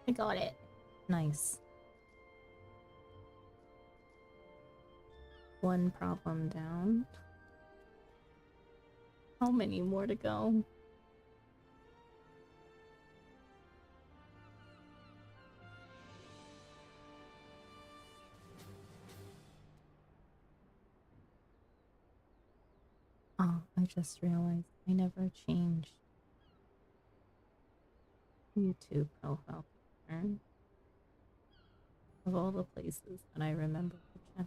I got it. Nice. One problem down. How many more to go? Oh, I just realized I never changed YouTube profile picture of all the places that I remember to check.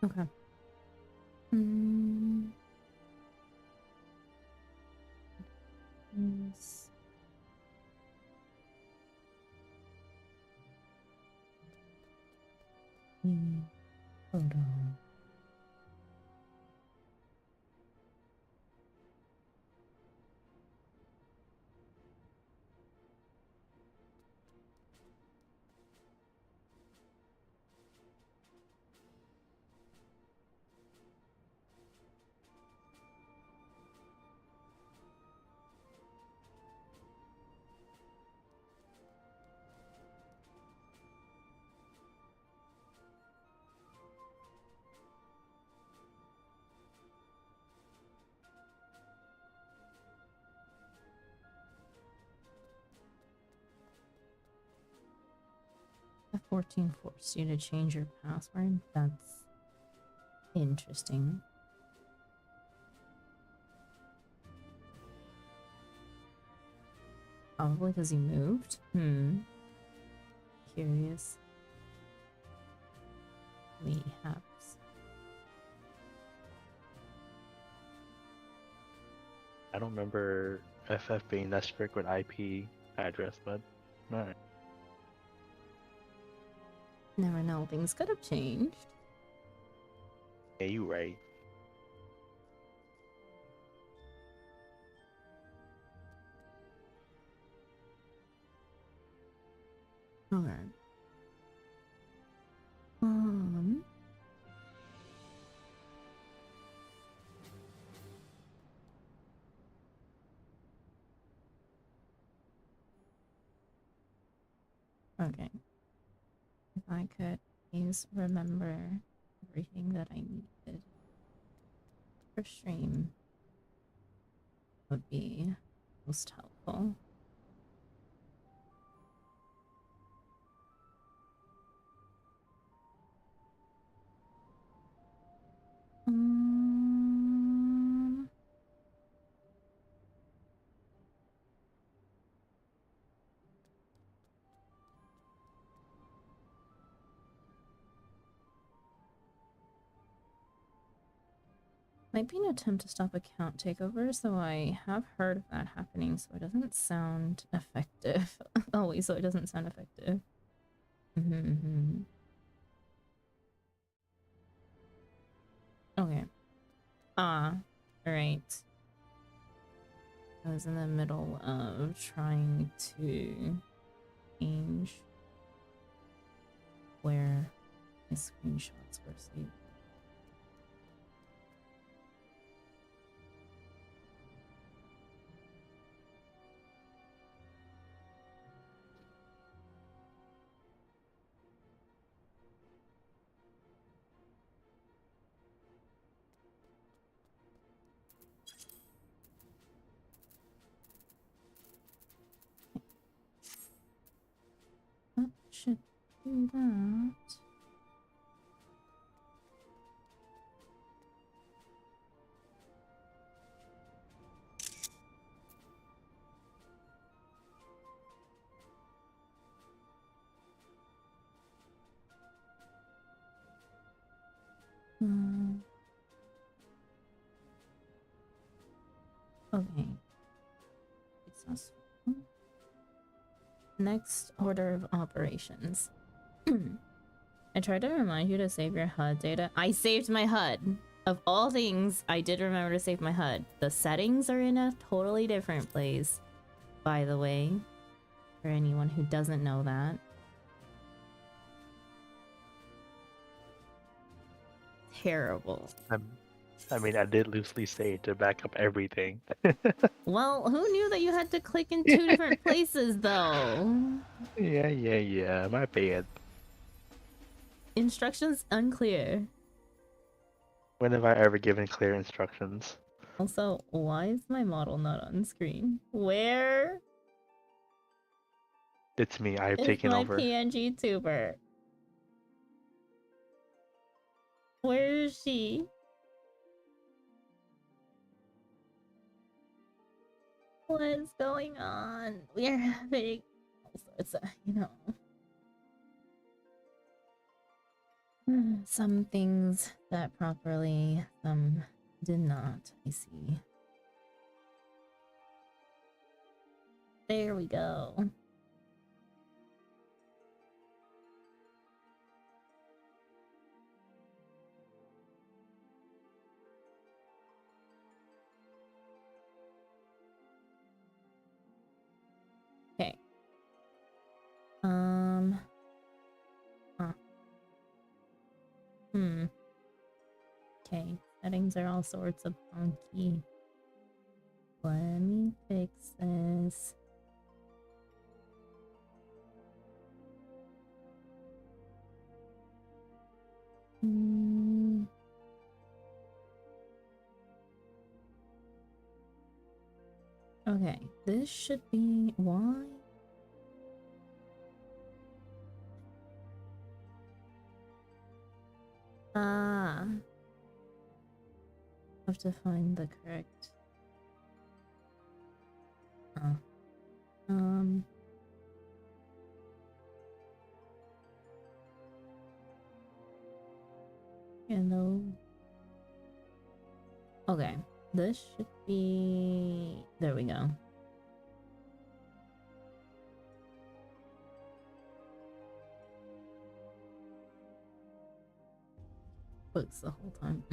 Okay. Yes. Hold on. F14 forced you to change your password? That's interesting. Probably because he moved? Curious. Perhaps. I don't remember FF being that strict with IP address, but alright. Never know, things could have changed. Yeah, you right. Okay. Okay. If I could please remember everything that I needed for stream, would be most helpful. Might be an attempt to stop account takeovers, though I have heard of that happening, so it doesn't sound effective. Always, so it doesn't sound effective. Okay. Alright. I was in the middle of trying to change where my screenshots were saved. That should do that. Okay. Successful. Next order of operations. I tried to remind you to save your HUD data. I saved my HUD. Of all things, I did remember to save my HUD. The settings are in a totally different place, by the way, for anyone who doesn't know that. Terrible. I mean, I did loosely say to back up everything. Well, who knew that you had to click in 2 different places, though? Yeah, my bad. Instructions unclear. When have I ever given clear instructions? Also, why is my model not on screen? Where It's me, I have is taken my over. PNG tuber? Where is she? What is going on? We are having all sorts of, some things that properly, some did not, I see. There we go. Okay. Huh. Okay. Settings are all sorts of funky. Let me fix this. Okay, this should be why. Ah, have to find the correct. Hello. Okay, this should be. There we go. Books the whole time.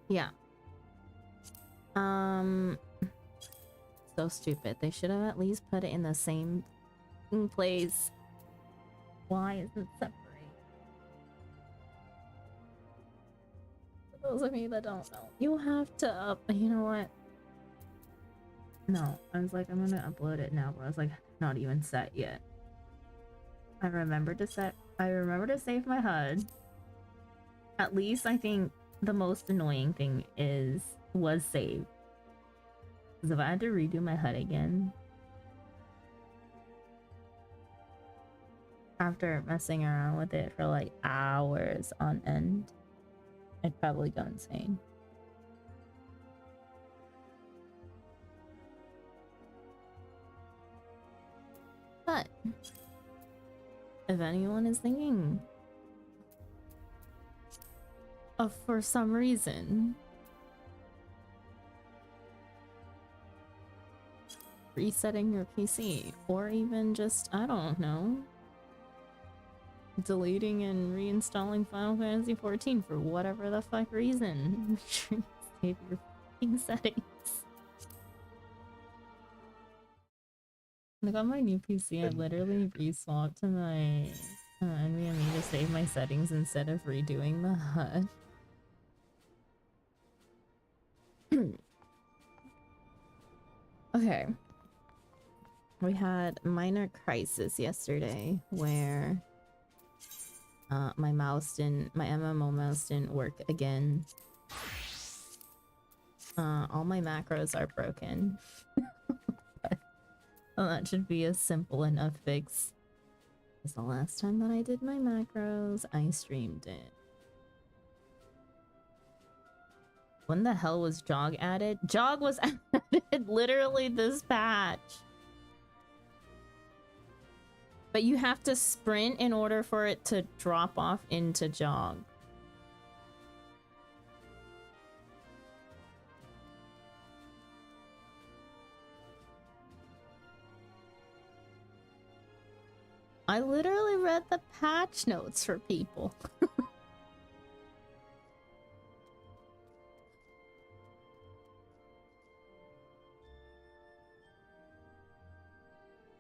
Yeah. So stupid. They should have at least put it in the same place. Why is it separate? For those of you that don't know, you have to up. You know what? No, I was like, I'm gonna upload it now, but I was like, not even set yet. I remember to save my HUD. At least I think the most annoying thing was saved. Because if I had to redo my HUD again after messing around with it for like hours on end, I'd probably go insane. But if anyone is thinking of, for some reason, resetting your PC, or even just, I don't know, deleting and reinstalling Final Fantasy XIV for whatever the fuck reason, make sure you save your fucking settings. Like on my new PC, I literally re-swapped to my NVMe to save my settings instead of redoing the HUD. Okay. We had minor crisis yesterday where my MMO mouse didn't work again. All my macros are broken. Well, that should be a simple enough fix. Because the last time that I did my macros, I streamed it. When the hell was Jog added? Jog was added literally this patch. But you have to sprint in order for it to drop off into Jog. I literally read the patch notes for people.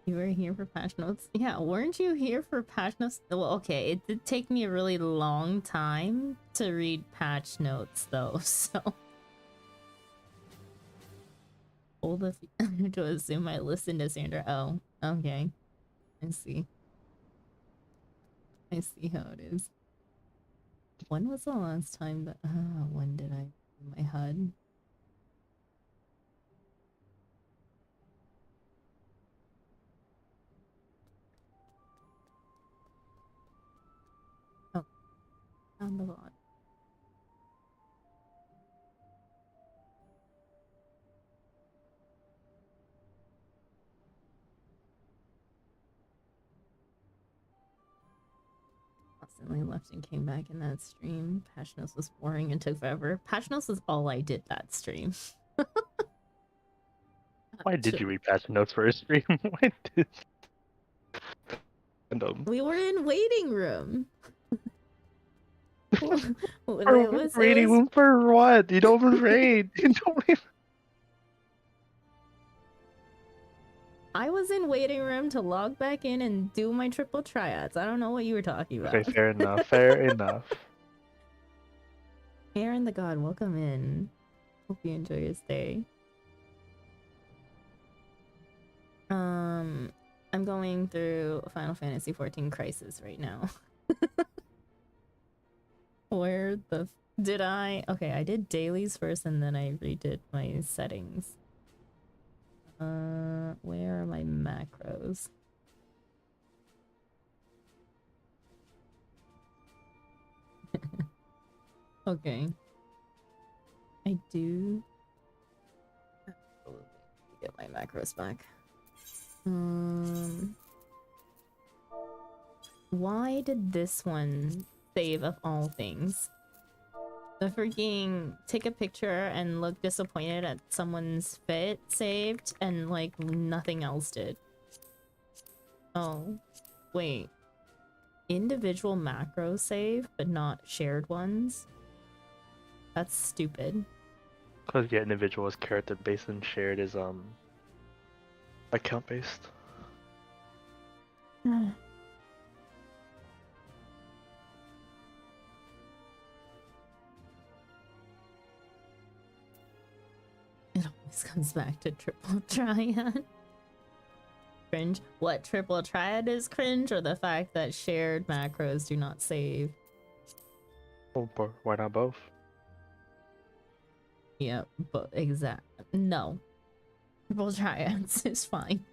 You were here for patch notes? Yeah, weren't you here for patch notes? Well, okay, it did take me a really long time to read patch notes though, so... Hold the to assume I listened to Sandra. Oh, okay. I see. I see how it is. When was the last time that... when did I do my HUD? Oh, on the VOD. Constantly left and came back in that stream. Patch notes was boring and took forever. Patch notes was all I did that stream. Why did you read patch notes for a stream? Why did... We were in waiting room. Raiding room for what? You don't even raid. You don't even... I was in waiting room to log back in and do my triple triads. I don't know what you were talking about. Okay, fair enough. Fair enough. Aaron the God, welcome in. Hope you enjoy your stay. I'm going through Final Fantasy XIV Crisis right now. Where the did I? Okay, I did dailies first and then I redid my settings. Where are my macros? Okay. I do get my macros back. Why did this one save of all things? The freaking take a picture and look disappointed at someone's fit saved and like nothing else did. Oh, wait. Individual macros save, but not shared ones? That's stupid. Because yeah, individual is character based and shared is account based. It always comes back to triple triad. Cringe. What, triple triad is cringe, or the fact that shared macros do not save? Well, why not both? Yeah, but exact. No. Triple triads is fine.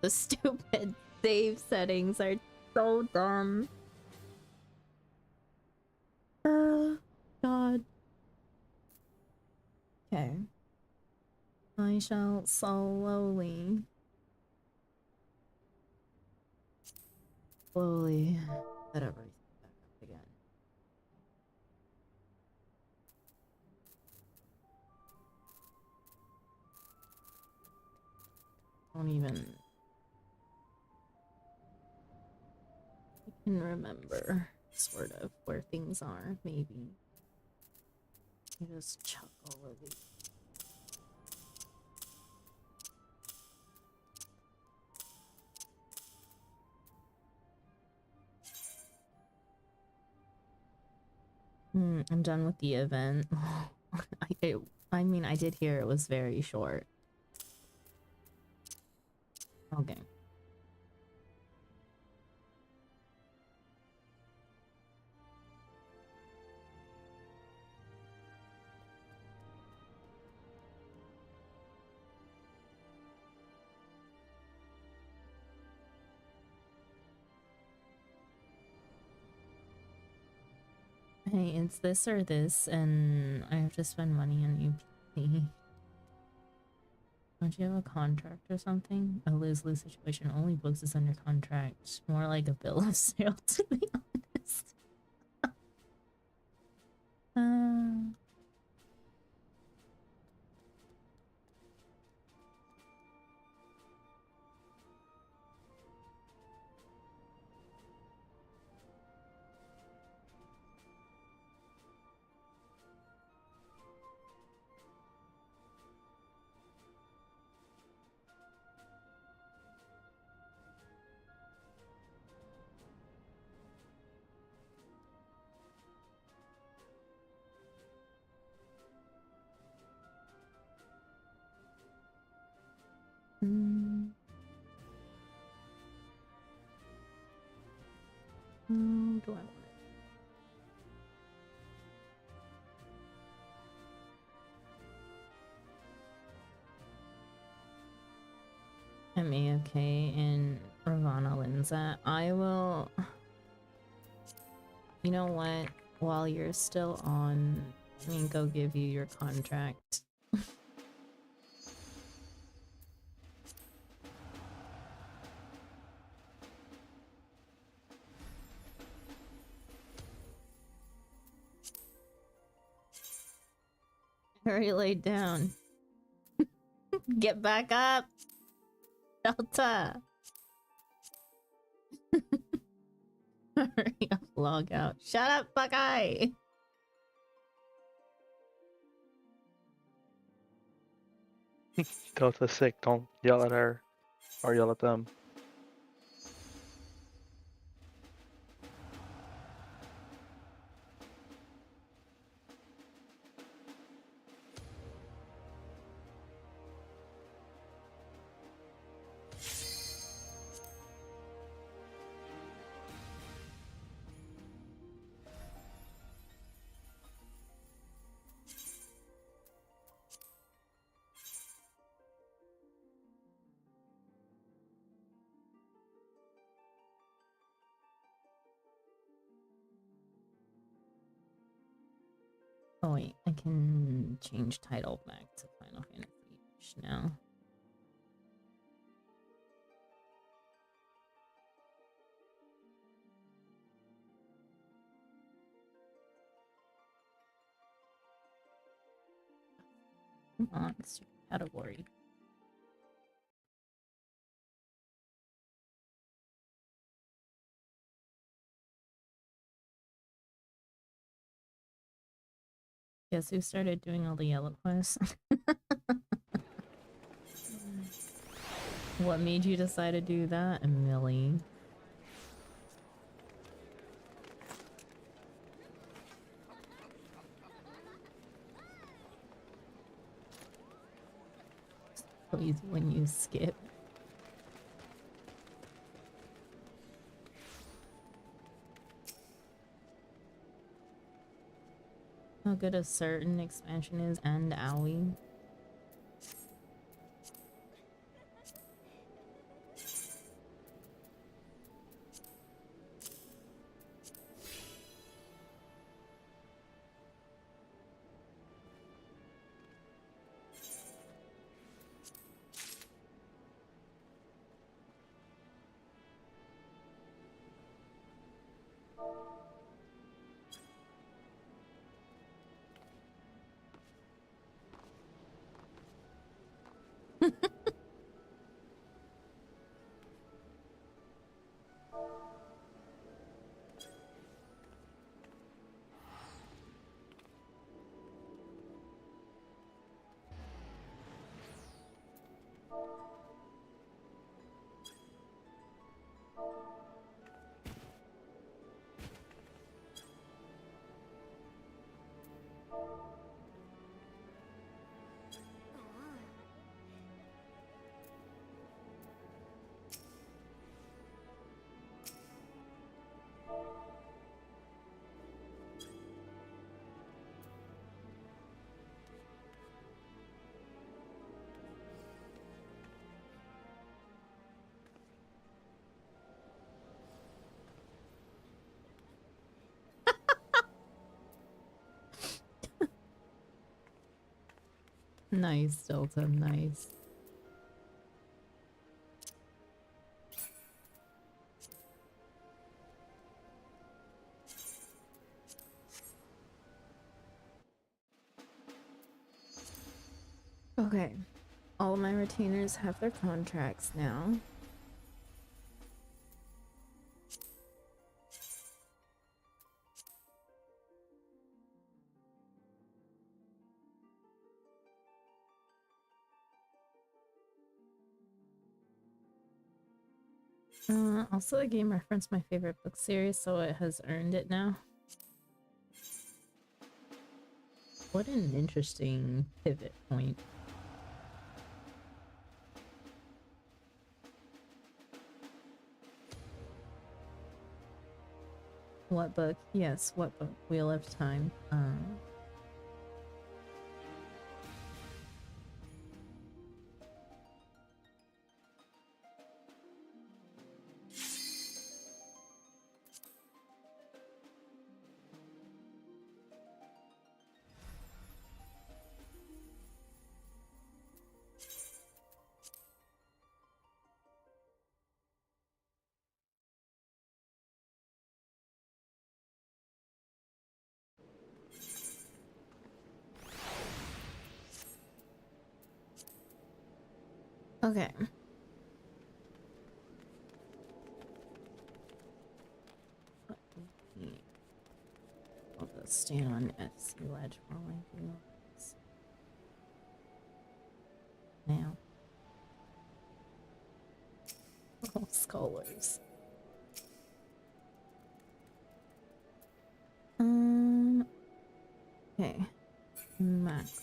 The stupid save settings are so dumb. God. Okay. I shall slowly set everything back up again. Don't even... I can remember sort of where things are, maybe. I just chuck all of these. I'm done with the event. I mean, I did hear it was very short. Okay. Hey, it's this or this, and I have to spend money on UP. Don't you have a contract or something? A lose-lose situation. Only books is under contract. More like a bill of sale, to be honest. uh... do I want it? I'm A-okay in Ravana Linza. I will... You know what? While you're still on, let me go give you your contract. Already laid down. Get back up! Delta! Hurry up, log out. Shut up, Buckeye! Delta's sick, don't yell at her. Or yell at them. Oh wait, I can change title back to Final Fantasy now. Come on, stupid category. Guess who started doing all the yellow quests? What made you decide to do that, Millie? Please, when you skip. How good a certain expansion is and owie. Nice, Delta, nice. Okay. All my retainers have their contracts now. Also, the game referenced my favorite book series, so it has earned it now. What an interesting pivot point. What book? Yes, what book? Wheel of Time. Okay. I'll just stand on SC ledge while I do this. Now. Oh, scholars. Okay. Max.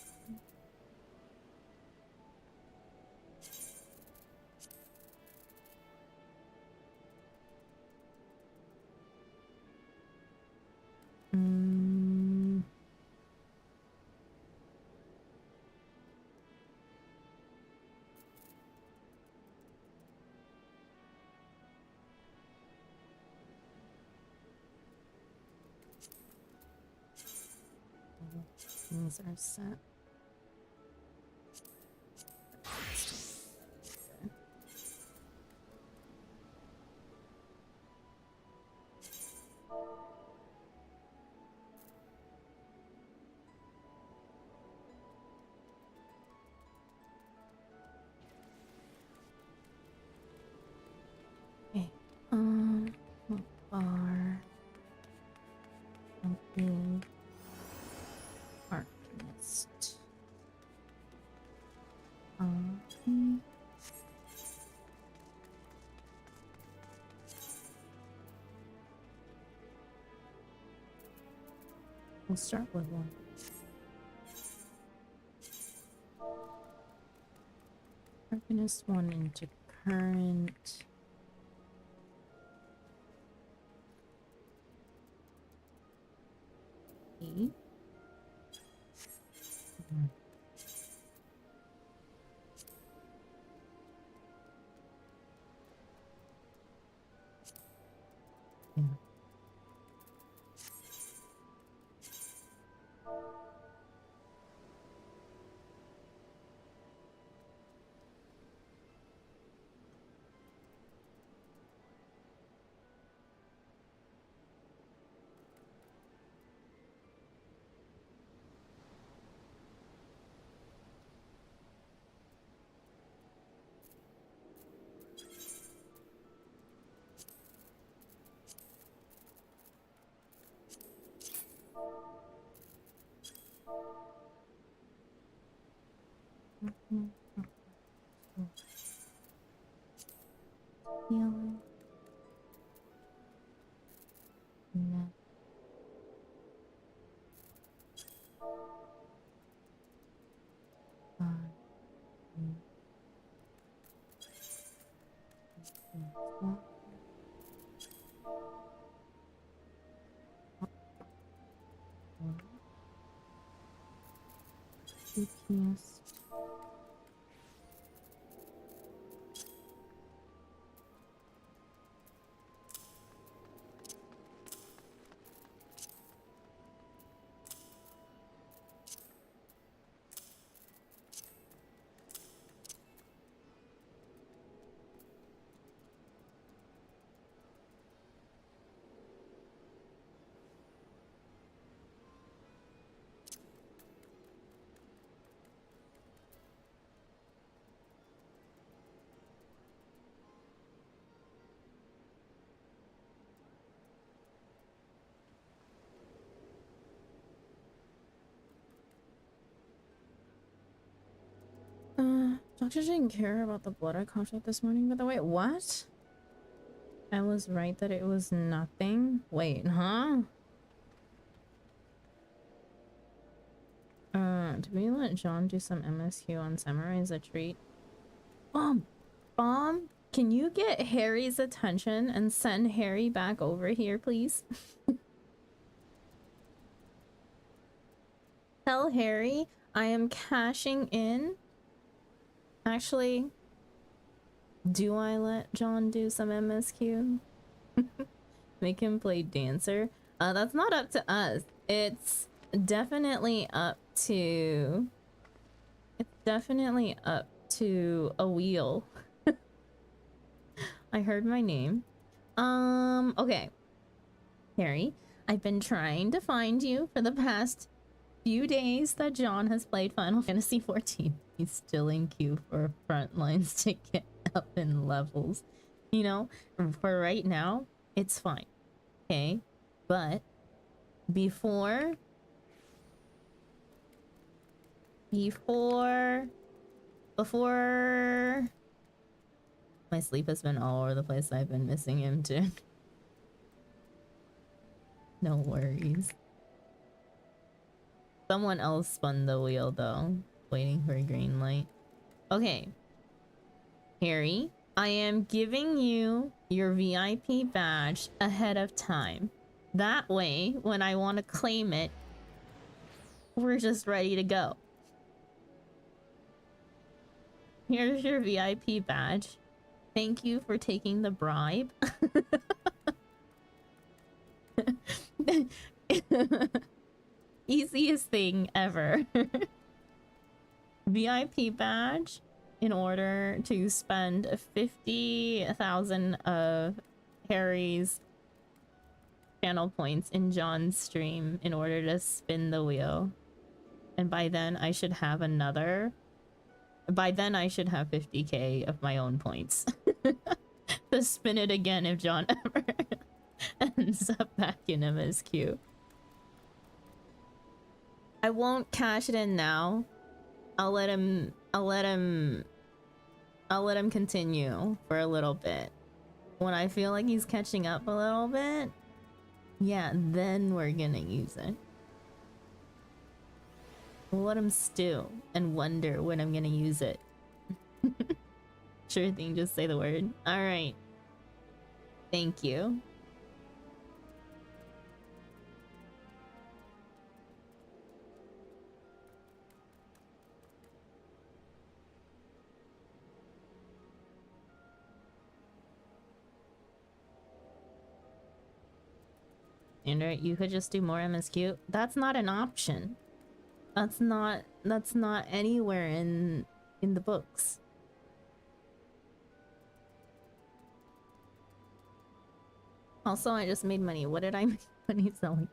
Things are set. Okay. How far? Something. Arcanist. We'll start with one. Arcanist 1 into current. E. Yeah. Healing. No. CPS. Doctor didn't care about the blood I coughed up this morning, by the way. What? I was right that it was nothing? Wait, huh? Did we let John do some MSQ on Samurai as a treat? Bomb, can you get Harry's attention and send Harry back over here, please? Tell Harry I am cashing in. Actually, do I let John do some MSQ? Make him play dancer? That's not up to us. It's definitely up to... It's definitely up to a wheel. I heard my name. Okay. Harry, I've been trying to find you for the past few days that John has played Final Fantasy XIV. He's still in queue for Frontlines to get up in levels. You know, for right now, it's fine. Okay? But before my sleep has been all over the place. I've been missing him too. No worries. Someone else spun the wheel though, waiting for a green light. Okay. Harry, I am giving you your VIP badge ahead of time. That way, when I want to claim it, we're just ready to go. Here's your VIP badge. Thank you for taking the bribe. Easiest thing ever. VIP badge in order to spend 50,000 of Harry's channel points in John's stream in order to spin the wheel. And by then I should have another... By then I should have 50k of my own points. To spin it again if John ever ends up back in MSQ. I won't cash it in now. I'll let him continue for a little bit. When I feel like he's catching up a little bit, yeah, then we're gonna use it. We'll let him stew and wonder when I'm gonna use it. Sure thing, just say the word. Alright. Thank you. Andrew, you could just do more MSQ. That's not an option. That's not anywhere in the books. Also, I just made money. What did I make money selling?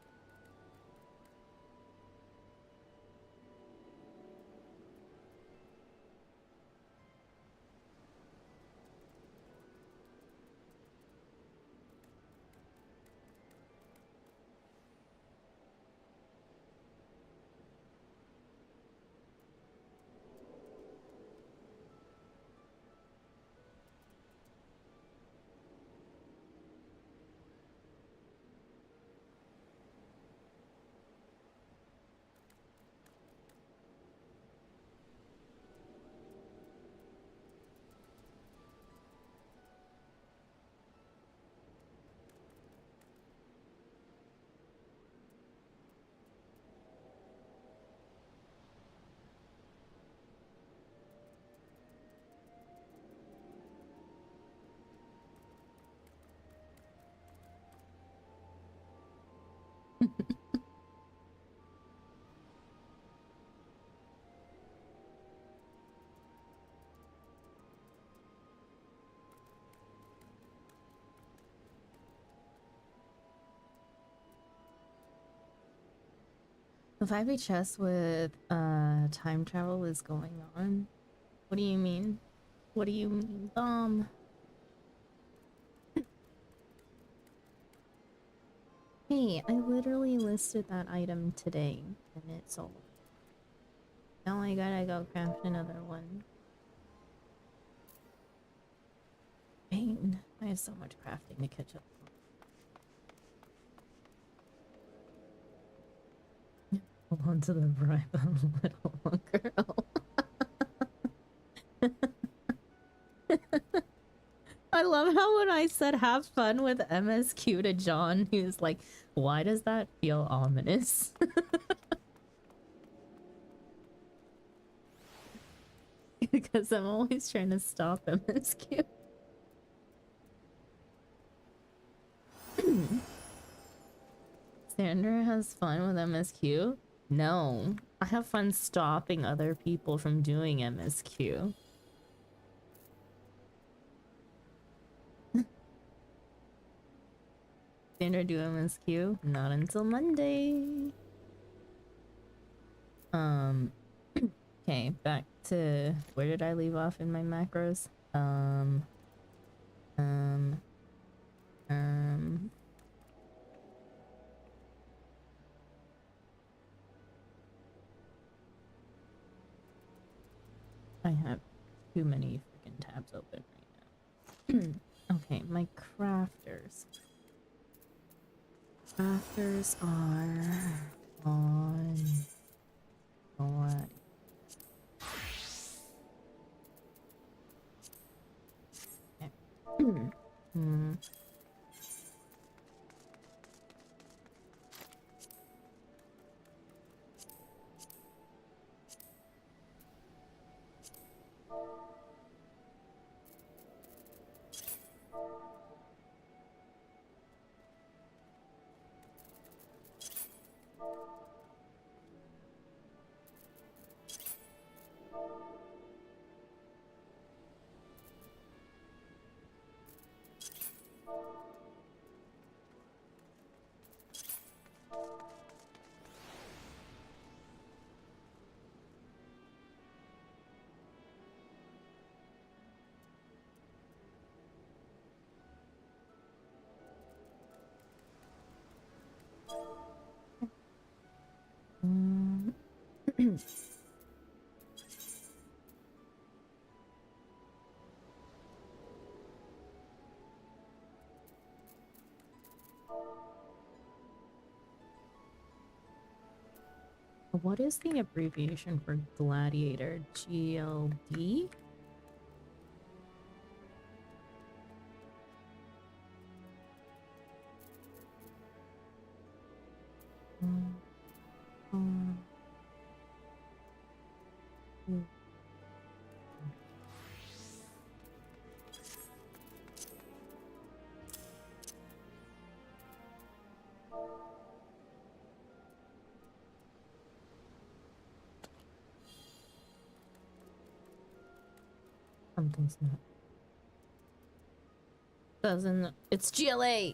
The 5e chess with time travel is going on. What do you mean? What do you mean, Hey, I literally listed that item today and it sold. Now I gotta go craft another one. Fine. I have so much crafting to catch up on. Hold on to the bribe a little longer. I love how when I said have fun with MSQ to John, he was like, why does that feel ominous? Because I'm always trying to stop MSQ. Sandra has fun with MSQ? No. I have fun stopping other people from doing MSQ. Sandra do MSQ? Not until Monday. Okay, back to where did I leave off in my macros? I have too many freaking tabs open right now. Okay, my crafters. Crafters are on what? Okay. What is the abbreviation for gladiator? GLD? Something's not. Doesn't. It's GLA!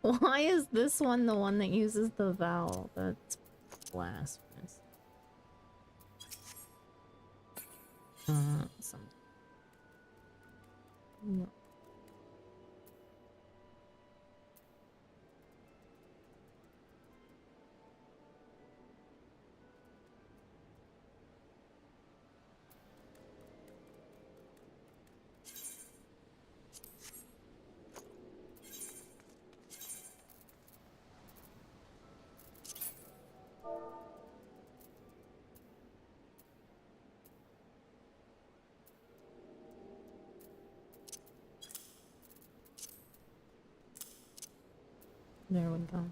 Why is this one the one that uses the vowel? That's blasphemous. Something. No. There we go.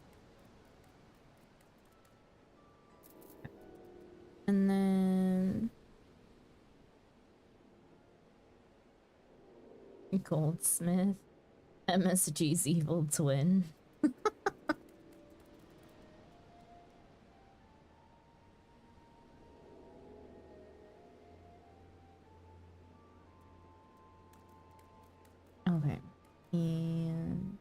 And then Goldsmith, MSG's evil twin. Okay, and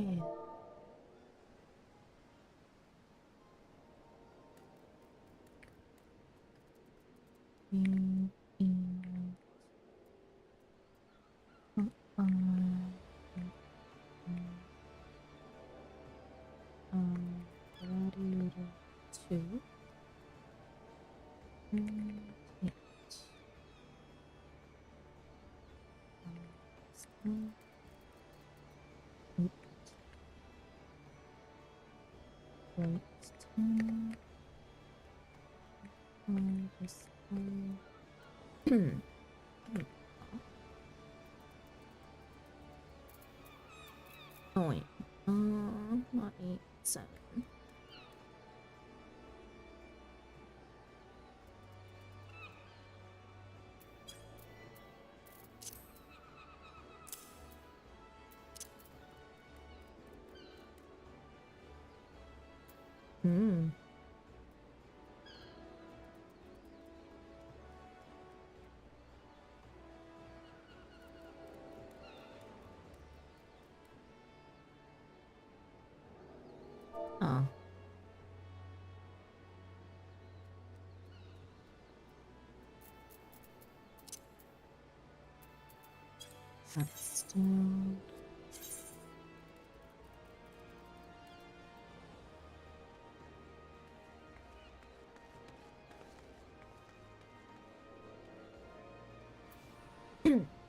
Okay. Mm, mm, uh, Gladiator 2. Hit. Skill. Oop. Right. 10. Just, oh wait. Not 8, 7. Hmm. Oh. That's still.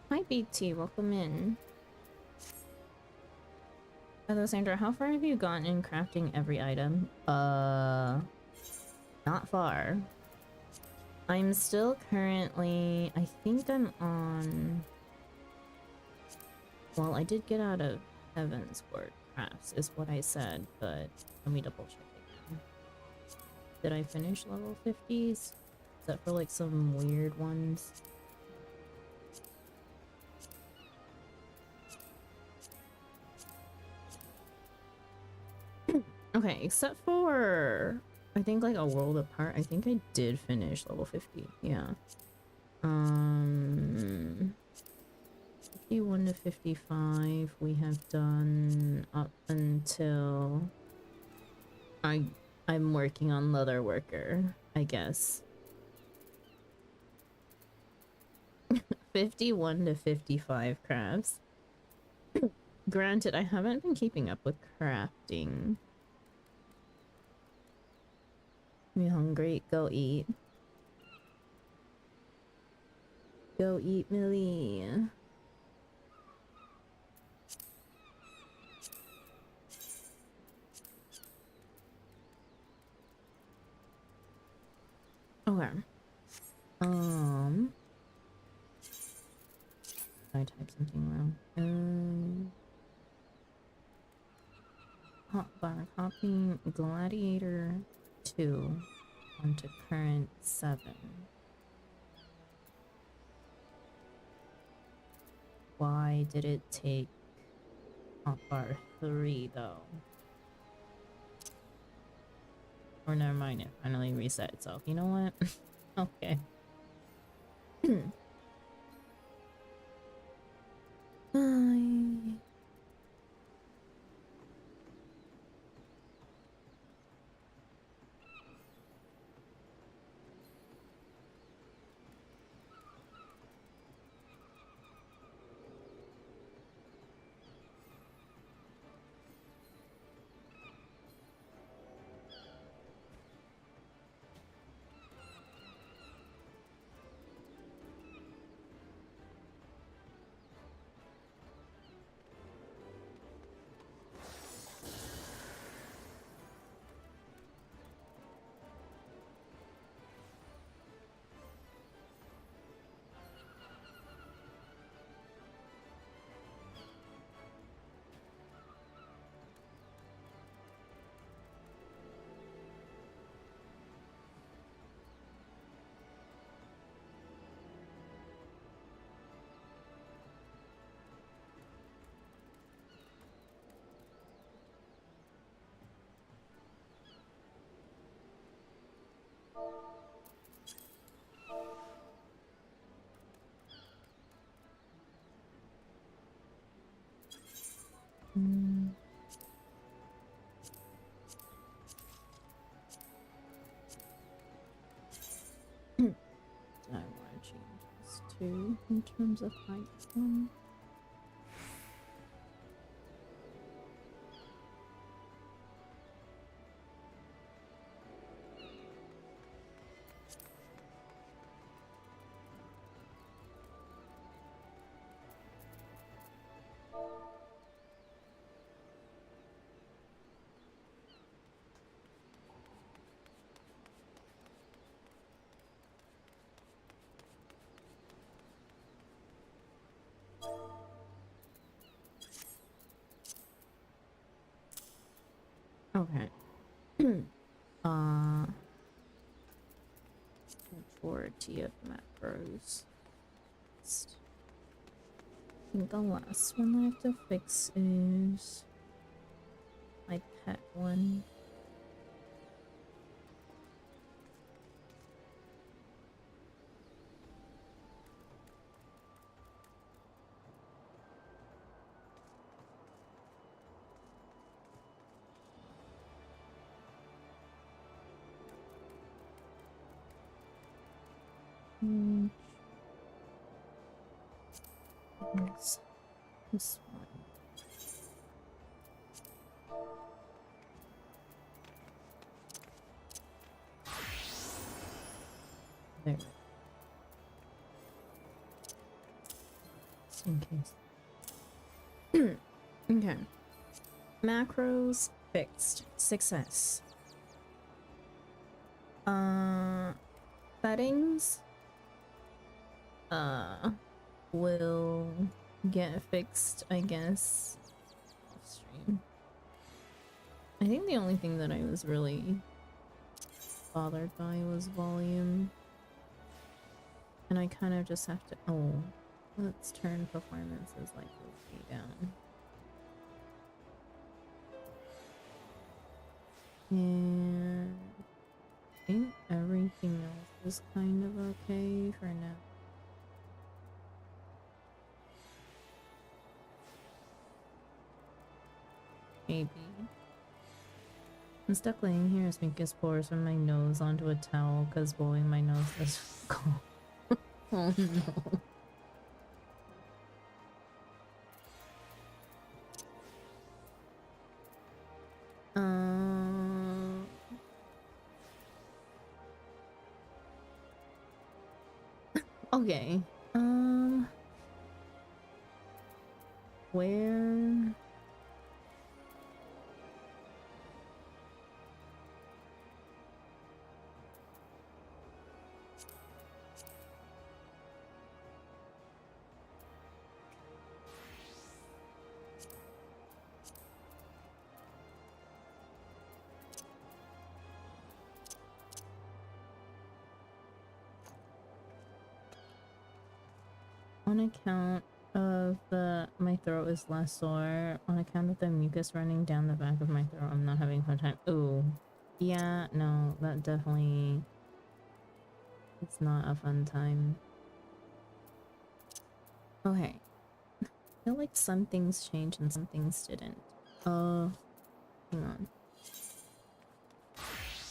Hi BT, welcome in. Hello Sandra, how far have you gone in crafting every item? Not far. I'm still currently, I think I'm on, well, I did get out of Heaven's Word crafts is what I said, but let me double check again. Did I finish level 50s? Except for like some weird ones. Okay, except for I think like a world apart, I think I did finish level 50. Yeah. 51 to 55 we have done up until I'm working on Leather Worker, I guess. 51 to 55 crafts. Granted, I haven't been keeping up with crafting. You hungry? Go eat. Go eat, Millie. Okay. I typed something wrong. Hotbar copying Gladiator 2 onto current 7. Why did it take hotbar 3 though? Or never mind, it finally reset itself. You know what? Okay. do in terms of height. Okay. Majority of macros. I think the last one I have to fix is my pet one. This one. There. Just in case. Okay. Macros fixed. Success. Settings will get fixed, I guess. Stream. I think the only thing that I was really bothered by was volume. And I kind of just have to let's turn performances like way down. And I think everything else is kind of okay for now. Maybe. I'm stuck laying here as mucus pours from my nose onto a towel because blowing my nose is cold. Oh no. Okay. Where? On account of my throat is less sore. On account of the mucus running down the back of my throat, I'm not having a fun time. Ooh. Yeah, no, that definitely... It's not a fun time. Okay. I feel like some things changed and some things didn't. Hang on.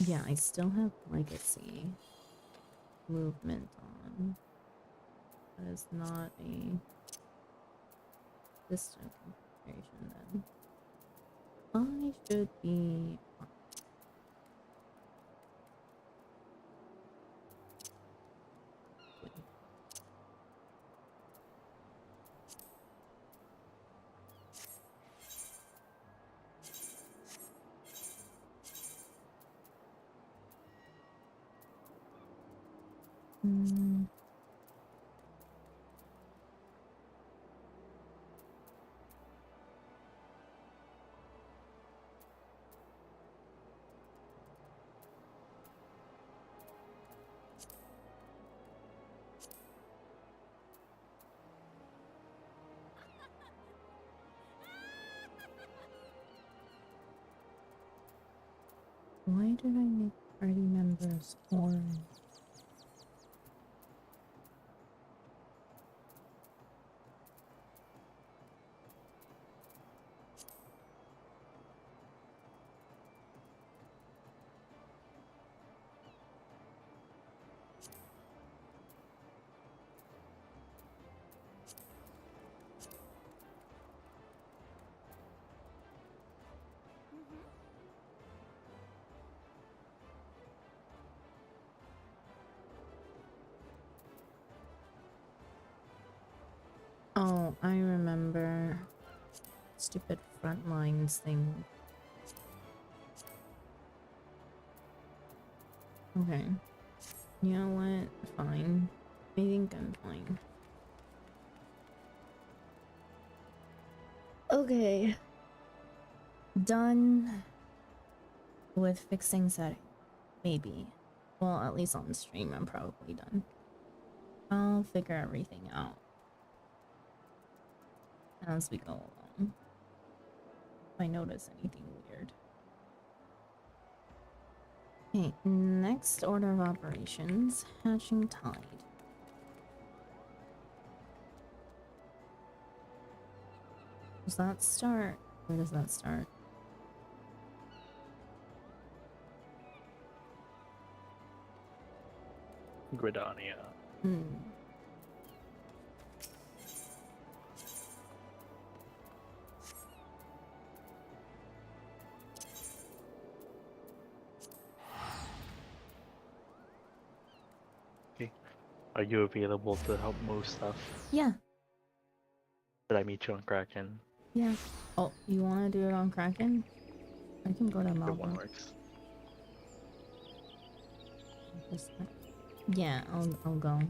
Yeah, I still have Legacy movement on. That is not a distant configuration then. I should be... Why did I make party members orange? Oh, I remember. Stupid front lines thing. Okay. You know what? Fine. I think I'm fine. Okay. Done with fixing setting. Maybe. Well, at least on stream, I'm probably done. I'll figure everything out as we go along. If I notice anything weird. Okay, next order of operations, Hatching Tide. Does that start? Where does that start? Gridania. Hmm. Are you available to help move stuff? Yeah, Did I meet you on Kraken? yeah. Oh, you want to do it on Kraken? I can go to If one Melbourne. works. Yeah, I'll go.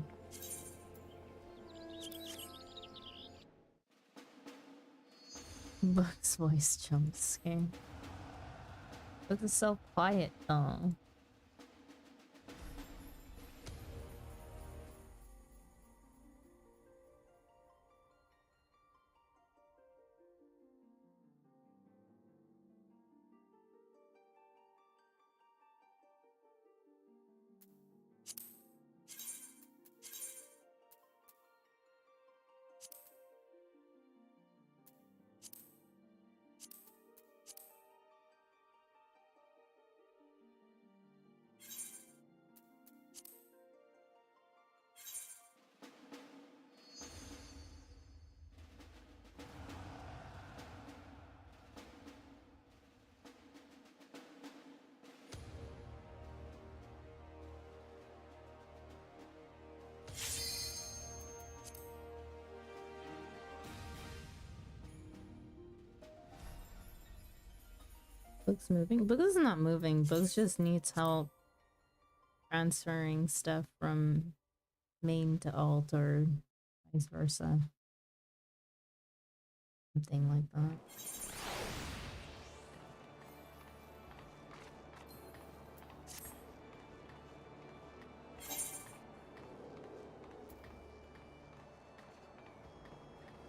Buck's voice jump scare. Buck is so quiet though. Book's moving? Book is not moving. Book just needs help transferring stuff from main to alt or vice versa. Something like that.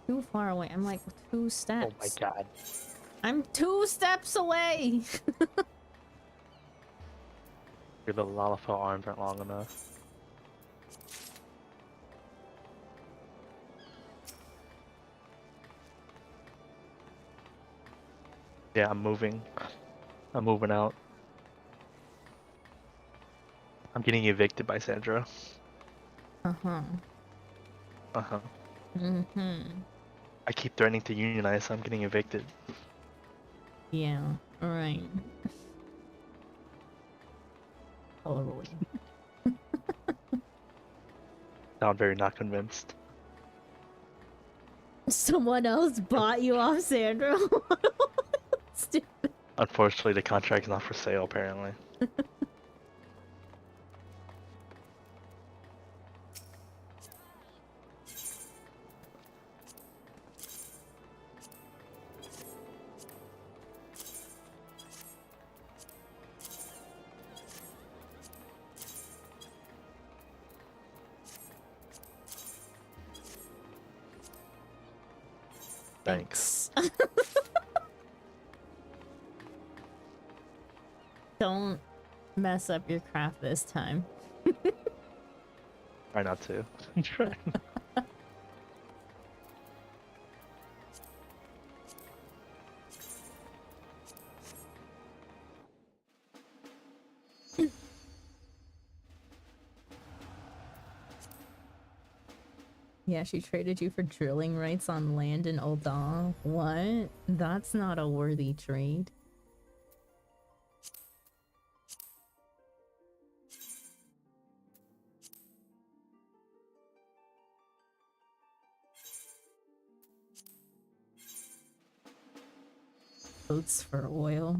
Too far away. I'm like 2 steps. Oh my god. I'm 2 steps away! Your little Lalafell arms aren't long enough. Yeah, I'm moving. I'm moving out. I'm getting evicted by Sandra. Uh-huh. Uh-huh. Mm-hmm. I keep threatening to unionize, so I'm getting evicted. Yeah, alright. Totally. Sound very not convinced. Someone else bought you off, Sandra? Stupid. Unfortunately, the contract is not for sale, apparently. Thanks. Don't mess up your craft this time. Try not to. Yeah, she traded you for drilling rights on land in Ul'dah. What? That's not a worthy trade. oats for oil.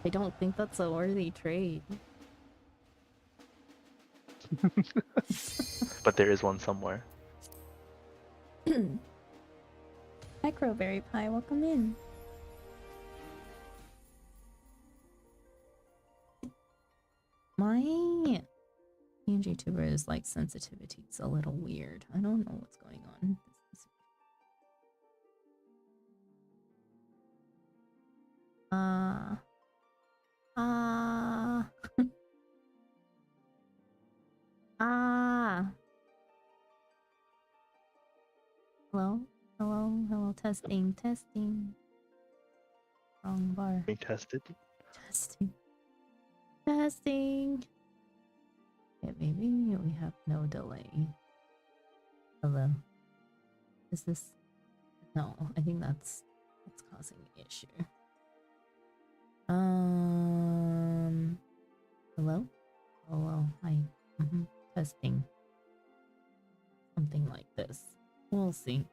I don't think that's a worthy trade. But there is one somewhere. Microberry Pie, welcome in. My PNG tuber's like sensitivity is a little weird. I don't know what's going on. Hello, hello, hello. Testing, testing. Wrong bar. Being tested. Testing. Testing. Yeah, maybe we have no delay. Hello. Is this? No, I think that's causing the issue. Hello? Hello. Hi. Testing. Something like this. We'll see.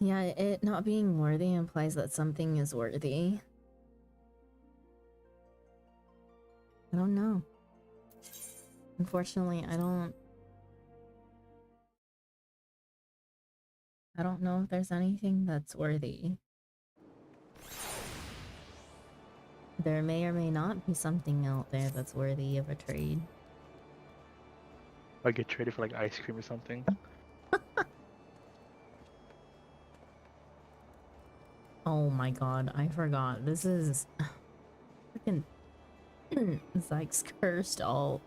Yeah, it not being worthy implies that something is worthy. I don't know. Unfortunately, I don't know if there's anything that's worthy. There may or may not be something out there that's worthy of a trade. I get traded for like ice cream or something. Oh my god, I forgot. This is freaking Zyke's cursed alt.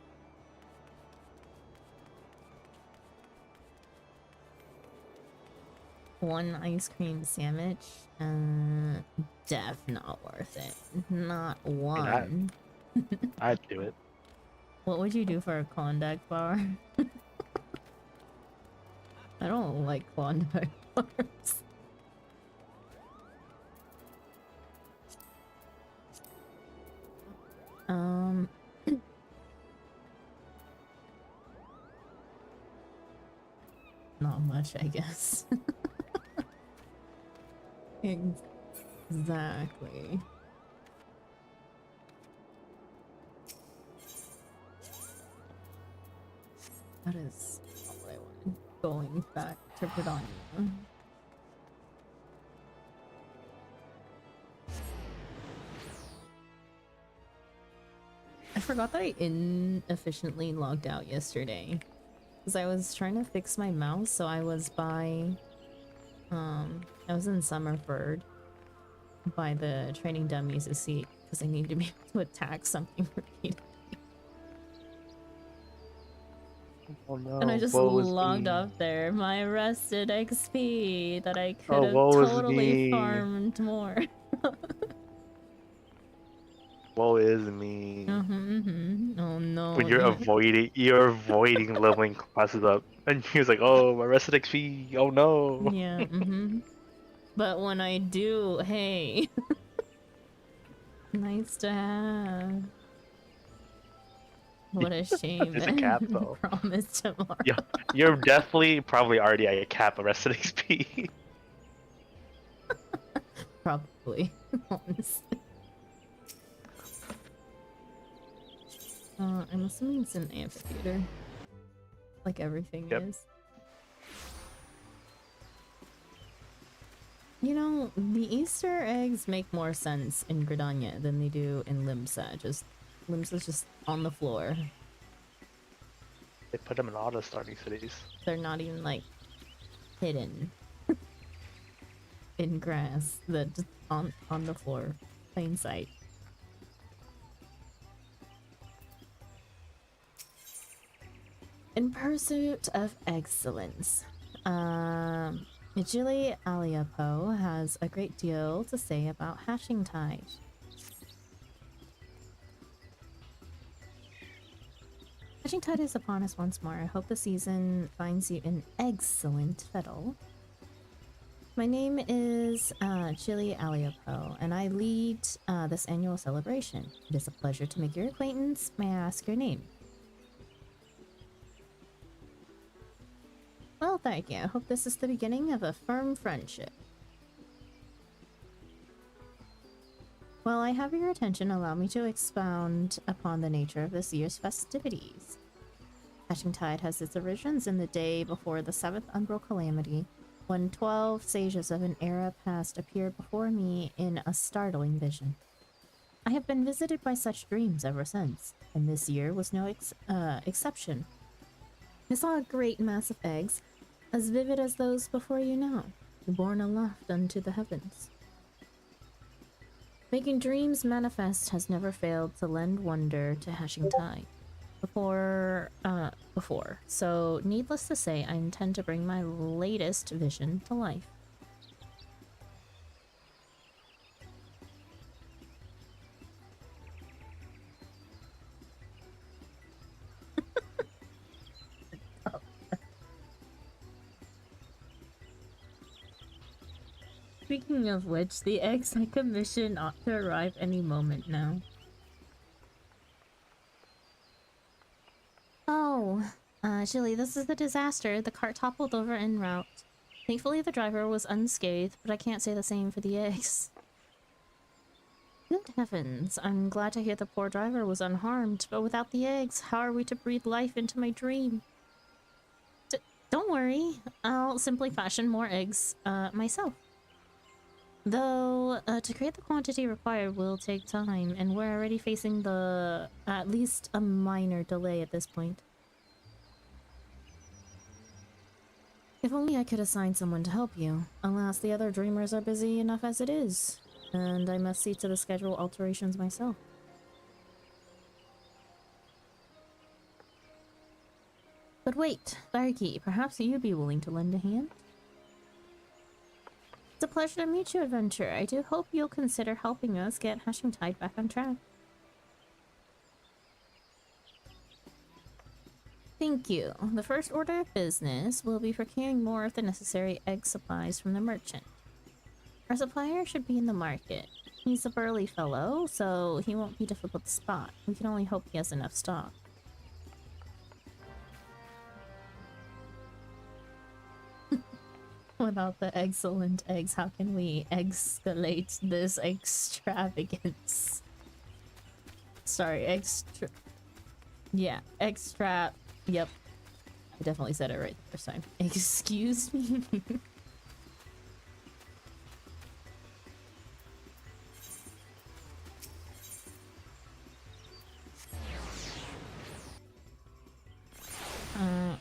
One ice cream sandwich? Def not worth it. Not one. I'd do it. What would you do for a Klondike bar? I don't like Klondike bars. Not much, I guess. Exactly. That is not what I wanted. Going back to Bredania. I forgot that I inefficiently logged out yesterday. Because I was trying to fix my mouse, so I was by... I was in Summerford by the training dummies to see because I needed to be able to attack something repeatedly. Oh no. And I just woe is logged me. up there. My rested XP that I could Oh, have woe is totally me. farmed more. Woe is me. Oh no. When you're avoiding leveling classes up, and he was like, "Oh, my rested XP. Oh no." Yeah, But when I do, hey. Nice to have. What a shame. There's a cap though. Promise tomorrow. Yeah, you're definitely probably already at a cap of rested XP. Probably, honestly. I'm assuming it's an amphitheater. Like everything Yep. is. You know, the Easter eggs make more sense in Gridania than they do in Limsa. Limsa's just on the floor. They put them in all the starting cities. They're not even like hidden in grass. They're just on the floor, plain sight. In pursuit of excellence, Julie Aliapo has a great deal to say about Hashing Tide. Hashing Tide is upon us once more. I hope the season finds you in excellent fettle. My name is Chili Aliapo, and I lead this annual celebration. It is a pleasure to make your acquaintance. May I ask your name? Well, thank you. I hope this is the beginning of a firm friendship. While I have your attention, allow me to expound upon the nature of this year's festivities. Hashing Tide has its origins in the day before the 7th Umbral Calamity, when 12 sages of an era past appeared before me in a startling vision. I have been visited by such dreams ever since, and this year was no exception. I saw a great mass of eggs, as vivid as those before you now, borne aloft unto the heavens. Making dreams manifest has never failed to lend wonder to Hashing Tide. Before. So, needless to say, I intend to bring my latest vision to life. Speaking of which, the eggs I commissioned ought to arrive any moment now. Oh, Chili, this is the disaster. The cart toppled over en route. Thankfully, the driver was unscathed, but I can't say the same for the eggs. Good heavens, I'm glad to hear the poor driver was unharmed, but without the eggs, how are we to breathe life into my dream? Don't worry, I'll simply fashion more eggs, myself. Though, to create the quantity required will take time, and we're already facing at least a minor delay at this point. If only I could assign someone to help you. Alas, the other dreamers are busy enough as it is, and I must see to the schedule alterations myself. But wait, Darky, perhaps you'd be willing to lend a hand? It's a pleasure to meet you, Adventure. I do hope you'll consider helping us get Hashing Tide back on track. Thank you. The first order of business will be procuring more of the necessary egg supplies from the merchant. Our supplier should be in the market. He's a burly fellow, so he won't be difficult to spot. We can only hope he has enough stock. Without the excellent eggs, how can we escalate this extravagance? Sorry, yeah, extra. Yep. I definitely said it right the first time. Excuse me?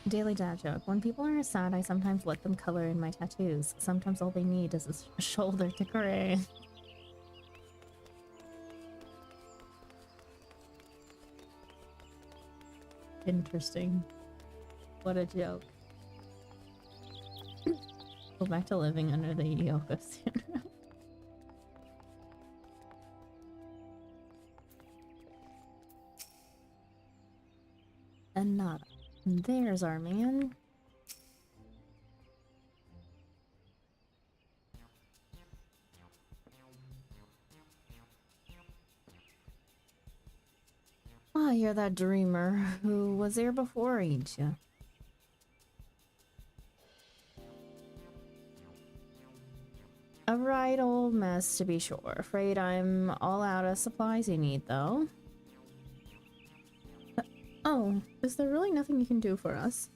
Daily dad joke. When people are sad, I sometimes let them color in my tattoos. Sometimes all they need is a shoulder to gray. Interesting. What a joke. Go back to living under the Yoko syndrome. And nada. There's our man. Ah, you're that dreamer who was here before, ain't ya? A right old mess, to be sure. Afraid I'm all out of supplies you need, though. Oh, is there really nothing you can do for us?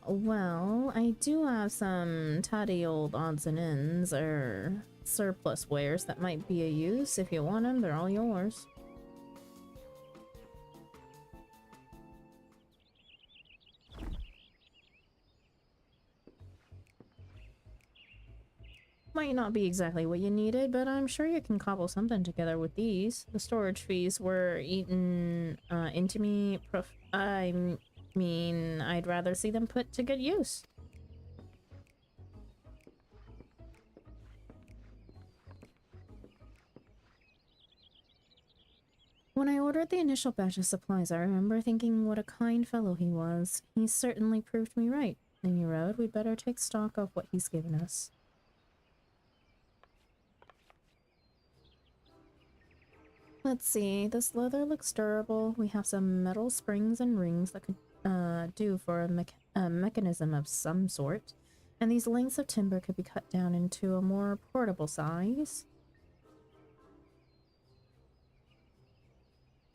Well, I do have some tatty old odds and ends, or surplus wares that might be of use. If you want them, they're all yours. Might not be exactly what you needed, but I'm sure you can cobble something together with these. The storage fees were eaten into me. I mean, I'd rather see them put to good use. When I ordered the initial batch of supplies, I remember thinking what a kind fellow he was. He certainly proved me right. Amy Road, we'd better take stock of what he's given us. Let's see. This leather looks durable. We have some metal springs and rings that could do for a mechanism of some sort. And these lengths of timber could be cut down into a more portable size.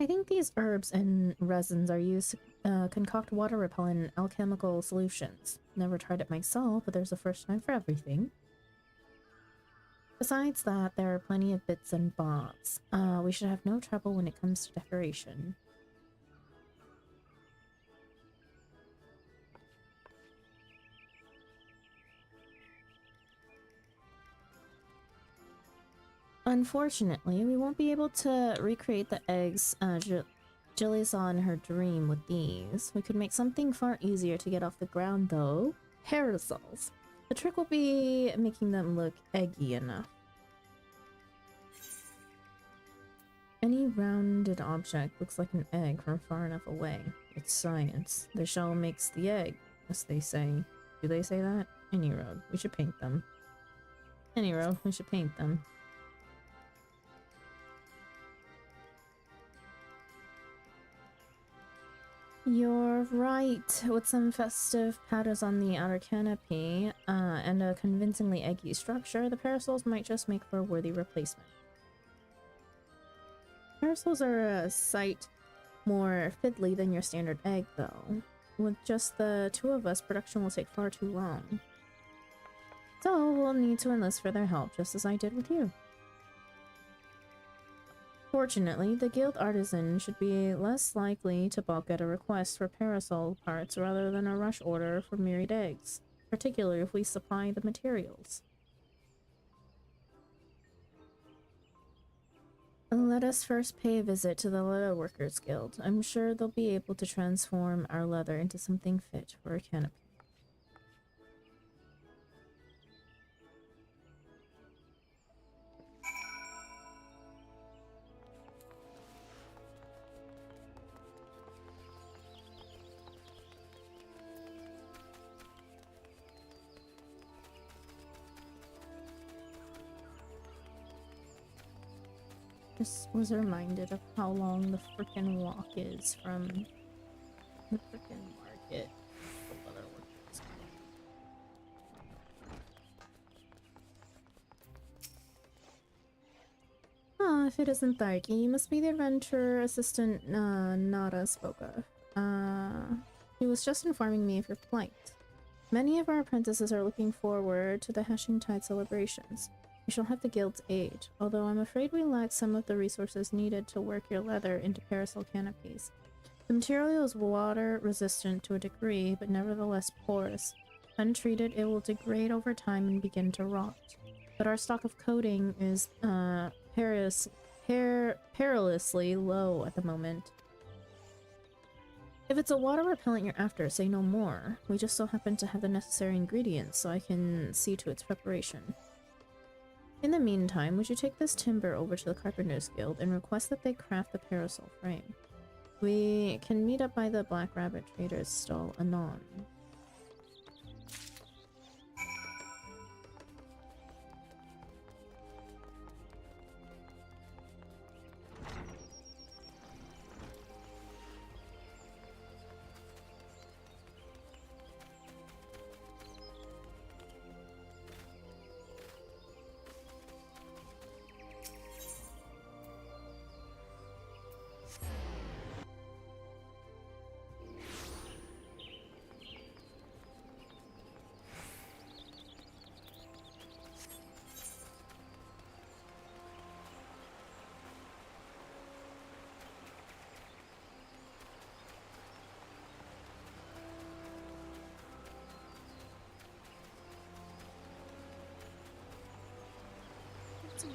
I think these herbs and resins are used to concoct water repellent alchemical solutions. Never tried it myself, but there's a first time for everything. Besides that, there are plenty of bits and bobs. We should have no trouble when it comes to decoration. Unfortunately, we won't be able to recreate the eggs Jilly saw in her dream with these. We could make something far easier to get off the ground though. Parasols. The trick will be making them look eggy enough. Any rounded object looks like an egg from far enough away. It's science. The shell makes the egg, as they say. Do they say that? Any road. We should paint them. Any road. We should paint them. You're right. With some festive patterns on the outer canopy, and a convincingly eggy structure, the parasols might just make for a worthy replacement. Parasols are a sight more fiddly than your standard egg, though. With just the two of us, production will take far too long. So we'll need to enlist for their help, just as I did with you. Fortunately, the guild artisan should be less likely to balk at a request for parasol parts rather than a rush order for myriad eggs, particularly if we supply the materials. Let us first pay a visit to the Leather Workers Guild. I'm sure they'll be able to transform our leather into something fit for a canopy. Just was reminded of how long the frickin' walk is from the frickin' market. The Leather Workers. Ah, if it isn't Tharky, you must be the adventurer assistant Nada spoke of. He was just informing me of your plight. Many of our apprentices are looking forward to the Hashing Tide celebrations. We shall have the guild's aid, although I'm afraid we lack some of the resources needed to work your leather into parasol canopies. The material is water resistant to a degree, but nevertheless porous. Untreated, it will degrade over time and begin to rot. But our stock of coating is perilously low at the moment. If it's a water repellent you're after, say no more. We just so happen to have the necessary ingredients, so I can see to its preparation. In the meantime, would you take this timber over to the Carpenters Guild and request that they craft the parasol frame? We can meet up by the Black Rabbit Trader's stall anon.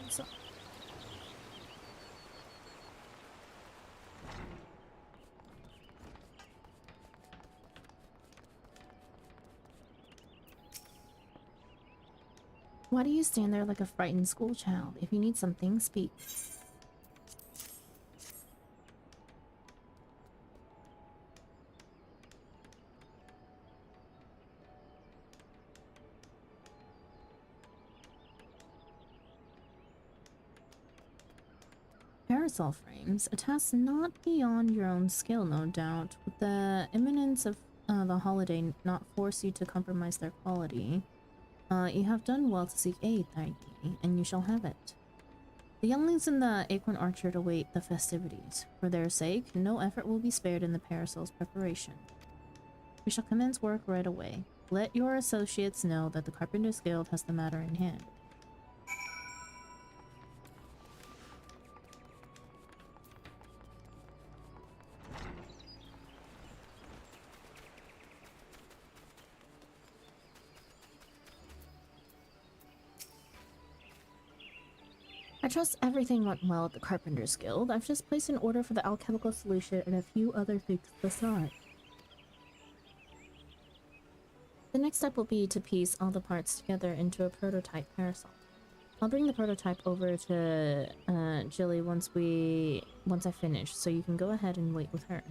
So. Why do you stand there like a frightened schoolchild? If you need something, speak. parasol frames, a task not beyond your own skill, no doubt. Would the imminence of the holiday not force you to compromise their quality? You have done well to seek aid, Taiki, and you shall have it. The younglings in the acorn orchard await the festivities. For their sake, no effort will be spared in the parasol's preparation. We shall commence work right away. Let your associates know that the Carpenters Guild has the matter in hand. I trust everything went well at the Carpenters Guild. I've just placed an order for the alchemical solution and a few other things beside. The next step will be to piece all the parts together into a prototype parasol. I'll bring the prototype over to Jilly once I finish, so you can go ahead and wait with her.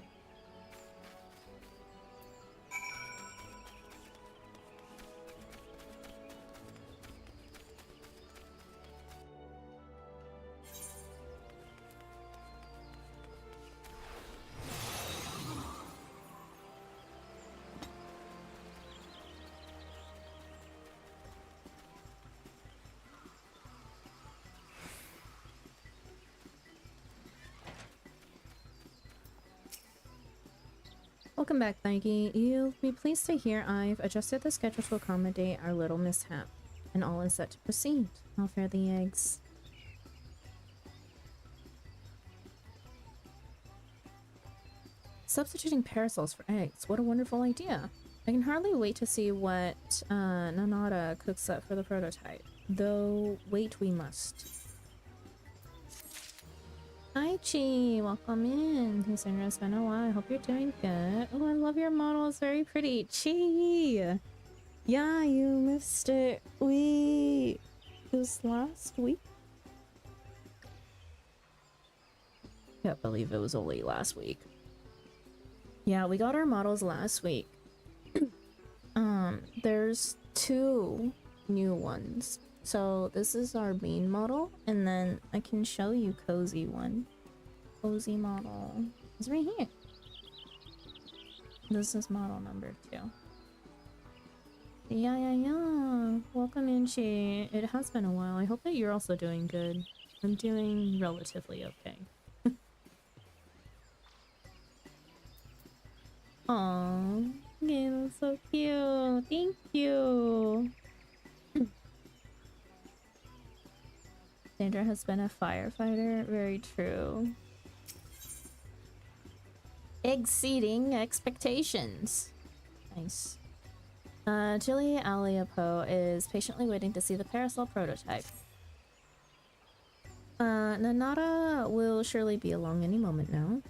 Welcome back, Nike. You'll be pleased to hear I've adjusted the schedule to accommodate our little mishap, and all is set to proceed. I'll fare the eggs. Substituting parasols for eggs. What a wonderful idea. I can hardly wait to see what Nanada cooks up for the prototype. Though, wait we must. Hi Chi, welcome in. Considering it's been a while, I hope you're doing good. Oh, I love your model, it's very pretty. Chi! Yeah, you missed it. It was last week? Can't believe it was only last week. Yeah, we got our models last week. There's 2 new ones. So this is our main model, and then I can show you Cozy one. Cozy model. It's right here. This is model number 2. Yeah. Welcome in, Chi. It has been a while. I hope that you're also doing good. I'm doing relatively okay. Aww. Yeah, that's so cute. Thank you. Sandra has been a firefighter. Very true. Exceeding expectations. Nice. Jilly Aliapo is patiently waiting to see the parasol prototype. Nanada will surely be along any moment now.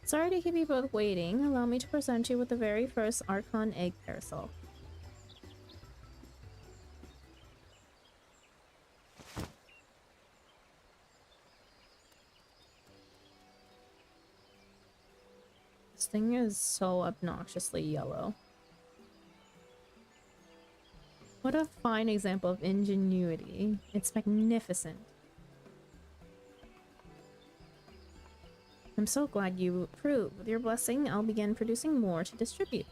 Sorry to keep you both waiting. Allow me to present you with the very first Archon Egg Parasol. This thing is so obnoxiously yellow. What a fine example of ingenuity. It's magnificent. I'm so glad you approve. With your blessing, I'll begin producing more to distribute.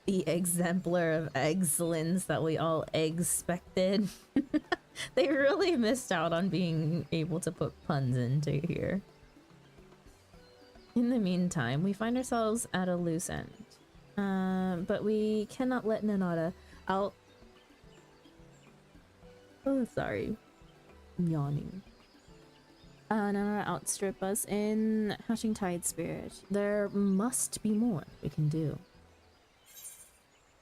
The exemplar of excellence that we all expected. They really missed out on being able to put puns into here. In the meantime, we find ourselves at a loose end. But we cannot let Nanada out. Oh, sorry. Yawning. Nanada outstrip us in hatching Tide Spirit. There must be more we can do.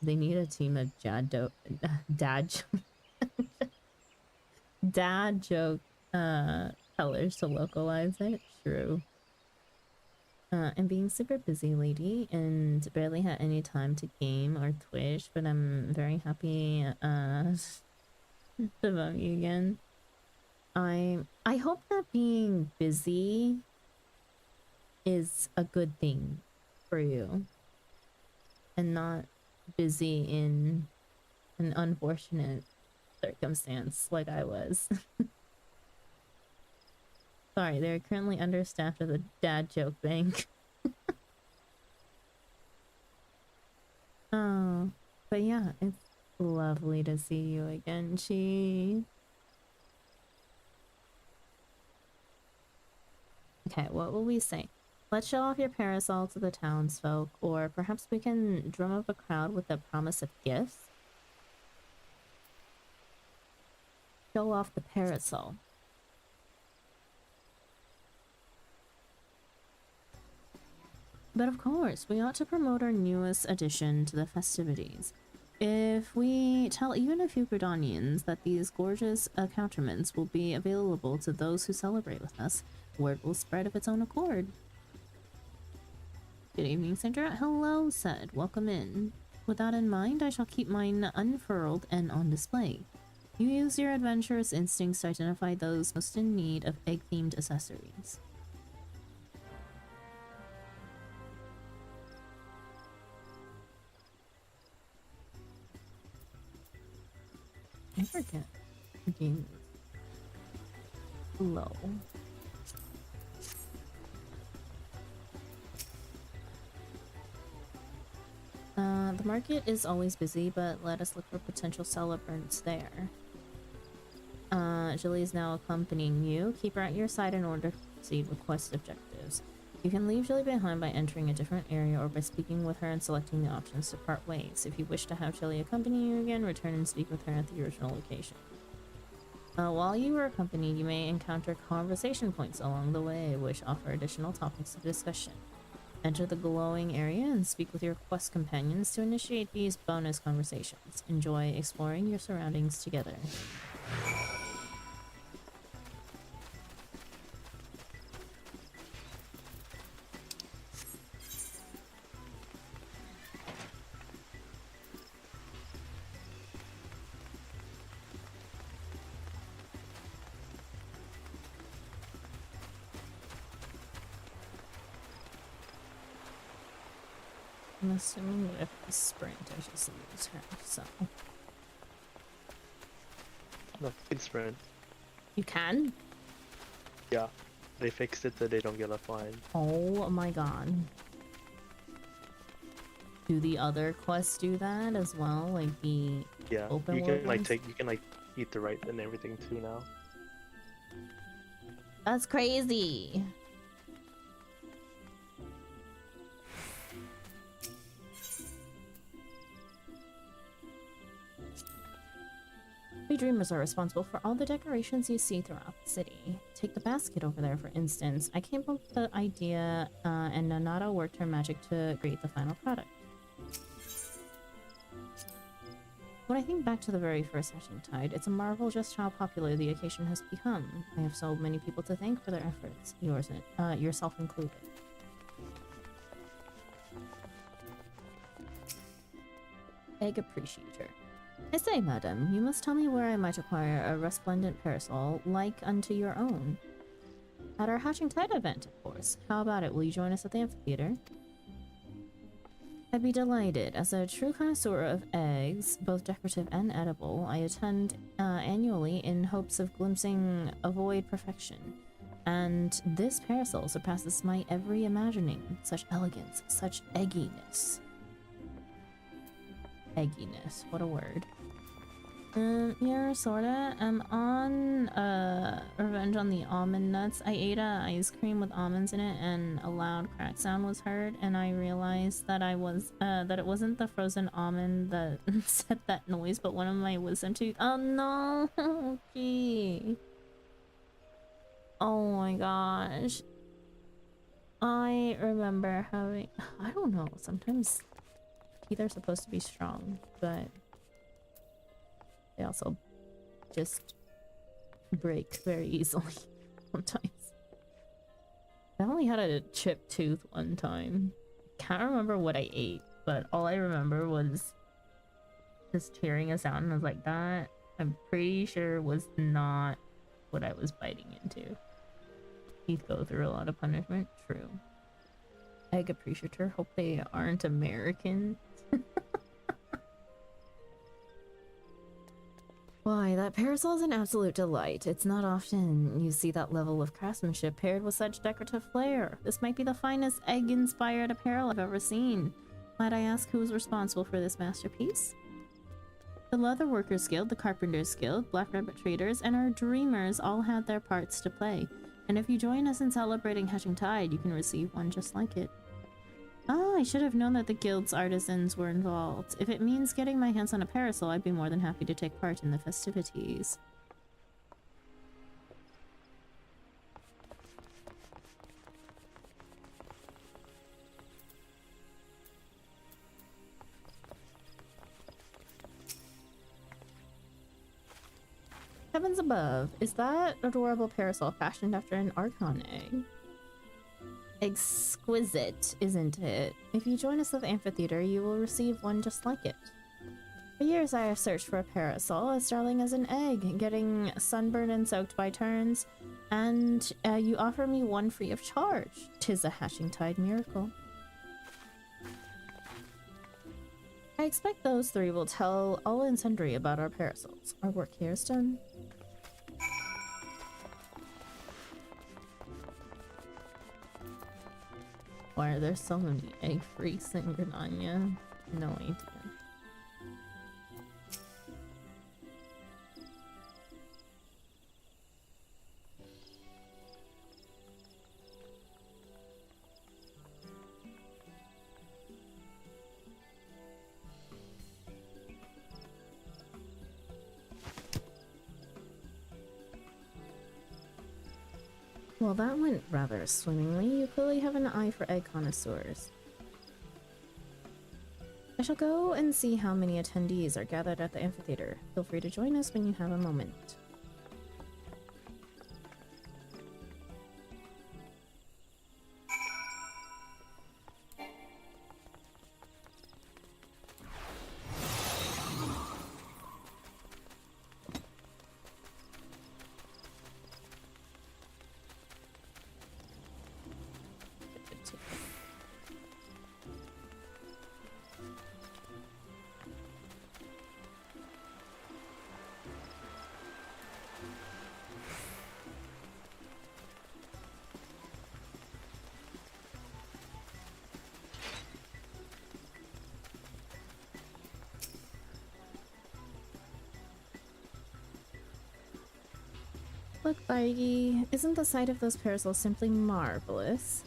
They need a team of dad joke tellers to localize it. True. I'm being super busy lately and barely had any time to game or Twitch, but I'm very happy to vote you again. I hope that being busy is a good thing for you and not busy in an unfortunate circumstance like I was. Sorry, they're currently understaffed at the dad joke bank. Oh, but yeah, it's lovely to see you again, Chi. Okay, what will we say? Let's show off your parasol to the townsfolk, or perhaps we can drum up a crowd with the promise of gifts. Show off the parasol. But of course, we ought to promote our newest addition to the festivities. If we tell even a few Gridanians that these gorgeous accoutrements will be available to those who celebrate with us, word will spread of its own accord. Good evening, Sandra. Hello, said. Welcome in. With that in mind, I shall keep mine unfurled and on display. You use your adventurous instincts to identify those most in need of egg-themed accessories. I forget the game is low. The market is always busy, but let us look for potential celebrants there. Julie is now accompanying you. Keep her at your side in order to proceed with quest objectives. You can leave Julie behind by entering a different area or by speaking with her and selecting the options to part ways. If you wish to have Julie accompany you again, return and speak with her at the original location. While you are accompanied, you may encounter conversation points along the way, which offer additional topics of discussion. Enter the glowing area and speak with your quest companions to initiate these bonus conversations. Enjoy exploring your surroundings together. I'm assuming that if I sprint, I just lose her, so... No, you can sprint. You can? Yeah, they fixed it so they don't get a fine. Oh my god. Do the other quests do that as well? Like the Yeah, open you world can like ones? you can like eat the right and everything too now. That's crazy! We dreamers are responsible for all the decorations you see throughout the city. Take the basket over there, for instance. I came up with the idea, and Nanada worked her magic to create the final product. When I think back to the very first Hashing Tide, it's a marvel just how popular the occasion has become. I have so many people to thank for their efforts, yourself included. Egg Appreciator. I say, madam, you must tell me where I might acquire a resplendent parasol like unto your own. At our Hatching Tide event, of course. How about it? Will you join us at the amphitheater? I'd be delighted. As a true connoisseur of eggs, both decorative and edible, I attend annually in hopes of glimpsing a void perfection. And this parasol surpasses my every imagining. Such elegance, such egginess. Egginess, what a word. Yeah, sorta. I'm on Revenge on the Almond Nuts. I ate a ice cream with almonds in it and a loud crack sound was heard, and I realized that that it wasn't the frozen almond that set that noise, but one of my wisdom teeth. Oh no! Gee. Oh my gosh. I remember having, I don't know, sometimes teeth are supposed to be strong, but they also just break very easily sometimes. I only had a chipped tooth one time. Can't remember what I ate, but all I remember was just hearing a sound and I was like, that I'm pretty sure was not what I was biting into. Teeth go through a lot of punishment, true. egg appreciator. Hope they aren't American. Why, that parasol is an absolute delight. It's not often you see that level of craftsmanship paired with such decorative flair. This might be the finest egg-inspired apparel I've ever seen. Might I ask who is responsible for this masterpiece? The Leatherworkers Guild, the Carpenters Guild, Black Rabbit Traders, and our Dreamers all had their parts to play. And if you join us in celebrating Hatching Tide, you can receive one just like it. Ah, I should have known that the guild's artisans were involved. If it means getting my hands on a parasol, I'd be more than happy to take part in the festivities. Heavens above, is that adorable parasol fashioned after an Archon egg? Exquisite, isn't it? If you join us at the amphitheater, you will receive one just like it. For years I have searched for a parasol as darling as an egg, getting sunburned and soaked by turns, and you offer me one free of charge. 'Tis a Hatching Tide miracle. I expect those three will tell all and sundry about our parasols. Our work here is done. Why are there so many egg freaks in Grenania? No idea. Well, that went rather swimmingly. You clearly have an eye for egg connoisseurs. I shall go and see how many attendees are gathered at the amphitheater. Feel free to join us when you have a moment. Look, Bargy, isn't the sight of those parasols simply marvelous?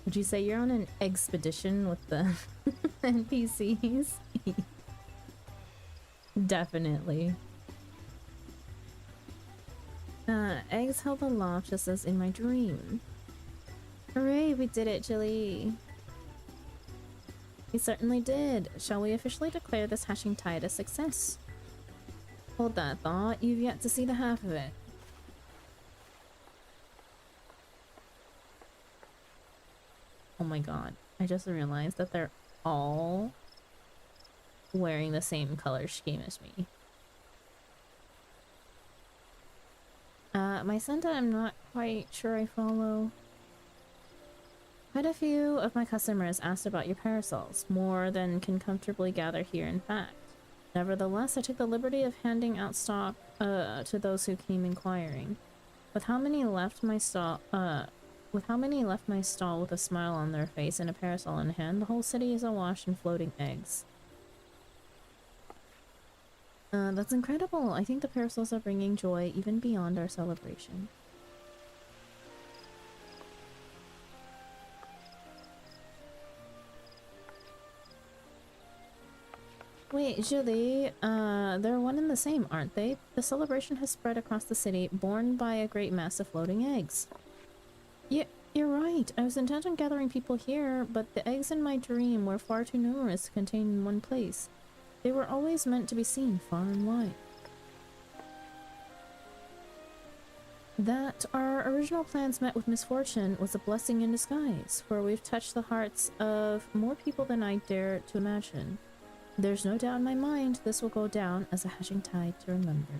Would you say you're on an expedition with the NPCs? Definitely. Eggs held aloft just as in my dream. Hooray, we did it, Jilly. We certainly did. Shall we officially declare this Hatching Tide a success? Hold that thought, you've yet to see the half of it. Oh my god, I just realized that they're all wearing the same color scheme as me. My Santa, I'm not quite sure I follow. Quite a few of my customers asked about your parasols, more than can comfortably gather here in fact. Nevertheless, I took the liberty of handing out stock to those who came inquiring. With how many left my stall with a smile on their face and a parasol in hand, the whole city is awash in floating eggs. That's incredible. I think the parasols are bringing joy even beyond our celebration. Wait, Julie, they're one and the same, aren't they? The celebration has spread across the city, borne by a great mass of floating eggs. Yeah, you're right. I was intent on gathering people here, but the eggs in my dream were far too numerous to contain in one place. They were always meant to be seen far and wide. That our original plans met with misfortune was a blessing in disguise, for we've touched the hearts of more people than I dare to imagine. There's no doubt in my mind this will go down as a Hatching Tide to remember.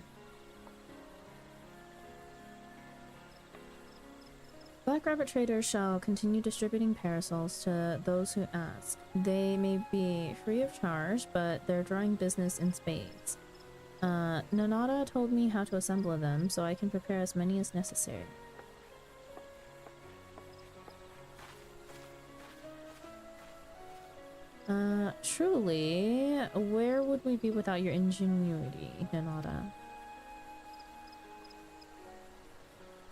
Black Rabbit traders shall continue distributing parasols to those who ask. They may be free of charge, but they're drawing business in spades. Nanada told me how to assemble them, so I can prepare as many as necessary. Truly, where would we be without your ingenuity, Nanada?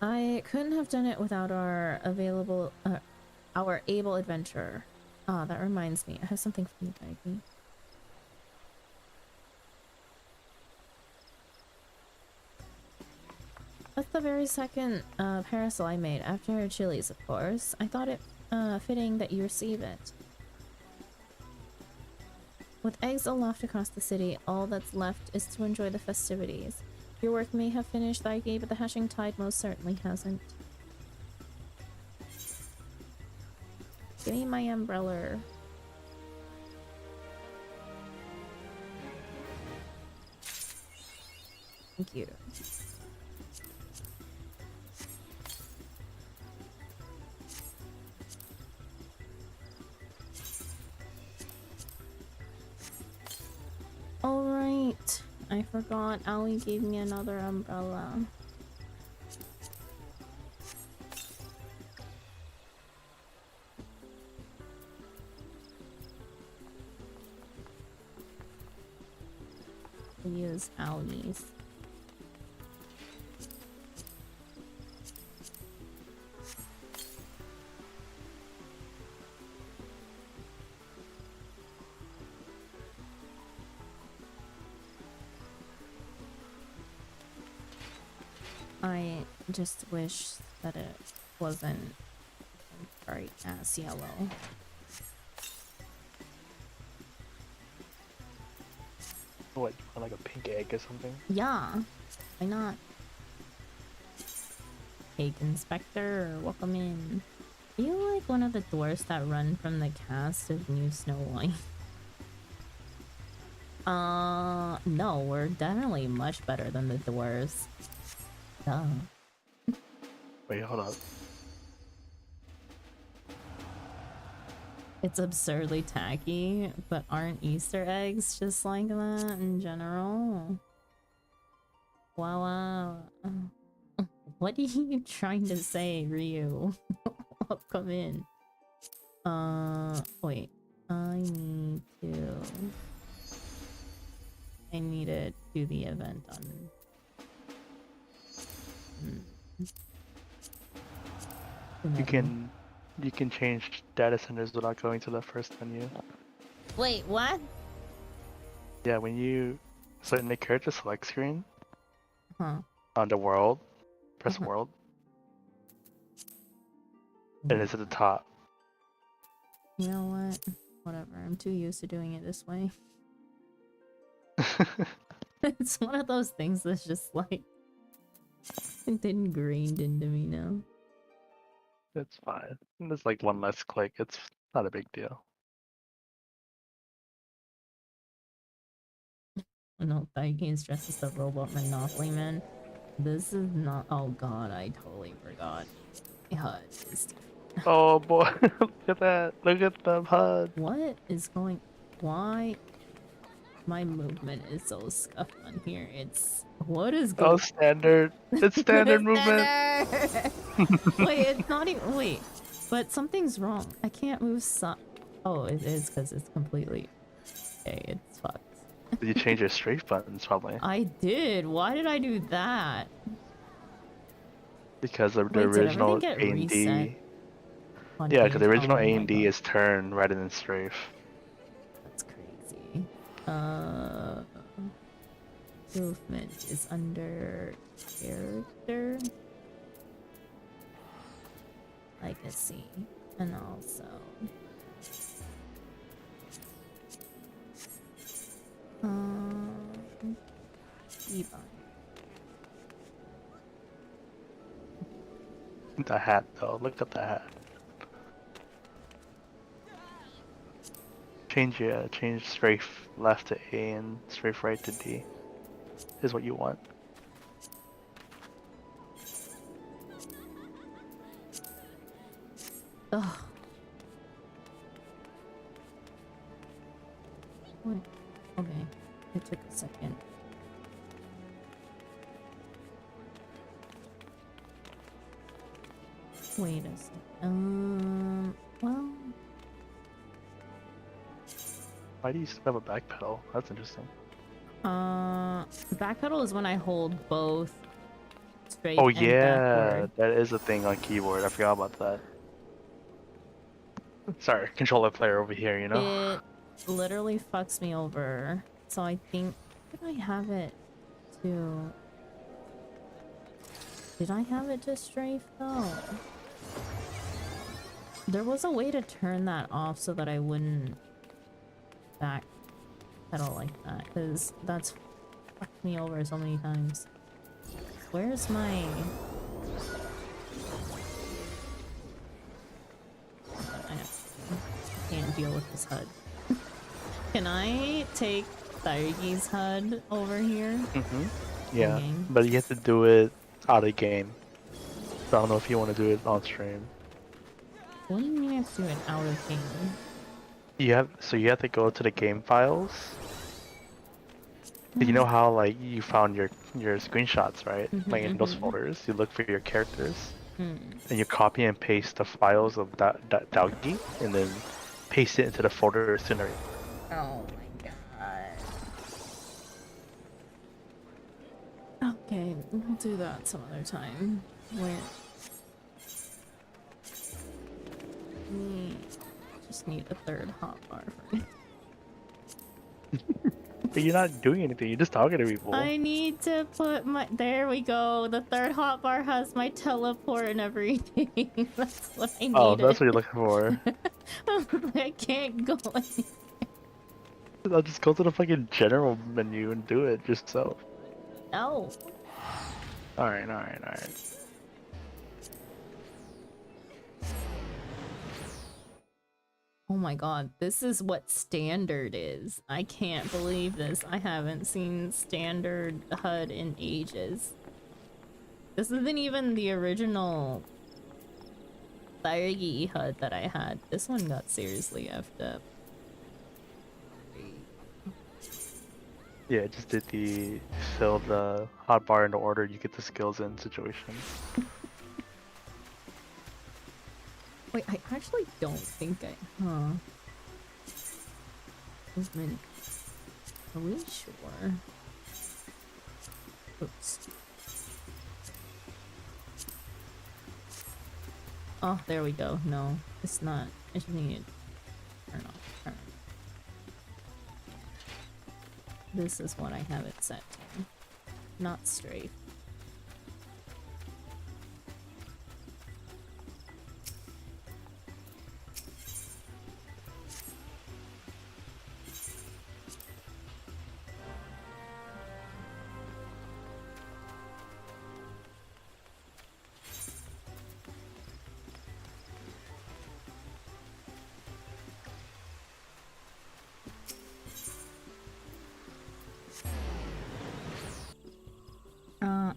I couldn't have done it without our able adventurer. Ah, that reminds me. I have something for you, Daiki. That's the very second parasol I made after Chili's, of course. I thought it fitting that you receive it. With eggs aloft across the city, all that's left is to enjoy the festivities. Your work may have finished, Daiki, but the hashing tide most certainly hasn't. Give me my umbrella. Thank you. Alright. I forgot Aoi gave me another umbrella. Use Aoi's. I just wish that it wasn't bright ass yellow. What, you want like a pink egg or something? Yeah, why not? Cake Inspector, welcome in. Are you like one of the dwarfs that run from the cast of New Snow White? No, we're definitely much better than the dwarves. Duh. Wait, hold up. It's absurdly tacky, but aren't Easter eggs just like that in general? Wow. What are you trying to say, Ryu? Come in. Wait. I need to do the event on... You can change data centers without going to the first menu. Wait, what? Yeah, when you so in the character select screen Huh. on the world, press world, and it's at the top. You know what? Whatever. I'm too used to doing it this way. It's one of those things that's just like it's ingrained into me now. It's fine. There's like one less click. It's not a big deal. No, Daiki's dressed as the robot Monopoly Man. This is not. Oh god, I totally forgot. HUD is different. Oh boy, look at that! Look at the HUD. What is going? Why? My movement is so scuffed on here. It's what is going? Oh, standard. It's standard movement. Wait, it's not even. Wait, but something's wrong. I can't move. Oh, it is because it's completely. Okay, it's fucked. Did you change your strafe buttons? Probably. I did. Why did I do that? Because of the Wait, did original everything A get and D. reset on Yeah, because the here? original Oh A my and D God. is turn rather than strafe. That's crazy. Movement is under character, legacy, and also keybind. The hat, though. Look at the hat. Change strafe left to A and strafe right to D. Is what you want. Ugh. Wait. Okay. It took a second. Wait a second. Well, Why do you still have a back pedal? That's interesting. backpedal is when I hold both straight Oh and yeah, backward. that is a thing on keyboard. I forgot about that. Sorry, controller player over here, you know? It literally fucks me over. So I think, did I have it to... Did I have it to strafe though? There was a way to turn that off so that I wouldn't back pedal like that, because that's fucked me over so many times. Where's my... I can't deal with this HUD. Can I take Thairgi's HUD over here? Yeah, Okay. but you have to do it out of game. So I don't know if you want to do it on stream. What do you mean I have to do it out of game? You have to go to the game files. You know how like you found your screenshots, right? Like in those folders, you look for your characters, and you copy and paste the files of that Dalgi, and then paste it into the folder scenery. Oh my god. Okay, we'll do that some other time. Where? Just need a third hotbar for me. But you're not doing anything. You're just talking to people. I need to put my... There we go. The third hotbar has my teleport and everything. That's what I needed. Oh, that's what you're looking for. I can't go anywhere. I'll just go to the fucking general menu and do it yourself. No. Alright, alright, alright. Oh my god, this is what standard is. I can't believe this. I haven't seen standard HUD in ages. This isn't even the original Thairgi HUD that I had. This one got seriously effed up. Yeah, just did the fill the hotbar into order, you get the skills in situation. Wait, I actually don't think I... Huh. There's many. Are we sure? Oops. Oh, there we go. No, it's not. I just need to turn off. Turn on. This is what I have it set to. Not strafe.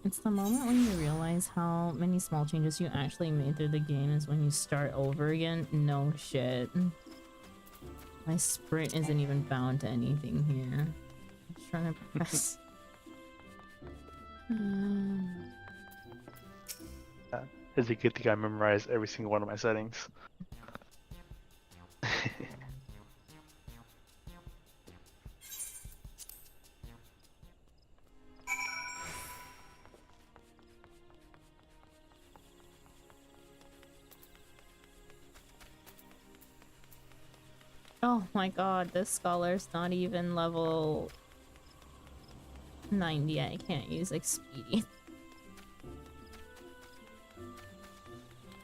It's the moment when you realize how many small changes you actually made through the game is when you start over again. No shit. My sprint isn't even bound to anything here. I'm just trying to press. It's a good thing I memorized every single one of my settings. Oh my god, this scholar's not even level 90. I can't use Expedient.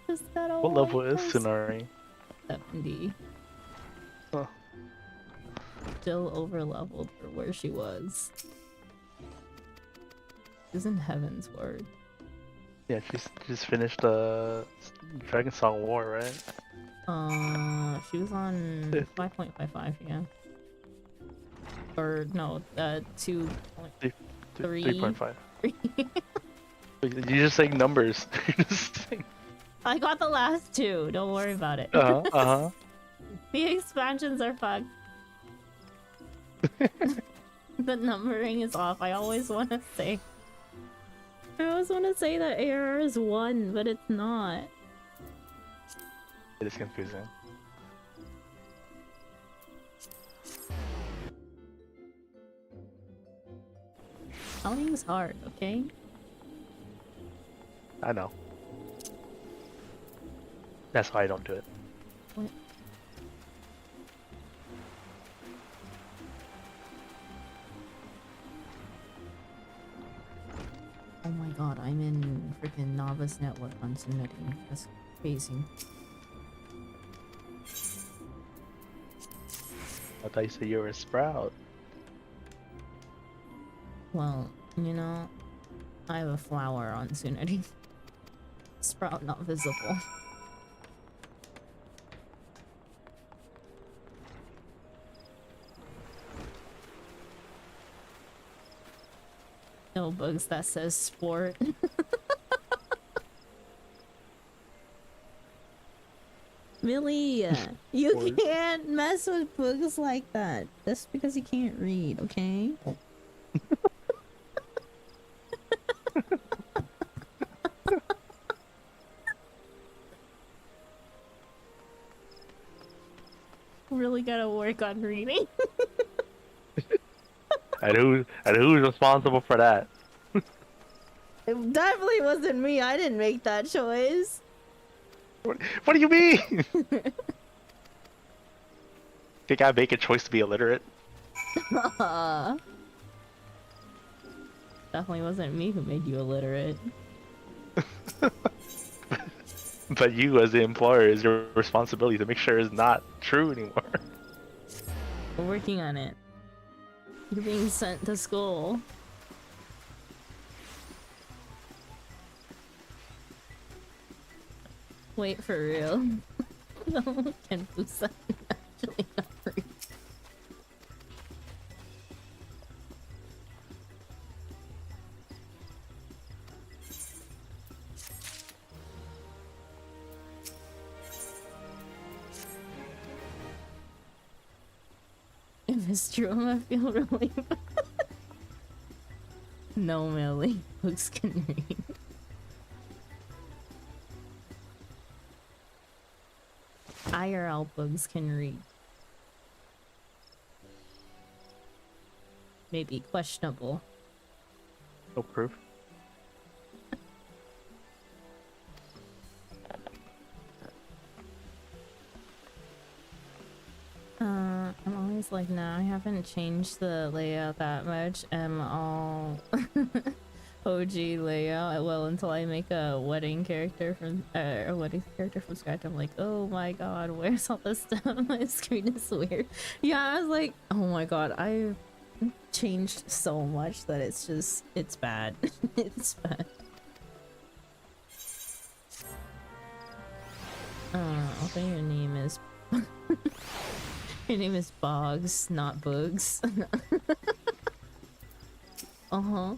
What level is Tsunari? 70. Huh. Still over leveled for where she was. Isn't Heaven's Word? Yeah, she's just finished Dragon Song War, right? She was on 5.55, yeah. Or no, 2.3. 3.5. You're just saying numbers. You're just saying... I got the last two. Don't worry about it. Uh-huh. The expansions are fucked. The numbering is off. I always want to say. I always want to say that ARR is 1, but it's not. It is confusing. Counting's hard, okay? I know. That's why I don't do it. What? Oh my god, I'm in freaking Novice Network on Suneti. That's crazy. I thought you said you were a sprout. Well, you know, I have a flower on Suneti. Sprout not visible. No bugs that says sport. Millie, you Sport. can't mess with bugs like that. That's because you can't read, okay? Really gotta work on reading. And who's responsible for that? It definitely wasn't me. I didn't make that choice. What do you mean? Think I make a choice to be illiterate? Definitely wasn't me who made you illiterate. But you, as the employer, is your responsibility to make sure it's not true anymore. We're working on it. You're being sent to school. Wait, for real? No, can Busan actually not read? If it's true, I'm gonna feel really bad. No, Millie. Books can read. IRL bugs can read. Maybe questionable. No proof. I'm always like, no, I haven't changed the layout that much. I'm all OG layout. Well, until I make a wedding character from scratch, I'm like, oh my god, where's all this stuff? My screen is weird. Yeah, I was like, oh my god, I've changed so much that it's bad. It's bad. I think your name is your name is Boggs, not Boogs. Uh-huh.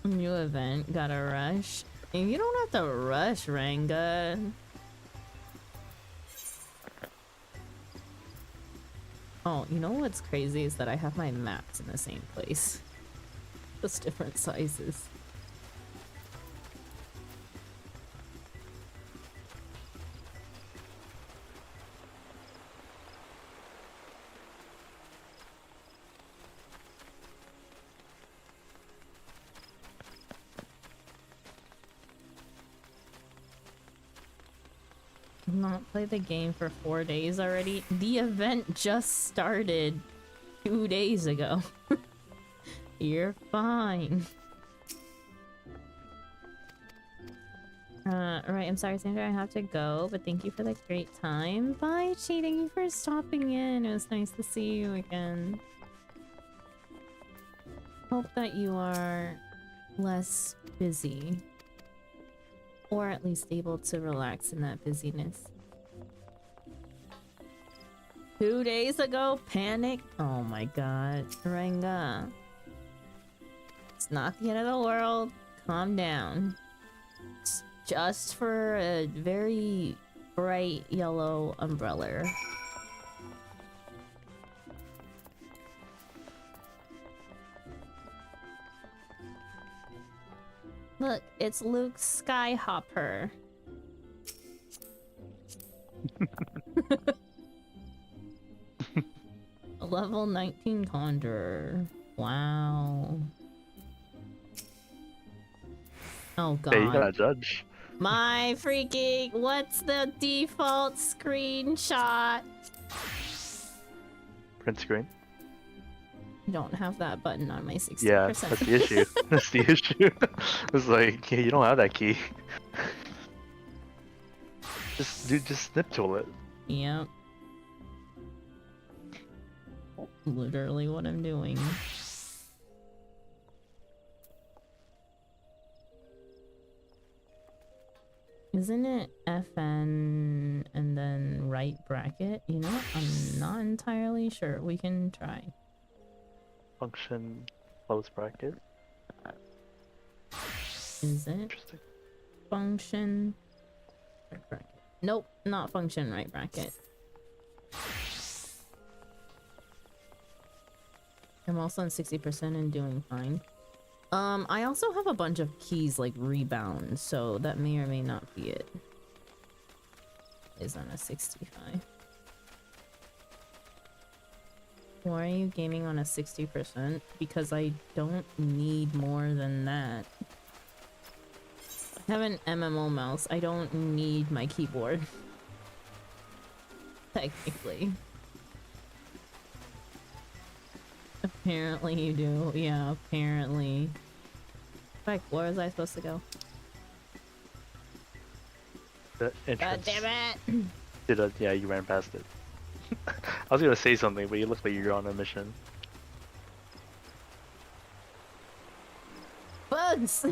New event, gotta rush. And you don't have to rush, Ranga. Oh, you know what's crazy is that I have my maps in the same place. Just different sizes. Not play the game for 4 days already? The event just started 2 days ago. You're fine. Right, I'm sorry, Sandra, I have to go, but thank you for the great time. Bye, Chi, thank you for stopping in. It was nice to see you again. Hope that you are less busy. Or at least able to relax in that busyness. 2 days ago, panic. Oh my god, Renga. It's not the end of the world. Calm down. It's just for a very bright yellow umbrella. Look, it's Luke Skyhopper. A level 19 Conjurer. Wow. Oh god. Hey, you gotta judge. My freaking... What's the default screenshot? Print screen. I don't have that button on my 60%. Yeah, that's the issue. That's the issue. It's like, yeah, you don't have that key. Just snip tool it. Yep. Literally what I'm doing. Isn't it FN and then right bracket? You know what? I'm not entirely sure. We can try. Function close bracket. Is it Interesting. function right bracket? Nope, not function right bracket. I'm also on 60% and doing fine. I also have a bunch of keys like rebound, so that may or may not be it. Is on a 65. Why are you gaming on a 60%? Because I don't need more than that. I have an MMO mouse. I don't need my keyboard. Technically. Apparently you do. Yeah, apparently. Like, where was I supposed to go? The God entrance. damn it! Yeah, you ran past it. I was gonna say something, but you look like you're on a mission. Bugs!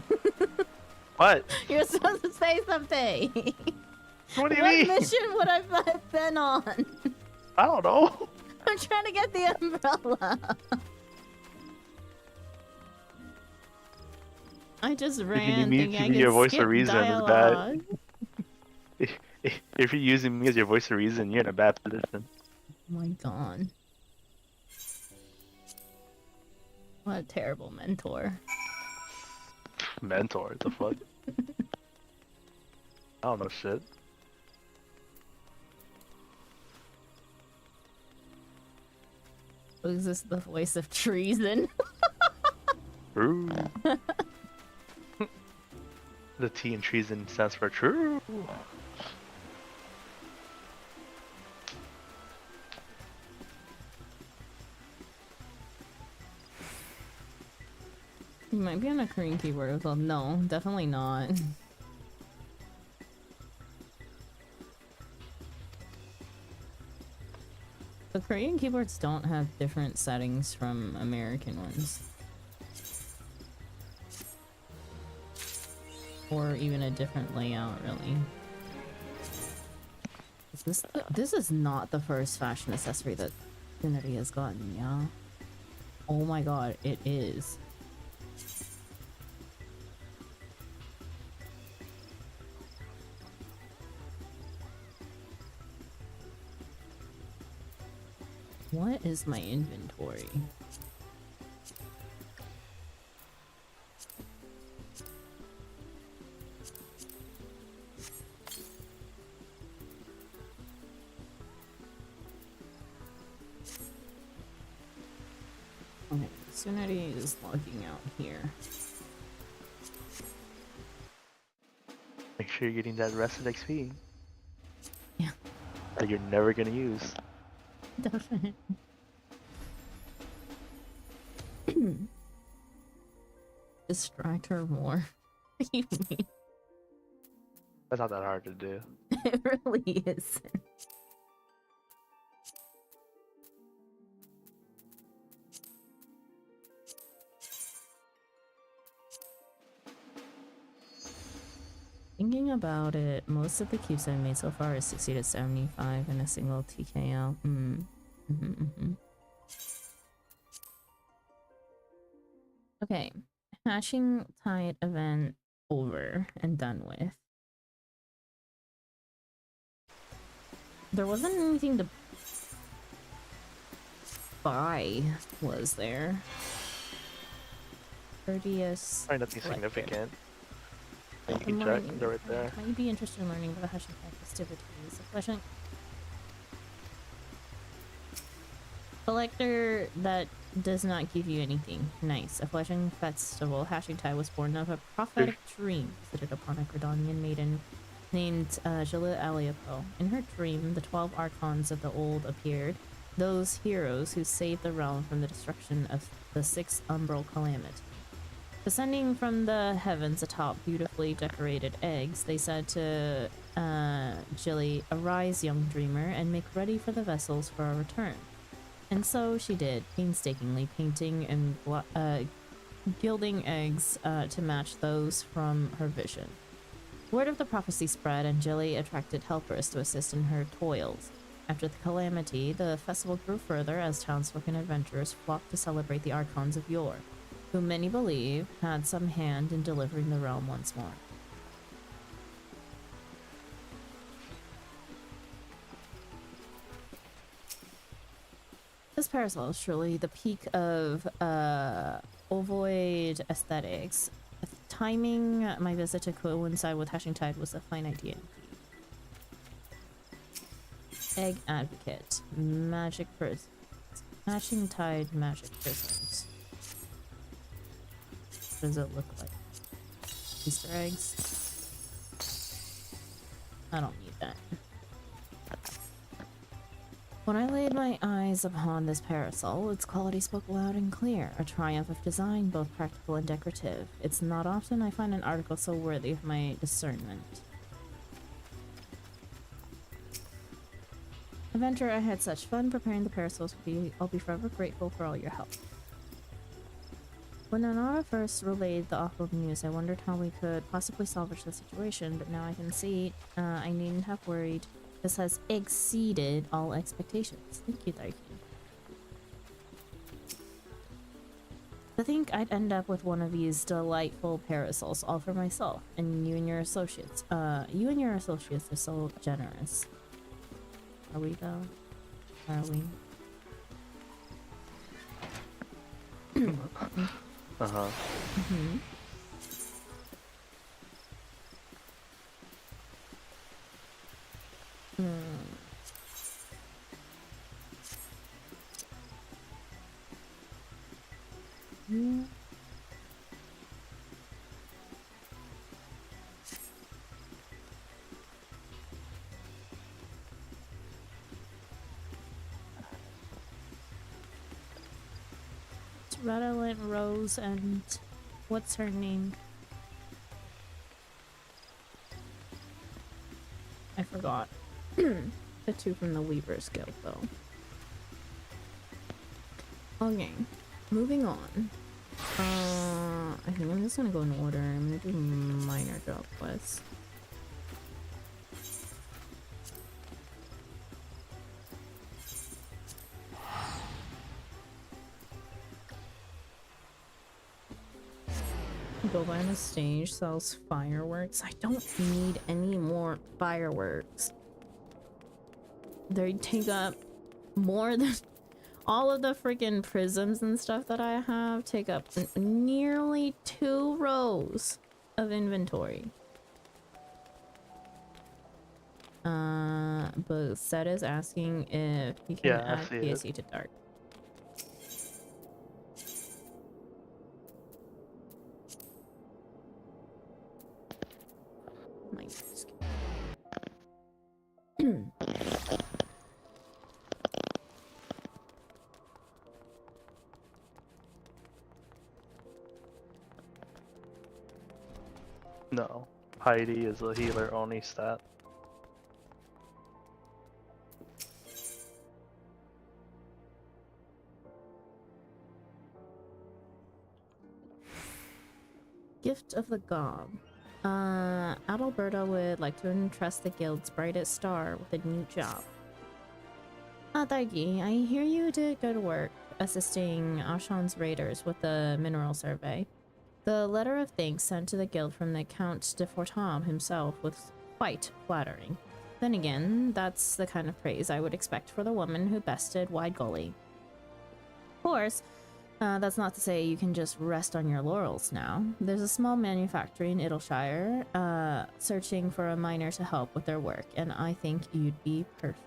What? You're supposed to say something! What do you What mean? mission would I have been on? I don't know. I'm trying to get the umbrella. I just ran me thinking to I be could your voice of skip reason is bad. dialogue. If you're using me as your voice of reason, you're in a bad position. Oh my god. What a terrible mentor. Mentor, the fuck? I don't know shit. Is this the voice of treason? True. The T in treason stands for true. You might be on a Korean keyboard as well. No, definitely not. The Korean keyboards don't have different settings from American ones. Or even a different layout, really. This is not the first fashion accessory that Unity has gotten, yeah? Oh my god, it is. What is my inventory? Okay, Sunity is logging out here. Make sure you're getting that rested XP. Yeah. That you're never gonna use. Definitely. Distract her more. What do you mean? That's not that hard to do. It really isn't. Thinking about it, most of the cubes I've made so far is 60 to 75 in a single TKL. Okay, hashing tide event over and done with. There wasn't anything to buy, was there? Courteous. Probably nothing collector. significant. And you Good can check, morning. they're right there. Might you be interested in learning about the hashing tide festivities? A fleshing collector that does not give you anything. Nice. A fleshing festival. Hashing tide was born of a prophetic dream visited upon a Gridonian maiden named Jilla Aliopo. In her dream, the 12 archons of the old appeared, those heroes who saved the realm from the destruction of the sixth umbral calamity. Descending from the heavens atop beautifully decorated eggs, they said to Jilly, "Arise, young dreamer, and make ready for the vessels for our return." And so she did, painstakingly painting and gilding eggs to match those from her vision. Word of the prophecy spread, and Jilly attracted helpers to assist in her toils. After the calamity, the festival grew further as townsfolk and adventurers flocked to celebrate the archons of yore, who many believe had some hand in delivering the realm once more. This parasol is truly the peak of ovoid aesthetics. Timing my visit to coincide with Hashing Tide was a fine idea. Egg Advocate. Magic prisms. Hashing Tide magic prisms. What does it look like? Easter eggs? I don't need that. When I laid my eyes upon this parasol, its quality spoke loud and clear, a triumph of design, both practical and decorative. It's not often I find an article so worthy of my discernment. Adventure, I had such fun preparing the parasols. I'll be forever grateful for all your help. When Anara first relayed the awful news, I wondered how we could possibly salvage the situation, but now I can see I needn't have worried. This has exceeded all expectations. Thank you, Darky. To think I'd end up with one of these delightful parasols all for myself, and you and your associates. You and your associates are so generous. Are we though? Are we? Uh-huh. Mm-hmm. Mm. It's Redolent Rose and what's her name? I forgot. The two from the Weaver's Guild, though. Okay, moving on. I think I'm just gonna go in order. I'm gonna do minor job quests. Go by the stage sells fireworks. I don't need any more fireworks. They take up more than all of the freaking prisms and stuff that I have take up nearly 2 rows of inventory. But Seth is asking if he can add PSE to Dark. My No. Heidi is a healer only stat. Gift of the Gob. Adalberta would like to entrust the guild's brightest star with a new job. Daigi, I hear you did good work assisting Ashan's raiders with the mineral survey. The letter of thanks sent to the guild from the Count de Fortam himself was quite flattering. Then again, that's the kind of praise I would expect for the woman who bested Wide Gully. Of course, that's not to say you can just rest on your laurels now. There's a small manufactory in Idleshire searching for a miner to help with their work, and I think you'd be perfect.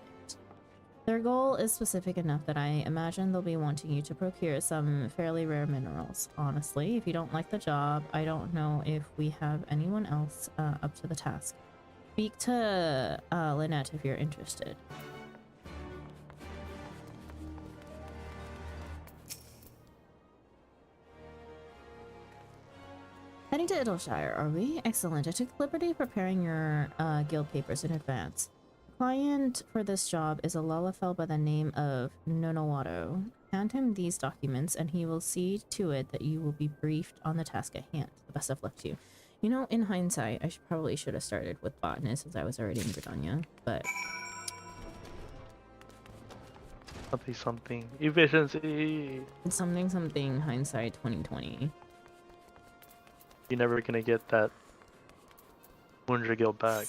Their goal is specific enough that I imagine they'll be wanting you to procure some fairly rare minerals. Honestly, if you don't like the job, I don't know if we have anyone else up to the task. Speak to Lynette if you're interested. Heading to Idleshire, are we? Excellent. I took liberty preparing your guild papers in advance. The client for this job is a Lalafell by the name of Nonowato. Hand him these documents and he will see to it that you will be briefed on the task at hand. The best of luck to you. You know, in hindsight, I probably should have started with botanist since I was already in Britannia, but... Something. Efficiency! Something, hindsight 2020. You're never gonna get that Wonder Guild back.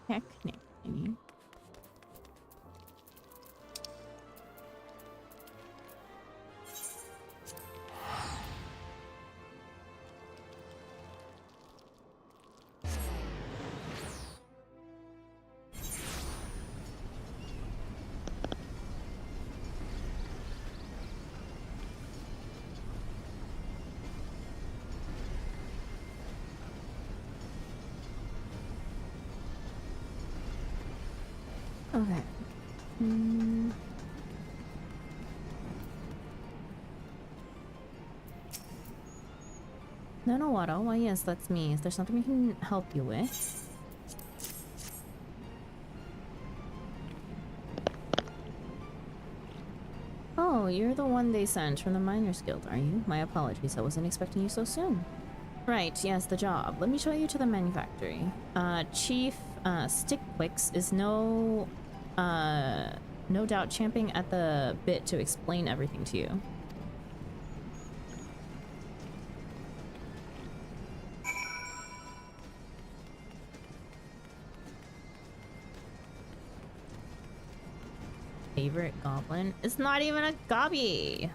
Technically. Okay. Nonowato, why yes, that's me. Is there something we can help you with? Oh, you're the one they sent from the Miners Guild, are you? My apologies, I wasn't expecting you so soon. Right, yes, the job. Let me show you to the manufactory. Chief Stickquicks is no doubt champing at the bit to explain everything to you. Favorite goblin? It's not even a gobby!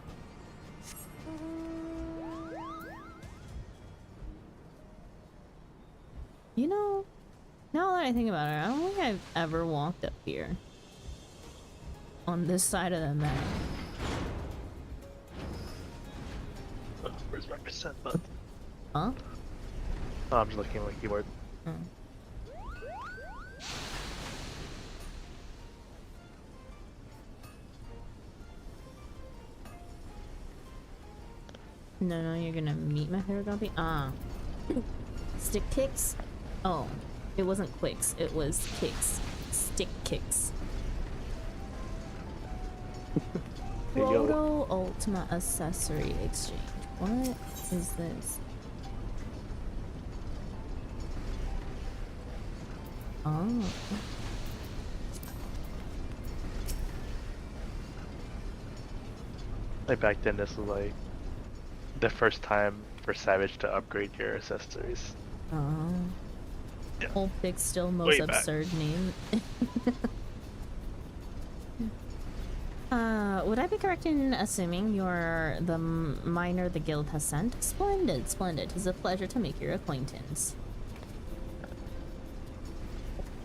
You know, now that I think about it, I don't think I've ever walked up here. On this side of the map. Where's my percent button? Huh? Oh, I'm just looking at my keyboard. Oh. No, you're gonna meet my favorite gobby? Ah. Stick kicks? Oh. It wasn't quicks, it was kicks. Stick kicks. There you go. Proto Ultima Accessory Exchange. What is this? Oh. Like back then, this was like the first time for Savage to upgrade your accessories. Oh. Yeah. Old Pig's still most Way back. absurd name. Would I be correct in assuming you're the miner the guild has sent? Splendid, splendid. It's a pleasure to make your acquaintance.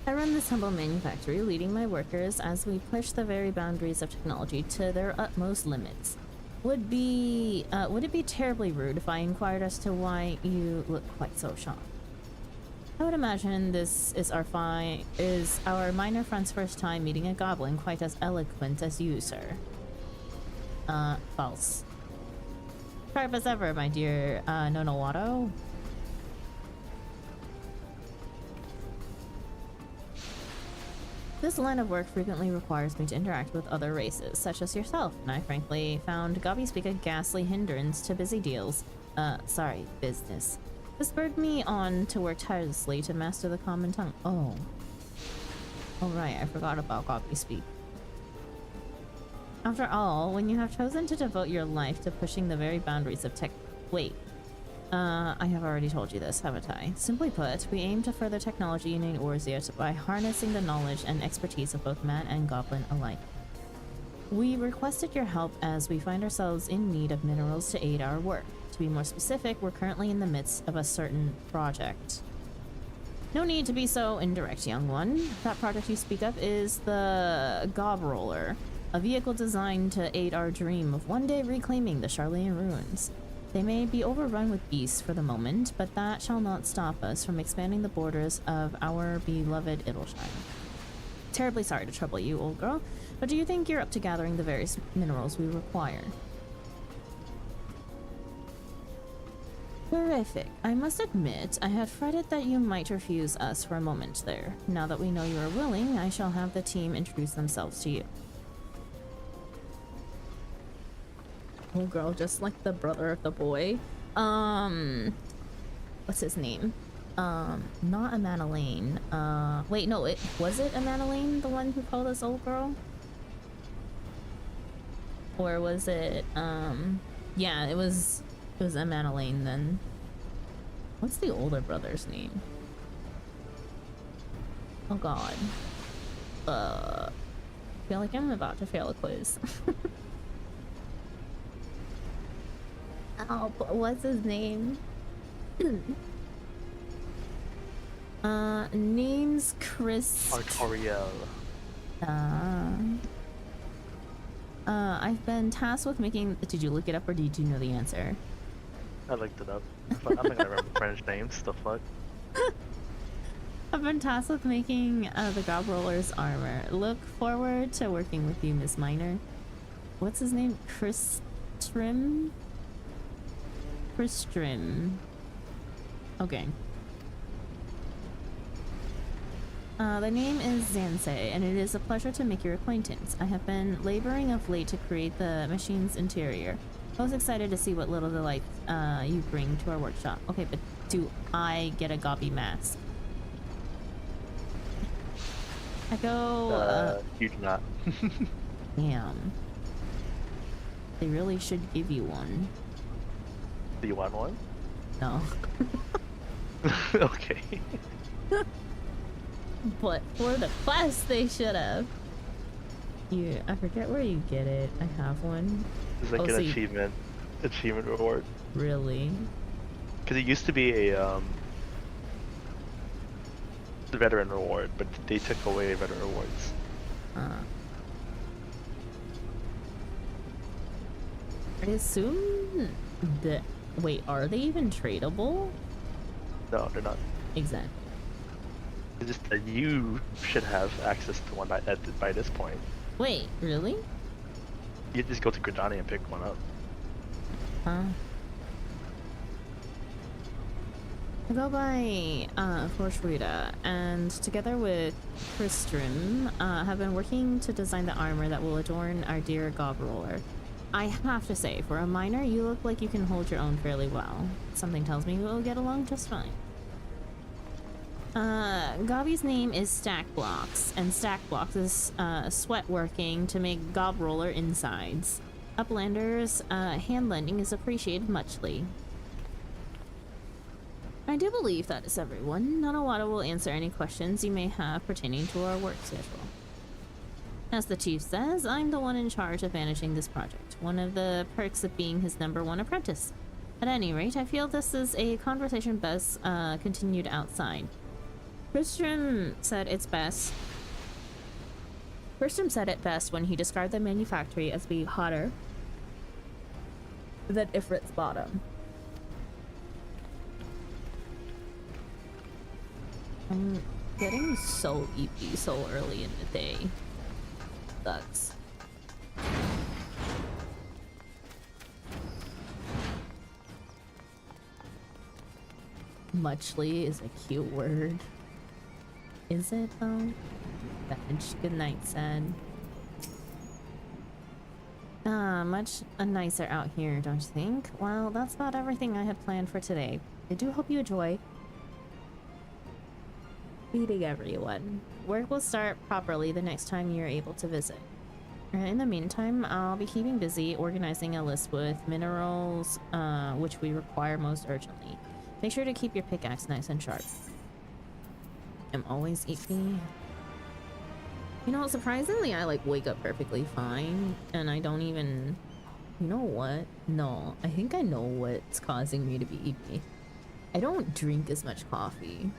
I run this humble manufactory, leading my workers as we push the very boundaries of technology to their utmost limits. Would it be terribly rude if I inquired as to why you look quite so shocked? I would imagine this is our minor friend's first time meeting a goblin quite as eloquent as you, sir. False. Sharp as ever, my dear Nonowato. This line of work frequently requires me to interact with other races, such as yourself, and I frankly found Gobby speak a ghastly hindrance to busy deals. Sorry, business. This spurred me on to work tirelessly to master the common tongue. Oh. Oh right, I forgot about Gobby speak. After all, when you have chosen to devote your life to pushing the very boundaries of tech— Wait. I have already told you this, haven't I? Simply put, we aim to further technology in Eorzea by harnessing the knowledge and expertise of both man and goblin alike. We requested your help as we find ourselves in need of minerals to aid our work. To be more specific, we're currently in the midst of a certain project. No need to be so indirect, young one. That project you speak of is the Gob Roller, a vehicle designed to aid our dream of one day reclaiming the Charlayan ruins. They may be overrun with beasts for the moment, but that shall not stop us from expanding the borders of our beloved Idyllshire. Terribly sorry to trouble you, old girl, but do you think you're up to gathering the various minerals we require? Terrific. I must admit, I had fretted that you might refuse us for a moment there. Now that we know you are willing, I shall have the team introduce themselves to you. Oh girl, just like the brother of the boy. What's his name? Not Amanalane. Wait, no, was it Amanalane, the one who called us old girl? Or was it, yeah, it was Amanalane then. What's the older brother's name? Oh god. I feel like I'm about to fail a quiz. Oh, what's his name? Name's Chris. Artoriel. I've been tasked with making— Did you look it up or did you know the answer? I looked it up, but I'm not gonna remember French names. The fuck? I've been tasked with making the Gob Roller's armor. Look forward to working with you, Miss Minor. What's his name? Tristram? Okay. The name is Zansei, and it is a pleasure to make your acquaintance. I have been laboring of late to create the machine's interior. I was excited to see what little delight you bring to our workshop. Okay, but do I get a Gobby mask? I go. You do not. Damn. They really should give you one. Do you want one? No. Okay. But for the quest, they should have. I forget where you get it. I have one. It's like an achievement reward. Really? Because it used to be a the veteran reward, but they took away veteran rewards. I assume that— Wait, are they even tradable? No, they're not. Exactly. It's just that you should have access to one by this point. Wait, really? You just go to Gridani and pick one up. Huh? I go by Forshruda, and together with Tristram, have been working to design the armor that will adorn our dear Gob Roller. I have to say, for a miner, you look like you can hold your own fairly well. Something tells me we'll get along just fine. Gobby's name is Stackblocks, and Stackblocks is sweat working to make Gob Roller insides. Uplanders, hand lending is appreciated muchly. I do believe that is everyone. Nanawada will answer any questions you may have pertaining to our work schedule. As the chief says, I'm the one in charge of managing this project, one of the perks of being his #1 apprentice. At any rate, I feel this is a conversation best continued outside. Tristram said it best when he described the manufactory as being hotter than Ifrit's bottom. I'm getting so EP so early in the day. Sucks. muchly is a cute word. Is it though? Veg. Good night, said. Much nicer out here, don't you think? Well, that's about everything I had planned for today. I do hope you enjoy meeting everyone. Work will start properly the next time you're able to visit. In the meantime, I'll be keeping busy organizing a list with minerals, which we require most urgently. Make sure to keep your pickaxe nice and sharp. I'm always eating. You know, surprisingly, I like wake up perfectly fine, and I don't even. You know what? No, I think I know what's causing me to be eepy. I don't drink as much coffee.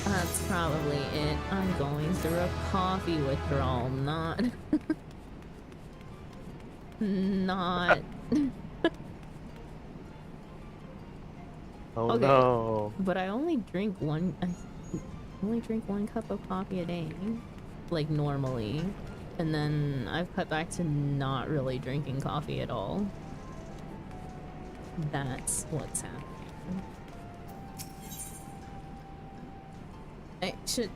That's probably it. I'm going through a coffee withdrawal, not... not... Oh Okay. no. But I only drink one... I only drink 1 cup of coffee a day. Like, normally. And then I've cut back to not really drinking coffee at all. That's what's happening. I should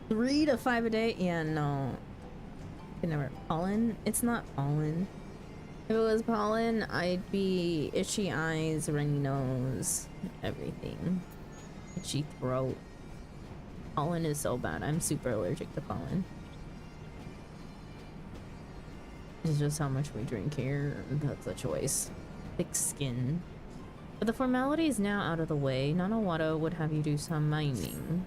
3 to 5 a day? Yeah, no. Could never. Pollen? It's not pollen. If it was pollen, I'd be itchy eyes, runny nose, everything. Itchy throat. Pollen is so bad. I'm super allergic to pollen. It's just how much we drink here. That's a choice. Thick skin. But the formality is now out of the way. Nanawato would have you do some mining.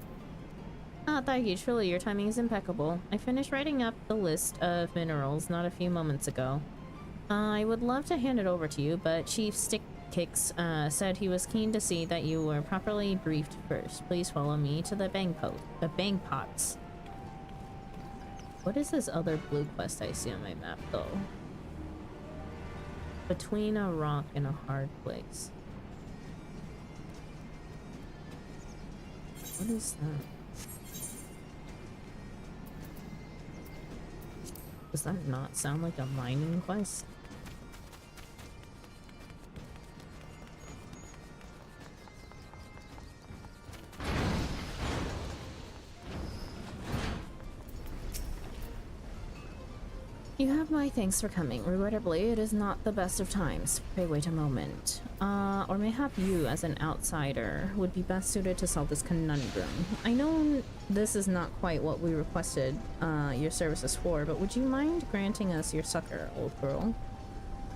Ah, thank you. Truly, your timing is impeccable. I finished writing up the list of minerals not a few moments ago. I would love to hand it over to you, but Chief Stickkicks said he was keen to see that you were properly briefed first. Please follow me to the bang pots. What is this other blue quest I see on my map, though? Between a rock and a hard place. What is that? Does that not sound like a mining quest? You have my thanks for coming. Regrettably, it is not the best of times. Pray wait a moment. Or mayhap you, as an outsider, would be best suited to solve this conundrum. I know this is not quite what we requested your services for, but would you mind granting us your succor, old girl?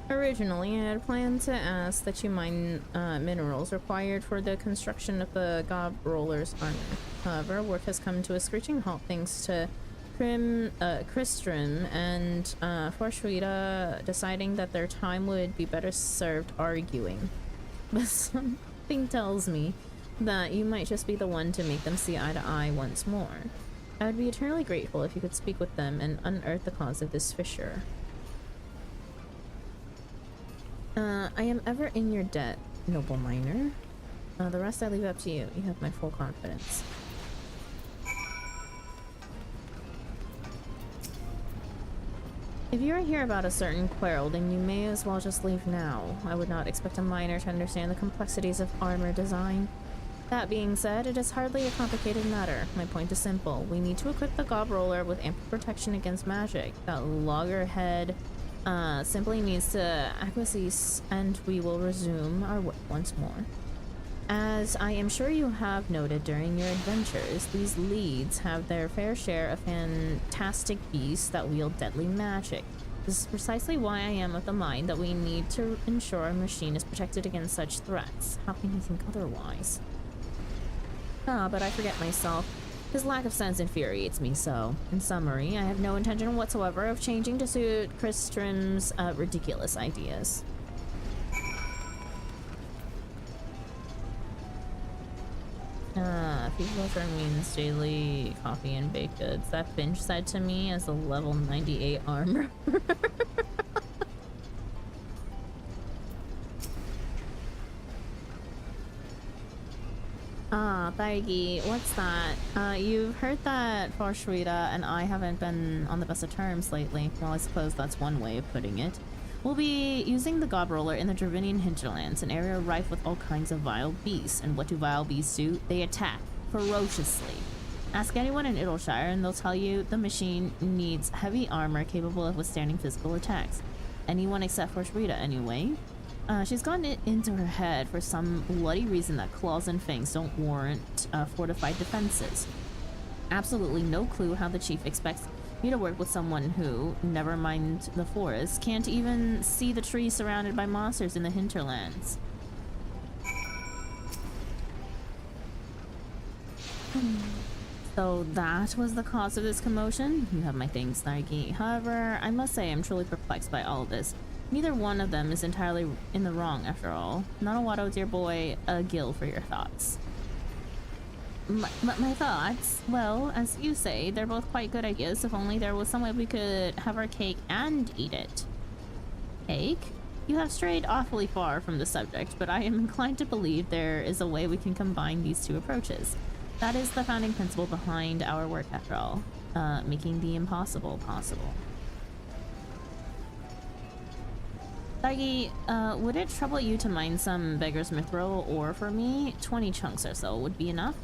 Originally, I had planned to ask that you mine minerals required for the construction of the Gob Roller's armor. However, work has come to a screeching halt thanks to Kristrim and Forshuida deciding that their time would be better served arguing. But something tells me that you might just be the one to make them see eye to eye once more. I would be eternally grateful if you could speak with them and unearth the cause of this fissure. I am ever in your debt, noble miner. The rest I leave up to you. You have my full confidence. If you are here about a certain quarrel, then you may as well just leave now. I would not expect a miner to understand the complexities of armor design. That being said, it is hardly a complicated matter. My point is simple. We need to equip the Gob Roller with ample protection against magic. That loggerhead simply needs to acquiesce, and we will resume our work once more. As I am sure you have noted during your adventures, these leads have their fair share of fantastic beasts that wield deadly magic. This is precisely why I am of the mind that we need to ensure our machine is protected against such threats. How can you think otherwise? Ah, but I forget myself. His lack of sense infuriates me so. In summary, I have no intention whatsoever of changing to suit Kristrim's ridiculous ideas. People means daily coffee and baked goods. That Finch said to me as a level 98 armor. Baigi, what's that? You've heard that Forshuida and I haven't been on the best of terms lately. Well, I suppose that's one way of putting it. We'll be using the God Roller in the Dravinian hinterlands, an area rife with all kinds of vile beasts. And what do vile beasts do? They attack ferociously. Ask anyone in Idleshire and they'll tell you the machine needs heavy armor capable of withstanding physical attacks. Anyone except for Shrita, anyway. She's gotten it into her head for some bloody reason that claws and fangs don't warrant fortified defenses. Absolutely no clue how the chief expects me to work with someone who, never mind the forest, can't even see the trees surrounded by monsters in the hinterlands. So that was the cause of this commotion? You have my thanks, Nargi. However, I must say I'm truly perplexed by all of this. Neither one of them is entirely in the wrong, after all. Nanawato, dear boy, a Gil for your thoughts. My thoughts? Well, as you say, they're both quite good ideas. If only there was some way we could have our cake and eat it. Cake? You have strayed awfully far from the subject, but I am inclined to believe there is a way we can combine these two approaches. That is the founding principle behind our work, after all. Making the impossible possible. Sagi, would it trouble you to mine some Beggar's Mithril ore for me? 20 chunks or so would be enough.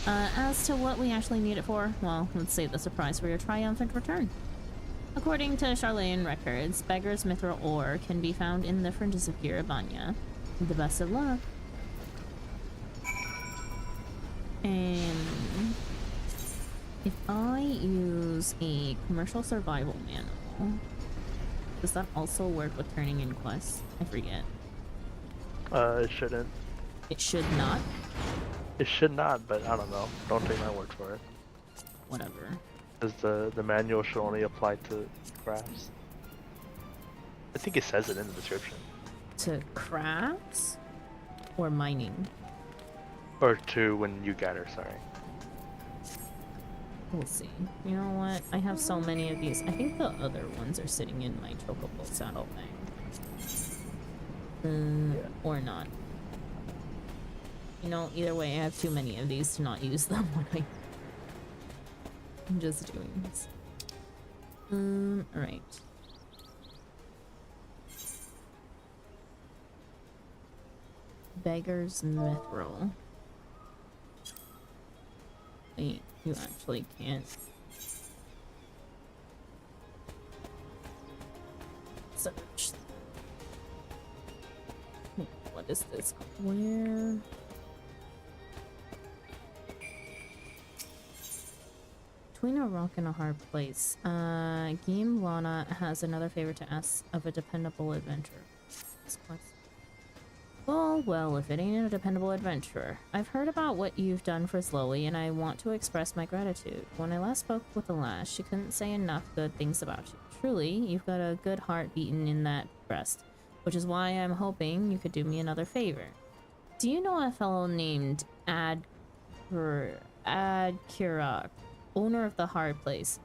As to what we actually need it for, well, let's save the surprise for your triumphant return. According to Charlayan records, Beggar's Mithril ore can be found in the fringes of Girabanya. The best of luck. And if I use a commercial survival manual, does that also work with turning in quests? I forget. It shouldn't. It should not? It should not, but I don't know. Don't take my word for it. Whatever. Because the manual should only apply to crafts. I think it says it in the description. To crafts? Or mining? Or to when you gather, sorry. We'll see. You know what? I have so many of these. I think the other ones are sitting in my chocobo saddle thing. Or not. You know, either way, I have too many of these to not use them when I'm just doing this. Alright. Beggar's Mithril. Wait, you actually can't. Search. What is this? Where? Between a rock and a hard place. Game Lana has another favor to ask of a dependable adventurer. Well, if it ain't a dependable adventurer. I've heard about what you've done for Slowly, and I want to express my gratitude. When I last spoke with the lass, she couldn't say enough good things about you. Truly, you've got a good heart beaten in that breast, which is why I'm hoping you could do me another favor. Do you know a fellow named Adkirak, owner of the Hard Place?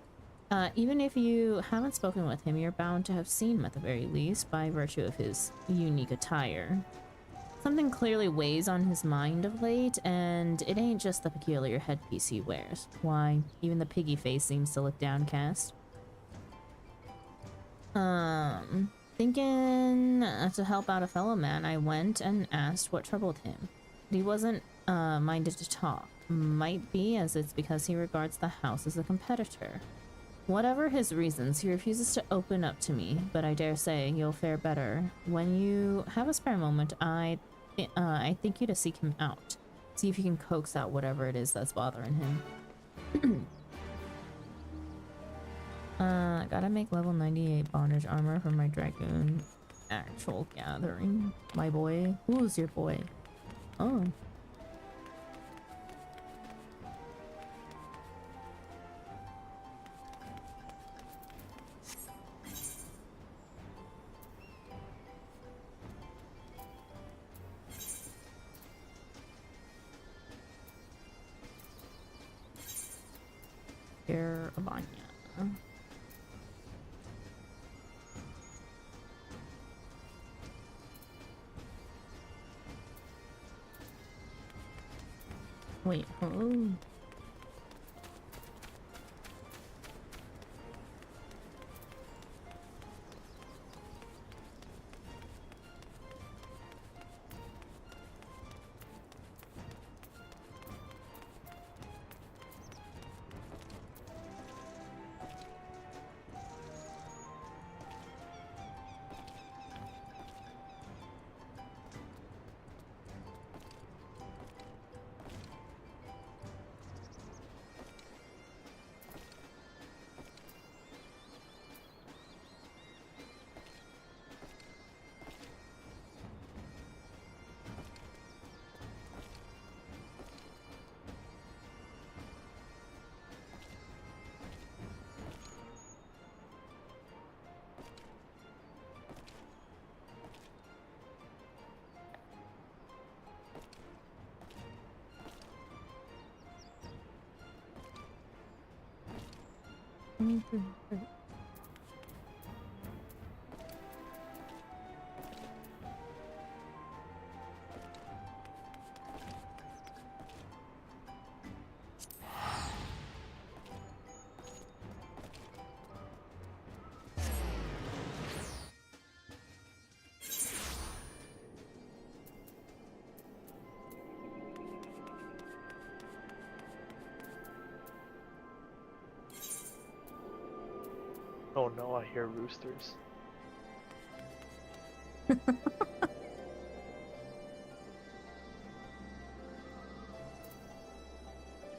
Even if you haven't spoken with him, you're bound to have seen him at the very least, by virtue of his unique attire. Something clearly weighs on his mind of late, and it ain't just the peculiar headpiece he wears. Why, even the piggy face seems to look downcast. Thinking to help out a fellow man, I went and asked what troubled him. He wasn't minded to talk. Might be as it's because he regards the house as a competitor. Whatever his reasons, he refuses to open up to me, but I dare say you'll fare better. When you have a spare moment, I think you to seek him out. See if you can coax out whatever it is that's bothering him. Gotta make level 98 bondage armor for my dragoon. Actual gathering. My boy. Who's your boy? Oh. Girabanya. Wait, oh. 23. Oh no, I hear roosters.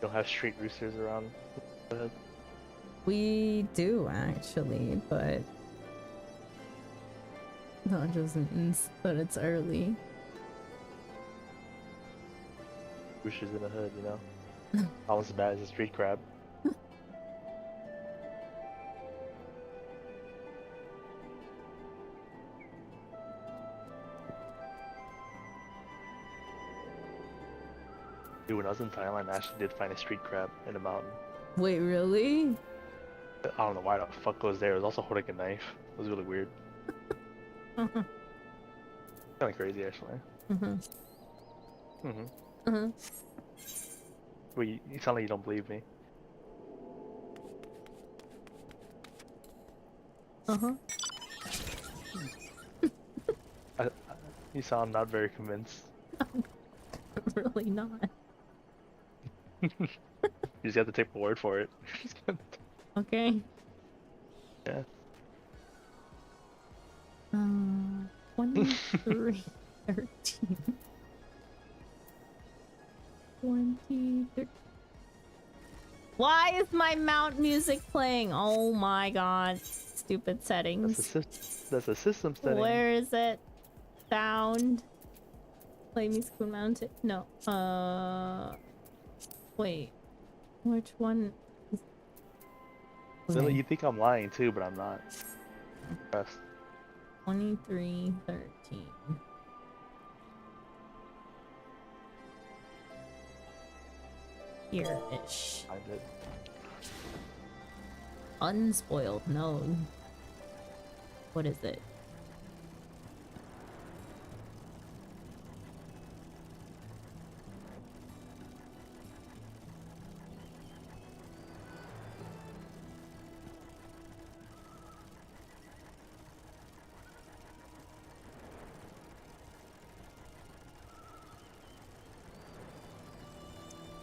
Don't have street roosters around. We do actually, but that just means that it's early. Roosters in the hood, you know? Almost as bad as a street crab. Dude, when I was in Thailand, I actually did find a street crab in a mountain. Wait, really? I don't know why the fuck was there. It was also holding a knife. It was really weird. Uh-huh. Kind of crazy, actually. Uh-huh. Mm-hmm. Uh-huh. Wait, you sound like you don't believe me. Uh-huh. I, you sound not very convinced. Really not. You just have to take my word for it. Okay. Yeah. 23, 13. 23. Why is my mount music playing? Oh my god. Stupid settings. That's a system setting. Where is it? Found. Play music when mounted. No. Wait. Which one? Lily, you think I'm lying too, but I'm not. Impressed. 23, 13. Here-ish. Find it. Unspoiled. No. What is it?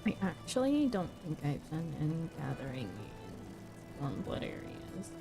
I actually don't think I've done any gathering in Longwood areas.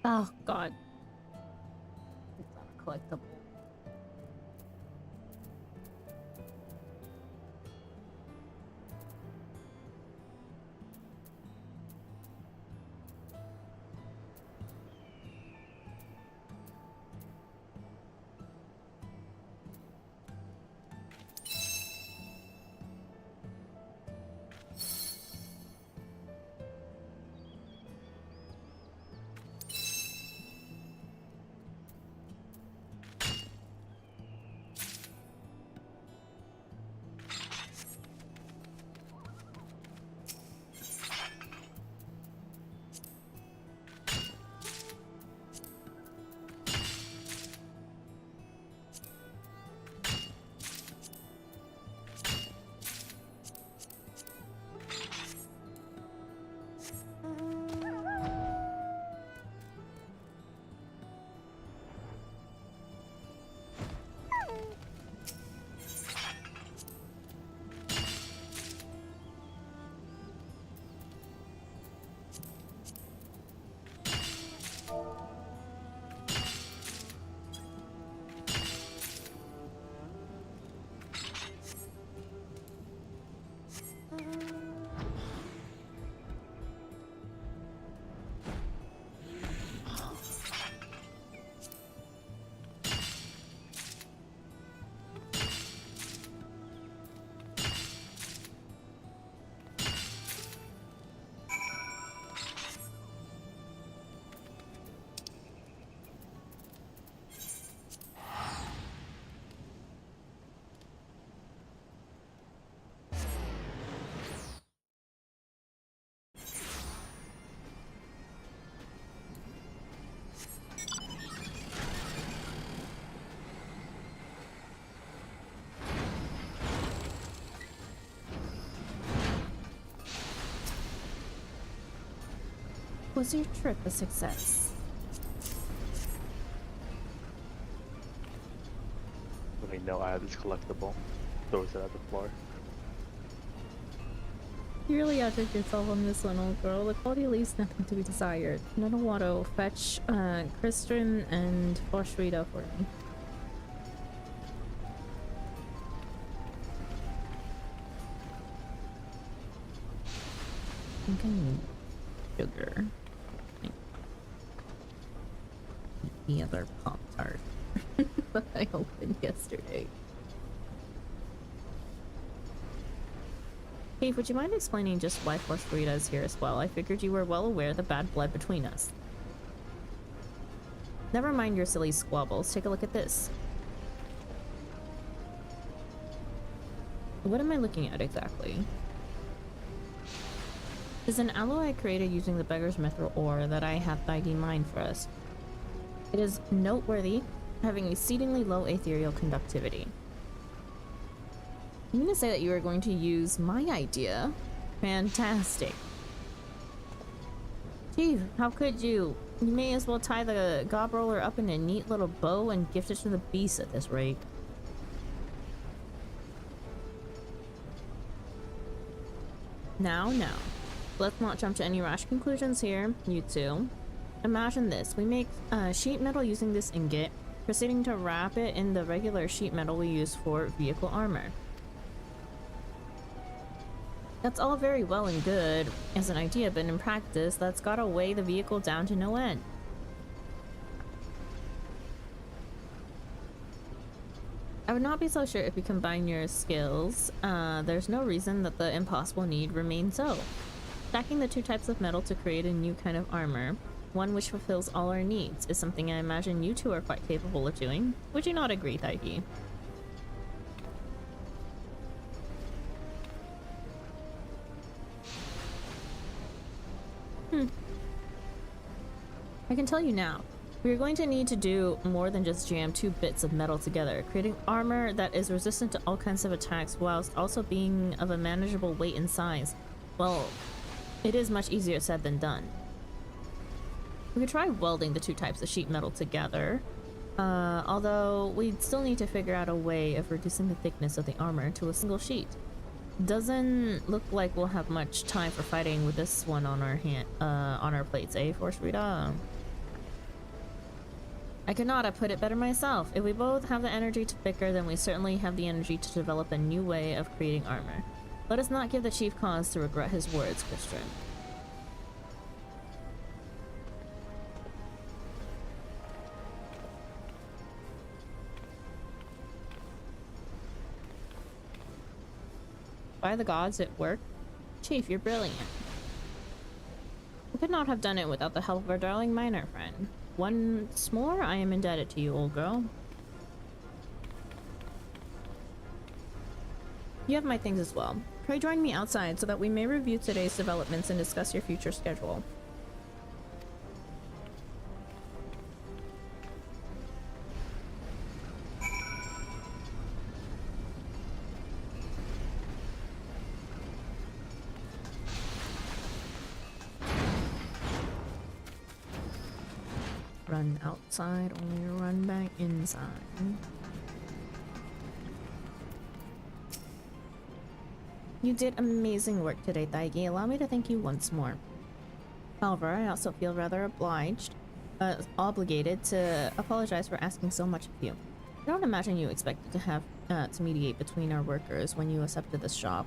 Oh god. It's not a collectible. Was your trip a success? When I know I have this collectible, throws it at the floor. You really outdid yourself on this one, old girl. The quality leaves nothing to be desired. Nanawato, fetch Kristen and Forshrita for me. I think I need sugar. The other Pop-Tart that I opened yesterday. Cave, would you mind explaining just why Forshrita is here as well? I figured you were well aware of the bad blood between us. Never mind your silly squabbles. Take a look at this. What am I looking at exactly? Is an alloy I created using the Beggar's Mithril ore that I have Daigi mined for us. It is noteworthy, having exceedingly low ethereal conductivity. You mean to say that you are going to use my idea? Fantastic. Chief, how could you? You may as well tie the gob roller up in a neat little bow and gift it to the beast at this rate. Now, let's not jump to any rash conclusions here, you two. Imagine this, we make sheet metal using this ingot, proceeding to wrap it in the regular sheet metal we use for vehicle armor. That's all very well and good as an idea, but in practice, that's gotta weigh the vehicle down to no end. I would not be so sure if you combine your skills. There's no reason that the impossible need remains so. Stacking the two types of metal to create a new kind of armor, one which fulfills all our needs, is something I imagine you two are quite capable of doing. Would you not agree, Daigi? I can tell you now, we are going to need to do more than just jam two bits of metal together, creating armor that is resistant to all kinds of attacks whilst also being of a manageable weight and size. Well, it is much easier said than done. We could try welding the two types of sheet metal together, although we'd still need to figure out a way of reducing the thickness of the armor to a single sheet. Doesn't look like we'll have much time for fighting with this one on our plates, eh, Forshrita? I could not have put it better myself. If we both have the energy to bicker, then we certainly have the energy to develop a new way of creating armor. Let us not give the chief cause to regret his words, Kristen. By the gods, it worked. Chief, you're brilliant. We could not have done it without the help of our darling miner friend. Once more, I am indebted to you, old girl. You have my things as well. Pray join me outside so that we may review today's developments and discuss your future schedule. Run outside, only to run back inside. You did amazing work today, Daigi. Allow me to thank you once more. However, I also feel rather obligated to apologize for asking so much of you. I don't imagine you expected to have to mediate between our workers when you accepted this job.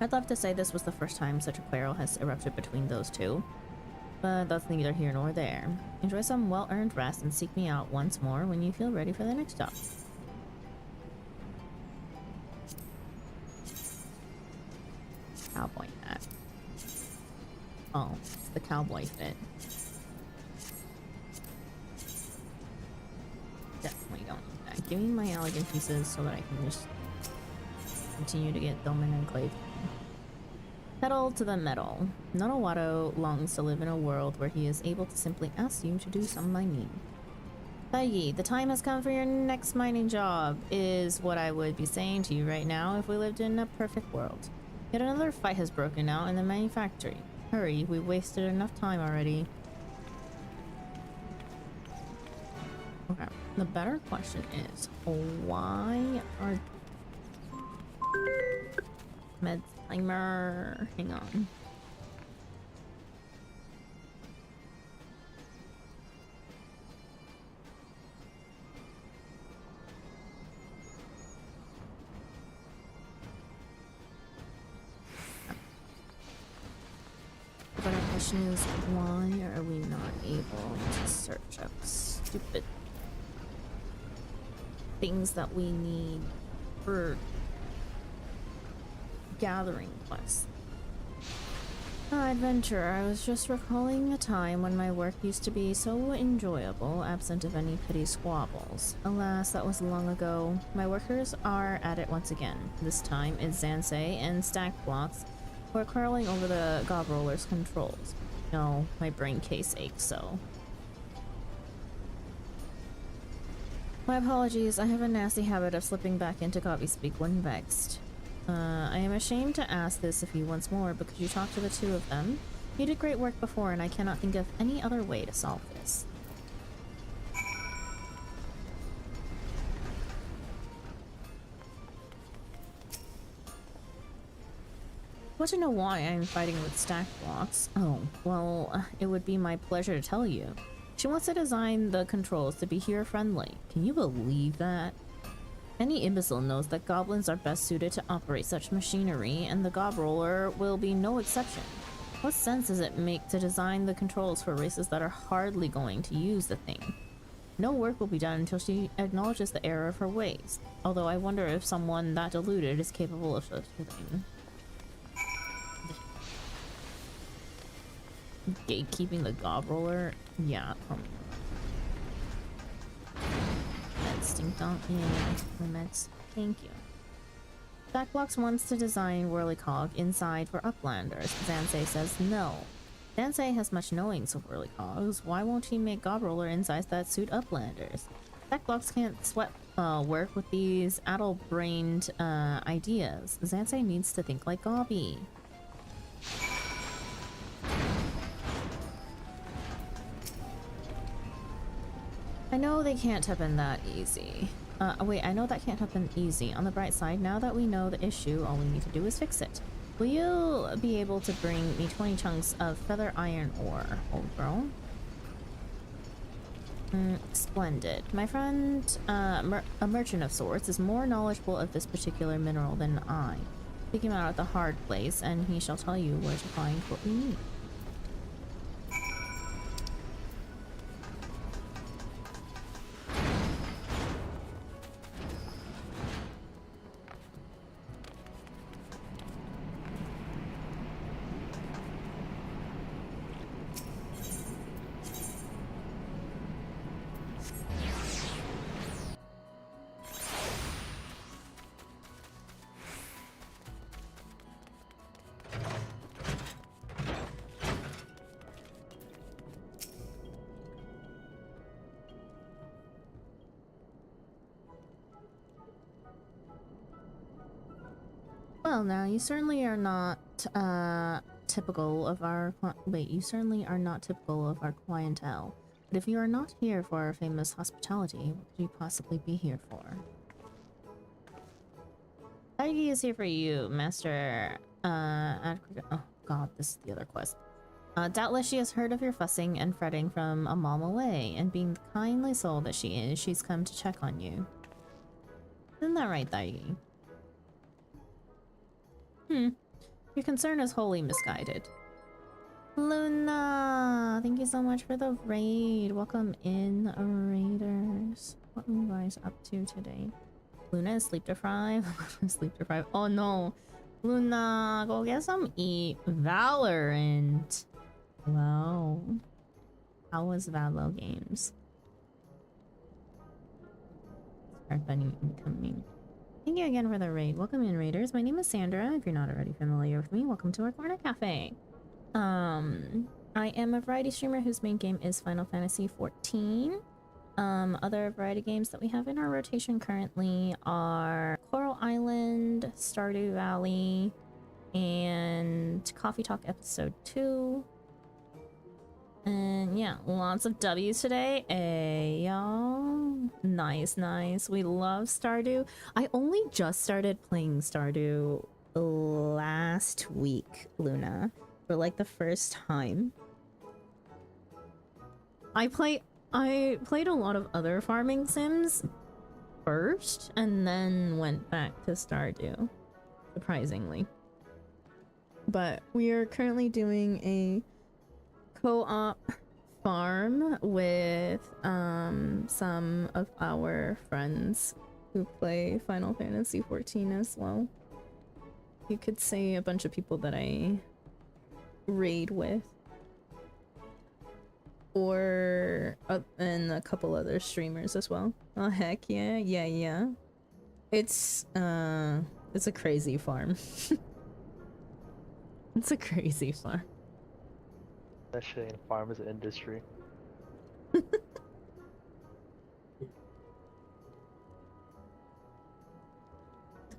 I'd love to say this was the first time such a quarrel has erupted between those two, but that's neither here nor there. Enjoy some well-earned rest and seek me out once more when you feel ready for the next job. Cowboy hat. Oh, it's the cowboy fit. Definitely don't need that. Give me my elegant pieces so that I can just continue to get Domin and Clay. Pedal to the metal. Nanawato longs to live in a world where he is able to simply ask you to do some mining. Daigi, the time has come for your next mining job, is what I would be saying to you right now if we lived in a perfect world. Yet another fight has broken out in the manufactory. Hurry, we wasted enough time already. Okay, the better question is, why are... Med timer, hang on. The better question is, why are we not able to search up stupid things that we need for gathering quests? Adventure, I was just recalling a time when my work used to be so enjoyable, absent of any petty squabbles. Alas, that was long ago. My workers are at it once again. This time it's Zansei and Stack Blocks who are quarreling over the Gob Roller's controls. No, my brain case aches so. My apologies, I have a nasty habit of slipping back into Gobby speak when vexed. I am ashamed to ask this of you once more, but could you talk to the two of them? You did great work before, and I cannot think of any other way to solve this. Want to know why I am fighting with Stack Blocks? Oh, well, it would be my pleasure to tell you. She wants to design the controls to be hero-friendly. Can you believe that? Any imbecile knows that goblins are best suited to operate such machinery, and the Gob Roller will be no exception. What sense does it make to design the controls for races that are hardly going to use the thing? No work will be done until she acknowledges the error of her ways, although I wonder if someone that deluded is capable of such a thing. Gatekeeping the Gob Roller? Yeah, Stink Dump, yeah, limits. Thank you. Stackblocks wants to design Whirlycog inside for Uplanders. Zansei says no. Zansei has much knowings of Whirlycogs. Why won't he make Gob Roller insides that suit Uplanders? Stackblocks can't sweat work with these addle-brained ideas. Zansei needs to think like Gobby. I know they can't happen that easy. Wait, I know that can't happen easy. On the bright side, now that we know the issue, all we need to do is fix it. Will you be able to bring me 20 chunks of feather iron ore, old girl? Splendid. My friend, a merchant of sorts, is more knowledgeable of this particular mineral than I. Take him out at the hard place, and he shall tell you where to find what we need. Well, now, you certainly are not, typical of our you certainly are not typical of our clientele. But if you are not here for our famous hospitality, what could you possibly be here for? Taigi is here for you, Master, oh god, this is the other quest. Doubtless she has heard of your fussing and fretting from a mom away, and being the kindly soul that she is, she's come to check on you. Isn't that right, Taigi? Your concern is wholly misguided. Luna! Thank you so much for the raid. Welcome in, Raiders. What are you guys up to today? Luna is sleep deprived. Sleep deprived. Oh no. Luna, go get some eat. Valorant. Wow. How was Valo games? Start bunny incoming. Thank you again for the raid. Welcome in, Raiders. My name is Sandra. If you're not already familiar with me, welcome to our Corner Cafe. I am a variety streamer whose main game is Final Fantasy XIV. Other variety games that we have in our rotation currently are Coral Island, Stardew Valley, and Coffee Talk episode 2. And yeah, lots of W's today. Hey, y'all. Nice, nice. We love Stardew. I only just started playing Stardew last week, Luna, for like the first time. I played a lot of other farming sims first and then went back to Stardew, surprisingly. But we are currently doing a co-op farm with some of our friends who play Final Fantasy XIV as well. You could say a bunch of people that I raid with. Or and a couple other streamers as well. Oh heck yeah, yeah. It's a crazy farm. It's a crazy farm. That shit ain't a farm, is an industry.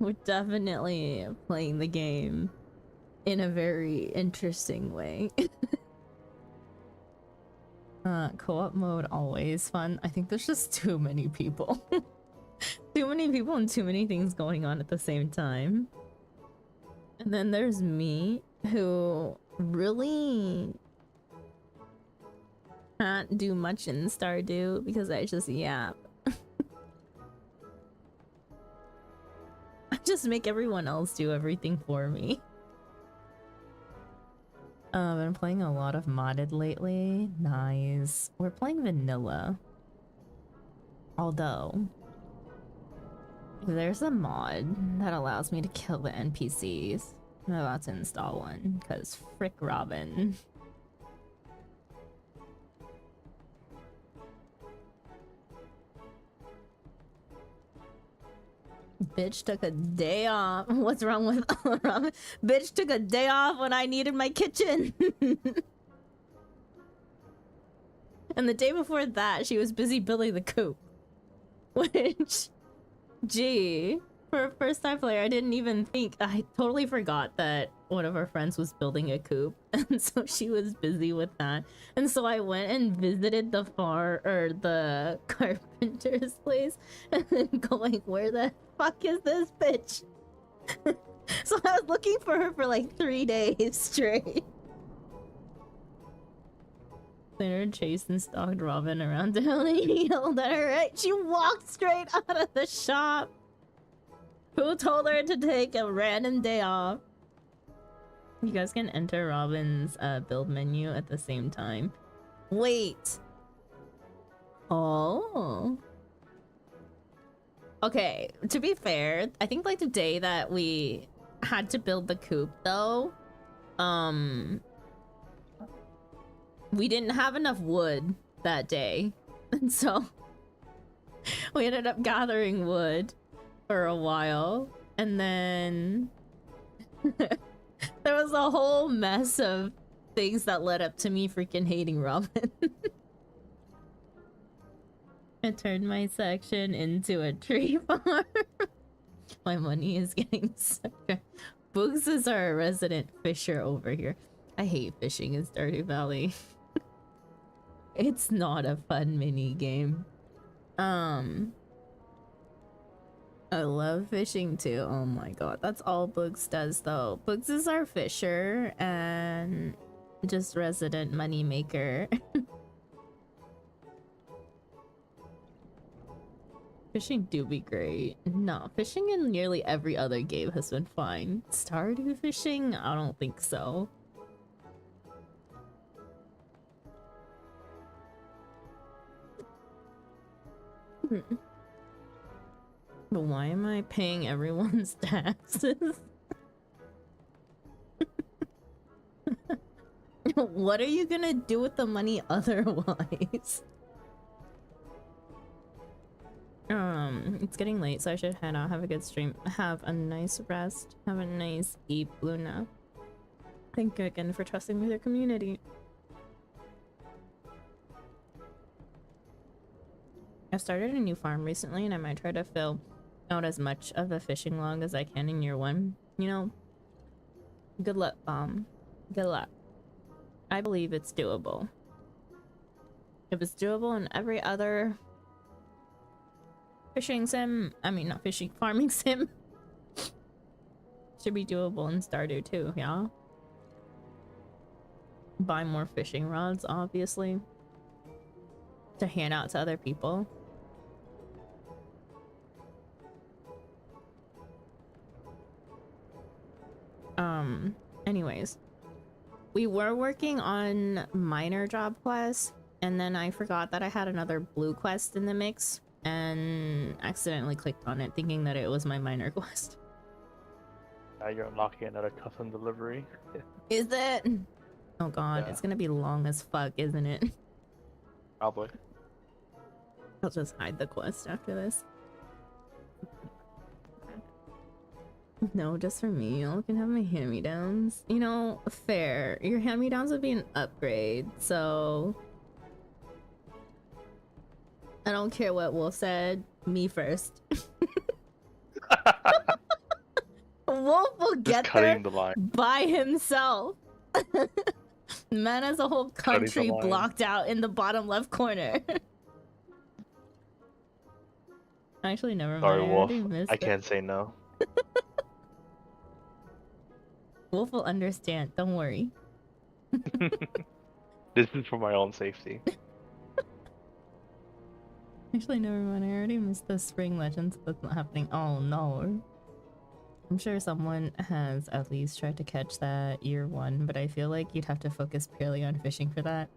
We're definitely playing the game in a very interesting way. Co-op mode always fun. I think there's just too many people. Too many people and too many things going on at the same time. And then there's me, who really can't do much in Stardew because I just yap. I just make everyone else do everything for me. I've been playing a lot of modded lately. Nice. We're playing vanilla. Although, there's a mod that allows me to kill the NPCs. I'm about to install one, because frick Robin. Bitch took a day off. What's wrong with Robin? Bitch took a day off when I needed my kitchen. And the day before that, she was busy building the coop. Which, gee, for a first-time player, I didn't even think. I totally forgot that one of our friends was building a coop, and so she was busy with that. And so I went and visited the the carpenter's place, and then going, where the fuck is this bitch? So I was looking for her for like 3 days straight. Later, chased and stalked Robin around town and he yelled at her. Right? She walked straight out of the shop. Who told her to take a random day off? You guys can enter Robin's build menu at the same time. Wait. Oh. Okay, to be fair, I think like the day that we had to build the coop though, we didn't have enough wood that day. And so we ended up gathering wood for a while, and then there was a whole mess of things that led up to me freaking hating Robin. I turned my section into a tree farm. My money is getting sucked. Boogs is our resident fisher over here. I hate fishing in Stardew Valley. It's not a fun mini game. I love fishing too. Oh my god, that's all Boogs does though. Boogs is our fisher and just resident money maker. Fishing do be great. No, fishing in nearly every other game has been fine. Stardew fishing? I don't think so. But why am I paying everyone's taxes? What are you gonna do with the money otherwise? It's getting late, so I should head out. Have a good stream. Have a nice rest. Have a nice eat, Luna. Thank you again for trusting with your community. I started a new farm recently, and I might try to fill out as much of the fishing log as I can in year 1. You know, Good luck, good luck. I believe it's doable. If it's doable in every other fishing sim, I mean not fishing, farming sim, should be doable in Stardew too, yeah? Buy more fishing rods, obviously, to hand out to other people. Anyways, we were working on minor job quests, and then I forgot that I had another blue quest in the mix and accidentally clicked on it thinking that it was my minor quest. Now you're unlocking another custom delivery. Is it? Oh god, Yeah. it's gonna be long as fuck, isn't it? Probably. I'll just hide the quest after this. No, just for me. Y'all can have my hand-me-downs. You know, fair. Your hand-me-downs would be an upgrade, so... I don't care what Wolf said. Me first. Wolf will Just get cutting there the line. by himself. Man has a whole Cutting the country line. blocked out in the bottom left corner. Actually, never mind. Sorry, I Wolf. already missed I it. can't say no. Wolf will understand. Don't worry. This is for my own safety. Actually, never mind. I already missed the Spring Legends. That's not happening. Oh no. I'm sure someone has at least tried to catch that year one, but I feel like you'd have to focus purely on fishing for that.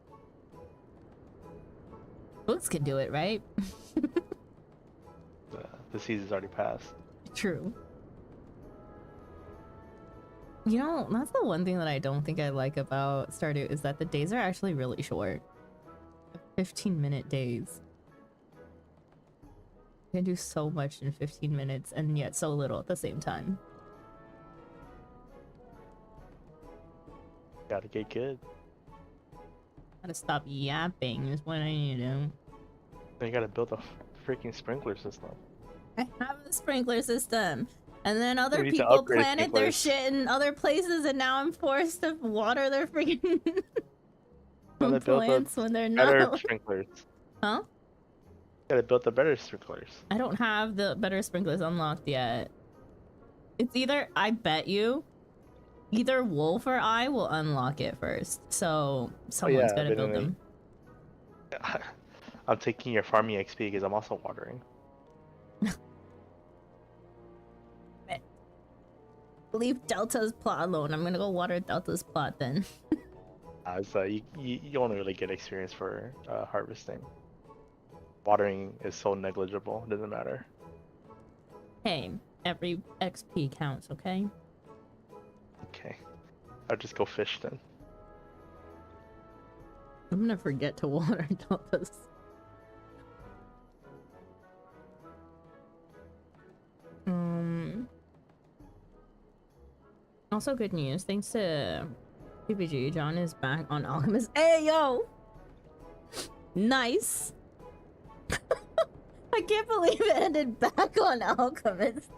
Books can do it, right? The season's already passed. True. You know, that's the one thing that I don't think I like about Stardew is that the days are actually really short. 15-minute days. You can do so much in 15 minutes and yet so little at the same time. Gotta get good. Gotta stop yapping is what I need to do. Then you gotta build a freaking sprinkler system. I have a sprinkler system. And then other need to people upgrade planted their sprinklers. shit in other places and now I'm forced to water their freaking Gotta build plants when they're better not. sprinklers. Huh? Gotta build the better sprinklers. I don't have the better sprinklers unlocked yet. It's either, I bet you, either Wolf or I will unlock it first. So someone's yeah, gotta build literally. them. I'm taking your farming XP because I'm also watering. Leave Delta's plot alone. I'm gonna go water Delta's plot then. So you only really get experience for harvesting. Watering is so negligible, it doesn't matter. Hey, every XP counts, okay? Okay. I'll just go fish then. I'm gonna forget to water Delta's. Also good news, thanks to PPG, John is back on Alchemist. Hey yo! Nice! I can't believe it ended back on Alchemist.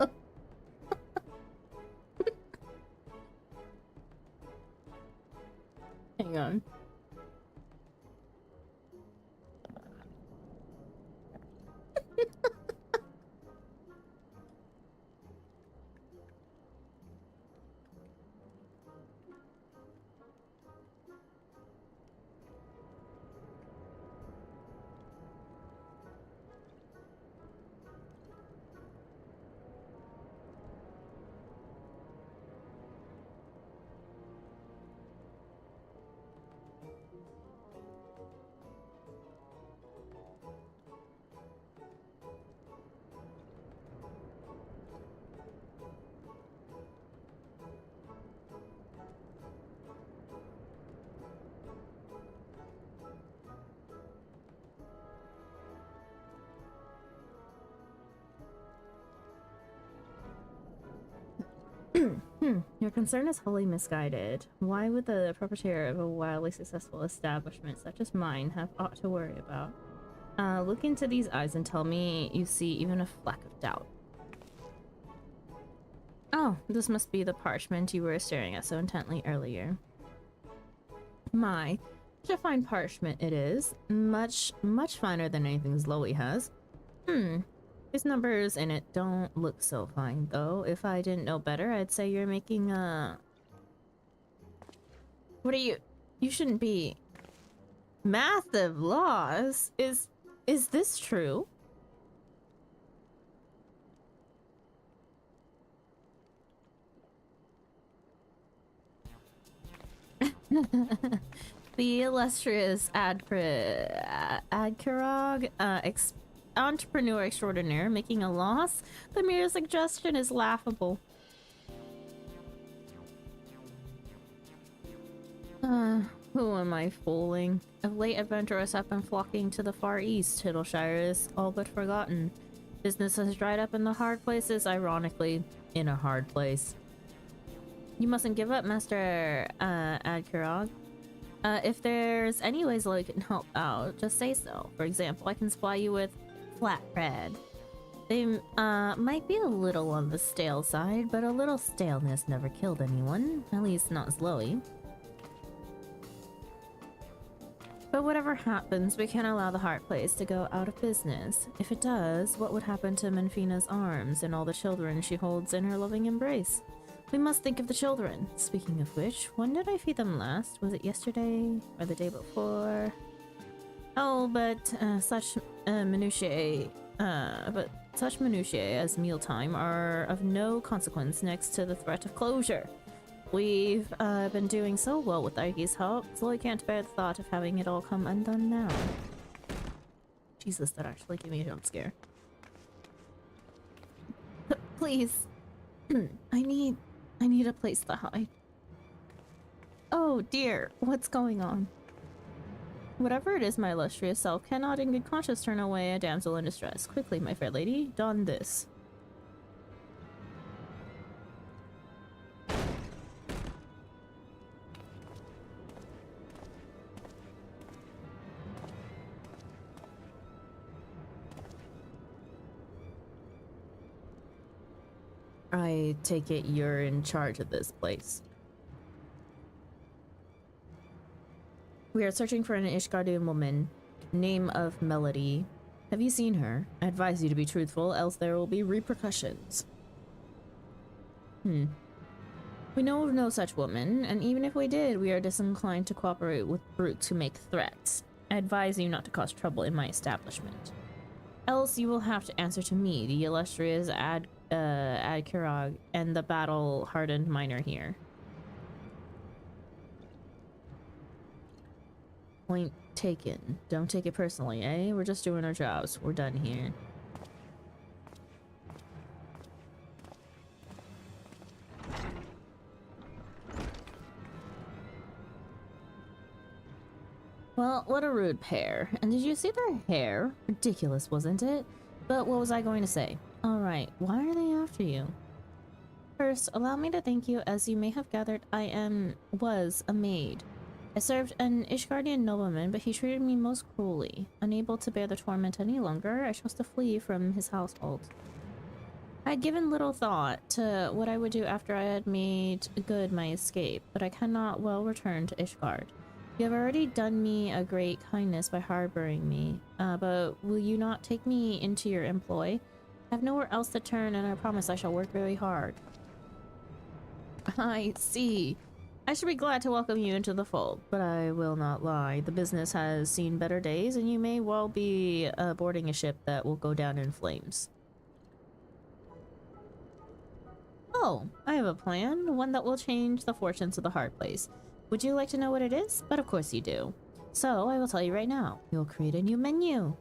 Hang on. Your concern is wholly misguided. Why would the proprietor of a wildly successful establishment such as mine have aught to worry about? Look into these eyes and tell me you see even a fleck of doubt. Oh, this must be the parchment you were staring at so intently earlier. My, such a fine parchment it is. Much finer than anything Zoe has. These numbers in it don't look so fine, though. If I didn't know better, I'd say you're making a... What are you... You shouldn't be... Massive loss? Is this true? The illustrious Adkirog, entrepreneur extraordinaire, making a loss? The mere suggestion is laughable. Who am I fooling? Of late, adventurers have been flocking to the Far East. Tiddleshire is all but forgotten. Business has dried up in the hard places, ironically, in a hard place. You mustn't give up, Master Adkirog. If there's any ways I can help out, just say so. For example, I can supply you with flatbread. They might be a little on the stale side, but a little staleness never killed anyone. At least not Zoe. But whatever happens, we can't allow the Heart Place to go out of business. If it does, what would happen to Menfina's arms and all the children she holds in her loving embrace? We must think of the children. Speaking of which, when did I feed them last? Was it yesterday or the day before? Oh, but such minutiae as mealtime are of no consequence next to the threat of closure. We've been doing so well with Aiki's help, so I can't bear the thought of having it all come undone now. Jesus, that actually gave me a jump scare. Please. I need a place to hide. Oh dear, what's going on? Whatever it is, my illustrious self cannot in good conscience turn away a damsel in distress. Quickly, my fair lady, don this. I take it you're in charge of this place. We are searching for an Ishgardian woman, name of Melody. Have you seen her? I advise you to be truthful, else there will be repercussions. We know of no such woman, and even if we did, we are disinclined to cooperate with brutes who make threats. I advise you not to cause trouble in my establishment. Else you will have to answer to me, the illustrious Adkirog, and the battle-hardened miner here. Point taken. Don't take it personally, eh? We're just doing our jobs. We're done here. Well, what a rude pair. And did you see their hair? Ridiculous, wasn't it? But what was I going to say? Alright, why are they after you? First, allow me to thank you. As you may have gathered, I was a maid. I served an Ishgardian nobleman, but he treated me most cruelly. Unable to bear the torment any longer, I chose to flee from his household. I had given little thought to what I would do after I had made good my escape, but I cannot well return to Ishgard. You have already done me a great kindness by harboring me, but will you not take me into your employ? I have nowhere else to turn, and I promise I shall work very hard. I see. I should be glad to welcome you into the fold, but I will not lie. The business has seen better days, and you may well be boarding a ship that will go down in flames. Oh, I have a plan, one that will change the fortunes of the Heart Place. Would you like to know what it is? But of course you do. So, I will tell you right now. You'll create a new menu.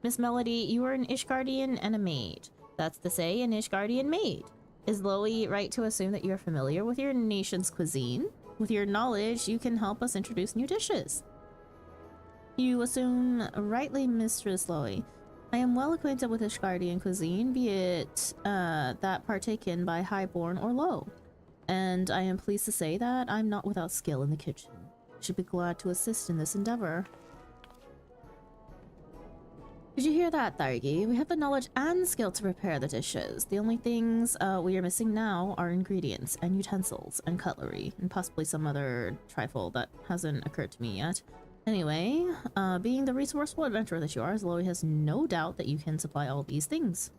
Miss Melody, you are an Ishgardian and a maid. That's to say, an Ishgardian maid. Is Loey right to assume that you're familiar with your nation's cuisine? With your knowledge, you can help us introduce new dishes. You assume rightly, Mistress Loey. I am well acquainted with Ishgardian cuisine, be it that partaken by highborn or low. And I am pleased to say that I'm not without skill in the kitchen. I should be glad to assist in this endeavor. Did you hear that, Thargi? We have the knowledge and skill to prepare the dishes. The only things we are missing now are ingredients and utensils and cutlery and possibly some other trifle that hasn't occurred to me yet. Anyway, being the resourceful adventurer that you are, Zoe has no doubt that you can supply all these things.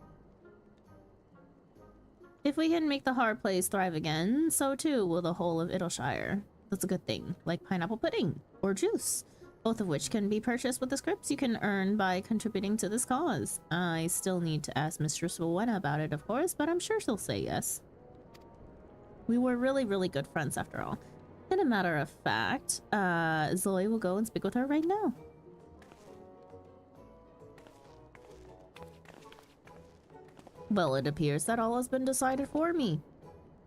If we can make the hard place thrive again, so too will the whole of Idleshire. That's a good thing, like pineapple pudding or juice, both of which can be purchased with the scripts you can earn by contributing to this cause. I still need to ask Mistress Rowena about it, of course, but I'm sure she'll say yes. We were really good friends after all. And a matter of fact, Zoe will go and speak with her right now. Well, it appears that all has been decided for me.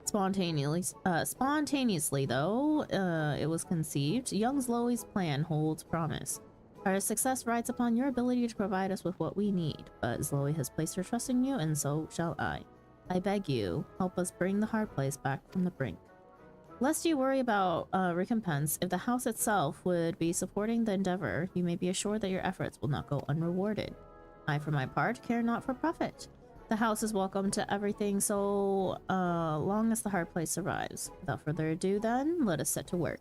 Spontaneously though, it was conceived. Young Zoe's plan holds promise. Our success rides upon your ability to provide us with what we need, but Zoe has placed her trust in you, and so shall I. I beg you, help us bring the hard place back from the brink. Lest you worry about recompense, if the house itself would be supporting the endeavor, you may be assured that your efforts will not go unrewarded. I, for my part, care not for profit. The house is welcome to everything so long as the hard place survives. Without further ado then, let us set to work.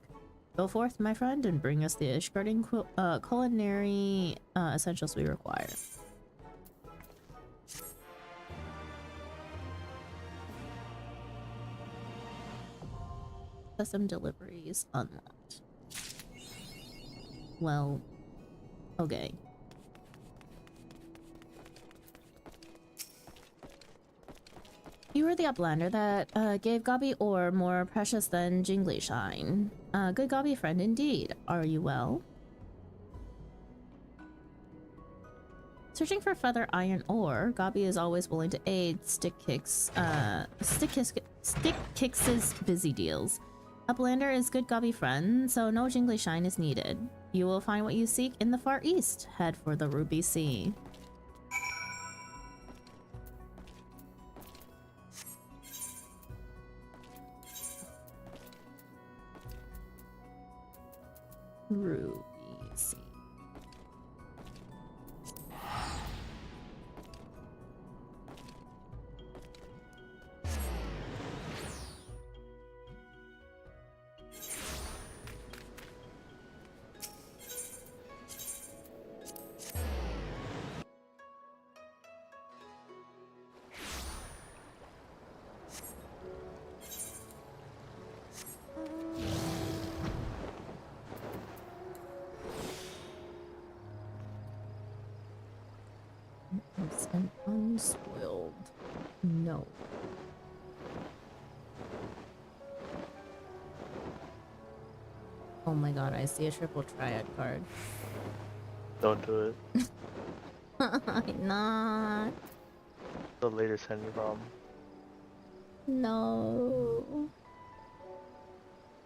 Go forth, my friend, and bring us the Ishgarding culinary essentials we require. Custom deliveries unlocked. Well, okay. You were the uplander that gave Gobby ore more precious than Jingly Shine. Good Gobby friend indeed. Are you well? Searching for feather iron ore, Gobby is always willing to aid Stick Kicks' busy deals. Uplander is good Gobby friend, so no Jingly Shine is needed. You will find what you seek in the far east. Head for the Ruby Sea. Ruby Sea. It's an unspoiled no. Oh my god, I see a triple triad card. Don't do it. I'm not. The later send you problem. No.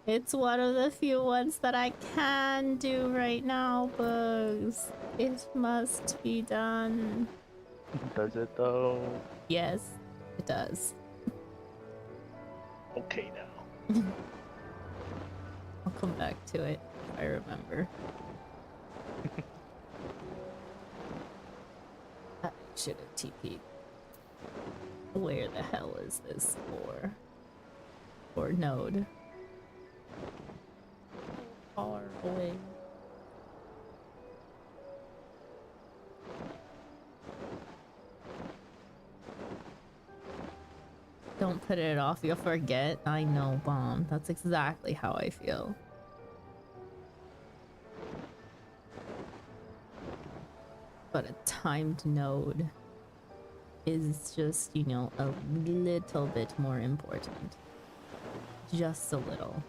It's one of the few ones that I can do right now, Bugs. It must be done. Does it though? Yes, it does. Okay now. I'll come back to it if I remember. I should have TP'd. Where the hell is this for? Or node? Far away. Don't put it off, you'll forget. I know, Bomb. That's exactly how I feel. But a timed node is just, you know, a little bit more important. Just a little.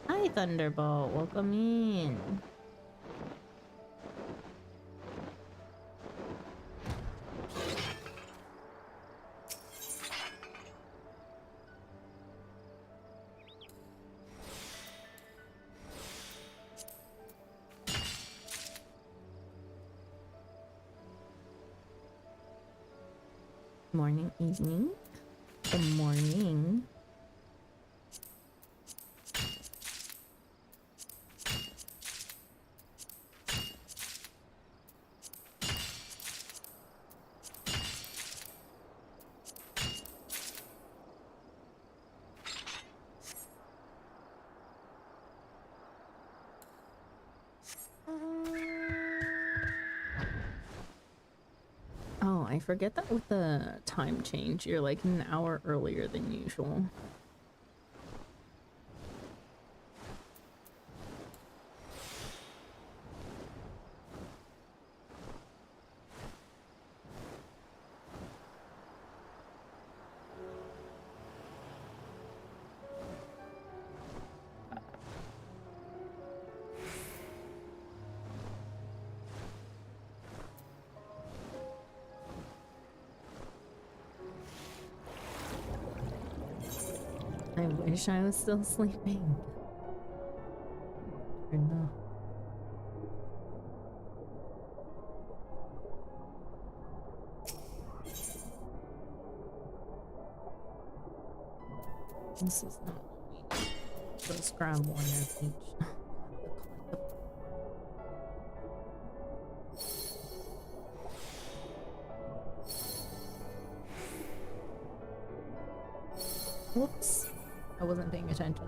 Hi, Thunderbolt. Welcome in. Morning, evening. Good morning. Oh, I forget that with the time change, you're like an hour earlier than usual. I wish I was still sleeping. Or no. This is not what we need. Let's grab one of each. Whoops. I wasn't paying attention.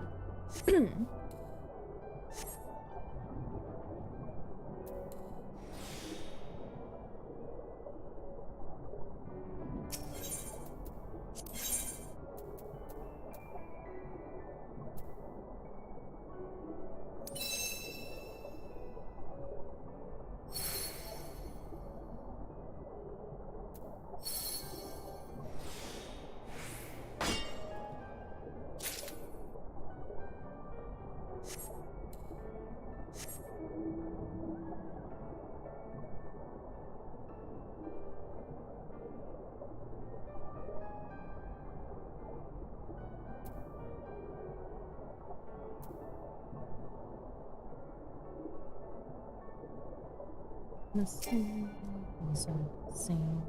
Let's see. These are the same.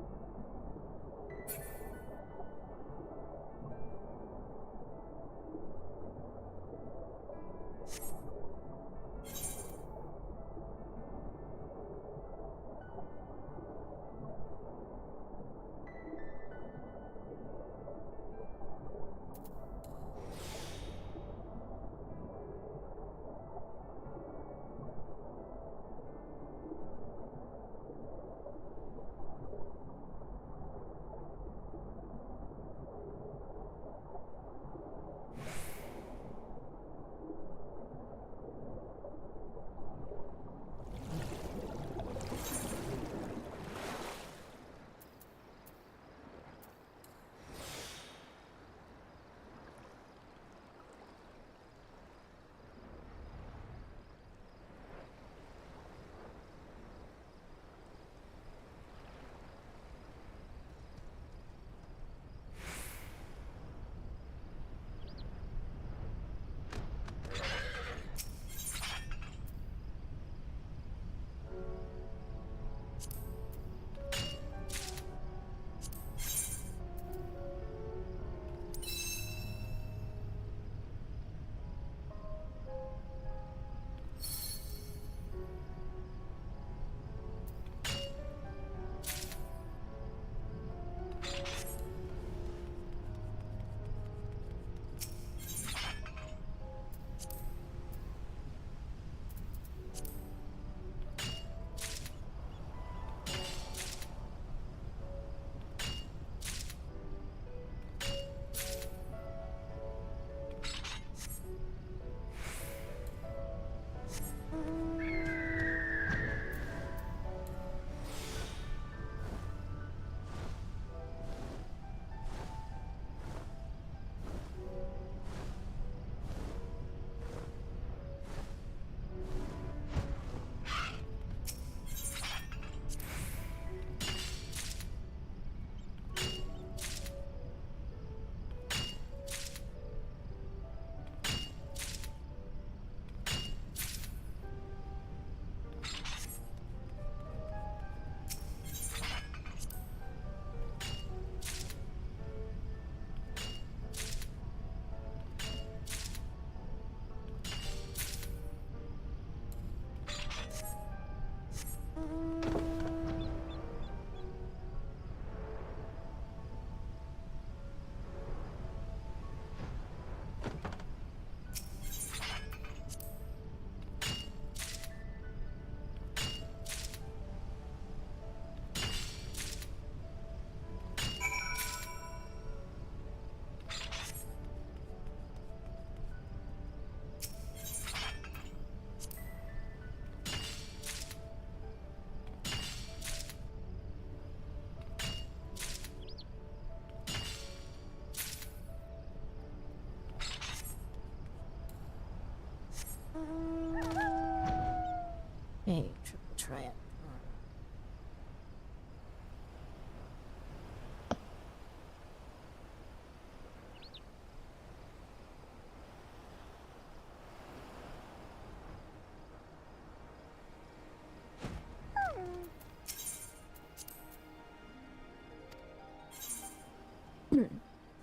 Hey, triple triad.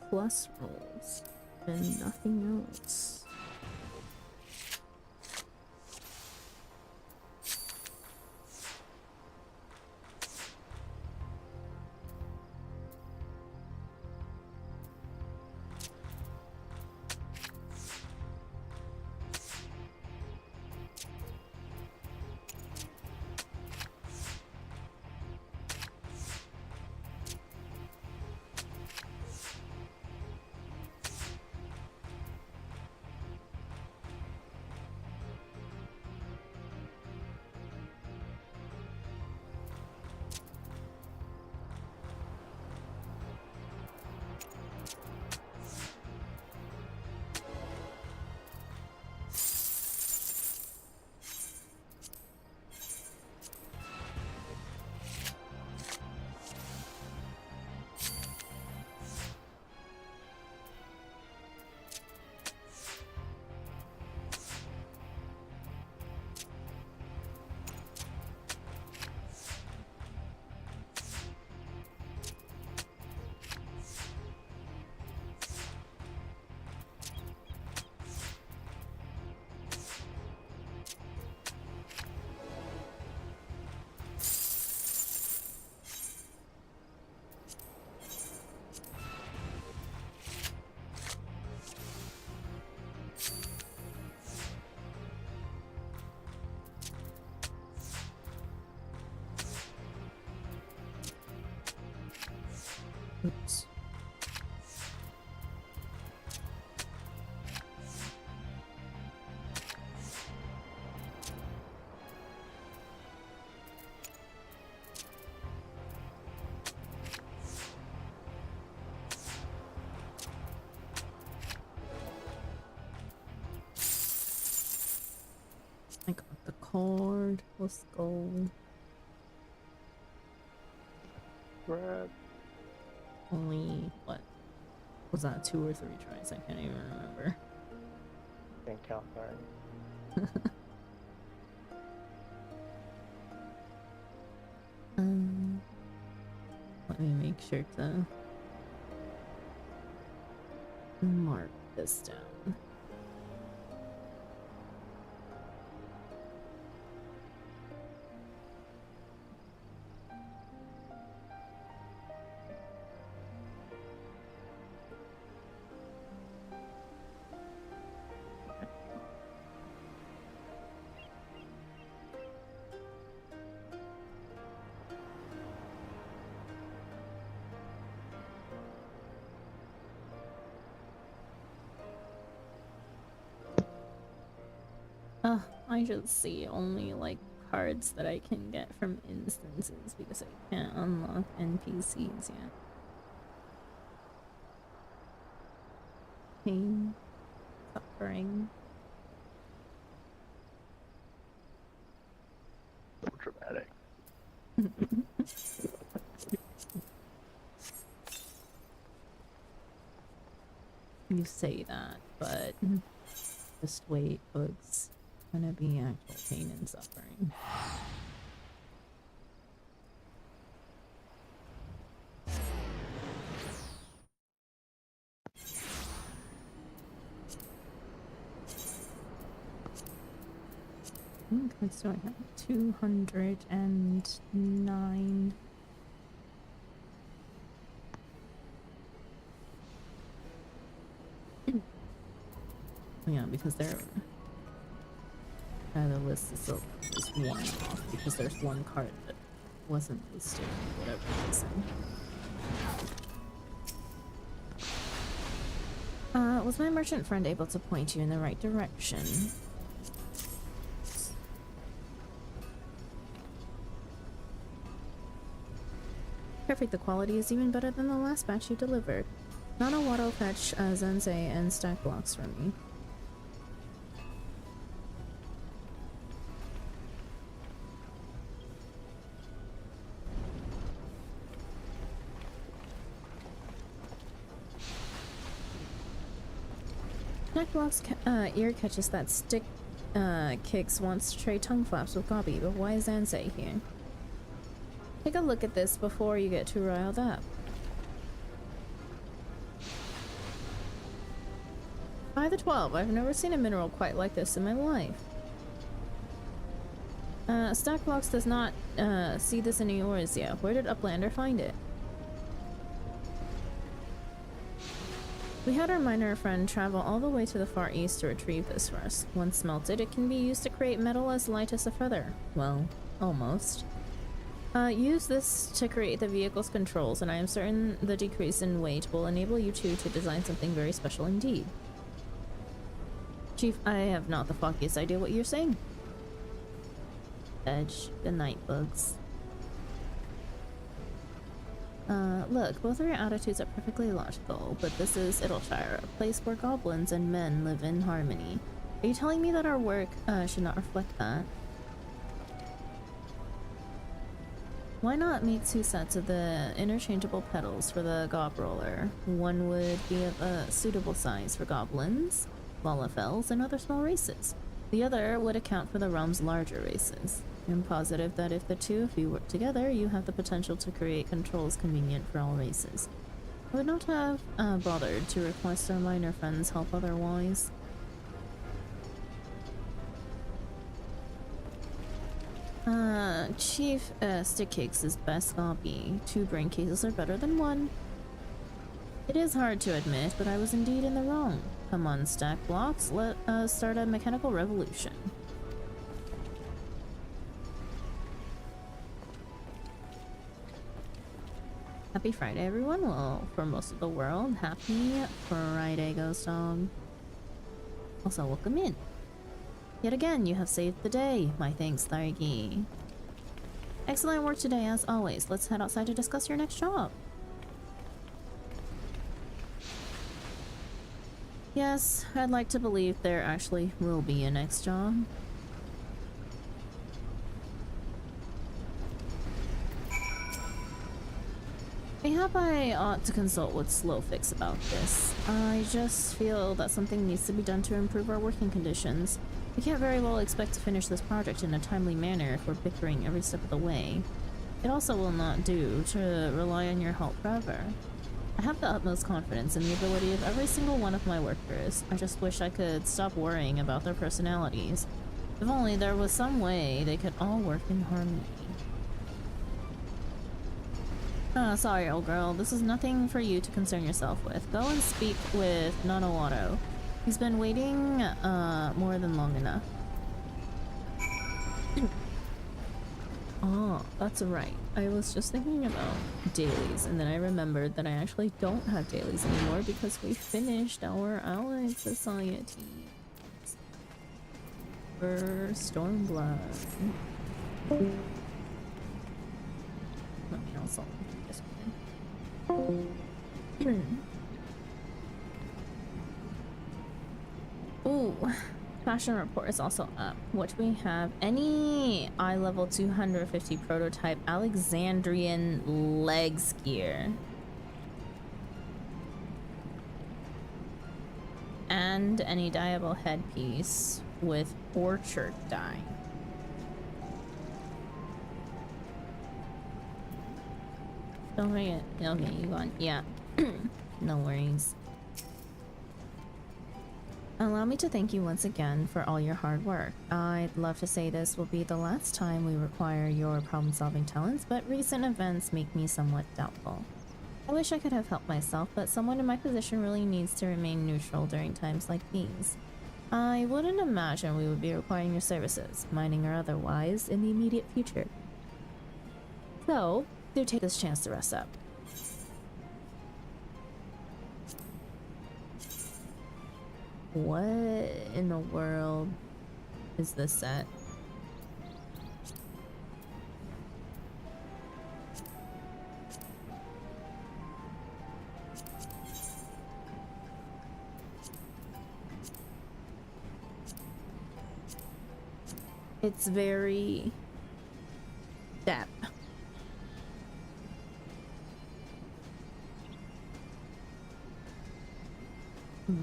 Plus rolls and nothing else. Oops. I got the card. Let's go. Red. Only what? Was that 2 or 3 tries? I can't even remember. Can't count, sorry. Let me make sure to mark this down. I just see only like cards that I can get from instances because I can't unlock NPCs yet. Pain, suffering. So dramatic. You say that, but just wait, bugs. Gonna be actual pain and suffering. Cards do I have? 209. Yeah, because they're the list is still just one off because there's one card that wasn't listed for whatever reason. Was my merchant friend able to point you in the right direction? Perfect, the quality is even better than the last batch you delivered. Nana Watto fetch Zensei and stack blocks for me. Snackblock's ear catches that stick kicks wants to trade tongue flaps with Gobby, but why is Ansei here? Take a look at this before you get too riled up. By the 12, I've never seen a mineral quite like this in my life. Stackblocks does not see this in Eorzea. Where did Uplander find it? We had our miner friend travel all the way to the Far East to retrieve this for us. Once smelted, it can be used to create metal as light as a feather. Well, almost. Use this to create the vehicle's controls, and I am certain the decrease in weight will enable you two to design something very special indeed. Chief, I have not the foggiest idea what you're saying. Edge, the night bugs. Look, both of your attitudes are perfectly logical, but this is Idyllshire, a place where goblins and men live in harmony. Are you telling me that our work should not reflect that? Why not make 2 sets of the interchangeable pedals for the gob roller? One would be of a suitable size for goblins, Lalafels, and other small races. The other would account for the realm's larger races. I'm positive that if the two of you work together, you have the potential to create controls convenient for all races. I would not have bothered to request our minor friends' help otherwise. Chief, stick cakes is best Gobby. 2 brain cases are better than 1. It is hard to admit, but I was indeed in the wrong. Come on, stack blocks, let us start a mechanical revolution. Happy Friday, everyone. Well, for most of the world, happy Friday, Ghost Dog. Also, welcome in. Yet again, you have saved the day. My thanks, Thargi. Excellent work today, as always. Let's head outside to discuss your next job. Yes, I'd like to believe there actually will be a next job. Mayhap I ought to consult with Slowfix about this. I just feel that something needs to be done to improve our working conditions. We can't very well expect to finish this project in a timely manner if we're bickering every step of the way. It also will not do to rely on your help forever. I have the utmost confidence in the ability of every single one of my workers. I just wish I could stop worrying about their personalities. If only there was some way they could all work in harmony. Sorry, old girl. This is nothing for you to concern yourself with. Go and speak with Nanowado. He's been waiting, more than long enough. Oh, that's right. I was just thinking about dailies, and then I remembered that I actually don't have dailies anymore because we finished our Allied Society for Stormblood. Let me also do this one. Ooh. Fashion report is also up. What do we have? Any eye level 250 prototype Alexandrian legs gear. And any dyeable headpiece with orchard dye. Don't forget. Okay, you gone. Yeah. No worries. Allow me to thank you once again for all your hard work. I'd love to say this will be the last time we require your problem-solving talents, but recent events make me somewhat doubtful. I wish I could have helped myself, but someone in my position really needs to remain neutral during times like these. I wouldn't imagine we would be requiring your services, mining or otherwise, in the immediate future. So, do take this chance to rest up. What in the world is this set? It's very depth.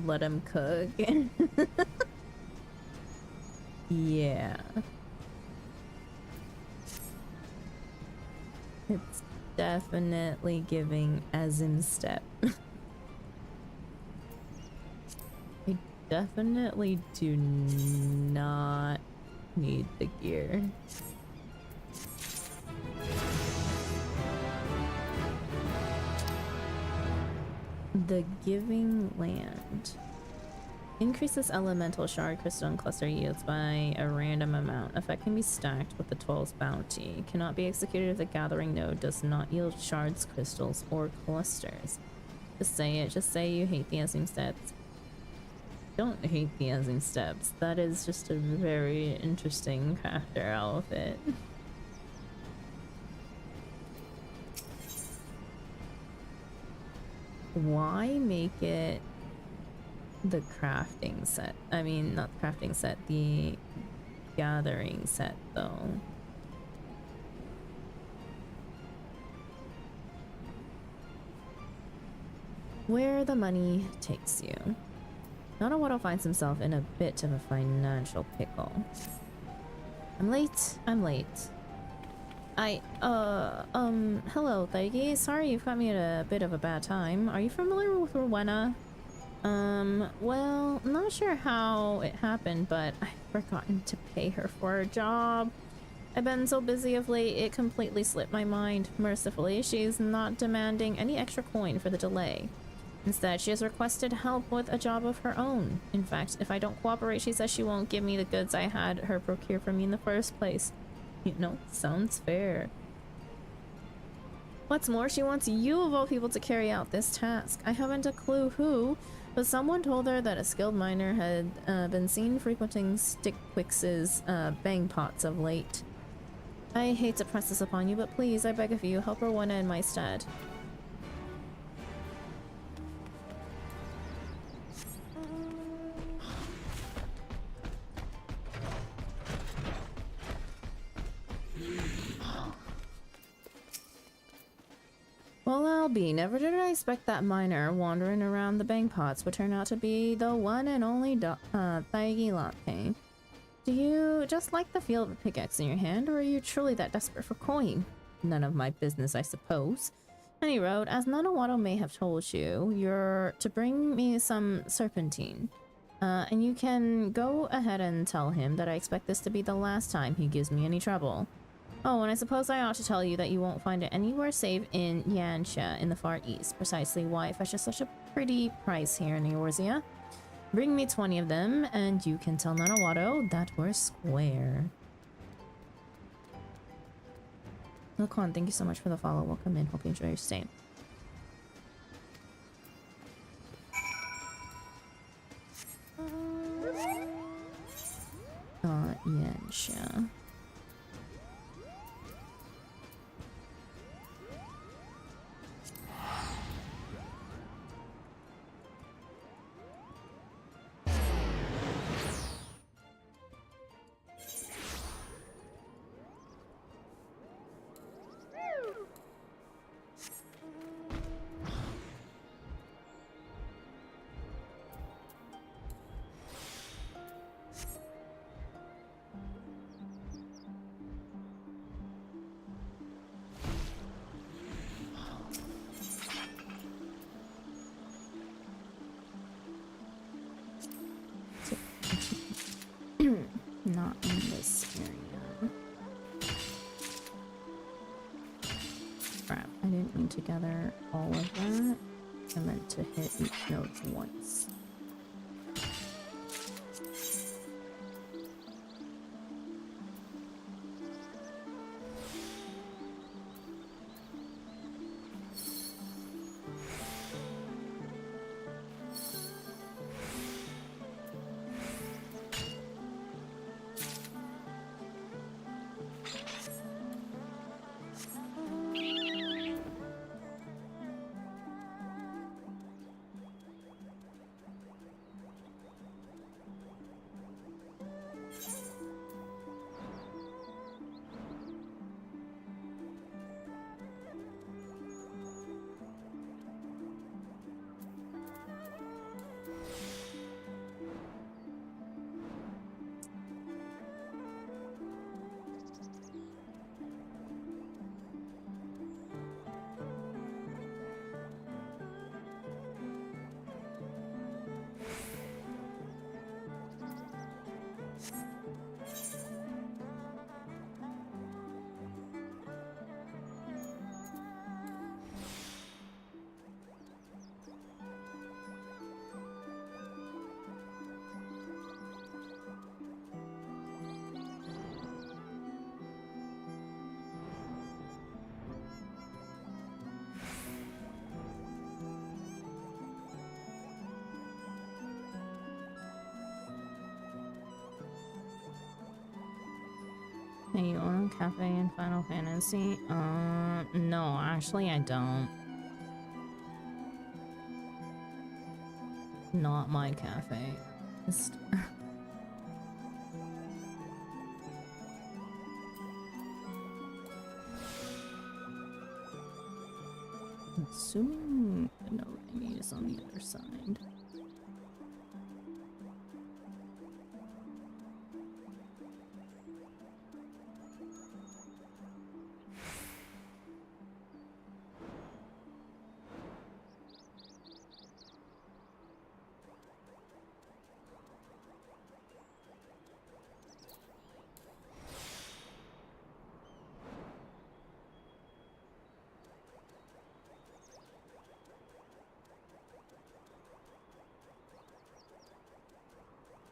let him cook. Yeah. It's definitely giving Azim step. I definitely do not need the gear. The Giving Land. Increases elemental shard crystal and cluster yields by a random amount. Effect can be stacked with the Toll's bounty. Cannot be executed if the gathering node does not yield shards, crystals, or clusters. Just say it. Just say you hate the Azim steps. Don't hate the Azim steps. That is just a very interesting crafter outfit. Why make it the crafting set? I mean, not the crafting set, the gathering set, though. Where the money takes you. Nanawato finds himself in a bit of a financial pickle. I'm late. Hello, Thaigi. Sorry you've got me at a bit of a bad time. Are you familiar with Rowena? Well, I'm not sure how it happened, but I've forgotten to pay her for her job. I've been so busy of late, it completely slipped my mind. Mercifully, she's not demanding any extra coin for the delay. Instead, she has requested help with a job of her own. In fact, if I don't cooperate, she says she won't give me the goods I had her procure for me in the first place. You know, sounds fair. What's more, she wants you of all people to carry out this task. I haven't a clue who, but someone told her that a skilled miner had been seen frequenting Stickwicks's bang pots of late. I hate to press this upon you, but please, I beg of you, help Rowena in my stead. Well, I'll be. Never did I expect that miner wandering around the bang pots would turn out to be the one and only Thaigi Latte. Do you just like the feel of a pickaxe in your hand, or are you truly that desperate for coin? None of my business, I suppose. Any road, as Nanawato may have told you, you're to bring me some serpentine. And you can go ahead and tell him that I expect this to be the last time he gives me any trouble. Oh, and I suppose I ought to tell you that you won't find it anywhere save in Yanxia in the Far East. Precisely why it fetches such a pretty price here in Eorzea. Bring me 20 of them, and you can tell Nanawato that we're square. Lokon, thank you so much for the follow. Welcome in. Hope you enjoy your stay. Yanxia. Not in this area. Crap, I didn't mean to gather all of that. I meant to hit each node once. Hey, you own a cafe in Final Fantasy? No, actually I don't. Not my cafe. Just I'm assuming the note I need is on the other side.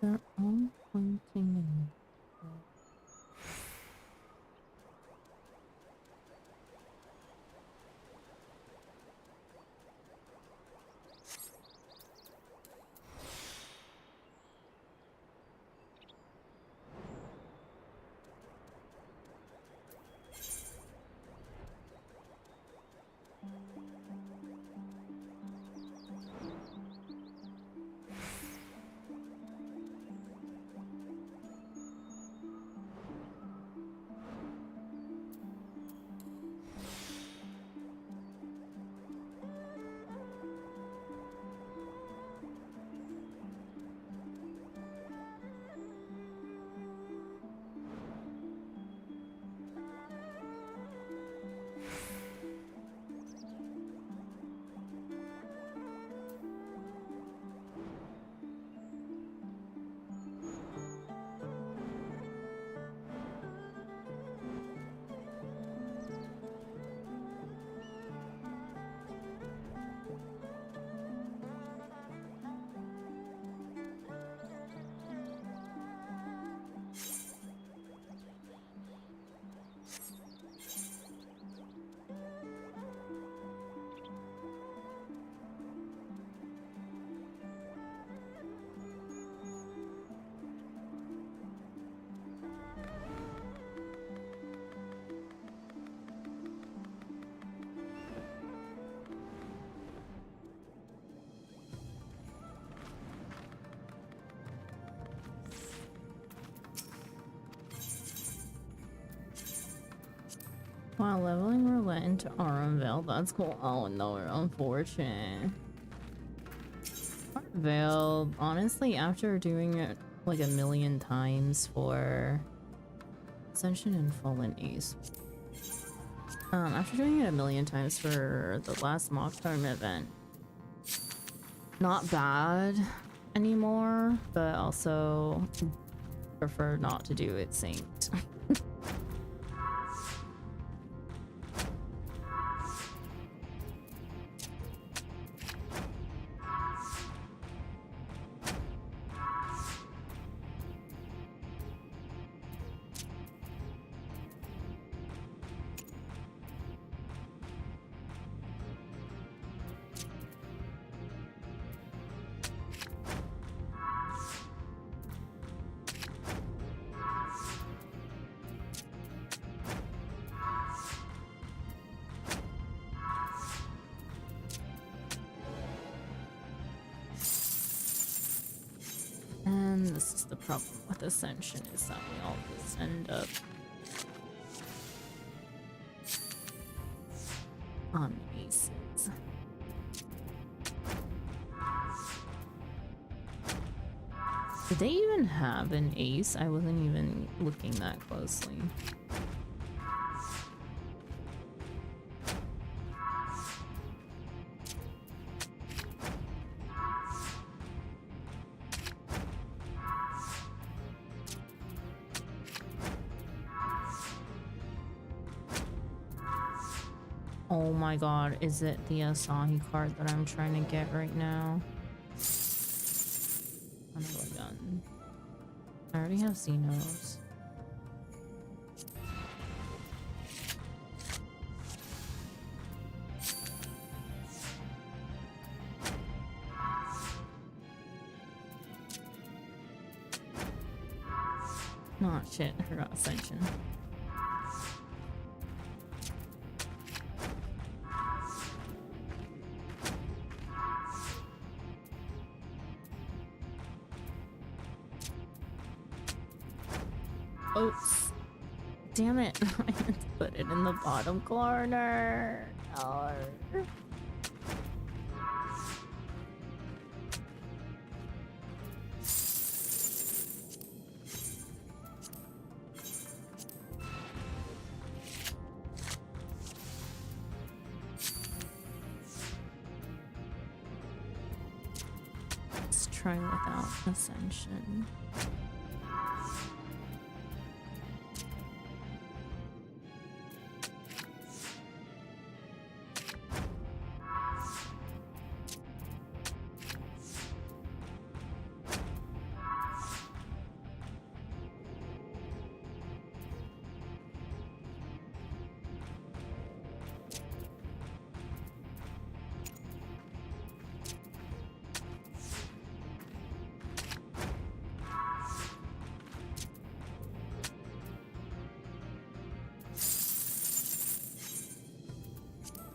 They're all pointing in. Wow, leveling roulette into Auronvale, that's cool. Oh no, unfortunate. Vale, honestly, after doing it like a million times for Ascension and Fallen Ace. After doing it a million times for the last mock tournament event, not bad anymore, but also prefer not to do it synced. And this is the problem with Ascension, is that we always end up on aces. Did they even have an ace? I wasn't even looking that closely. Oh my god, is it the Asahi card that I'm trying to get right now? Another gun. I already have Xenos. Oh shit, I forgot Ascension. Oops. Damn it. I had to put it in the bottom corner. Oh. Let's try without ascension.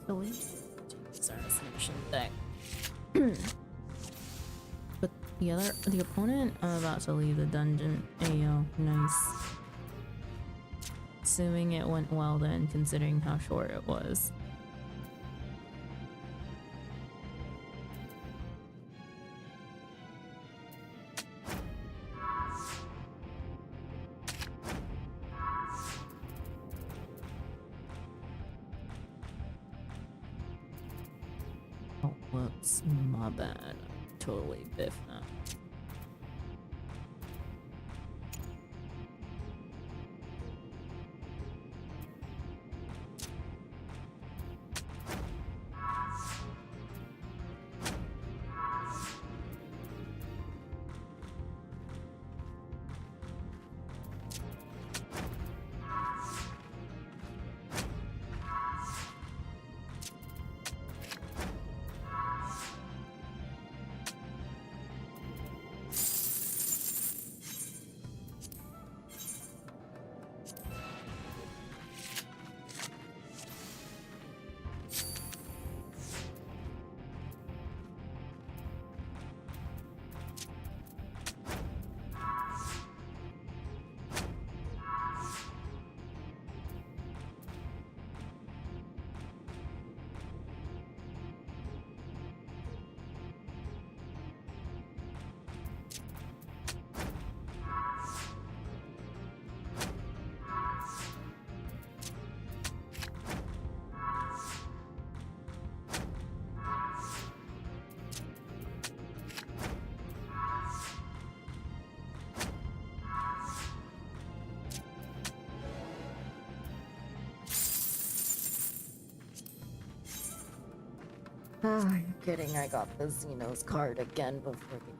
So we use our ascension deck. But the opponent about to leave the dungeon. Ayo, nice. Assuming it went well then, considering how short it was. Oh, whoops, my bad. Totally biffed now. Ah, you're kidding. I got the Xenos card again before the game.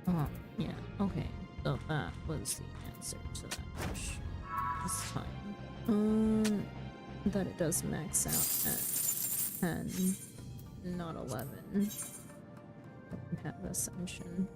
Oh, yeah, okay. So that was the answer to that question this time. That it does max out at 10, not 11. Don't have ascension.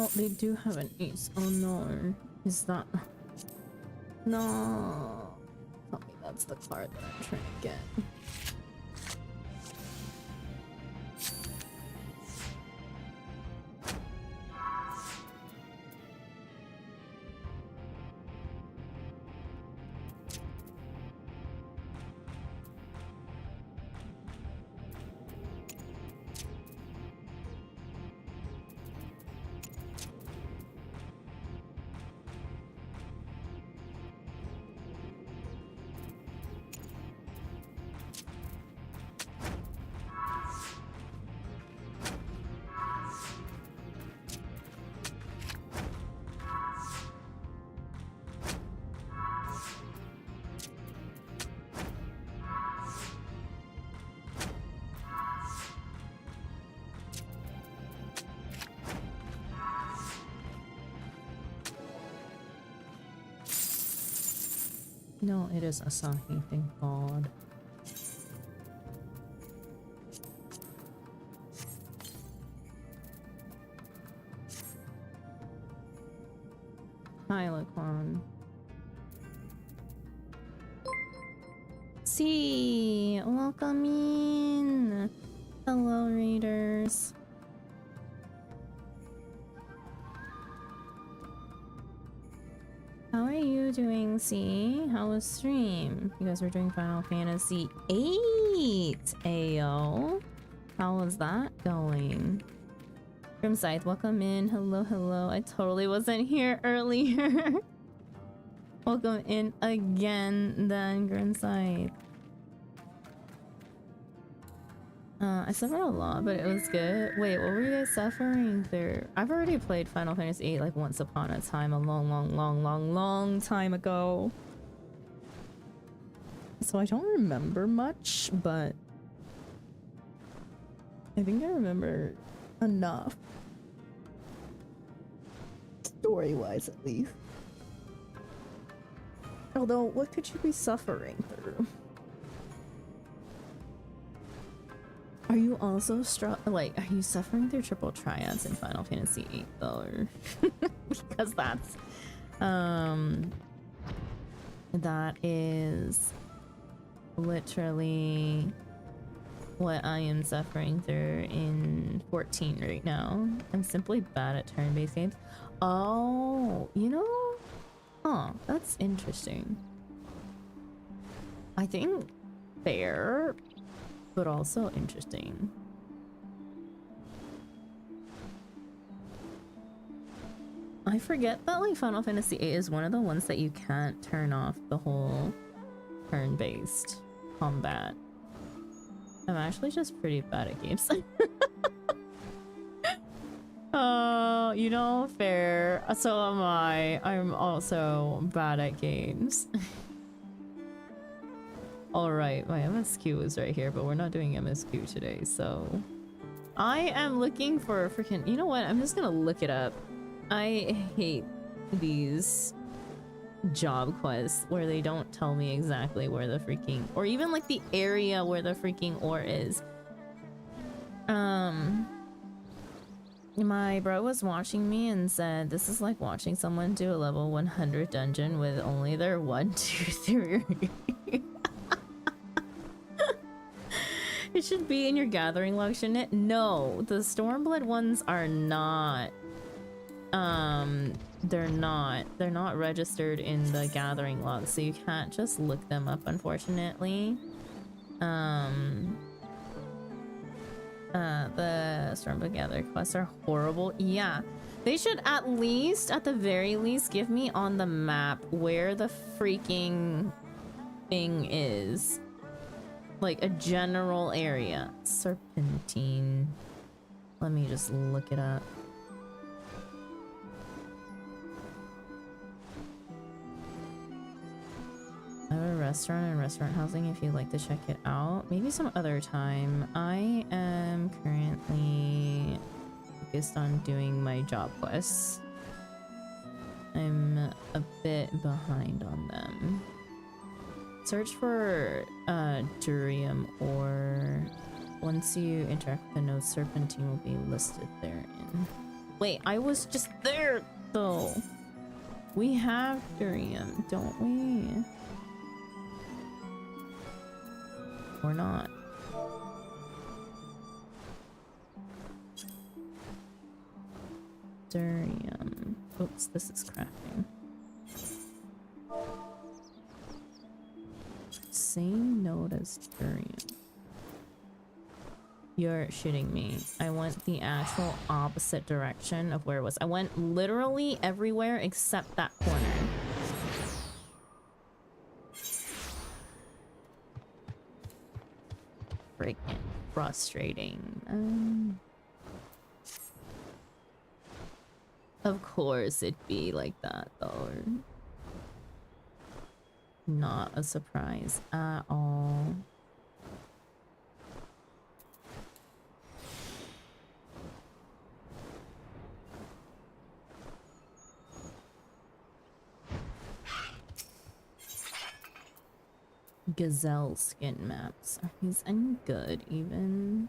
Oh, they do have an ace. Oh no. Is that... No. Tell me that's the card that I'm trying to get. No, it is Asahi, thank God. Hi, Laquan. See, welcome in. Hello, readers. How are you doing, C? How was stream? You guys were doing Final Fantasy VIII, Ayo. How was that going? Grim Scythe, welcome in. Hello, hello. I totally wasn't here earlier. Welcome in again, then, Grim Scythe. I suffered a lot, but it was good. Wait, what were you guys suffering through? I've already played Final Fantasy VIII like once upon a time, a long time ago. So I don't remember much, but I think I remember enough. Story-wise, at least. Although, what could you be suffering through? Are you also are you suffering through triple triads in Final Fantasy VIII though? Or because that is literally what I am suffering through in 14 right now. I'm simply bad at turn-based games. Oh, you know? Huh, that's interesting. I think fair, but also interesting. I forget that like Final Fantasy VIII is one of the ones that you can't turn off the whole turn-based combat. I'm actually just pretty bad at games. Oh, you know, fair. So am I. I'm also bad at games. Alright, my MSQ is right here, but we're not doing MSQ today, so... I am looking for freaking... You know what? I'm just gonna look it up. I hate these job quests where they don't tell me exactly where the freaking... Or even like the area where the freaking ore is. My bro was watching me and said, this is like watching someone do a level 100 dungeon with only their 1, 2, 3... It should be in your gathering log, shouldn't it? No, the Stormblood ones are not. They're not registered in the gathering log, so you can't just look them up, unfortunately. The Stormblood Gather quests are horrible. Yeah, they should at the very least, give me on the map where the freaking thing is. Like a general area. Serpentine. Let me just look it up. I have a restaurant and restaurant housing if you'd like to check it out. Maybe some other time. I am currently focused on doing my job quests. I'm a bit behind on them. Search for Durium ore. Once you interact with the node, Serpentine will be listed therein. Wait, I was just there, though. We have Durium, don't we? Or not. Durium. Oops, this is crafting. Same node as Durium. You're shitting me. I went the actual opposite direction of where it was. I went literally everywhere except that corner. Freaking frustrating. Of course it'd be like that though. Not a surprise at all. Gazelle skin maps. Are these any good even?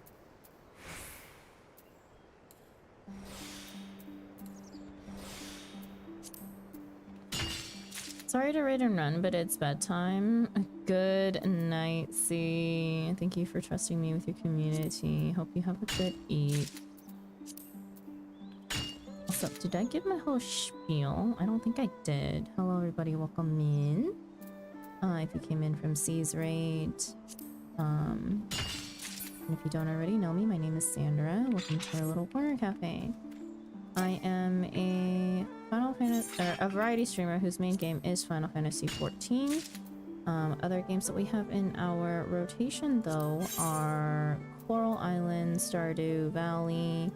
Sorry to raid and run, but it's bedtime. Good night, C. Thank you for trusting me with your community. Hope you have a good eat. What's up? Did I give my whole spiel? I don't think I did. Hello, everybody. Welcome in. If you came in from C's raid. And if you don't already know me, my name is Sandra. Welcome to our little corner cafe. I am a a variety streamer whose main game is Final Fantasy XIV. Other games that we have in our rotation though are Coral Island, Stardew Valley,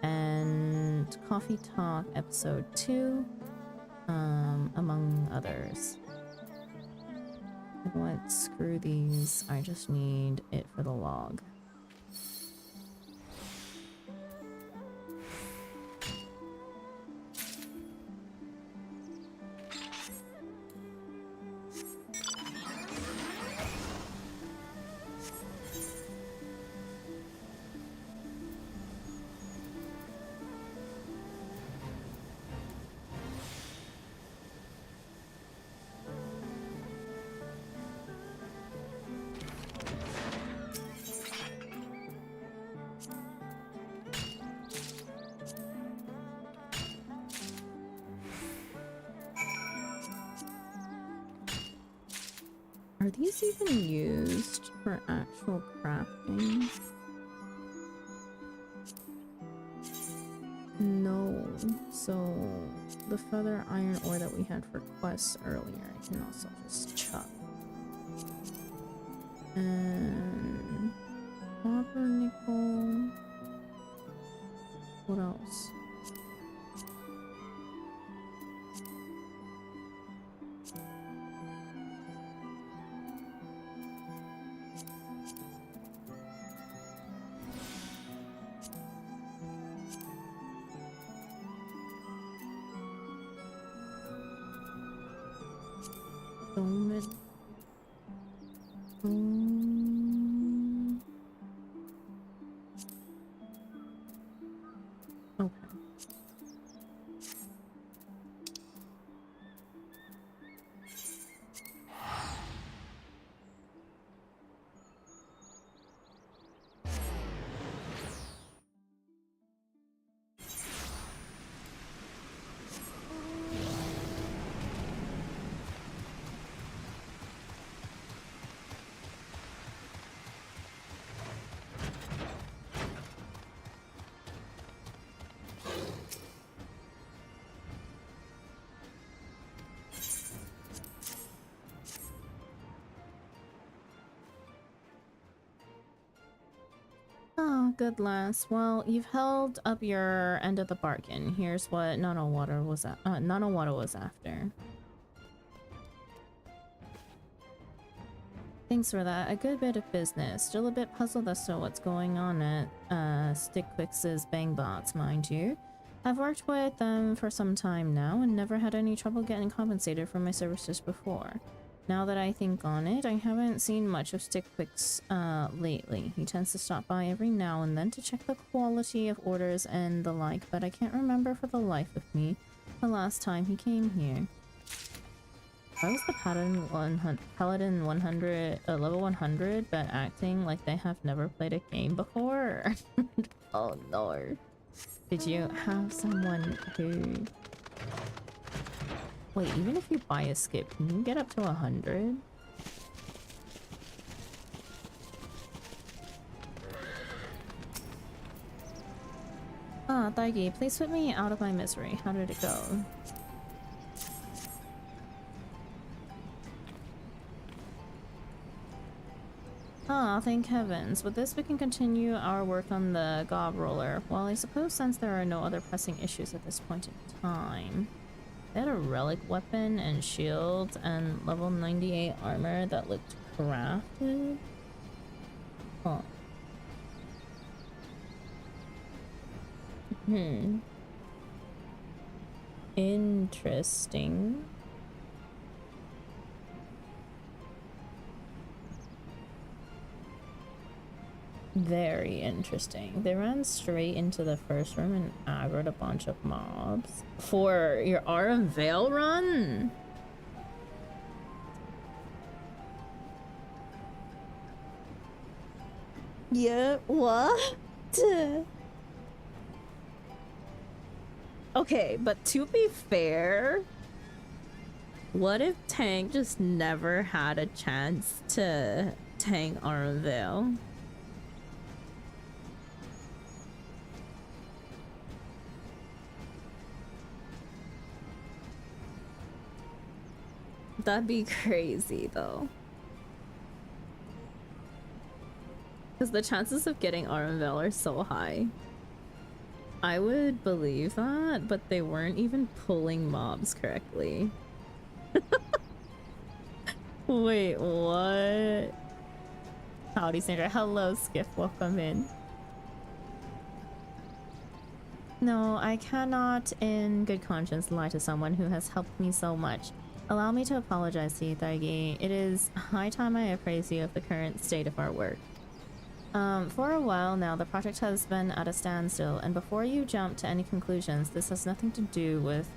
and Coffee Talk Episode 2, among others. You know what? Screw these. I just need it for the log. Are these even used for actual crafting? No. So the feather iron ore that we had for quests earlier, I can also just chuck. And copper, nickel. What else? Oh, good lass. Well, you've held up your end of the bargain. Here's what Nanowata was after. Thanks for that. A good bit of business. Still a bit puzzled as to what's going on at Stickquix's Bangbots, mind you. I've worked with them for some time now and never had any trouble getting compensated for my services before. Now that I think on it, I haven't seen much of Stickwick's lately. He tends to stop by every now and then to check the quality of orders and the like, but I can't remember for the life of me the last time he came here. Why was the Paladin 100 level 100 but acting like they have never played a game before? Oh no. Did you have someone who... Wait, even if you buy a skip, can you get up to 100? Ah, Daigi, please put me out of my misery. How did it go? Ah, thank heavens. With this, we can continue our work on the Gob Roller. Well, I suppose since there are no other pressing issues at this point in time. They had a relic weapon and shield and level 98 armor that looked crafted. Huh. Interesting. Very interesting. They ran straight into the first room and aggroed a bunch of mobs. For your Aurum Vale run? Yeah, what? Okay, but to be fair, what if Tank just never had a chance to tank Aurum Vale? That'd be crazy though. Because the chances of getting Aurum Vale are so high. I would believe that, but they weren't even pulling mobs correctly. Wait, what? Howdy, Sandra. Hello, Skiff. Welcome in. No, I cannot in good conscience lie to someone who has helped me so much. Allow me to apologize to you, Daigi. It is high time I appraise you of the current state of our work. For a while now, the project has been at a standstill, and before you jump to any conclusions, this has nothing to do with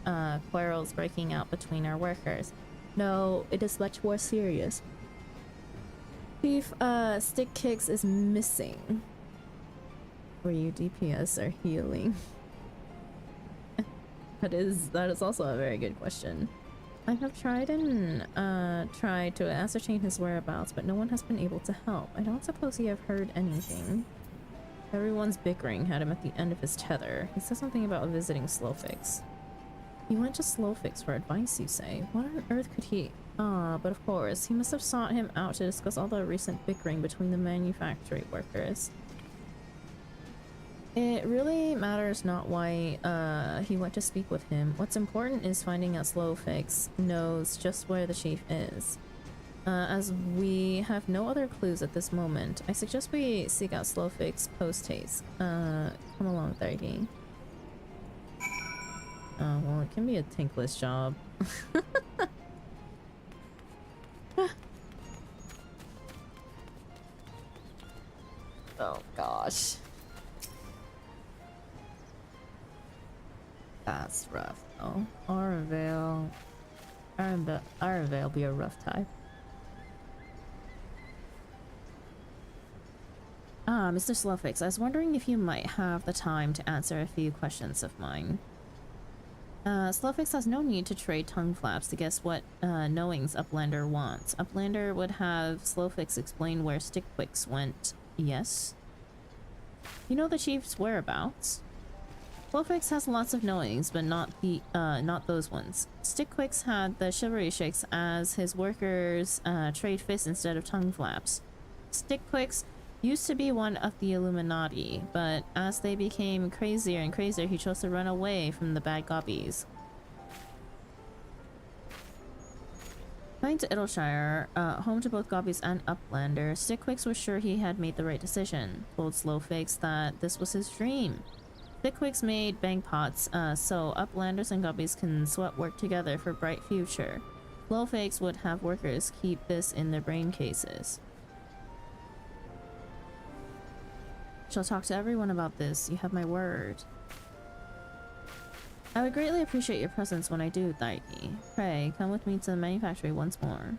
quarrels breaking out between our workers. No, it is much more serious. Chief Stick Kicks is missing. Were you DPS or healing? That is also a very good question. I have tried and tried to ascertain his whereabouts, but no one has been able to help. I don't suppose you have heard anything. Everyone's bickering had him at the end of his tether. He said something about visiting Slowfix. He went to Slowfix for advice, you say? What on earth could he... Ah, but of course, he must have sought him out to discuss all the recent bickering between the manufactory workers. It really matters not why he went to speak with him. What's important is finding out Slowfix knows just where the chief is. As we have no other clues at this moment, I suggest we seek out Slowfix post-haste. Come along, Daigi. Oh, well, it can be a tankless job. Oh, gosh. That's rough, though. Aurum Vale be a rough time. Ah, Mr. Slowfix, I was wondering if you might have the time to answer a few questions of mine. Slowfix has no need to trade tongue flaps to guess what knowings Uplander wants. Uplander would have Slowfix explain where Stickwick's went. Yes? You know the chief's whereabouts? Slowfix has lots of knowings, but not those ones. Stickwick's had the chivalry shakes as his workers trade fists instead of tongue flaps. Stickwick's used to be one of the Illuminati, but as they became crazier and crazier, he chose to run away from the bad gobbies. Coming to Idleshire, home to both Gobbies and Uplander, Stickwick's was sure he had made the right decision. Told Slowfix that this was his dream. Stickwick's made bang pots, so Uplanders and Gobbies can sweat work together for a bright future. Glowfakes would have workers keep this in their brain cases. Shall talk to everyone about this. You have my word. I would greatly appreciate your presence when I do, Daiki. Pray, come with me to the manufactory once more.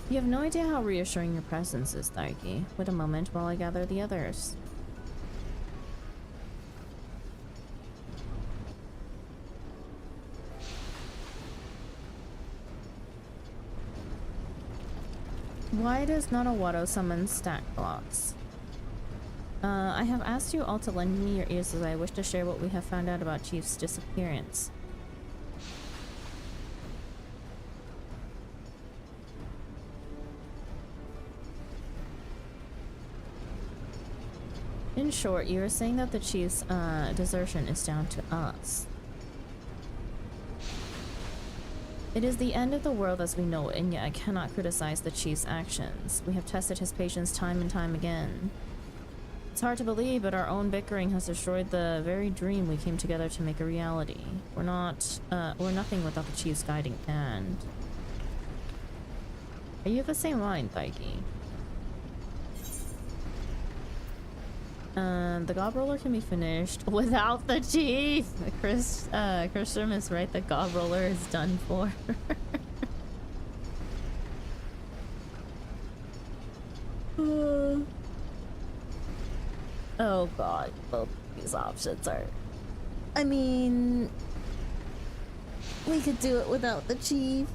You have no idea how reassuring your presence is, Daiki. Wait a moment while I gather the others. Why does Nanawato summon stack blocks? I have asked you all to lend me your ears as I wish to share what we have found out about Chief's disappearance. In short, you are saying that the Chief's desertion is down to us. It is the end of the world as we know it, and yet I cannot criticize the Chief's actions. We have tested his patience time and time again. It's hard to believe, but our own bickering has destroyed the very dream we came together to make a reality. We're nothing without the Chief's guiding hand. Are you of the same mind, Daiki? The gob roller can be finished without the chief. Christian is right. The gob roller is done for. Oh god, both these options are. I mean, we could do it without the chief.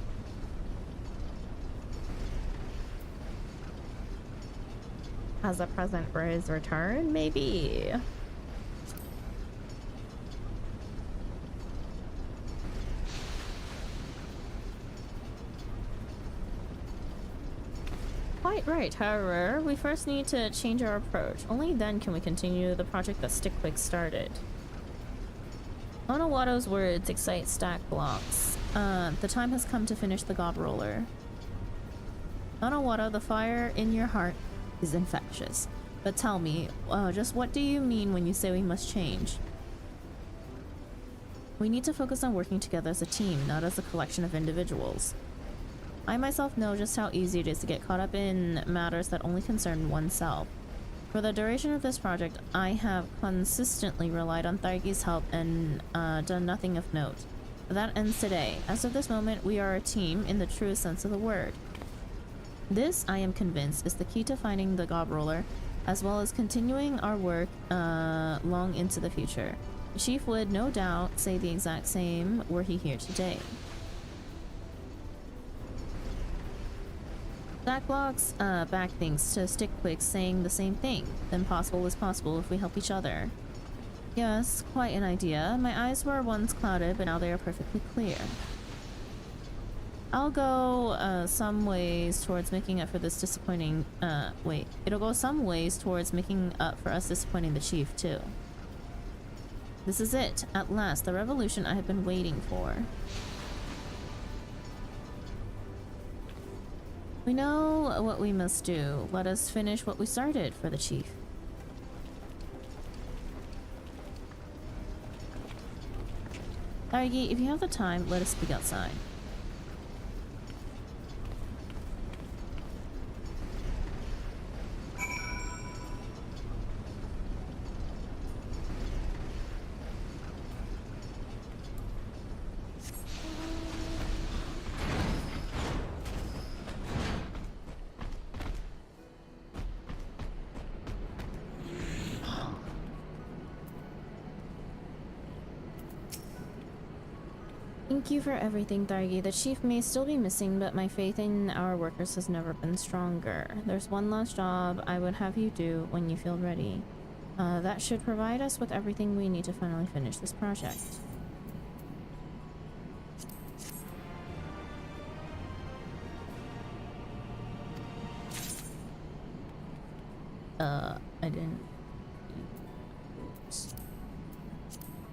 As a present for his return, maybe. Quite right, however, we first need to change our approach. Only then can we continue the project that Stickwick started. Onowato's words excite stack blocks. The time has come to finish the gob roller. Onowato, the fire in your heart is infectious. But tell me, just what do you mean when you say we must change? We need to focus on working together as a team, not as a collection of individuals. I myself know just how easy it is to get caught up in matters that only concern oneself. For the duration of this project, I have consistently relied on Daiki's help and done nothing of note. That ends today. As of this moment, we are a team in the truest sense of the word. This, I am convinced, is the key to finding the gob roller, as well as continuing our work long into the future. The Chief would, no doubt, say the exact same were he here today. Stackblocks back things to Stickwick saying the same thing. The impossible is possible if we help each other. Yes, quite an idea. My eyes were once clouded, but now they are perfectly clear. I'll go some ways towards making up for this disappointing... wait. It'll go some ways towards making up for us disappointing the Chief, too. This is it. At last, the revolution I have been waiting for. We know what we must do. Let us finish what we started for the Chief. Daiki, if you have the time, let us speak outside. Thank you for everything, Daiki. The Chief may still be missing, but my faith in our workers has never been stronger. There's one last job I would have you do when you feel ready. That should provide us with everything we need to finally finish this project. I didn't.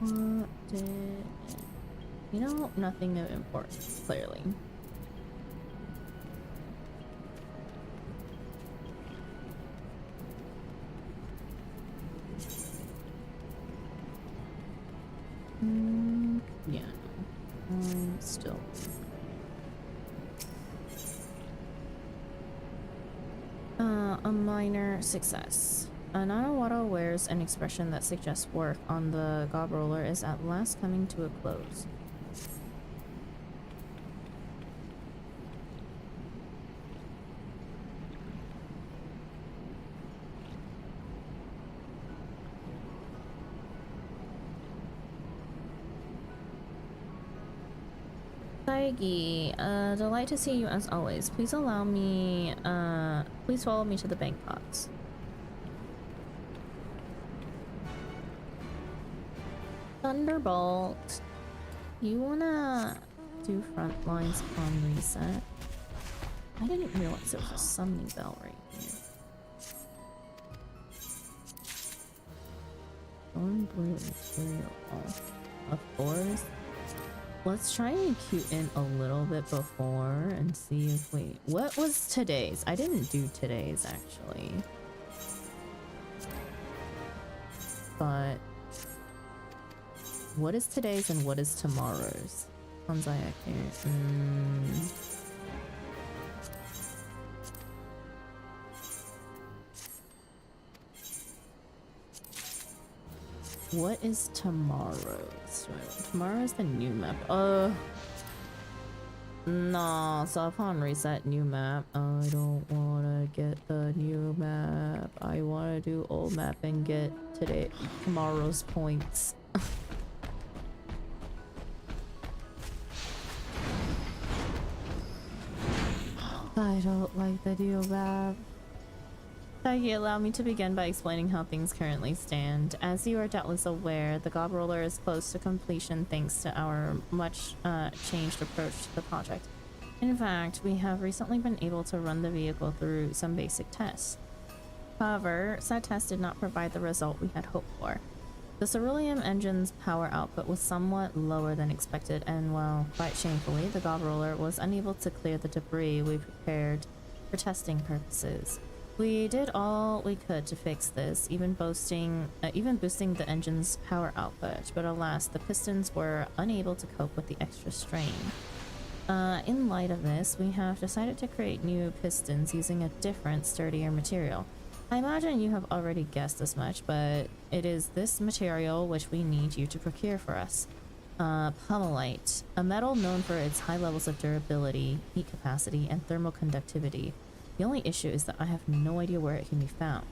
What did? You know, nothing of importance, clearly. Yeah. Still. A minor success. Nanawada wears an expression that suggests work on the gob roller is at last coming to a close. Saigi, delight to see you as always. Please allow me, please follow me to the bank box. Thunderbolt, you wanna do front lines on reset? I didn't realize there was a summoning bell right here. Thorn blue material, of course. Let's try and queue in a little bit before and see if wait, what was today's? I didn't do today's actually. But what is today's and what is tomorrow's? Hanzai here. What is tomorrow's? Tomorrow's the new map. No, so upon reset new map. I don't wanna get the new map. I wanna do old map and get tomorrow's points. I don't like the new map. Saigi, allow me to begin by explaining how things currently stand. As you are doubtless aware, the gob roller is close to completion thanks to our much changed approach to the project. In fact, we have recently been able to run the vehicle through some basic tests. However, said tests did not provide the result we had hoped for. The Cerulean engine's power output was somewhat lower than expected, and while quite shamefully, the gob roller was unable to clear the debris we prepared for testing purposes. We did all we could to fix this, even boosting the engine's power output, but alas, the pistons were unable to cope with the extra strain. In light of this, we have decided to create new pistons using a different, sturdier material. I imagine you have already guessed as much, but it is this material which we need you to procure for us. Pummellite, a metal known for its high levels of durability, heat capacity, and thermal conductivity. The only issue is that I have no idea where it can be found.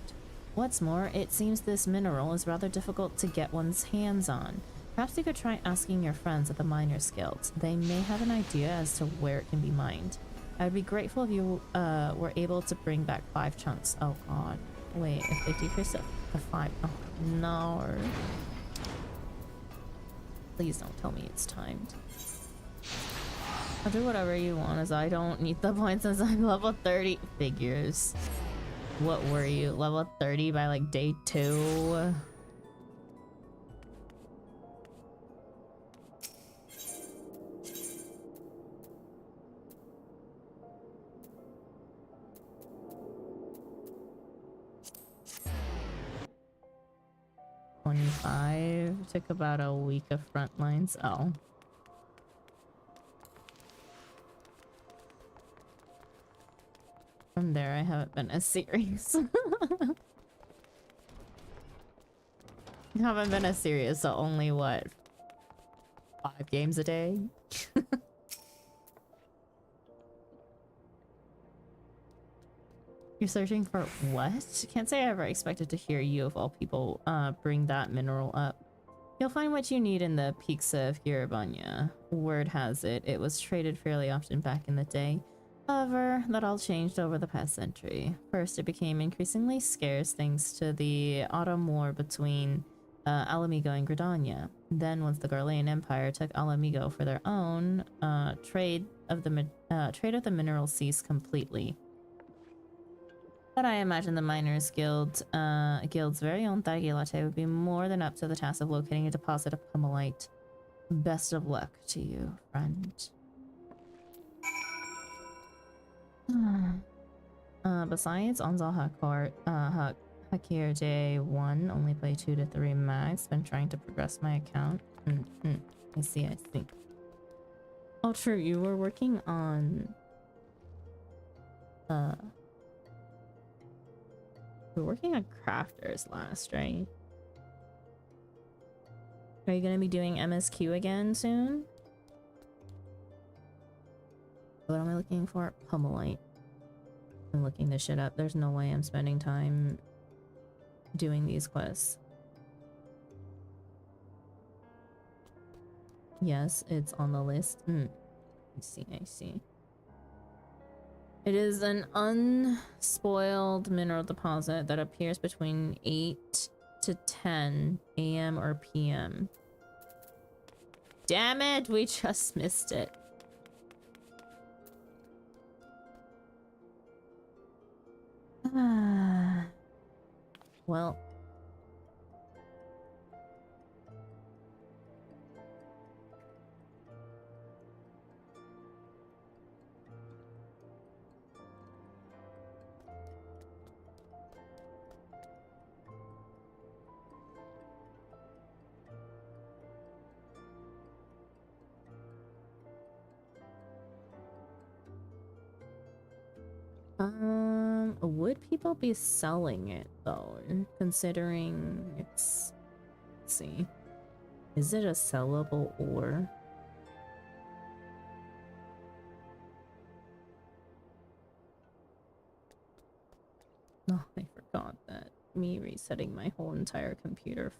What's more, it seems this mineral is rather difficult to get one's hands on. Perhaps you could try asking your friends at the Miners Guild. They may have an idea as to where it can be mined. I would be grateful if you were able to bring back 5 chunks. Oh god. Wait, if they decrease it to 5. Oh no. Please don't tell me it's timed. I'll do whatever you want as I don't need the points since I'm level 30. Figures. What were you? Level 30 by like day 2? Took about a week of front lines. Oh. From there, I haven't been as serious. Haven't been as serious, so only what? 5 games a day? You're searching for what? Can't say I ever expected to hear you, of all people, bring that mineral up. You'll find what you need in the peaks of Giribanya. Word has it, it was traded fairly often back in the day. However, that all changed over the past century. First, it became increasingly scarce thanks to the Autumn War between Alamigo and Gridania. Then, once the Garlean Empire took Alamigo for their own, trade of the mineral ceased completely. But I imagine the Miners Guild's very own Taigi Latte would be more than up to the task of locating a deposit of Pummelite. Best of luck to you, friend. Besides, Onzal Hakir J1 only play 2 to 3 max. Been trying to progress my account. I see, I see. Oh, true. You were working on. You were working on Crafters last, right? Are you gonna be doing MSQ again soon? What am I looking for? Pummelite. I'm looking this shit up. There's no way I'm spending time doing these quests. Yes, it's on the list. I see, I see. It is an unspoiled mineral deposit that appears between 8 to 10 AM or PM. Damn it, we just missed it. Well. Would people be selling it though? Considering it's, let's see, is it a sellable ore? Oh, I forgot that me resetting my whole entire computer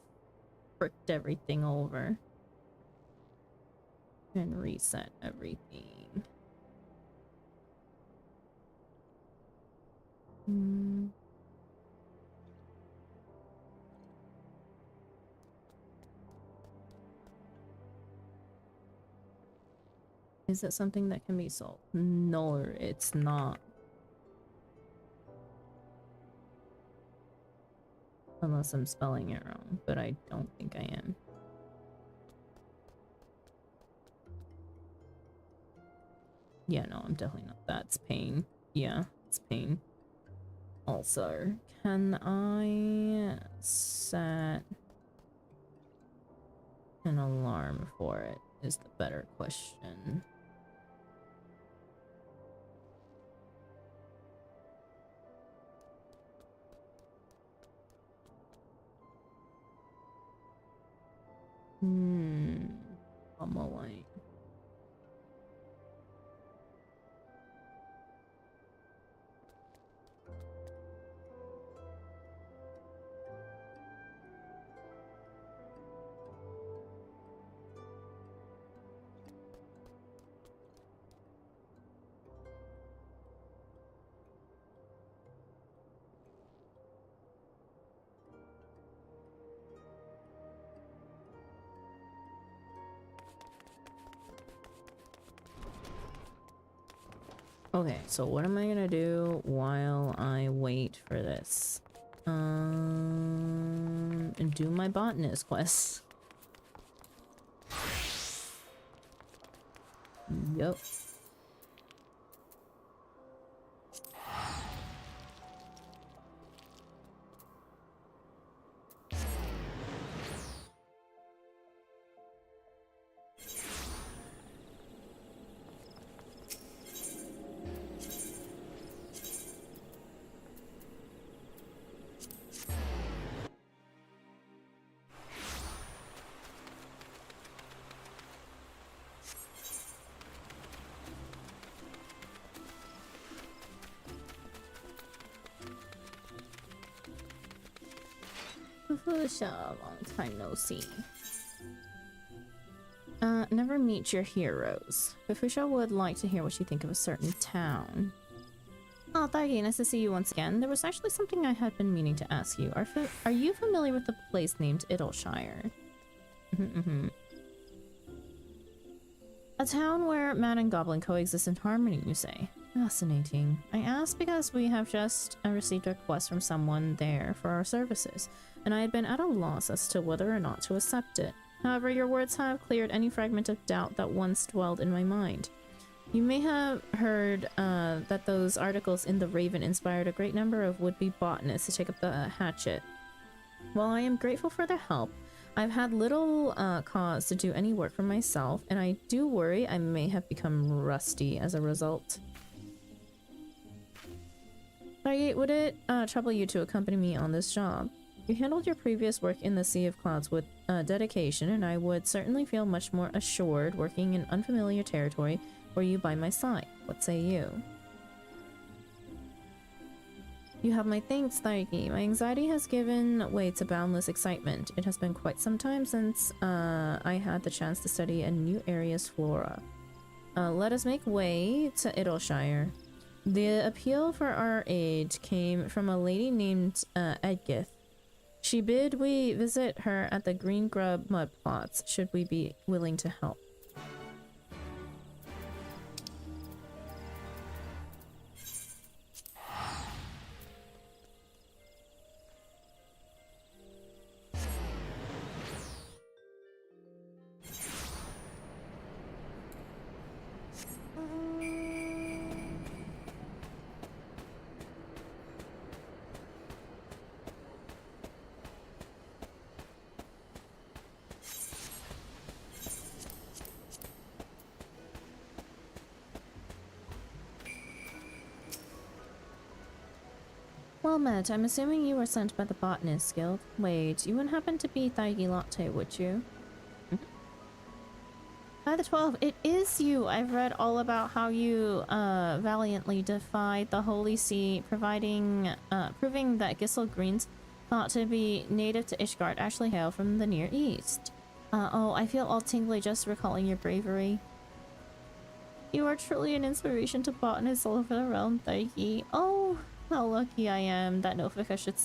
fricked everything over. And reset everything. Is it something that can be sold? No, it's not. Unless I'm spelling it wrong, but I don't think I am. Yeah, no, I'm definitely not. That's pain. Yeah, it's pain. Also, can I set an alarm for it is the better question. Pummelite. Okay, so what am I gonna do while I wait for this? Do my botanist quest. Yup. Fufusha, long time no see. Never meet your heroes. Fufusha would like to hear what you think of a certain town. Oh, Taigi, nice to see you once again. There was actually something I had been meaning to ask you. Are you familiar with the place named Idleshire? A town where man and goblin coexist in harmony, you say? Fascinating. I asked because we have just received a request from someone there for our services, and I had been at a loss as to whether or not to accept it. However, your words have cleared any fragment of doubt that once dwelled in my mind. You may have heard that those articles in The Raven inspired a great number of would-be botanists to take up the hatchet. While I am grateful for their help, I've had little cause to do any work for myself, and I do worry I may have become rusty as a result. Stargate, would it trouble you to accompany me on this job? You handled your previous work in the Sea of Clouds with dedication, and I would certainly feel much more assured working in unfamiliar territory were you by my side. What say you? You have my thanks, Thaiki. My anxiety has given way to boundless excitement. It has been quite some time since I had the chance to study a new area's flora. Let us make way to Idleshire. The appeal for our aid came from a lady named Edgith. She bid we visit her at the Green Grub mud plots, should we be willing to help. Well met, I'm assuming you were sent by the Botanist Guild. Wait, you wouldn't happen to be Thaigi Latte, would you? By the 12, it is you! I've read all about how you valiantly defied the Holy See, proving that Gisel Greens, thought to be native to Ishgard, actually hail from the Near East. Oh, I feel all tingly just recalling your bravery. You are truly an inspiration to botanists all over the realm, Thaigi. Oh, how lucky I am that Nofika should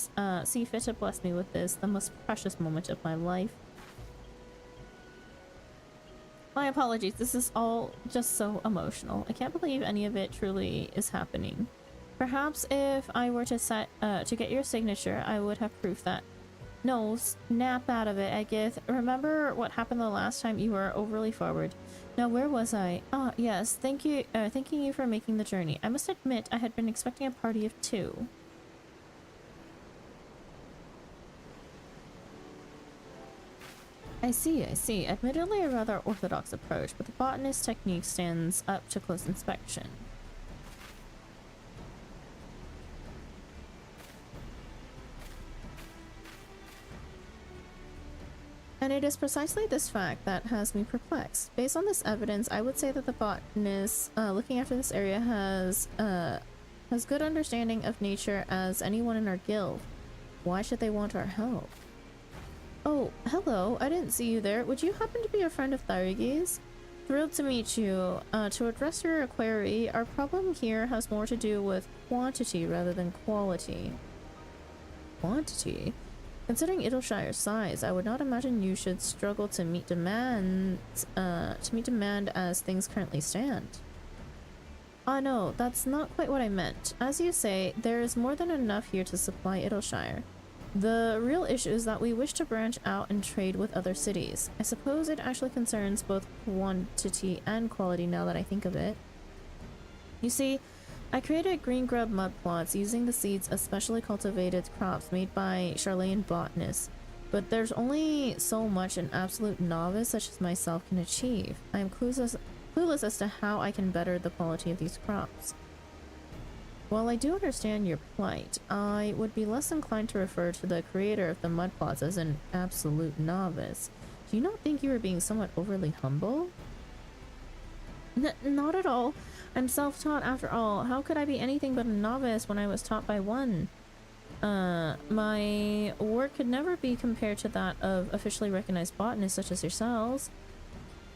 see fit to bless me with this, the most precious moment of my life. My apologies, this is all just so emotional. I can't believe any of it truly is happening. Perhaps if I were to get your signature, I would have proof that. No, snap out of it, Edgith. Remember what happened the last time you were overly forward. Now, where was I? Ah, yes, thanking you for making the journey. I must admit, I had been expecting a party of 2. I see. Admittedly a rather orthodox approach, but the botanist technique stands up to close inspection. And it is precisely this fact that has me perplexed. Based on this evidence, I would say that the botanist looking after this area has good understanding of nature as anyone in our guild. Why should they want our help? Oh, hello. I didn't see you there. Would you happen to be a friend of Tharigi's? Thrilled to meet you. To address your query, our problem here has more to do with quantity rather than quality. Quantity? Considering Idleshire's size, I would not imagine you should struggle to meet demand as things currently stand. Ah, no, that's not quite what I meant. As you say, there is more than enough here to supply Idleshire. The real issue is that we wish to branch out and trade with other cities. I suppose it actually concerns both quantity and quality now that I think of it. You see, I created green grub mud plots using the seeds of specially cultivated crops made by Charlayan botanists, but there's only so much an absolute novice such as myself can achieve. I am clueless as to how I can better the quality of these crops. While I do understand your plight, I would be less inclined to refer to the creator of the mud plots as an absolute novice. Do you not think you are being somewhat overly humble? Not at all. I'm self-taught after all. How could I be anything but a novice when I was taught by one? My work could never be compared to that of officially recognized botanists such as yourselves.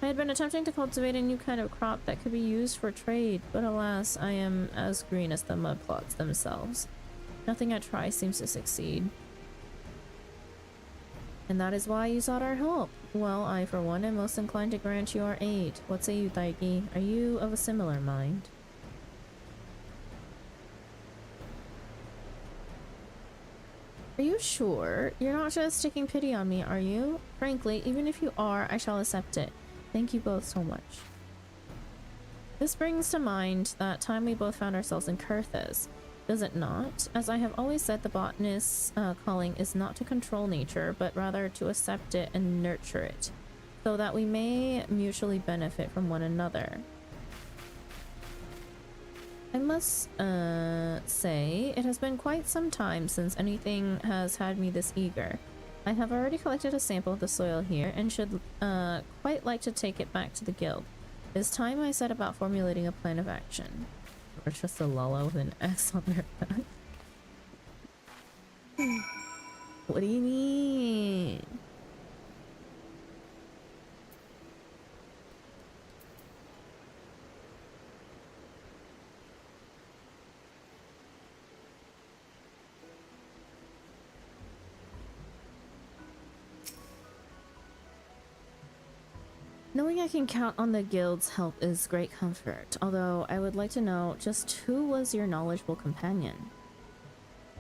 I had been attempting to cultivate a new kind of crop that could be used for trade, but alas, I am as green as the mud plots themselves. Nothing I try seems to succeed. And that is why you sought our help. Well, I for one am most inclined to grant you our aid. What say you, Thaigi? Are you of a similar mind? Are you sure? You're not just taking pity on me, are you? Frankly, even if you are, I shall accept it. Thank you both so much. This brings to mind that time we both found ourselves in Kurthas. Does it not? As I have always said, the botanist's calling is not to control nature, but rather to accept it and nurture it, so that we may mutually benefit from one another. I must say, it has been quite some time since anything has had me this eager. I have already collected a sample of the soil here and should quite like to take it back to the guild. It's time I set about formulating a plan of action. Or just a Lala with an X on their back. What do you mean? Knowing I can count on the guild's help is great comfort, although I would like to know just who was your knowledgeable companion?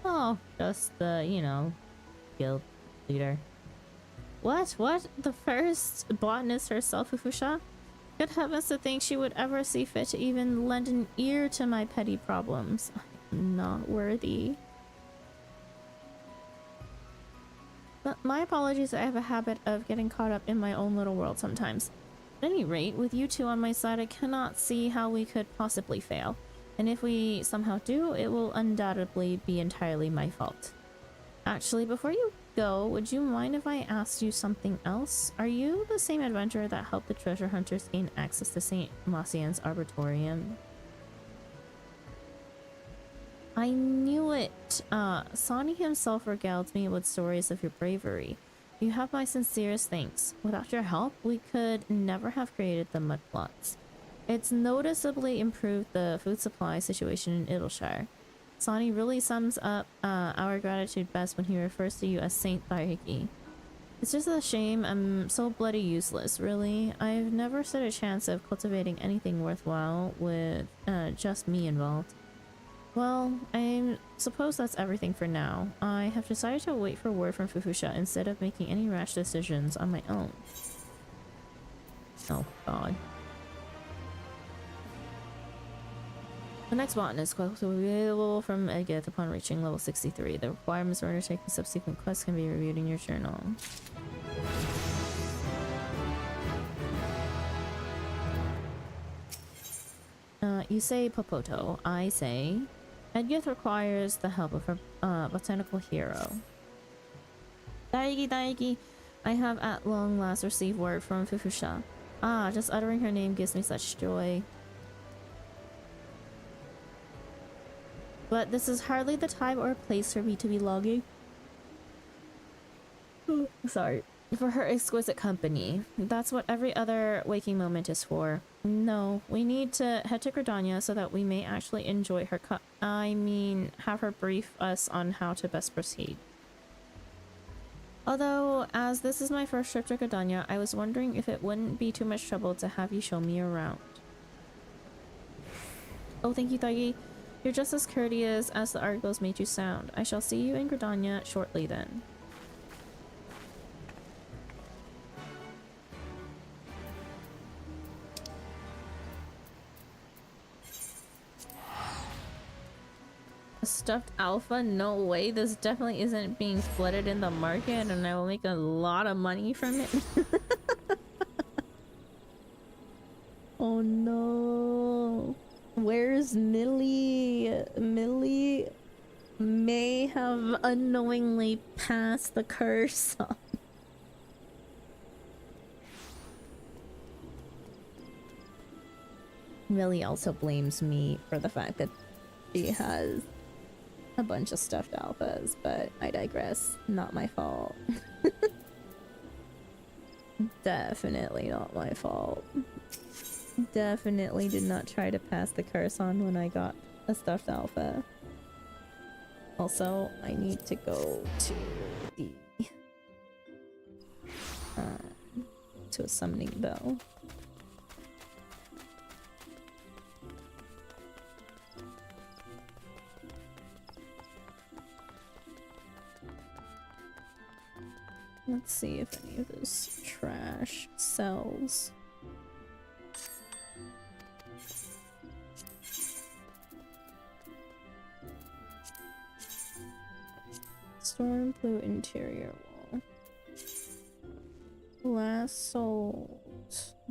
Oh, just the, you know, guild leader. What? The first botanist herself, Fufusha? Good heavens, to think she would ever see fit to even lend an ear to my petty problems. I'm not worthy. But my apologies, I have a habit of getting caught up in my own little world sometimes. At any rate, with you two on my side, I cannot see how we could possibly fail. And if we somehow do, it will undoubtedly be entirely my fault. Actually, before you go, would you mind if I asked you something else? Are you the same adventurer that helped the treasure hunters gain access to St. Macian's Arboretum? I knew it! Sani himself regaled me with stories of your bravery. You have my sincerest thanks. Without your help, we could never have created the mud plots. It's noticeably improved the food supply situation in Idleshire. Sani really sums up our gratitude best when he refers to you as Saint Thaiki. It's just a shame I'm so bloody useless, really. I've never stood a chance of cultivating anything worthwhile with just me involved. Well, I suppose that's everything for now. I have decided to wait for word from Fufusha instead of making any rash decisions on my own. Oh god. The next botanist quest will be available from Edgith upon reaching level 63. The requirements for undertaking subsequent quests can be reviewed in your journal. You say Popoto. I say Edgith requires the help of a botanical hero. Daigi, I have at long last received word from Fufusha. Ah, just uttering her name gives me such joy. But this is hardly the time or place for me to be longing. Sorry. For her exquisite company. That's what every other waking moment is for. No, we need to head to Gridania so that we may actually enjoy her have her brief us on how to best proceed. Although, as this is my first trip to Gridania, I was wondering if it wouldn't be too much trouble to have you show me around. Oh, thank you, Thagi. You're just as courteous as the articles made you sound. I shall see you in Gridania shortly then. A stuffed alpha? No way. This definitely isn't being flooded in the market and I will make a lot of money from it. Oh no. Where's Millie? Millie may have unknowingly passed the curse on. Millie also blames me for the fact that she has a bunch of stuffed alphas, but I digress. Not my fault. Definitely not my fault. Definitely did not try to pass the curse on when I got a stuffed alpha. Also, I need to go to the to a summoning bell. Let's see if any of this trash sells. Storm blue interior wall. Last sold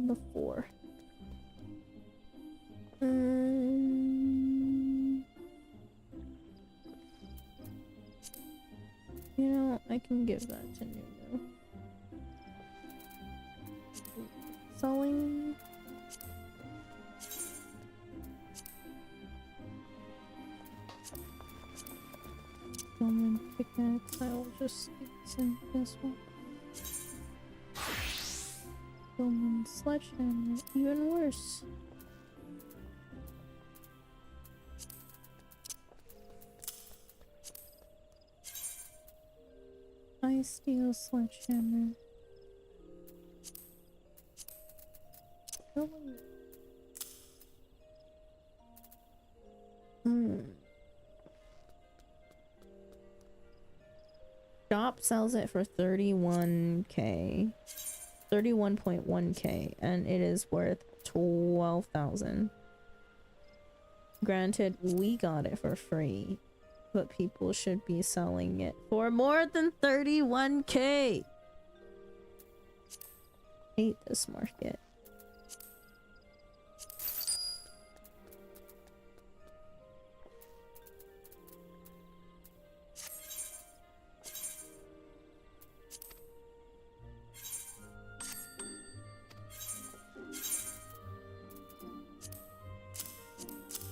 before. You know, I can give that to Nunu. Selling. Roman pickaxe. I will just send this one. Roman sledgehammer. Even worse. Ice steel sledgehammer. Shop sells it for 31k. 31.1k, and it is worth 12,000. Granted, we got it for free, but people should be selling it for more than 31k. Hate this market.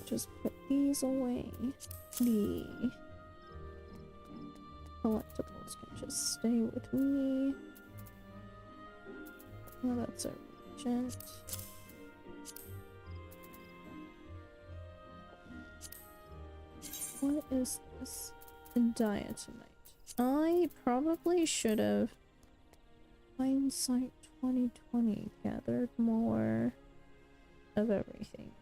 Just put these away. The collectibles can just stay with me. Oh, that's a regent. What is this? Diatomite. I probably should have hindsight 2020 gathered more of everything.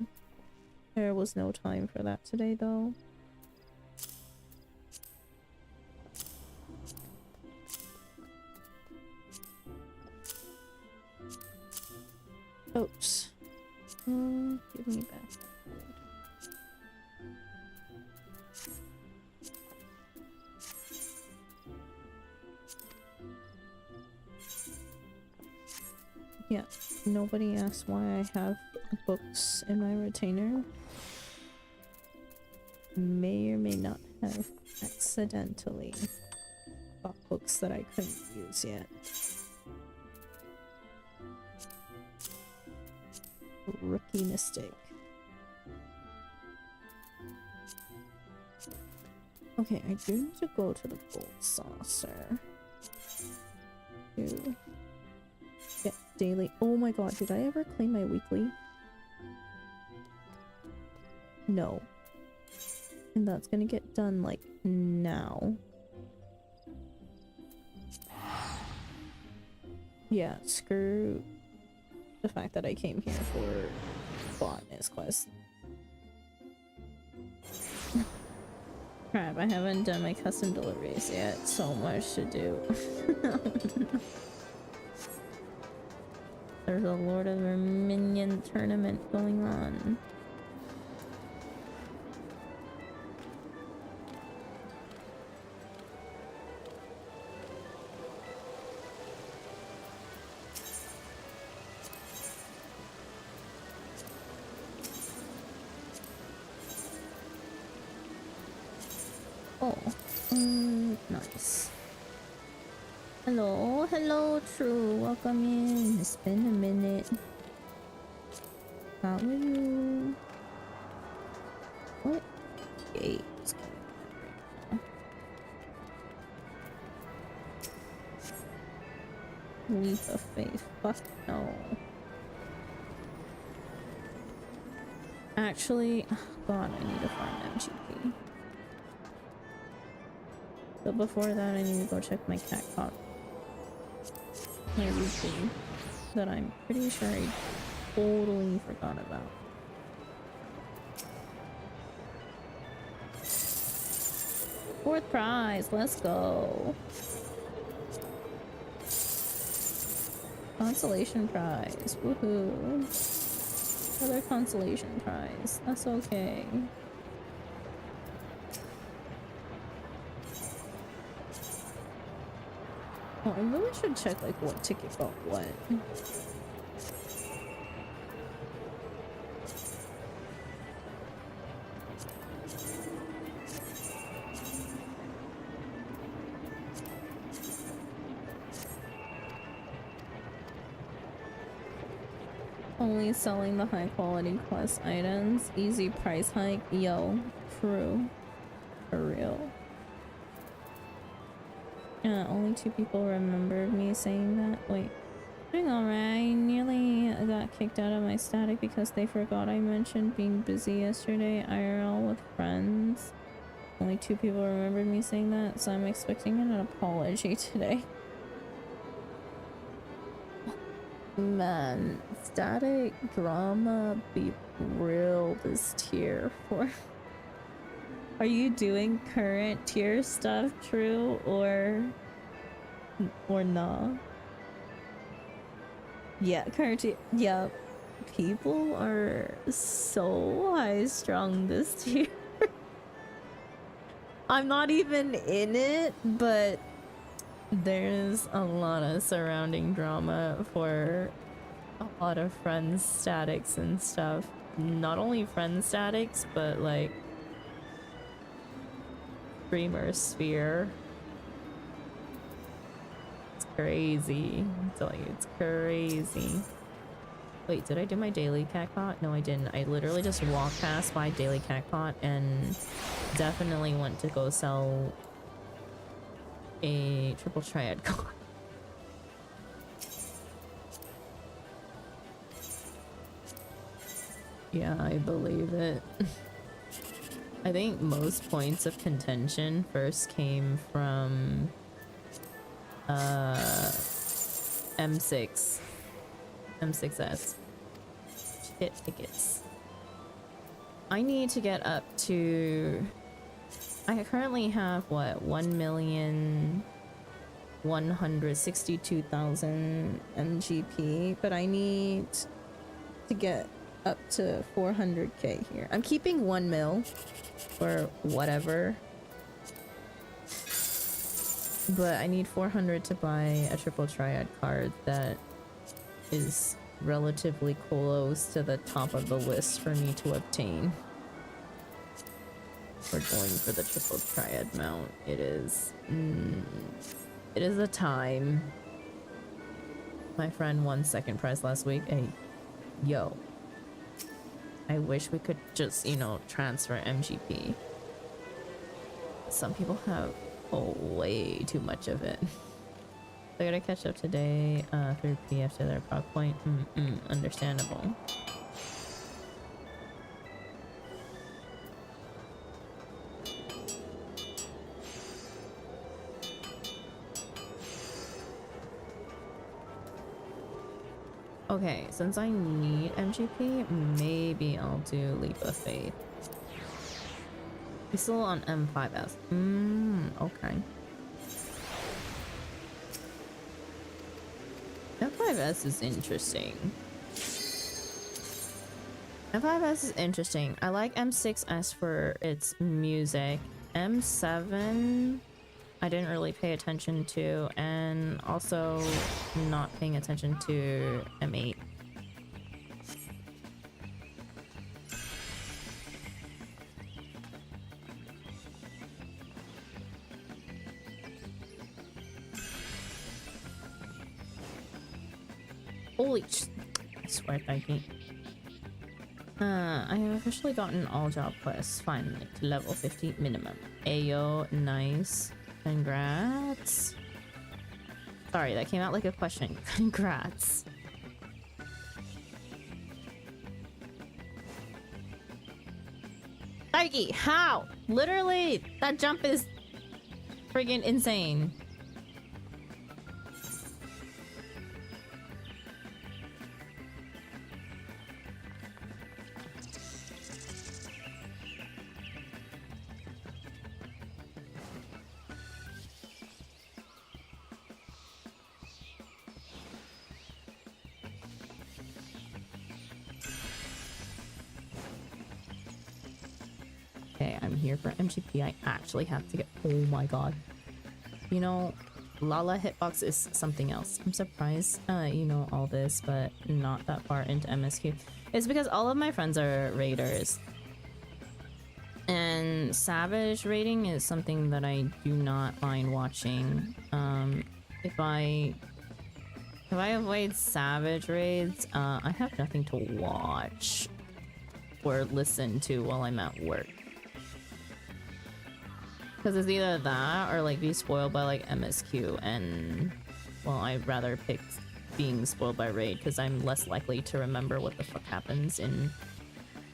There was no time for that today, though. Oats. Give me back that food. Yeah, nobody asked why I have books in my retainer. May or may not have accidentally bought books that I couldn't use yet. Rookie mistake. Okay, I do need to go to the gold saucer to get daily. Oh my god, did I ever claim my weekly? No. And that's gonna get done like now. Yeah, screw the fact that I came here for botanist quest. Crap, I haven't done my custom deliveries yet. So much to do. There's a Lord of Verminion tournament going on. Oh, nice. Hello, hello, True. Welcome in. It's been a minute. How are you? What gate is going on right now? Leap of faith. Fuck no. Actually, oh god, I need to find MGP. But before that, I need to go check my cat caught. My weekly that I'm pretty sure I totally forgot about. Fourth prize, let's go. consolation prize. Woohoo. Another consolation prize. That's okay. Oh, I really should check like what ticket got what. Only selling the high quality quest items. Easy price hike. Yo, true. For real. Yeah, only 2 people remembered me saying that. Wait. Doing alright. Nearly got kicked out of my static because they forgot I mentioned being busy yesterday IRL with friends. Only 2 people remembered me saying that, so I'm expecting an apology today. Man, static drama be real this tier for. Are you doing current tier stuff, True, or nah? Yeah, current tier. Yeah, people are so high strung this tier. I'm not even in it, but there's a lot of surrounding drama for a lot of friends statics and stuff. Not only friends statics, but like streamer sphere. It's crazy. It's crazy. Wait, did I do my daily cactpot? No, I didn't. I literally just walked past my daily cactpot and definitely went to go sell a triple triad card. Yeah, I believe it. I think most points of contention first came from M6. M6S. Hit tickets. I need to get up to... I currently have, what, 1,162,000 MGP, but I need to get up to 400k here. I'm keeping 1 mil or whatever, but I need 400 to buy a triple triad card that is relatively close to the top of the list for me to obtain. We're going for the triple triad mount. It is a time. My friend won second prize last week. Hey, yo. I wish we could just, you know, transfer MGP. Some people have way too much of it. I gotta catch up today through PF to their proc point. Understandable. Okay, since I need MGP, maybe I'll do Leap of Faith. He's still on M5S. Okay. M5S is interesting. M5S is interesting. I like M6S for its music. M7... I didn't really pay attention to, and also not paying attention to M8. Holy sh- I swear, Becky. I have officially gotten all job quests, finally, to level 50 minimum. Ayo, nice. Congrats. Sorry, that came out like a question. Congrats. Mikey, how? Literally, that jump is friggin' insane. why I'm here for MGP. I actually have to get... Oh my god. You know, Lala Hitbox is something else. I'm surprised you know all this, but not that far into MSQ. It's because all of my friends are raiders. And Savage raiding is something that I do not mind watching. If I avoid Savage raids, I have nothing to watch or listen to while I'm at work. Because it's either that or like be spoiled by like MSQ, and well, I'd rather pick being spoiled by raid because I'm less likely to remember what the fuck happens in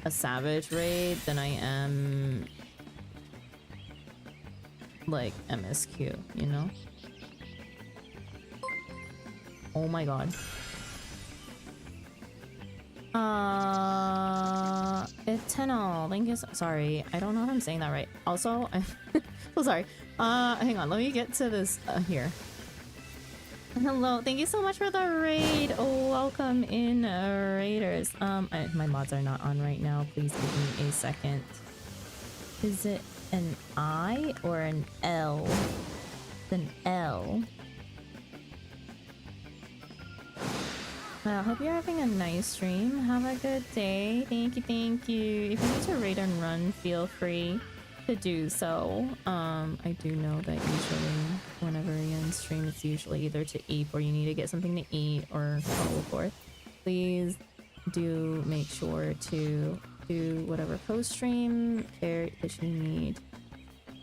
a Savage raid than I am like MSQ, you know? Oh my god. Eternal, thank you sorry, I don't know if I'm saying that right. Also, I'm so sorry. Hang on, let me get to this here. Hello, thank you so much for the raid. Oh, welcome in, raiders. My mods are not on right now. Please give me a second. Is it an I or an L? It's an L. I hope you're having a nice stream. Have a good day. Thank you, thank you. If you need to raid and run, feel free to do so. I do know that usually whenever you're in stream, it's usually either to eat or you need to get something to eat or so forth. Please do make sure to do whatever post-stream care that you need.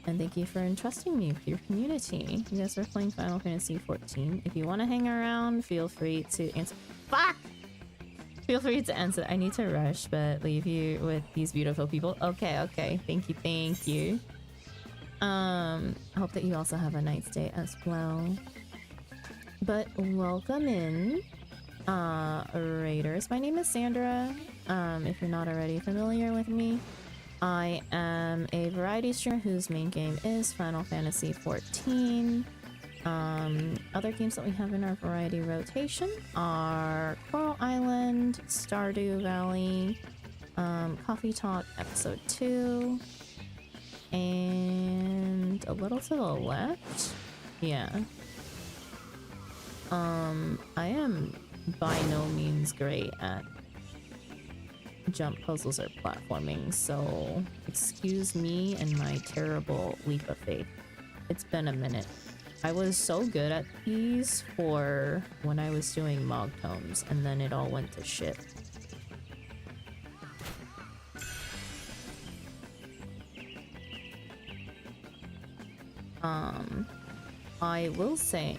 And thank you for entrusting me with your community. You guys are playing Final Fantasy XIV. If you want to hang around, feel free to answer. Fuck! Feel free to answer. I need to rush, but leave you with these beautiful people. Okay, okay. Thank you, thank you. Hope that you also have a nice day as well. But welcome in, raiders. My name is Sandra. If you're not already familiar with me, I am a variety streamer whose main game is Final Fantasy XIV. Other games that we have in our variety rotation are Coral Island, Stardew Valley, Coffee Talk Episode 2, and a little to the left. Yeah. I am by no means great at jump puzzles or platforming, so excuse me and my terrible leap of faith. It's been a minute. I was so good at these for when I was doing Mog Tomes, and then it all went to shit. I will say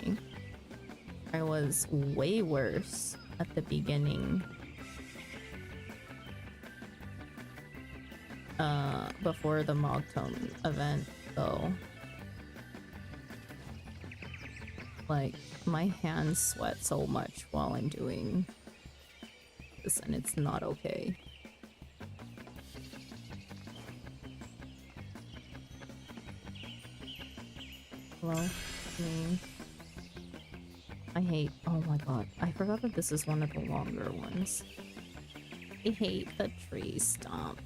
I was way worse at the beginning. Before the Mog Tome event, though. Like, my hands sweat so much while I'm doing this, and it's not okay. Hello? Me? I hate... Oh my god. I forgot that this is one of the longer ones. I hate the tree stomp.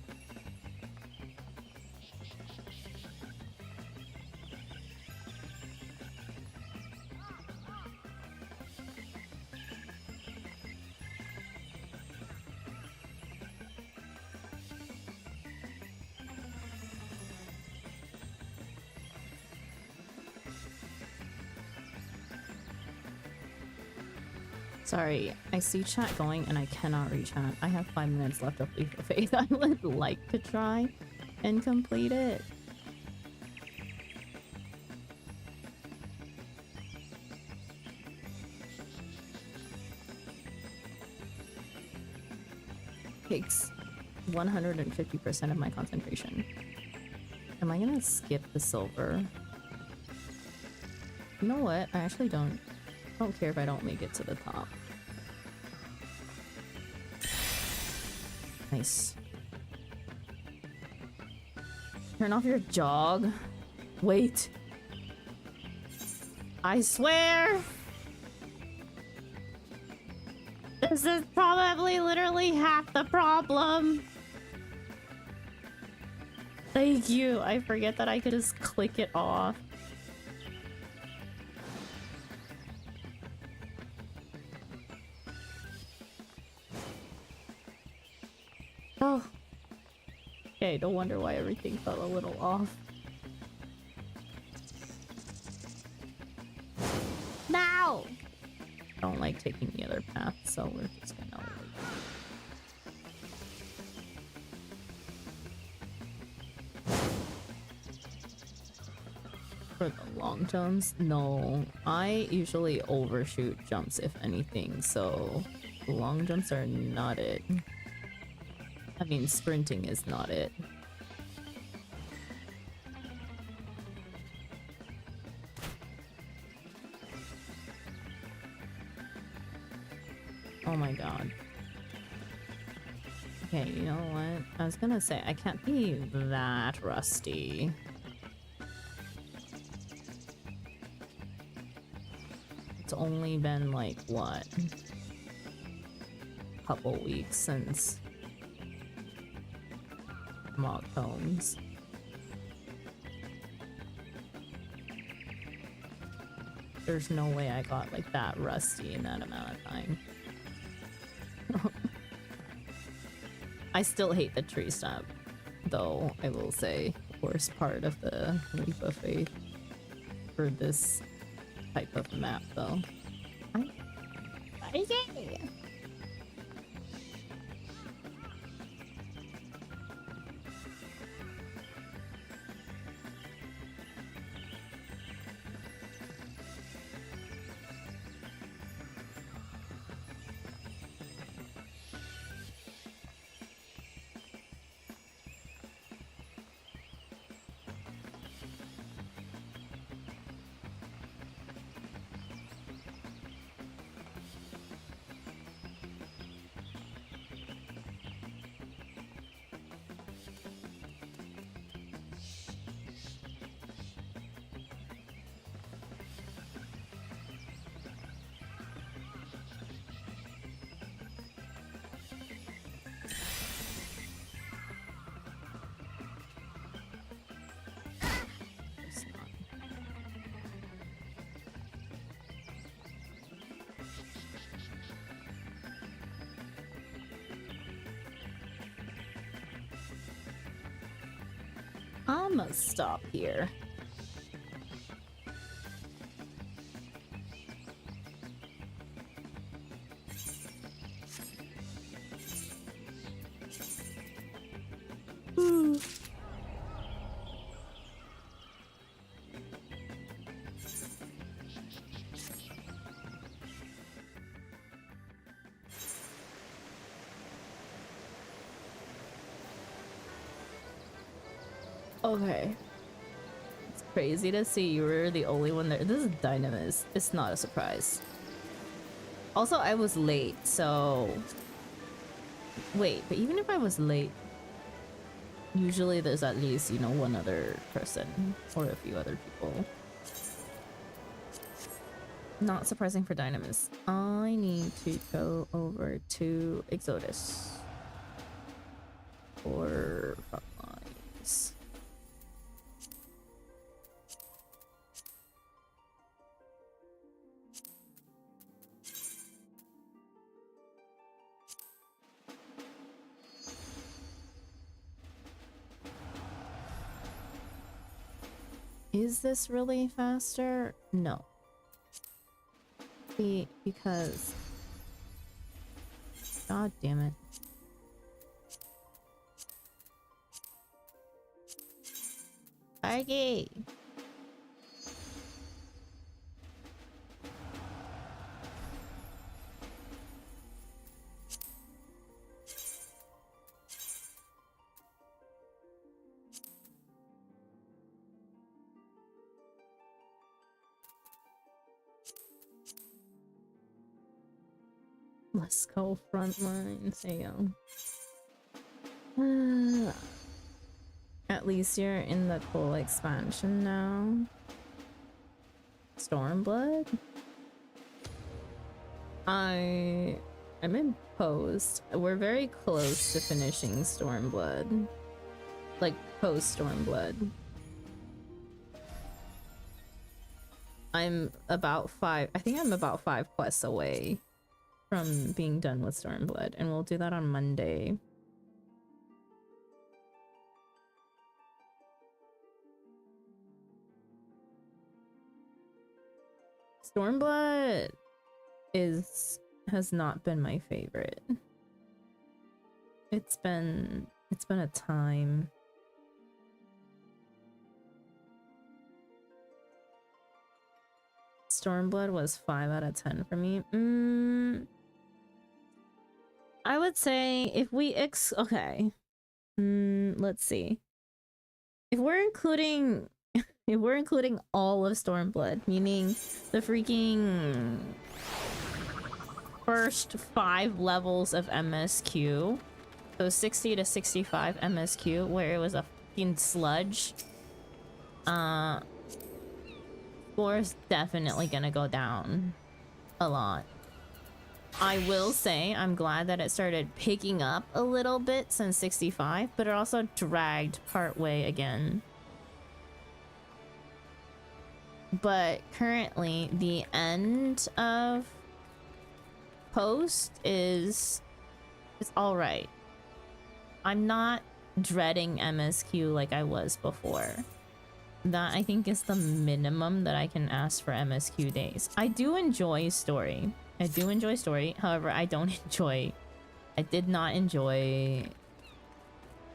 Sorry, I see chat going and I cannot reach chat. I have 5 minutes left of Leap of Faith. I would like to try and complete it. Takes 150% of my concentration. Am I gonna skip the silver? You know what? I actually don't care if I don't make it to the top. Nice. Turn off your jog. Wait. I swear! This is probably literally half the problem. Thank you. I forget that I could just click it off. Oh. Okay, no wonder why everything felt a little off. Now! I don't like taking the other path, so we're just gonna wait. For the long jumps? No. I usually overshoot jumps if anything, so long jumps are not it. I mean, sprinting is not it. Oh my god. Okay, you know what? I was gonna say, I can't be that rusty. It's only been like, what? A couple weeks since mock homes. There's no way I got like that rusty in that amount of time. I still hate the tree stump, though, I will say. Worst part of the Leap of Faith for this type of map, though. Okay. I'm gonna stop here. Okay. It's crazy to see you were the only one there. This is Dynamis. It's not a surprise. Also, I was late, so... Wait, but even if I was late, usually there's at least, you know, one other person or a few other people. Not surprising for Dynamis. I need to go over to Exodus. Or Frontlines. Is this really faster? No. Because... God damn it. Argy! Let's go Frontlines. There you go. At least you're in the cool expansion now. Stormblood? I'm in post. We're very close to finishing Stormblood. like post Stormblood. I think I'm about 5 quests away from being done with Stormblood, and we'll do that on Monday. Stormblood has not been my favorite. It's been a time. Stormblood was 5 out of 10 for me. I would say if we okay. Let's see. If we're including all of Stormblood, meaning the freaking first 5 levels of MSQ, so 60 to 65 MSQ, where it was a fucking sludge, score is definitely gonna go down a lot. I will say I'm glad that it started picking up a little bit since 65, but it also dragged part way again. But currently the end of post is all right. I'm not dreading MSQ like I was before. That I think is the minimum that I can ask for MSQ days. I do enjoy story. However, I did not enjoy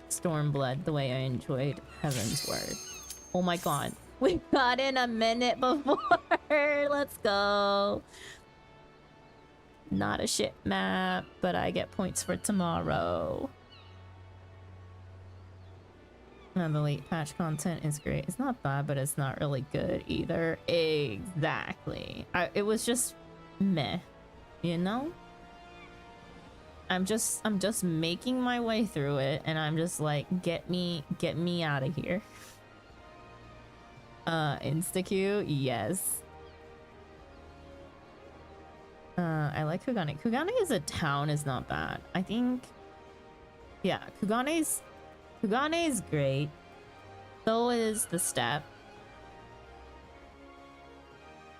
Stormblood the way I enjoyed Heavensward. Oh my god. We got in a minute before. Let's go. Not a shit map, but I get points for tomorrow. And the late patch content is great. It's not bad, but it's not really good either. Exactly. It was just meh, you know? I'm just making my way through it, and I'm just like, get me out of here. Insta-Q, yes. I like Kugane. Kugane as a town is not bad. I think, yeah, Kugane's great. So is the Steppe.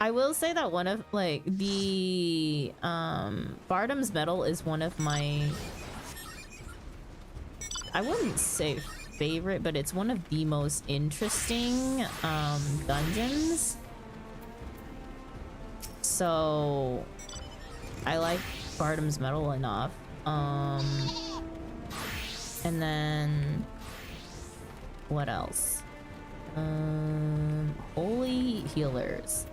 I will say that one of like the Bardam's Medal is one of my, I wouldn't say favorite, but it's one of the most interesting dungeons. So I like Bardam's Medal enough. And then what else? Holy Healers.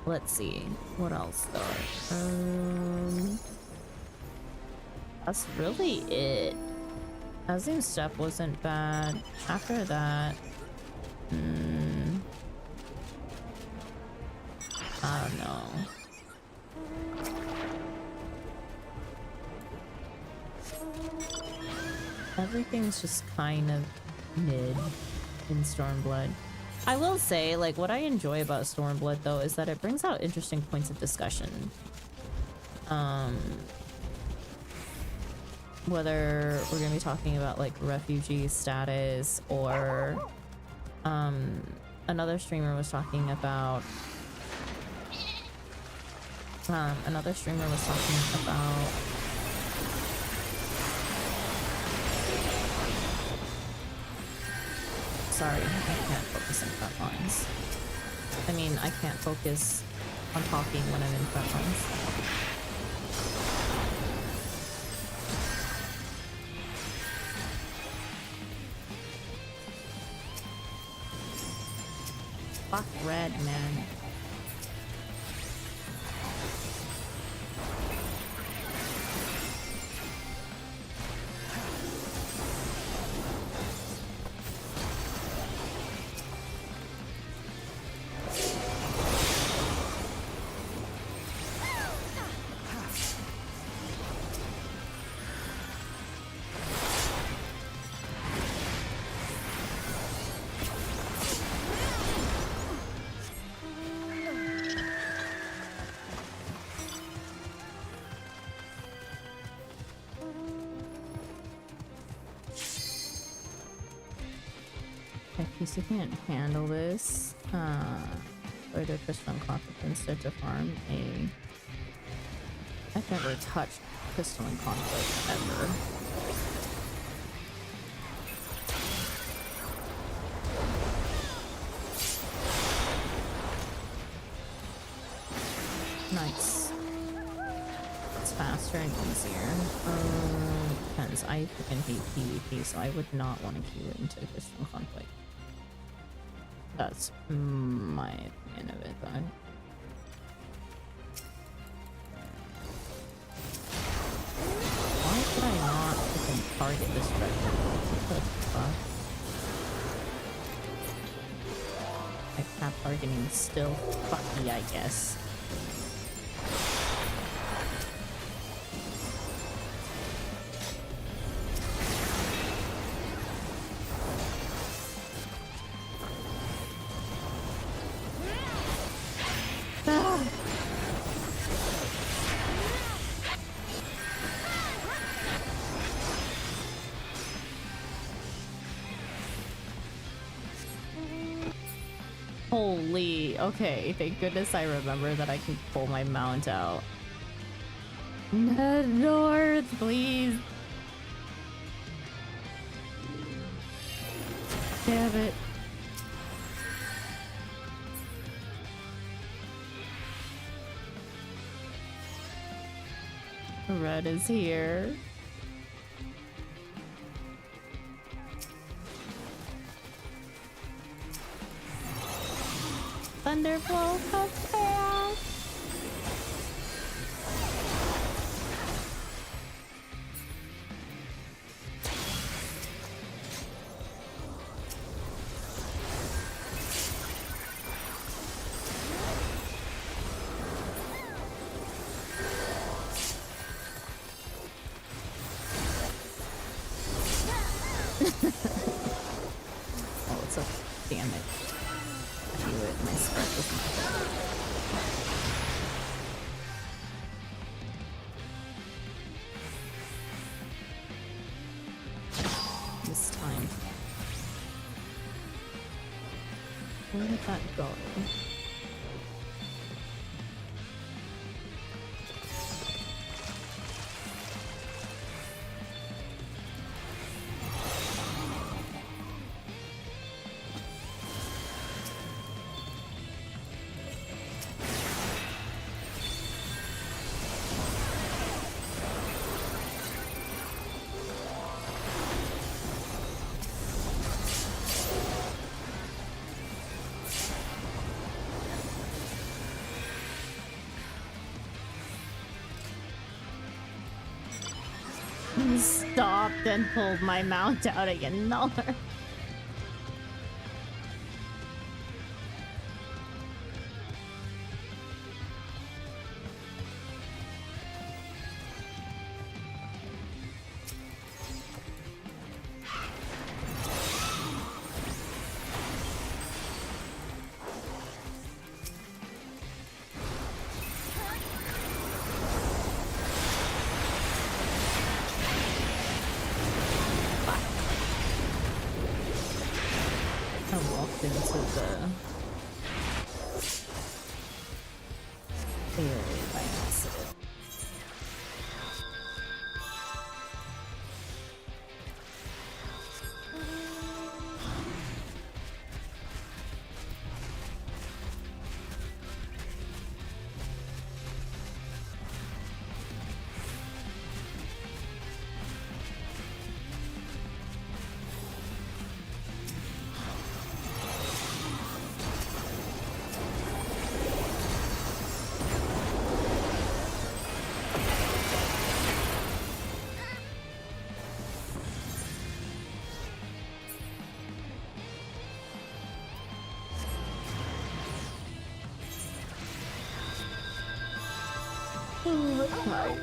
Let's see. What else though? That's really it. Azim's Steppe wasn't bad. After that, I don't know. Everything's just kind of mid in Stormblood. I will say, like, what I enjoy about Stormblood though is that it brings out interesting points of discussion. Whether we're gonna be talking about like refugee status, or another streamer was talking about sorry, I can't focus in front lines. I mean, I can't focus on talking when I'm in front lines. Fuck red, man. Case you can't handle this. Go to Crystalline Conflict instead to farm a... I've never touched Crystalline Conflict ever. Nice. It's faster and easier. Depends. I freaking hate PvP, so I would not want to queue into Crystalline Conflict. That's my opinion of it, though. Why could I not freaking target this directly? What the fuck? Like, cap targeting is still fucky, I guess. Holy, okay, thank goodness I remember that I can pull my mount out. North, please. Damn it. Red is here. Thunderbolt of chaos. Oh, it's a damn it. I knew it. My spread was not good. This time. Where did that go? Stopped and pulled my mount out again. No. Right.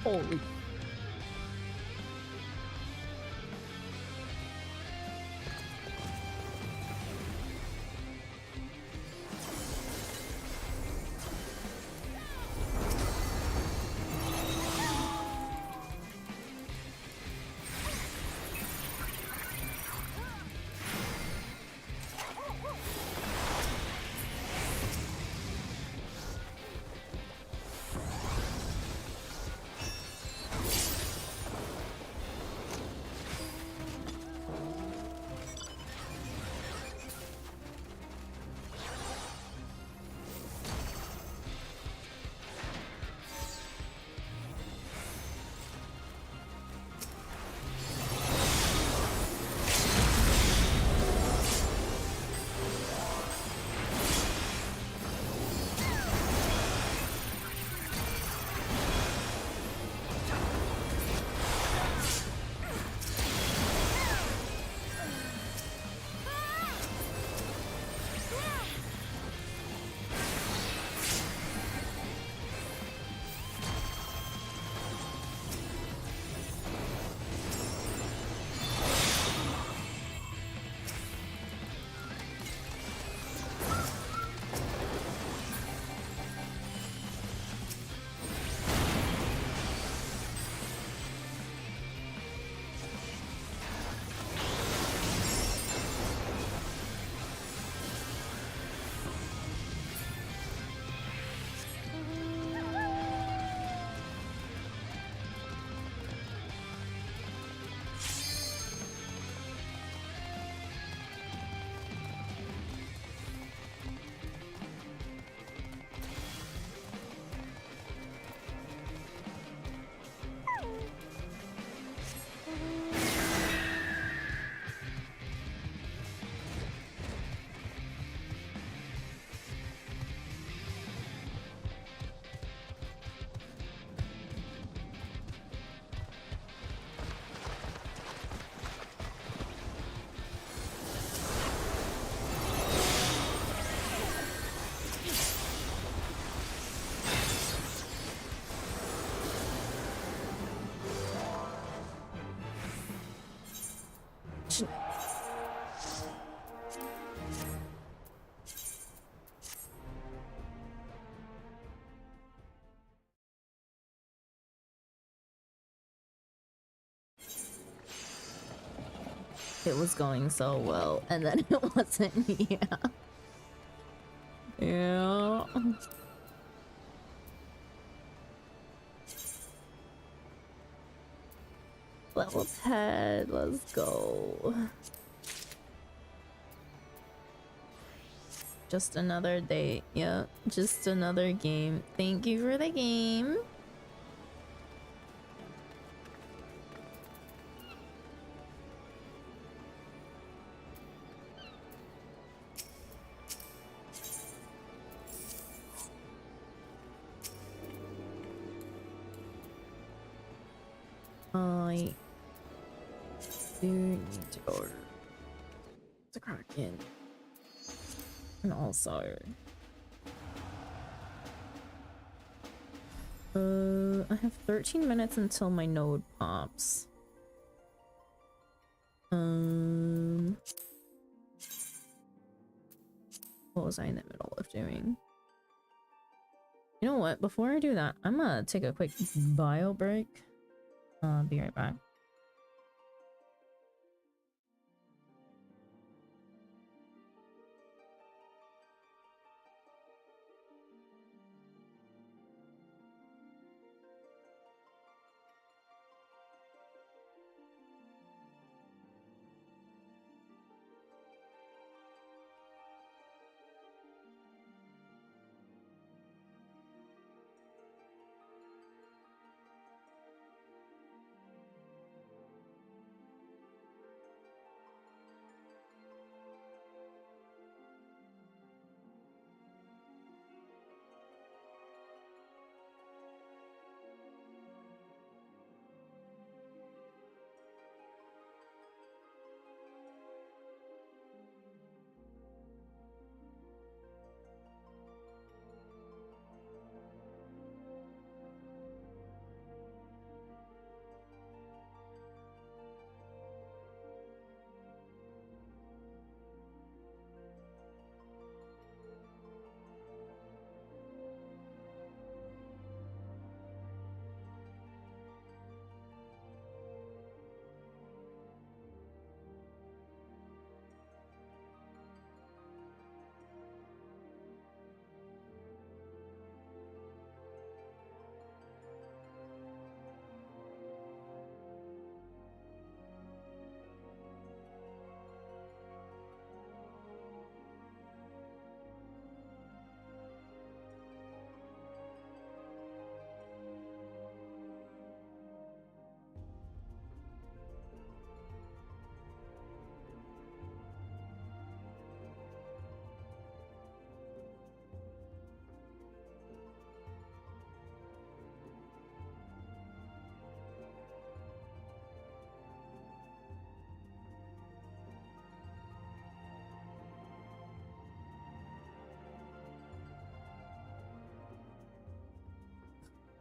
Holy. It was going so well, and then it wasn't. Yeah. Yeah. Level 10, let's go. Just another day. Yeah, just another game. Thank you for the game. I do need to go to Kraken. And also, I have 13 minutes until my node pops. What was I in the middle of doing? You know what? Before I do that, I'm gonna take a quick bio break. Be right back.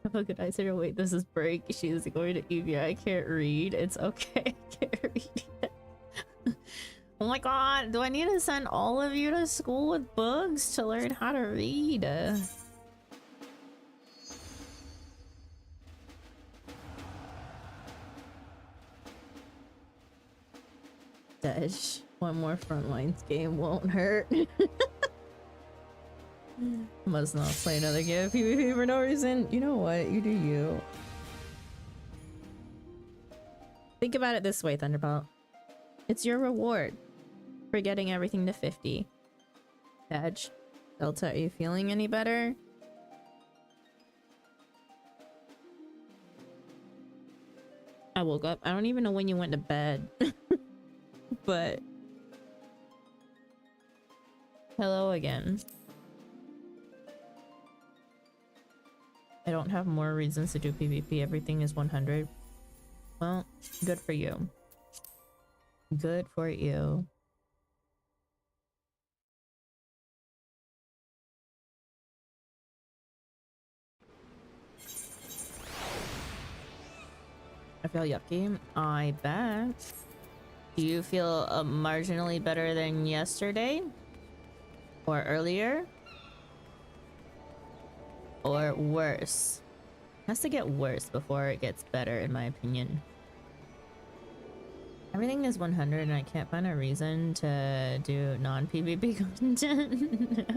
Have a good night, Sarah. Wait, this is break. She's going to Evia. I can't read. It's okay. I can't read yet. Oh my god, do I need to send all of you to school with bugs to learn how to read? Dash. One more Frontlines game won't hurt. Must not play another game of PvP for no reason. You know what? You do you. Think about it this way, Thunderbolt. It's your reward for getting everything to 50. Badge. Delta, are you feeling any better? I woke up. I don't even know when you went to bed. But hello again. I don't have more reasons to do PvP. Everything is 100. Well, good for you. Good for you. I feel yucky. I bet. Do you feel marginally better than yesterday? Or earlier? Or worse? It has to get worse before it gets better, in my opinion. Everything is 100 and I can't find a reason to do non-PvP content.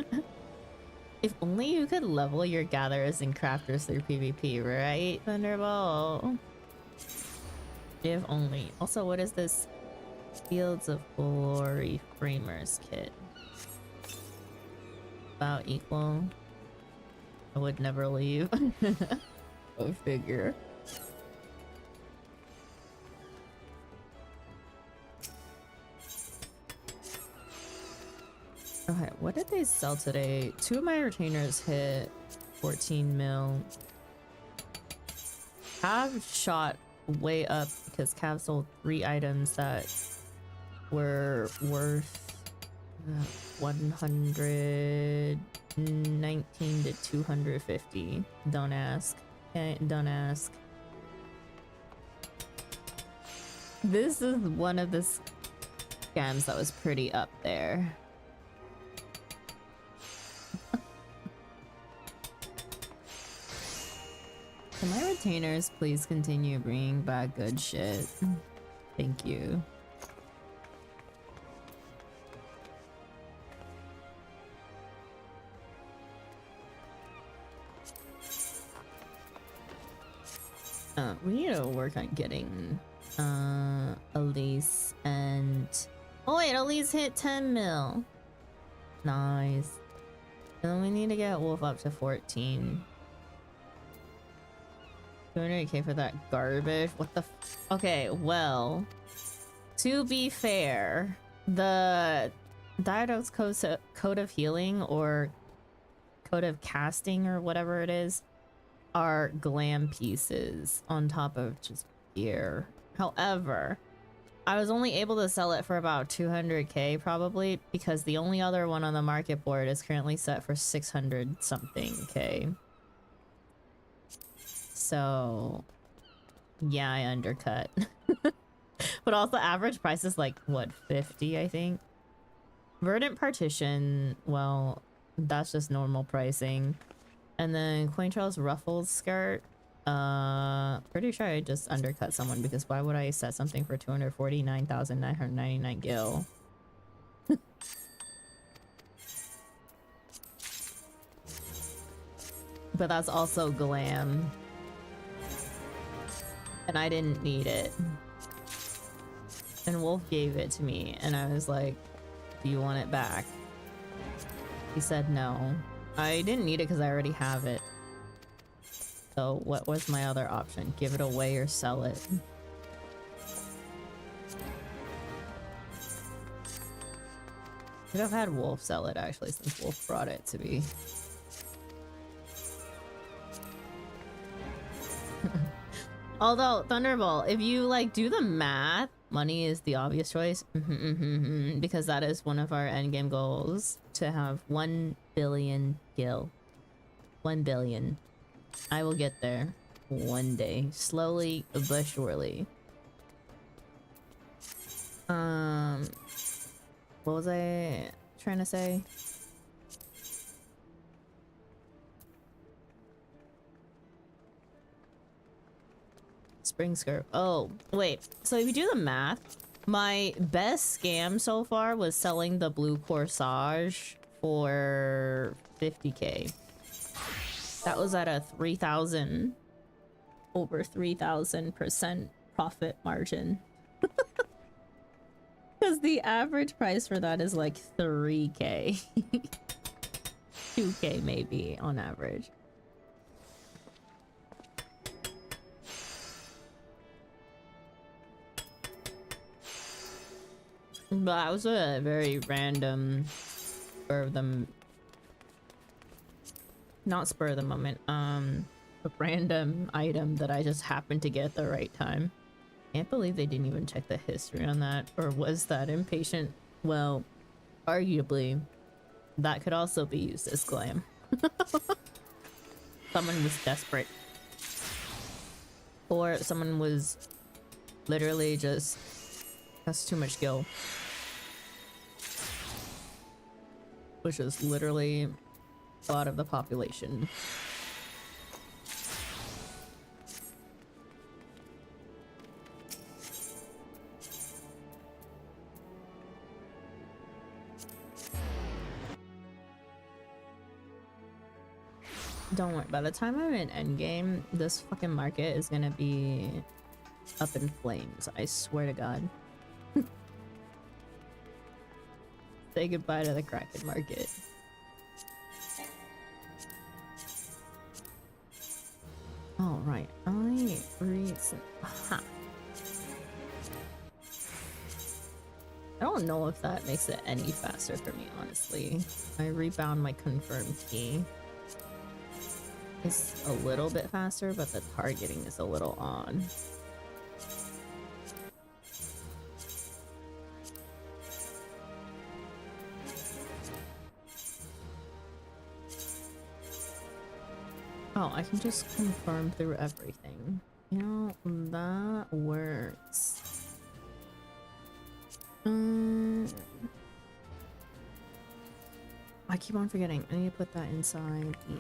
If only you could level your gatherers and crafters through PvP, right, Thunderbolt? If only. Also, what is this Fields of Glory Framers kit? About equal. I would never leave. Go figure. Okay, what did they sell today? 2 of my retainers hit 14 mil. Cav shot way up because Cav sold 3 items that were worth 119 to 250. Don't ask. Okay, don't ask. This is one of the scams that was pretty up there. Can my retainers please continue bringing back good shit? Thank you. We need to work on getting Elise and... Oh wait, Elise hit 10 mil. Nice. And then we need to get Wolf up to 14. 200k for that garbage? What the f— Okay, well, to be fair, the Diodo's Code of Healing or Code of Casting or whatever it is are glam pieces on top of just gear. However, I was only able to sell it for about 200k probably because the only other one on the market board is currently set for 600 something k. So yeah, I undercut. But also average price is like what, 50 I think. Verdant Partition, well, that's just normal pricing. And then Cointrail's Ruffles skirt, pretty sure I just undercut someone because why would I set something for 249,999 gil? But that's also glam. And I didn't need it. And Wolf gave it to me and I was like, do you want it back? He said no. I didn't need it because I already have it. So what was my other option? Give it away or sell it? Could have had Wolf sell it actually since Wolf brought it to me. Although, Thunderbolt, if you like do the math, money is the obvious choice. Because that is one of our endgame goals, to have 1 billion gil. 1 billion. I will get there one day, slowly but surely. What was I trying to say? Spring skirt. Oh, wait. So if you do the math, my best scam so far was selling the blue corsage for 50k. That was at a 3,000, over 3,000% profit margin. Because the average price for that is like 3k. 2k maybe on average. But that was a very random spur of the not spur of the moment, a random item that I just happened to get at the right time. Can't believe they didn't even check the history on that. Or was that impatient? Well, arguably, that could also be used as glam. Someone was desperate. Or someone was literally just has too much skill. Which is literally a lot of the population. Don't worry, by the time I'm in endgame, this fucking market is gonna be up in flames. I swear to God. Say goodbye to the Kraken market. All right, I don't know if that makes it any faster for me, honestly. I rebound my confirmed key. It's a little bit faster, but the targeting is a little odd. Oh, I can just confirm through everything. You know, that works. I keep on forgetting. I need to put that inside the...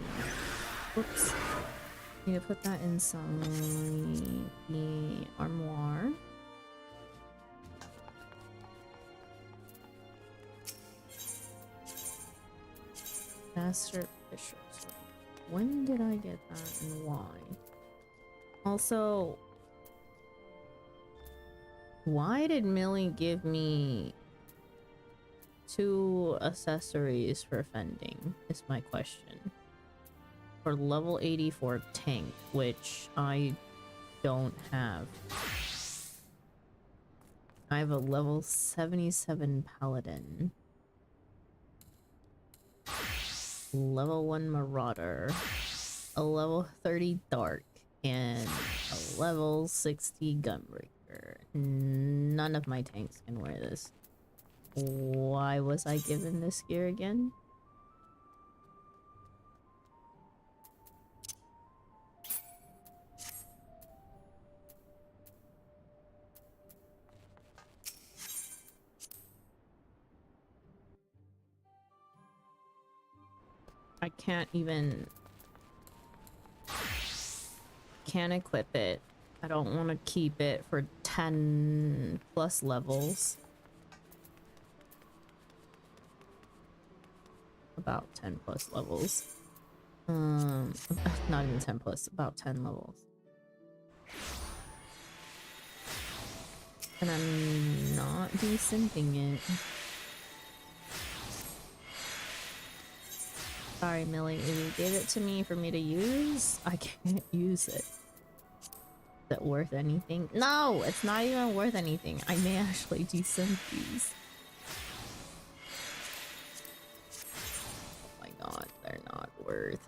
Whoops. I need to put that inside the armoire. Master Bishop's Ring. When did I get that and why? Also, why did Millie give me 2 accessories for fending is my question. For level 84 tank, which I don't have. I have a level 77 paladin. Level 1 marauder. A level 30 dark. And a level 60 gunbreaker. None of my tanks can wear this. Why was I given this gear again? I can't equip it. I don't want to keep it for 10 plus levels. About 10 plus levels. Not even 10 plus, about 10 levels. And I'm not de-simping it. Sorry, Millie, if you gave it to me for me to use, I can't use it. Is it worth anything? No, it's not even worth anything. I may actually de-simp these. Oh my god, they're not worth.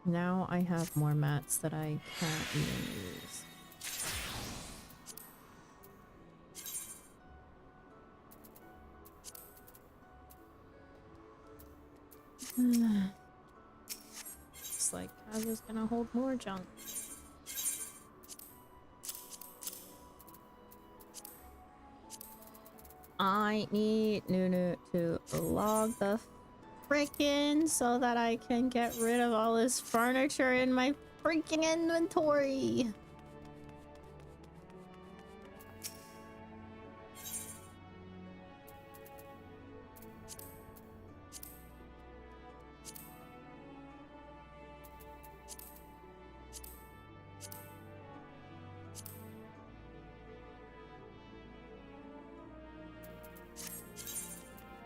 Now I have more mats that I can't even use. looks like I was gonna hold more junk. I need Nunu to log the frickin' so that I can get rid of all this furniture in my freaking inventory.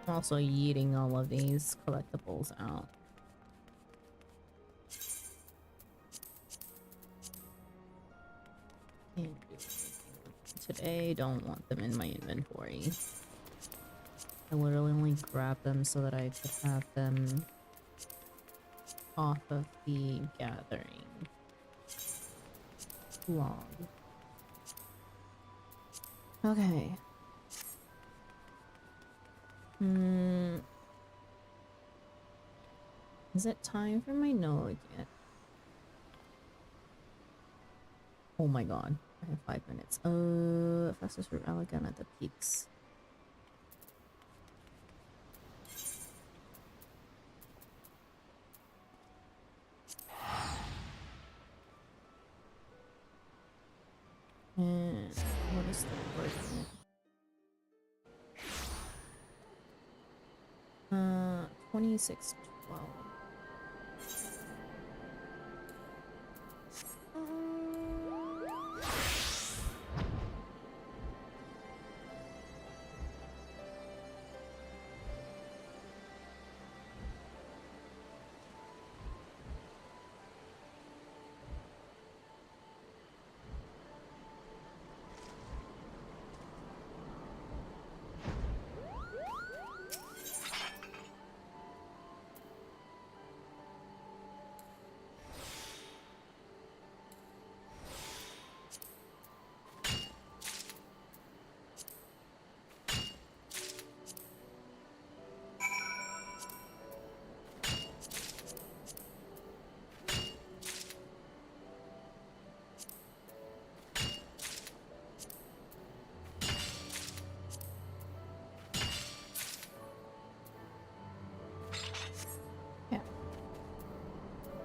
Also yeeting all of these collectibles out. Can't do anything with them today, don't want them in my inventory. I literally only grabbed them so that I could have them off of the gathering log. Okay. Is it time for my node yet? Oh my god. I have 5 minutes. Fastest route elegant at the peaks. And what is the word in it? 2612.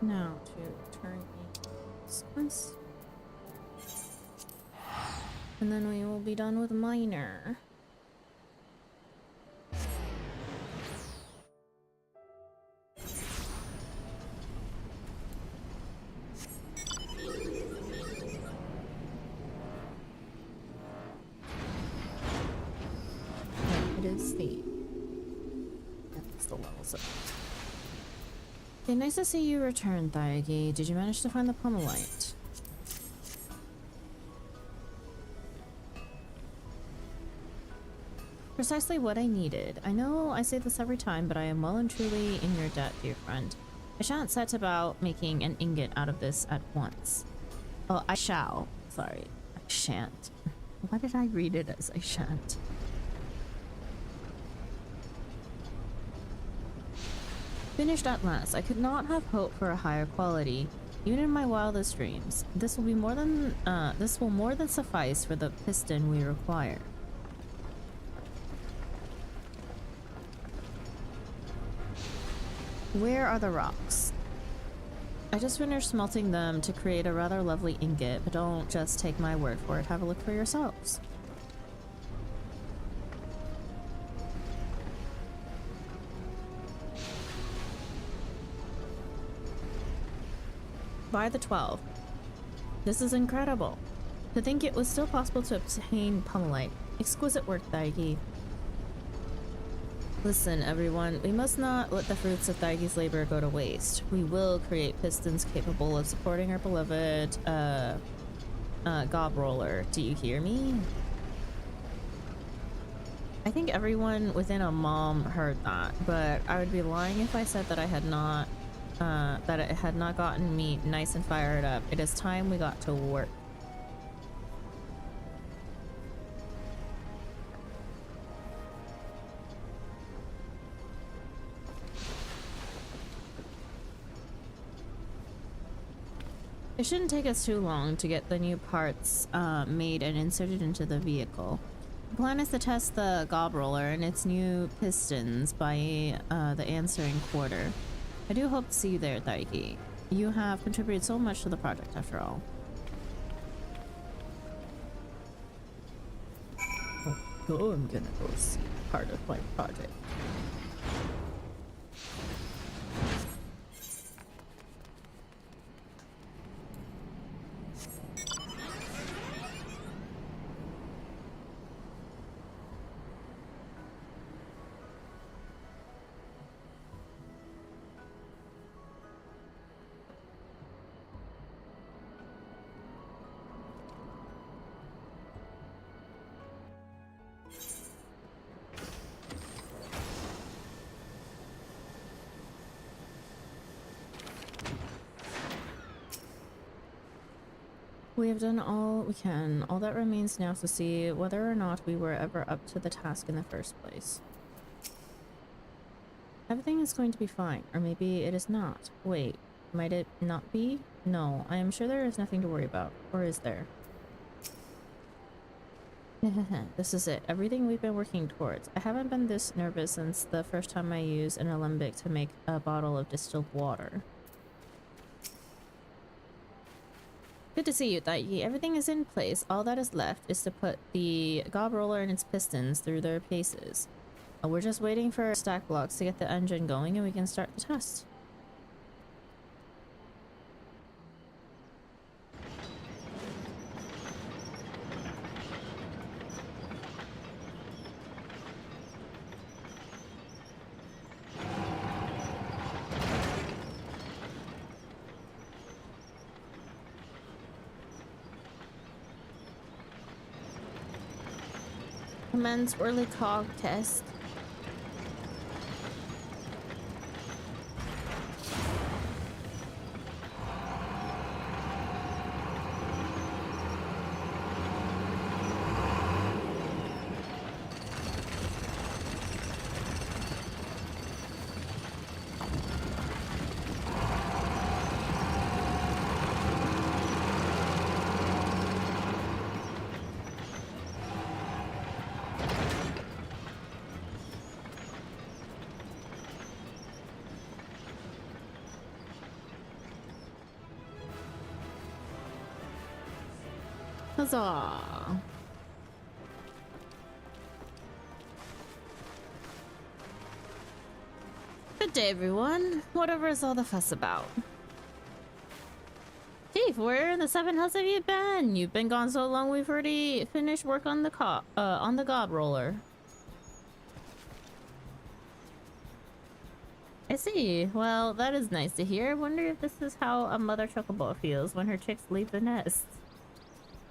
Now to turn in this. And then we will be done with minor. It is the... That's the levels up. Okay, nice to see you return, Thaigi. Did you manage to find the Pummellite? Precisely what I needed. I know I say this every time, but I am well and truly in your debt, dear friend. I shan't set about making an ingot out of this at once. Oh, I shall. Sorry, I shan't. Why did I read it as I shan't? Finished at last. I could not have hoped for a higher quality, even in my wildest dreams. This will more than suffice for the piston we require. Where are the rocks? I just finished smelting them to create a rather lovely ingot, but don't just take my word for it. Have a look for yourselves. By the 12. This is incredible. To think it was still possible to obtain Pummellite. Exquisite work, Thaigi. Listen, everyone, we must not let the fruits of Thaigi's labor go to waste. We will create pistons capable of supporting our beloved, gob roller. Do you hear me? I think everyone within a mom heard that, but I would be lying if I said that I had not that it had not gotten me nice and fired up. It is time we got to work. It shouldn't take us too long to get the new parts made and inserted into the vehicle. The plan is to test the gob roller and its new pistons by the answering quarter. I do hope to see you there, Taiki. You have contributed so much to the project after all. Oh, I'm gonna go see part of my project. We have done all we can. All that remains now is to see whether or not we were ever up to the task in the first place. Everything is going to be fine, or maybe it is not. Wait, might it not be? No, I am sure there is nothing to worry about. Or is there? This is it. Everything we've been working towards. I haven't been this nervous since the first time I used an alembic to make a bottle of distilled water. Good to see you, Taiki. Everything is in place. All that is left is to put the gob roller and its pistons through their paces. We're just waiting for stack blocks to get the engine going and we can start the test. Commence early cog test. Huzzah! Good day, everyone. Whatever is all the fuss about? Chief, where in the seven hells have you been? You've been gone so long we've already finished work on the gob roller. I see. Well, that is nice to hear. Wonder if this is how a mother chocobo feels when her chicks leave the nest.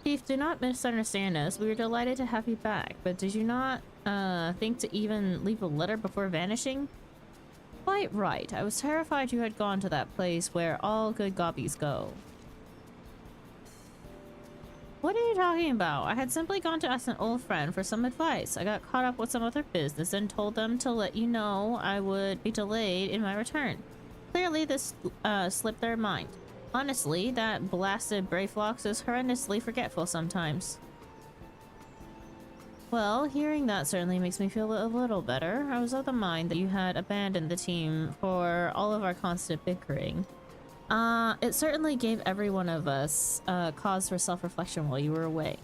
Chief, do not misunderstand us. We were delighted to have you back, but did you not think to even leave a letter before vanishing? Quite right. I was terrified you had gone to that place where all good gobbies go. What are you talking about? I had simply gone to ask an old friend for some advice. I got caught up with some other business and told them to let you know I would be delayed in my return. Clearly this slipped their mind. Honestly, that blasted Brayflox is horrendously forgetful sometimes. Well, hearing that certainly makes me feel a little better. I was of the mind that you had abandoned the team for all of our constant bickering. It certainly gave every one of us cause for self-reflection while you were away.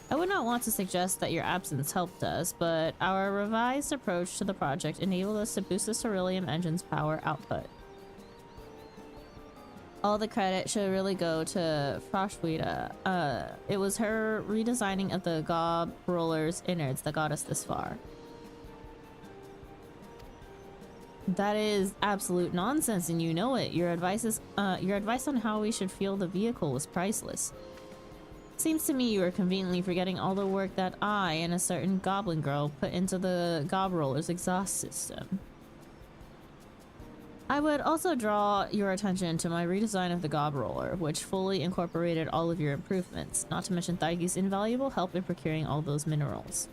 I would not want to suggest that your absence helped us, but our revised approach to the project enabled us to boost the Ceruleum engine's power output. All the credit should really go to Frostweeda. It was her redesigning of the gob roller's innards that got us this far. That is absolute nonsense, and you know it. Your advice on how we should fuel the vehicle was priceless. Seems to me you are conveniently forgetting all the work that I and a certain goblin girl put into the gob roller's exhaust system. I would also draw your attention to my redesign of the gob roller, which fully incorporated all of your improvements, not to mention Taiki's invaluable help in procuring all those minerals.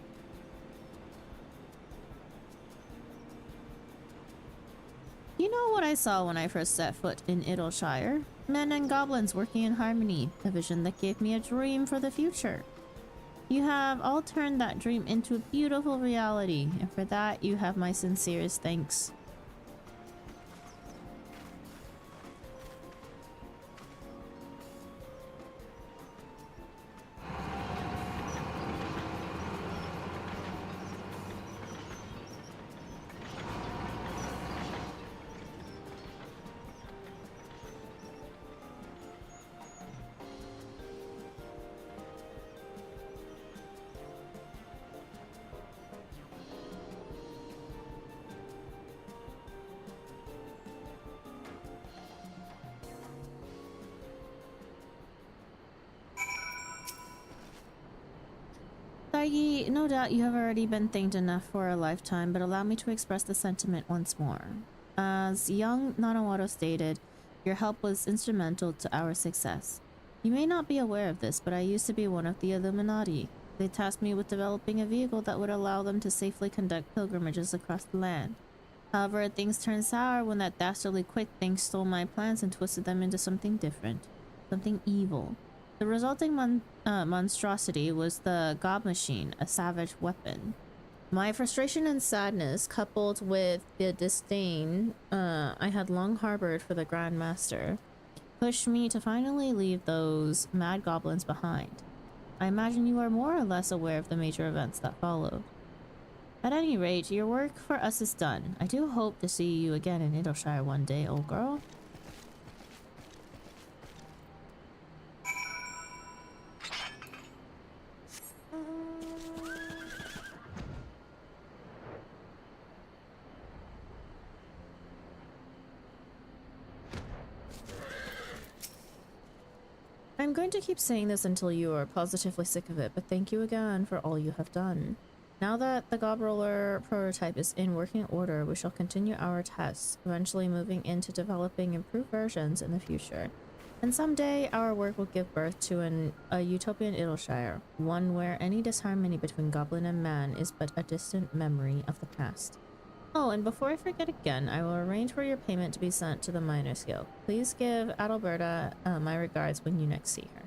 You know what I saw when I first set foot in Idleshire. Men and goblins working in harmony, a vision that gave me a dream for the future. You have all turned that dream into a beautiful reality, and for that you have my sincerest thanks. Saigi, no doubt you have already been thanked enough for a lifetime, but allow me to express the sentiment once more. As young Nanawado stated, your help was instrumental to our success. You may not be aware of this, but I used to be one of the Illuminati. They tasked me with developing a vehicle that would allow them to safely conduct pilgrimages across the land. However, things turned sour when that dastardly quick thing stole my plans and twisted them into something different. Something evil. The resulting monstrosity was the God Machine, a savage weapon. My frustration and sadness, coupled with the disdain I had long harbored for the Grand Master, pushed me to finally leave those mad goblins behind. I imagine you are more or less aware of the major events that followed. At any rate, your work for us is done. I do hope to see you again in Idleshire one day, old girl. I'm going to keep saying this until you are positively sick of it, but thank you again for all you have done. Now that the Gobroller prototype is in working order, we shall continue our tests, eventually moving into developing improved versions in the future. And someday, our work will give birth to a utopian Idleshire, one where any disharmony between goblin and man is but a distant memory of the past. Oh, and before I forget again, I will arrange for your payment to be sent to the Miners Guild. Please give Adalberta my regards when you next see her.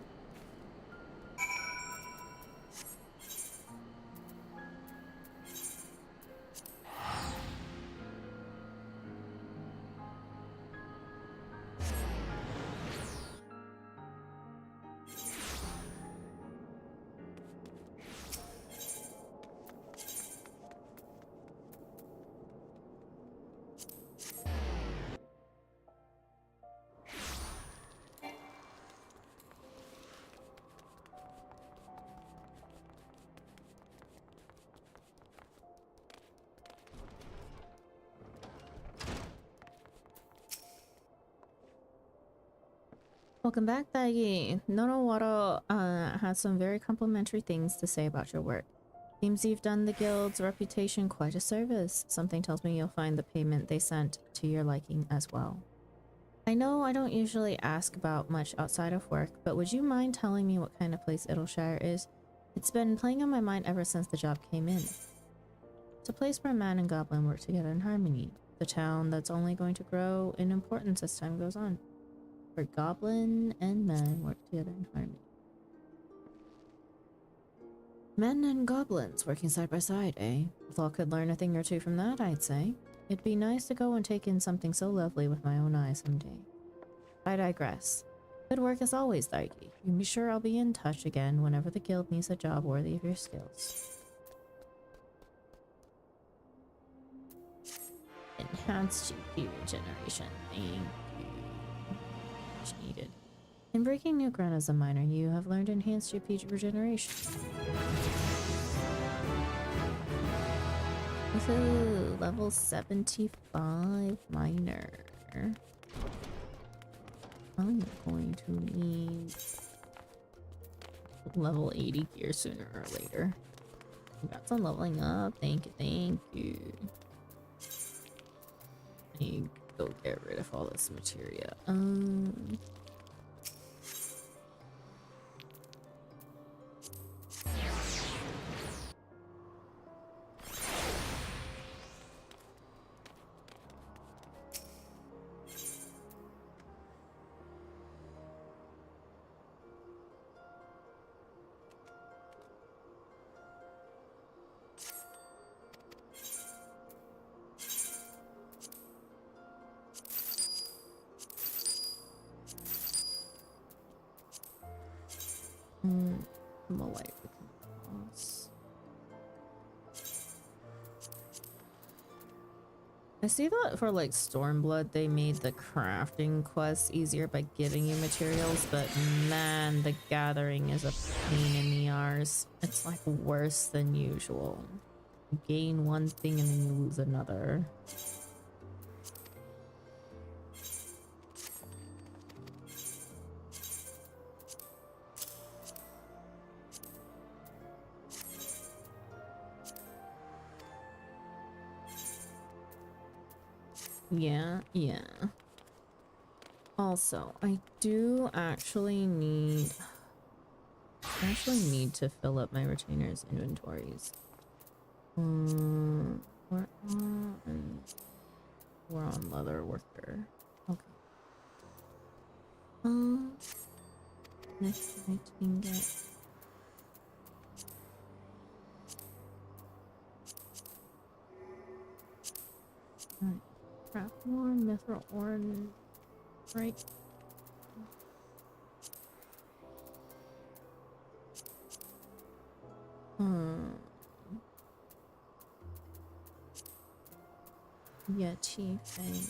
Welcome back, Dagi. Nonowaro has some very complimentary things to say about your work. Seems you've done the guild's reputation quite a service. Something tells me you'll find the payment they sent to your liking as well. I know I don't usually ask about much outside of work, but would you mind telling me what kind of place Idleshire is? It's been playing on my mind ever since the job came in. It's a place where man and goblin work together in harmony. The town that's only going to grow in importance as time goes on. Where goblin and man work together in harmony. Men and goblins working side by side, eh? Thought could learn a thing or two from that, I'd say. It'd be nice to go and take in something so lovely with my own eyes someday. I digress. Good work as always, Daiki. You can be sure I'll be in touch again whenever the guild needs a job worthy of your skills. Enhanced GP regeneration. Thank you. Much needed. In breaking new ground as a miner, you have learned enhanced GP regeneration. Woohoo! Level 75 miner. I'm going to need level 80 gear sooner or later. Congrats on leveling up. Thank you, thank you. I need to go get rid of all this materia. Malay boss. I see that for like Stormblood, they made the crafting quests easier by giving you materials, but man, the gathering is a pain in the arse. It's like worse than usual. You gain one thing and then you lose another. Yeah. Also, I actually need to fill up my retainers inventories. We're on leather worker. Okay. Next I can get. Alright. Craft more mithril ore, right? Yeah, Chief Fang.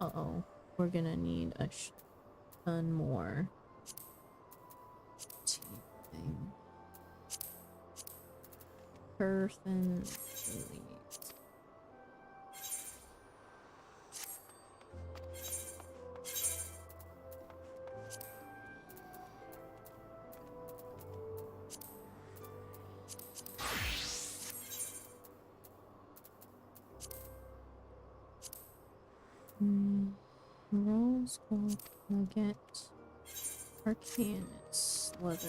Uh-oh. We're gonna need a ton more. Chief Fang. Earth and elite. Rose gold nugget. Arcane slither.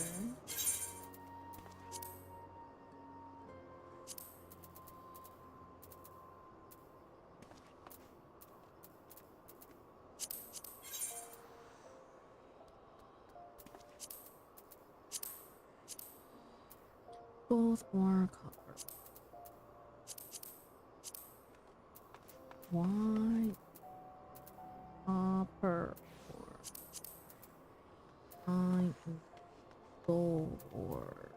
Both or copper. Why copper ore? I gold ore.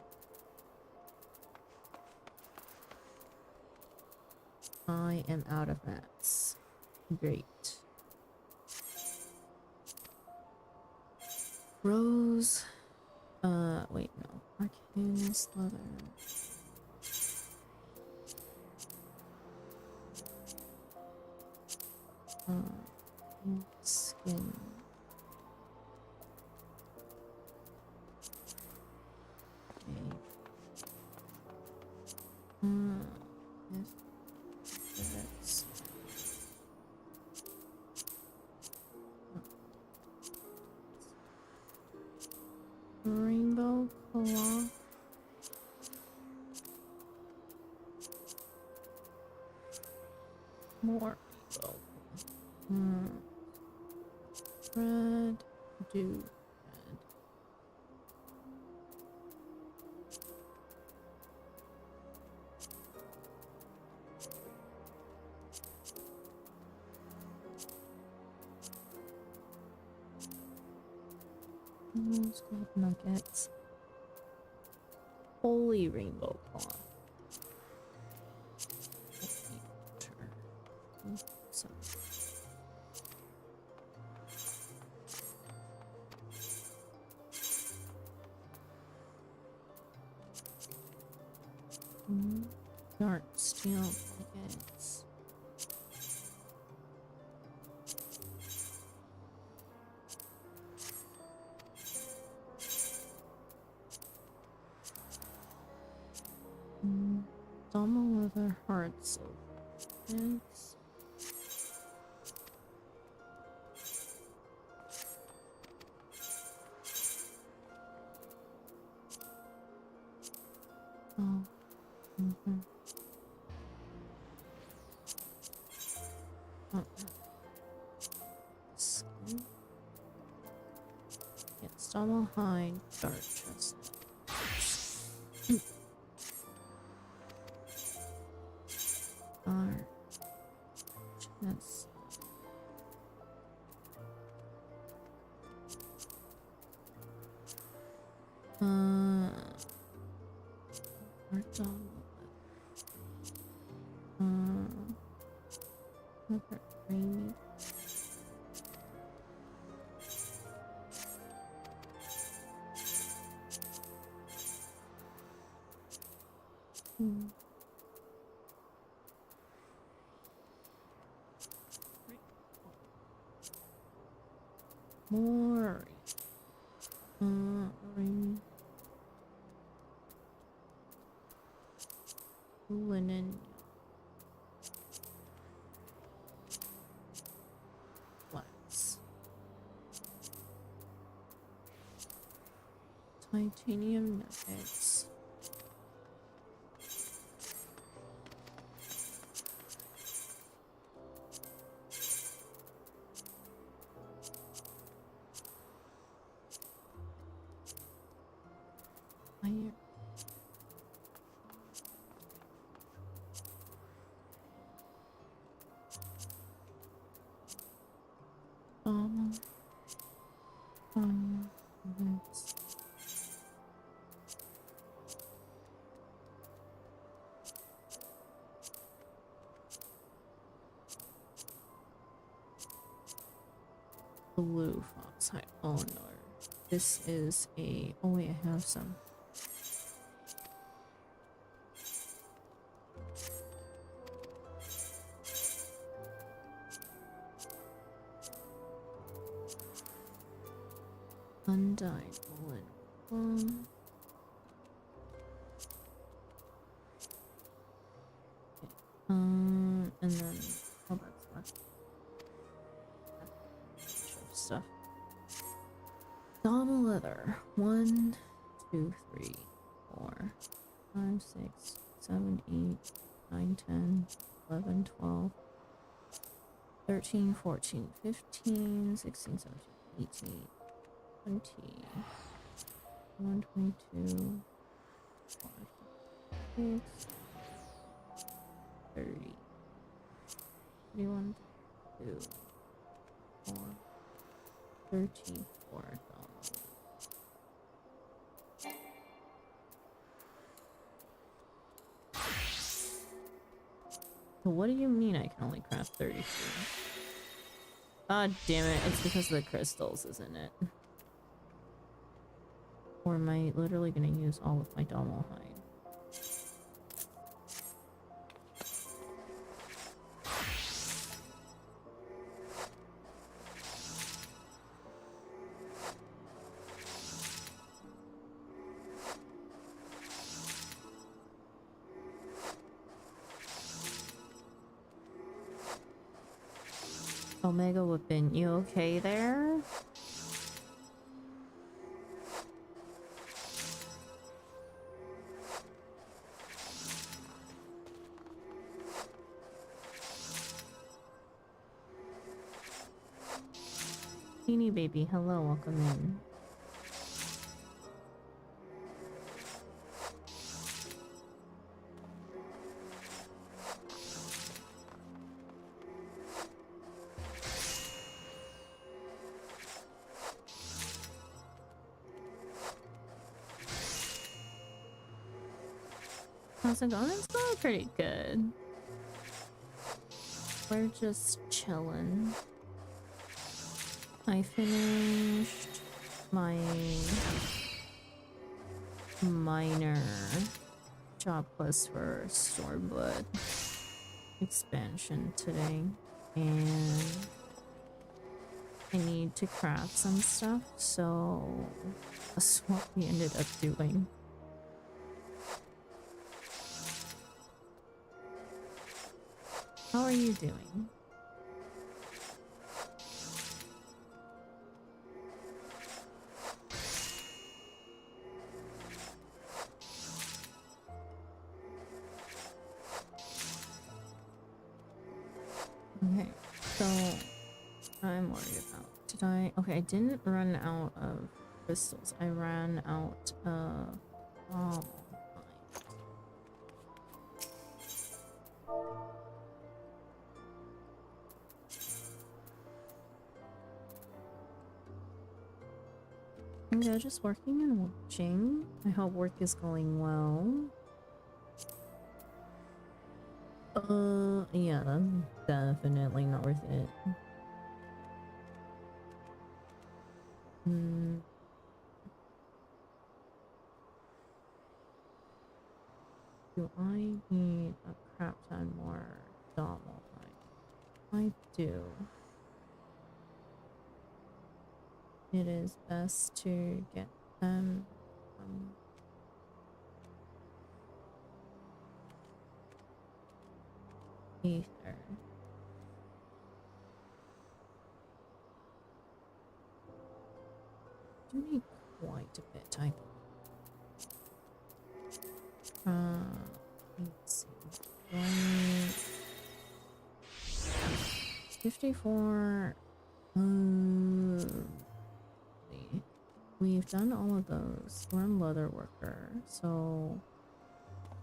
I am out of mats. Great. Rose. Wait, no. Arcane leather. Skin. Okay. If that's rainbow cloth. More rainbow. Red, do red. Rose gold nuggets. Holy rainbow cloth. So. Dark steel nuggets. Dama leather hearts. Yes. Oh. Get Double hide, dark chestnut. Dark chestnut. Or double. Another creamy. More linen. Flax. Titanium nuggets. Iron. Nuggets. Blue foxhide. Oh no. This is a. Oh wait, I have some. Undyed woolen. And then oh, that's left. Stuff. Double leather. 1, 2, 3, 4, 5, 6, 7, 8, 9, 10, 11, 12, 13, 14, 15, 16, 17, 18, 20, 21, 22, 26, 30, 31, 32, 4, 34 dollars. So what do you mean I can only craft 33? God damn it, it's because of the crystals, isn't it? Or am I literally gonna use all of my Domo hide? Omega Whippin', you okay there? Teeny baby, hello, welcome in. How's it going? It's going pretty good. We're just chilling. I finished my minor job quest for Stormblood expansion today, and I need to craft some stuff, so that's what we ended up doing. How are you doing? Okay, so I'm worried about, okay, I didn't run out of crystals. I ran out of mine. Yeah, just working and watching. I hope work is going well. Yeah, that's definitely not worth it. Do I need a crap ton more Dommel? I do. It is best to get them ether. Do need quite a bit, I let's see. 54. We've done all of those. We're on leather worker, so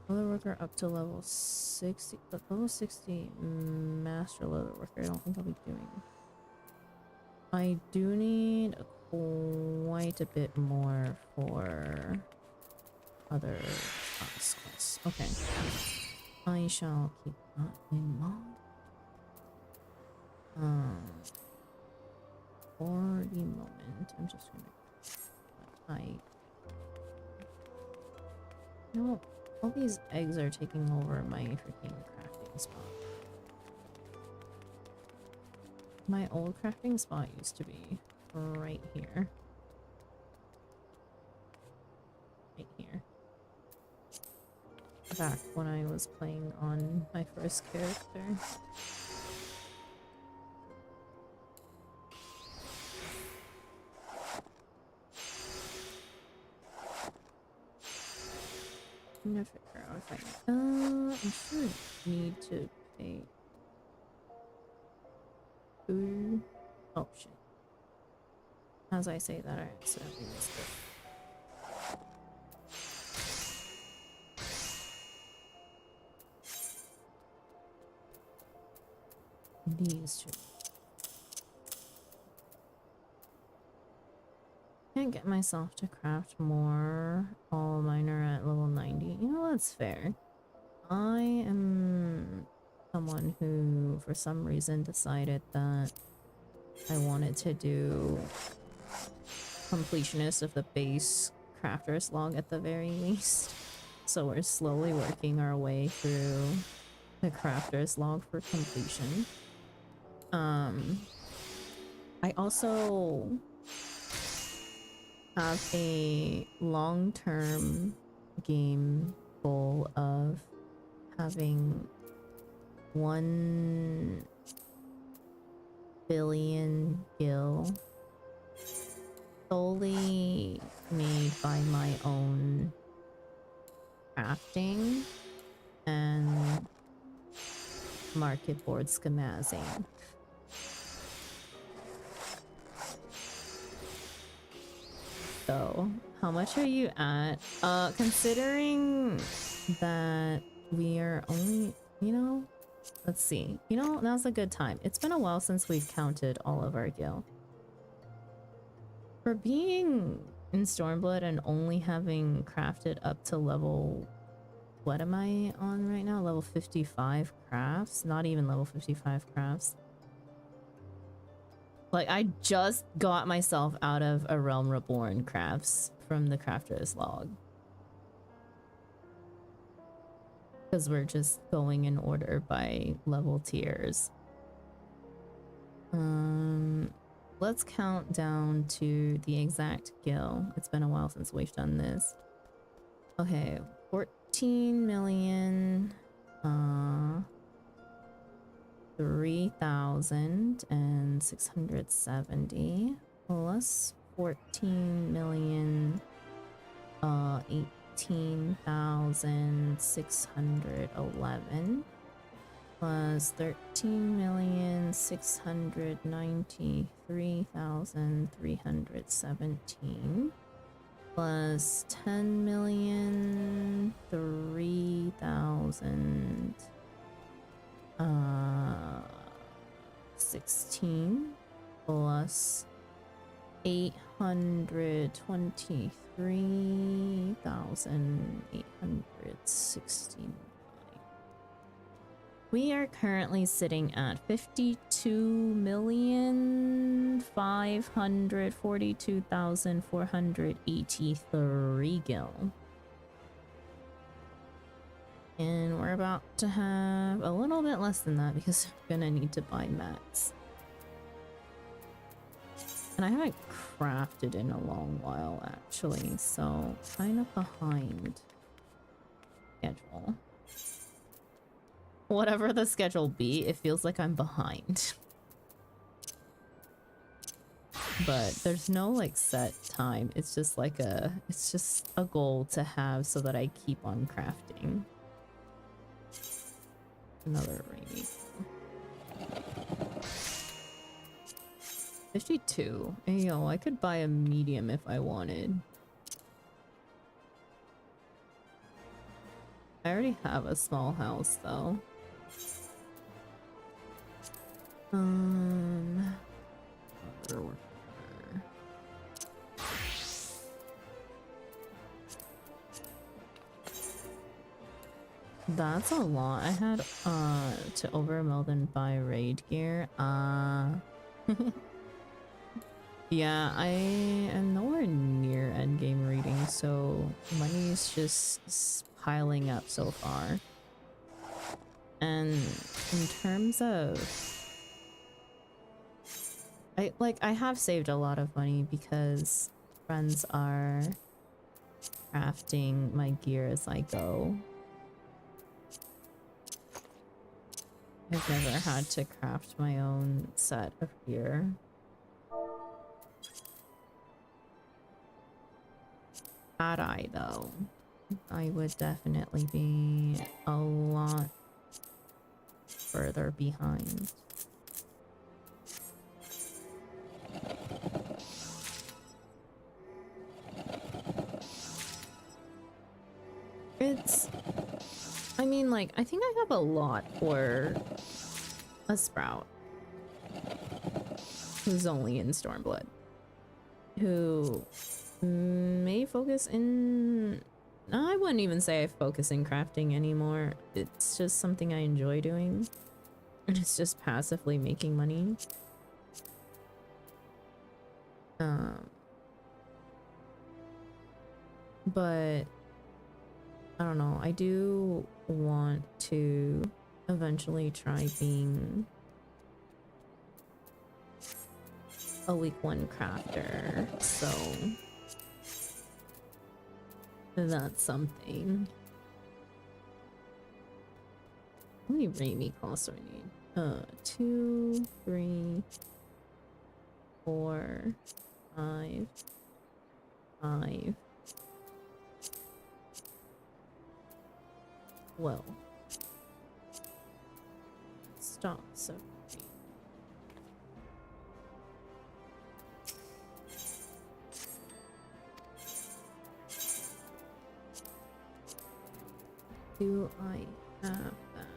leather worker up to level 60. But level 60 master leather worker, I don't think I'll be doing. I do need quite a bit more for other quests. Okay, I shall keep that in mind. For the moment, I'm just gonna. No, all these eggs are taking over my freaking crafting spot. My old crafting spot used to be right here. Right here. Back when I was playing on my first character. I'm gonna figure out if I should need to pay. Ooh. Oh shit. As I say that, I accidentally missed it. These two. Can't get myself to craft more. All mine are at level 90. You know, that's fair. I am someone who, for some reason, decided that I wanted to do completionist of the base crafter's log at the very least. So we're slowly working our way through the crafter's log for completion. I also have a long-term game goal of having 1 billion gil solely made by my own crafting and market board schemazzing. So, how much are you at? Considering that we are only, you know, let's see. You know, now's a good time. It's been a while since we've counted all of our gil. For being in Stormblood and only having crafted up to level... What am I on right now? Level 55 crafts? Not even level 55 crafts. Like, I just got myself out of A Realm Reborn crafts from the crafter's log. Because we're just going in order by level tiers. Let's count down to the exact gil. It's been a while since we've done this. Okay, 14 million... 3,670 plus 14 million 18,611 plus 13,693,317 plus 10,003,000 16 plus 823,869. We are currently sitting at 52,542,483 gil. And we're about to have a little bit less than that because we're gonna need to buy mats. And I haven't crafted in a long while actually, so kind of behind schedule. Whatever the schedule be, it feels like I'm behind. But there's no like set time. It's just like it's just a goal to have so that I keep on crafting. Another rainy. 52. Ayo, I could buy a medium if I wanted. I already have a small house though. Other worker. That's a lot. I had to overmeld and buy raid gear. Yeah, I am nowhere near endgame reading, so money's just piling up so far. And in terms of I have saved a lot of money because friends are crafting my gear as I go. I've never had to craft my own set of gear. Had I though, I would definitely be a lot further behind. I mean, like, I think I have a lot for a Sprout who's only in Stormblood, who may focus in... I wouldn't even say I focus in crafting anymore. It's just something I enjoy doing, and it's just passively making money. But I don't know, I do want to eventually try being a week 1 crafter, so that's something. How many Raimi costs do I need? 2, 3, 4, 5, 5. Well, stop. So do I have that?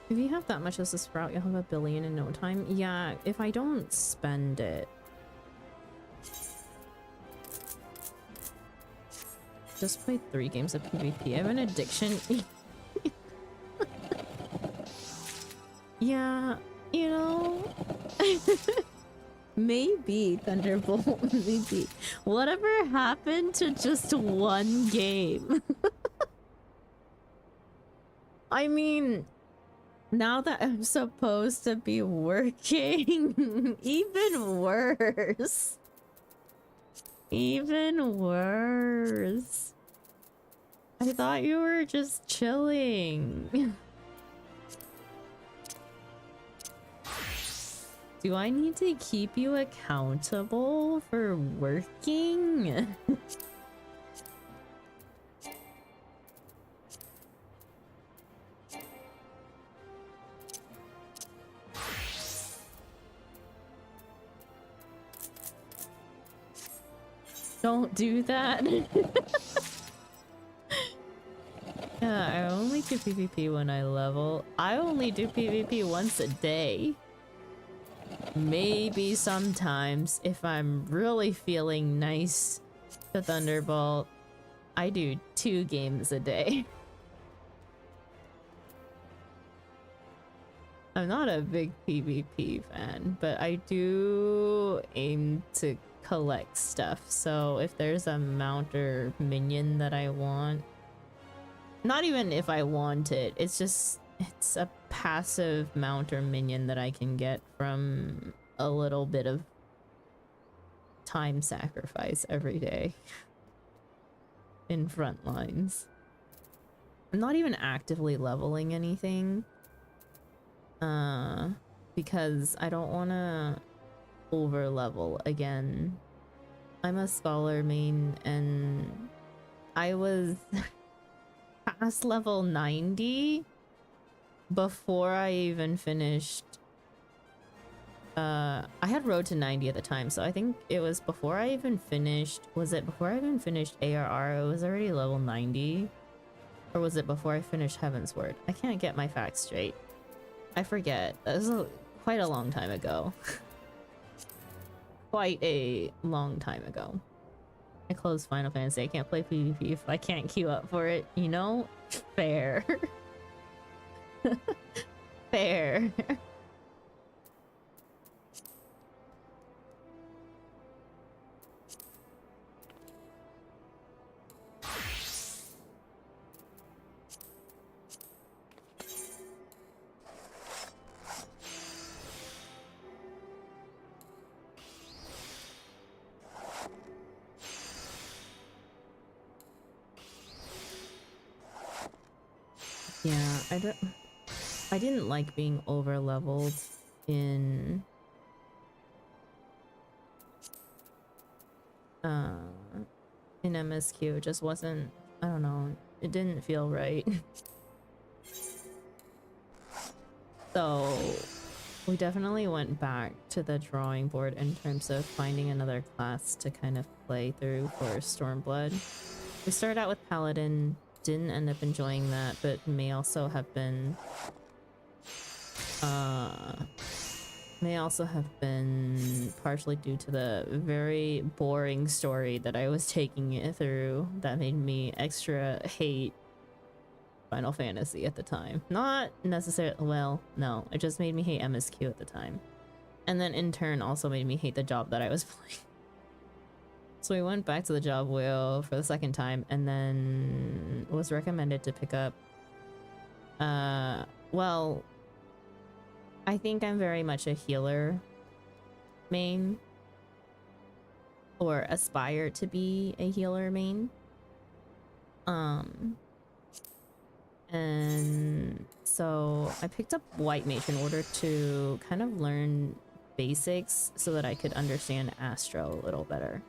If you have that much as a Sprout, you'll have 1 billion in no time. Yeah, if I don't spend it. Just played 3 games of PvP. I have an addiction. Yeah, you know. Maybe, Thunderbolt, maybe. Whatever happened to just 1 game? I mean... Now that I'm supposed to be working, even worse. Even worse. I thought you were just chilling. Do I need to keep you accountable for working? Don't do that. Yeah, I only do PvP when I level. I only do PvP once a day. Maybe sometimes if I'm really feeling nice to Thunderbolt, I do 2 games a day. I'm not a big PvP fan, but I do aim to collect stuff. So if there's a mount or minion that I want, not even if I want it, it's a passive mount or minion that I can get from a little bit of time sacrifice every day in front lines. I'm not even actively leveling anything because I don't want to over level again. I'm a scholar main and I was past level 90 before I even finished. I had road to 90 at the time, so I think it was before I even finished. Was it before I even finished ARR? It was already level 90, or was it before I finished Heavensward? I can't get my facts straight. I forget. That was quite a long time ago. Quite a long time ago. I closed Final Fantasy. I can't play PvP if I can't queue up for it, you know? Fair. Fair. Yeah, I didn't like being over leveled in MSQ. It just wasn't, I don't know, it didn't feel right. So we definitely went back to the drawing board in terms of finding another class to kind of play through for Stormblood. We started out with Paladin, didn't end up enjoying that, but may also have been partially due to the very boring story that I was taking it through that made me extra hate Final Fantasy at the time. Not necessarily, well, no, it just made me hate MSQ at the time. And then in turn also made me hate the job that I was playing. So we went back to the job wheel for the second time and then was recommended to pick up, well, I think I'm very much a healer main, or aspire to be a healer main. And so I picked up White Mage in order to kind of learn basics so that I could understand Astro a little better.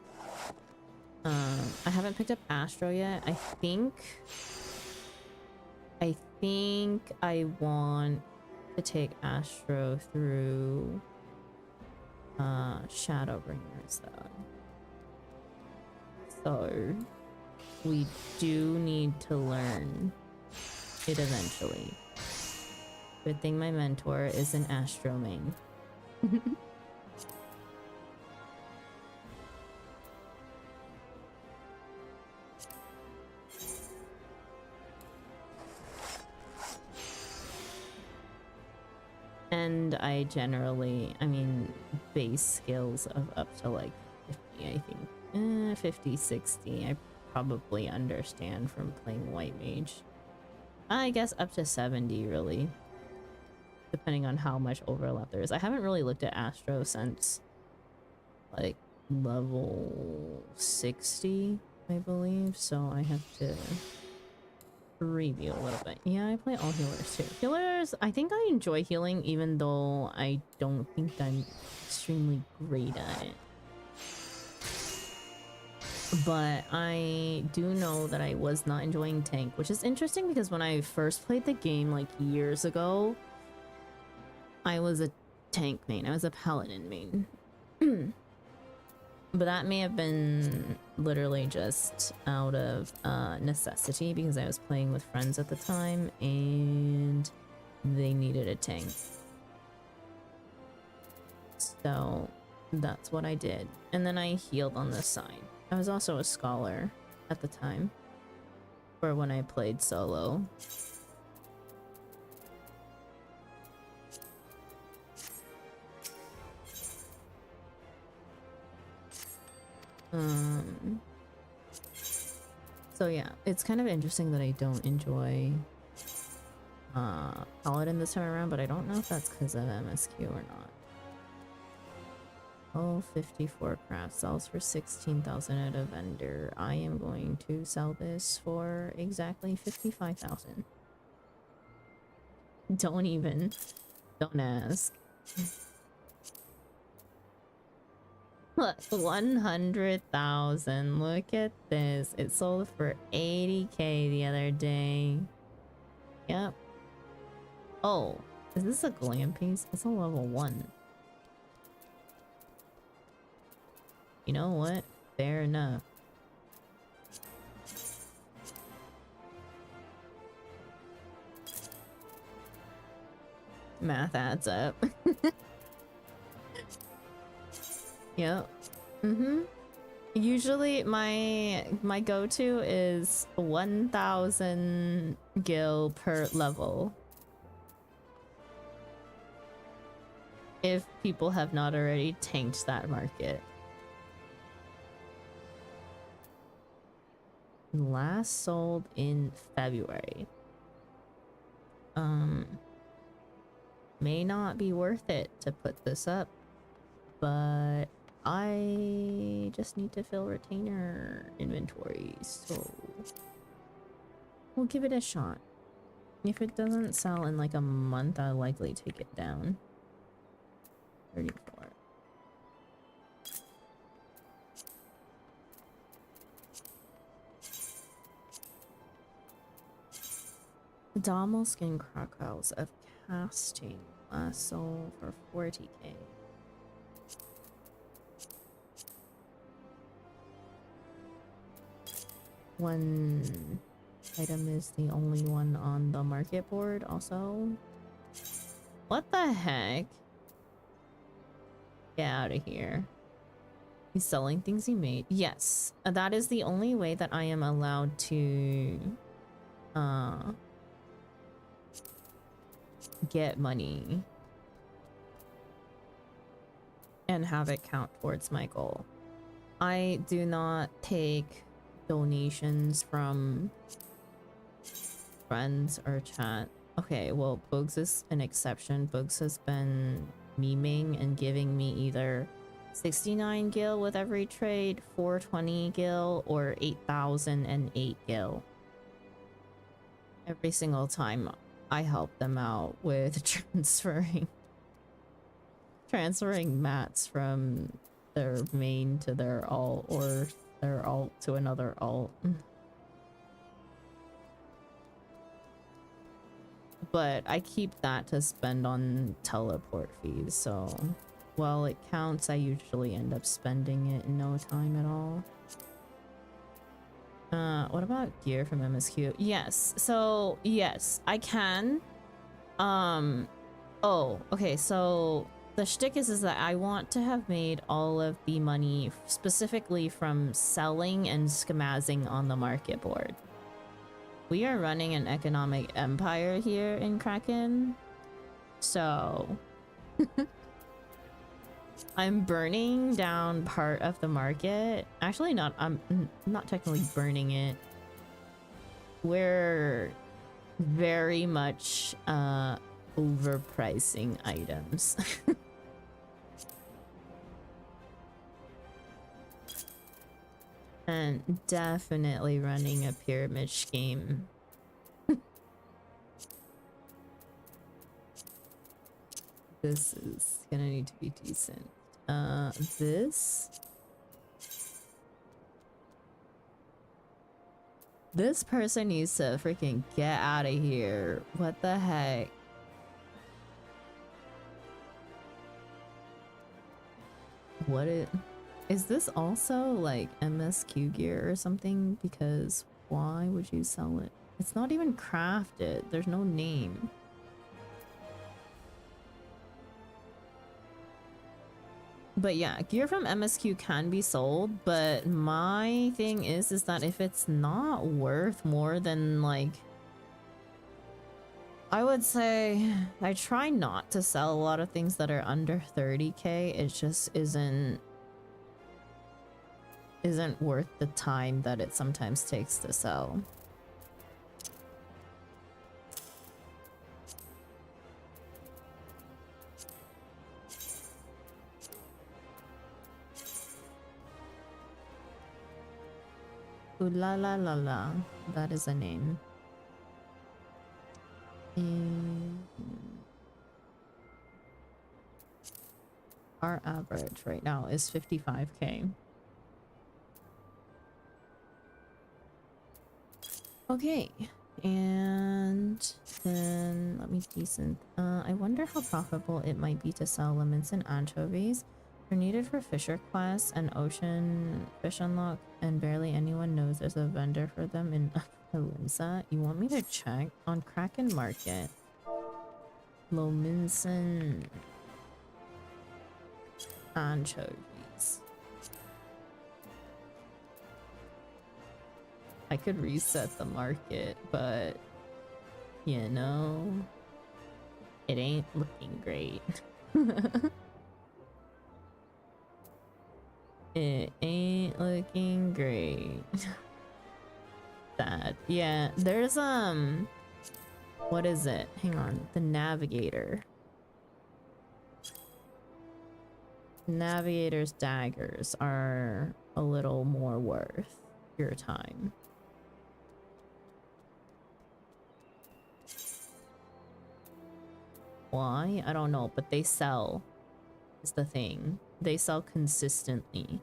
I haven't picked up Astro yet. I think I want to take Astro through Shadowbringers though. So we do need to learn it eventually. Good thing my mentor is an Astro main. And I generally, I mean, base skills of up to like 50, I think. 50, 60, I probably understand from playing White Mage. I guess up to 70, really. Depending on how much overlap there is. I haven't really looked at Astro since, like, level 60, I believe. So I have to review a little bit. Yeah, I play all healers too. Healers, I think I enjoy healing even though I don't think I'm extremely great at it. But I do know that I was not enjoying tank, which is interesting because when I first played the game like years ago, I was a tank main. I was a paladin main. But that may have been literally just out of necessity because I was playing with friends at the time and they needed a tank. So that's what I did. And then I healed on this side. I was also a scholar at the time for when I played solo. So yeah, it's kind of interesting that I don't enjoy Paladin this time around, but I don't know if that's because of MSQ or not. Oh, 54 craft sells for 16,000 at a vendor. I am going to sell this for exactly 55,000. Don't ask. Look, 100,000. Look at this. It sold for 80k the other day. Yep. Oh, is this a glam piece? It's a level 1. You know what? Fair enough. Math adds up. Yep. Usually my go-to is 1,000 gil per level. If people have not already tanked that market. Last sold in February. May not be worth it to put this up, but I just need to fill retainer inventory, so we'll give it a shot. If it doesn't sell in like a month, I'll likely take it down. 34. Dommel skin crocodiles of casting sold for 40k. One item is the only one on the market board also. What the heck? Get out of here. He's selling things he made. Yes, that is the only way that I am allowed to get money and have it count towards my goal. I do not take donations from friends or chat. Okay, well, Bugs is an exception. Bugs has been memeing and giving me either 69 gil with every trade, 420 gil, or 8,008 gil. Every single time I help them out with transferring mats from their main to their alt, or their alt to another alt. But I keep that to spend on teleport fees, so while it counts, I usually end up spending it in no time at all. What about gear from MSQ? Yes, so yes, I can. Oh, okay, so the shtick is that I want to have made all of the money specifically from selling and schemazzing on the market board. We are running an economic empire here in Kraken, so I'm burning down part of the market. Actually, I'm not technically burning it. We're very much overpricing items. And definitely running a pyramid scheme This is gonna need to be decent. This person needs to freaking get out of here. What the heck? Is this also like MSQ gear or something? Because why would you sell it? It's not even crafted. There's no name. But yeah, gear from MSQ can be sold, but my thing is that if it's not worth more than like, I would say I try not to sell a lot of things that are under 30k. It just isn't worth the time that it sometimes takes to sell. Ooh la la la la. That is a name. Our average right now is 55k. Okay, and then let me decent. I wonder how profitable it might be to sell lemons and anchovies. They're needed for Fisher Quest and Ocean Fish Unlock, and barely anyone knows there's a vendor for them in Halimsa. You want me to check on Kraken Market? Lominson anchovies. I could reset the market, but you know, it ain't looking great. It ain't looking great. Sad. Yeah, there's what is it? Hang on. The Navigator. Navigator's daggers are a little more worth your time. Why? I don't know, but they sell is the thing. They sell consistently.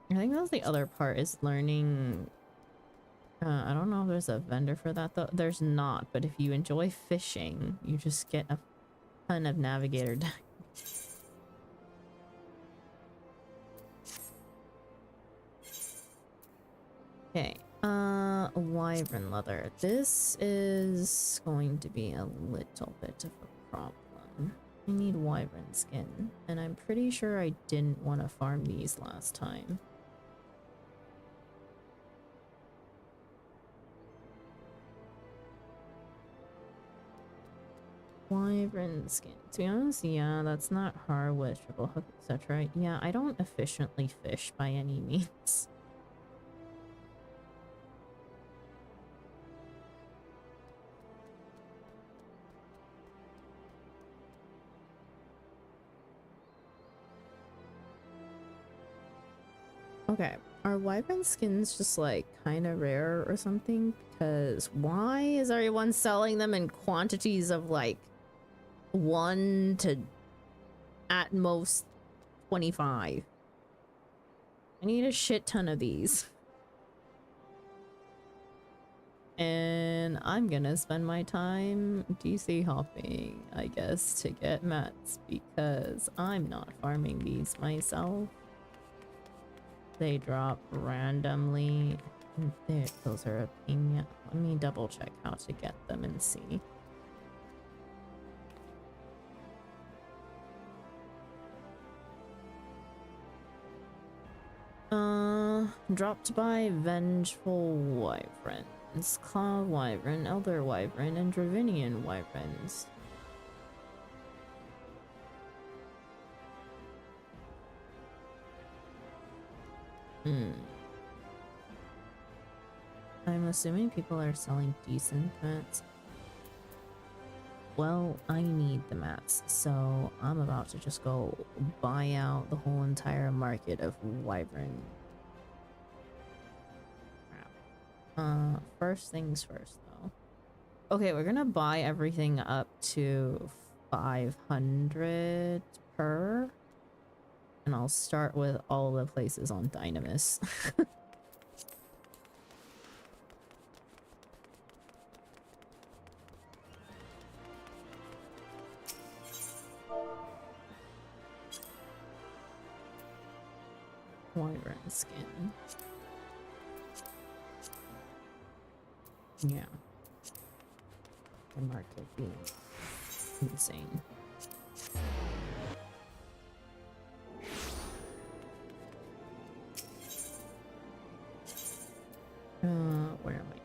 I think that's the other part, is learning. I don't know if there's a vendor for that though. There's not, but if you enjoy fishing, you just get a ton of navigator deck. Okay, wyvern leather. This is going to be a little bit of a problem. I need wyvern skin, and I'm pretty sure I didn't want to farm these last time. Wyvern skin. To be honest, yeah, that's not hardwood, triple hook, etc. Yeah, I don't efficiently fish by any means. Okay, are wyvern skins just like kind of rare or something? Because why is everyone selling them in quantities of like 1 to at most 25? I need a shit ton of these. And I'm gonna spend my time DC hopping, I guess, to get mats because I'm not farming these myself. They drop randomly. There, those are a pain. Yeah, let me double check how to get them and see. Dropped by Vengeful Wyverns, Cloud Wyvern, Elder Wyvern, and Dravinian Wyverns. I'm assuming people are selling decent mats. Well, I need the mats, so I'm about to just go buy out the whole entire market of wyvern. Crap. First things first, though. Okay, we're gonna buy everything up to 500 per. And I'll start with all the places on Dynamis. Wyvern skin. Yeah. The market being insane. Where am I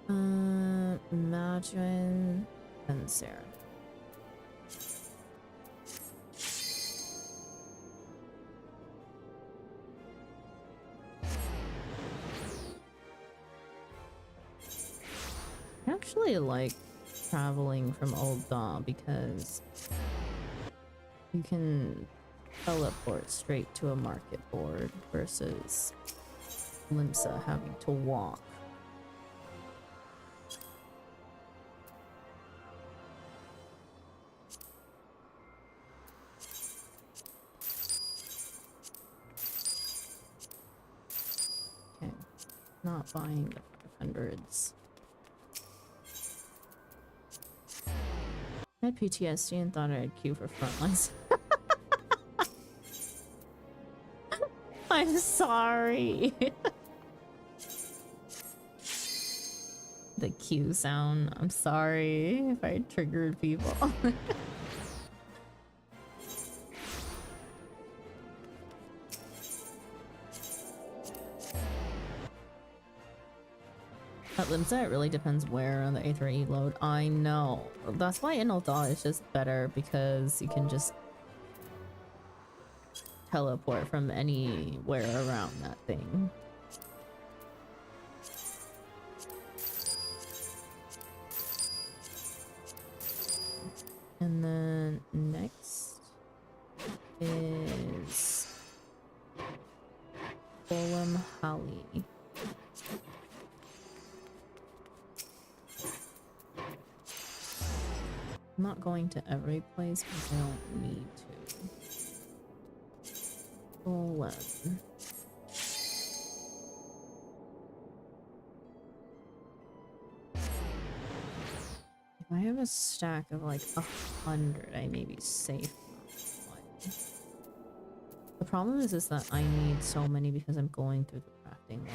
going? Imagine and Sarah. I actually like traveling from Old Dawn because you can teleport straight to a market board versus Limsa having to walk. Okay, not buying the 500s. I had PTSD and thought I had queue for frontlines. I'm sorry. The Q sound. I'm sorry if I triggered people. At Limsa, it really depends where on the A3E load. I know. That's why Inuldaw is just better because you can just teleport from anywhere around that thing. And then next is Golem Holly. I'm not going to every place because I don't need to. Golem. If I have a stack of like 100, I may be safe. The problem is that I need so many because I'm going through the crafting log.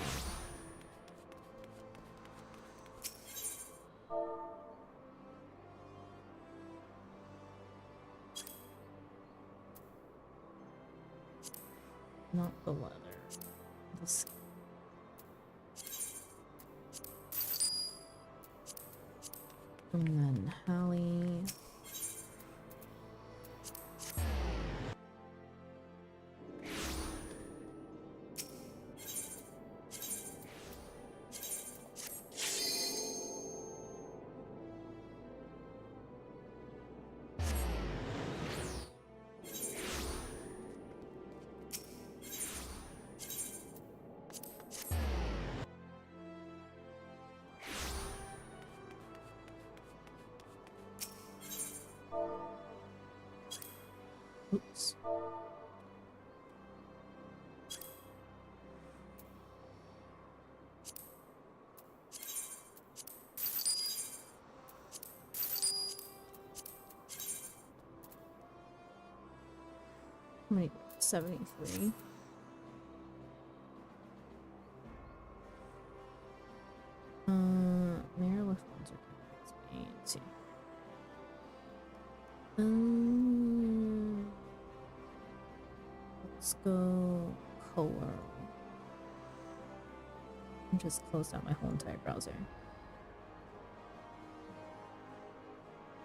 Not the leather. The skin. And then Hallie. Oops. How many? 73. Mayor looks ones are let's see. Let's go Coral. I just closed out my whole entire browser.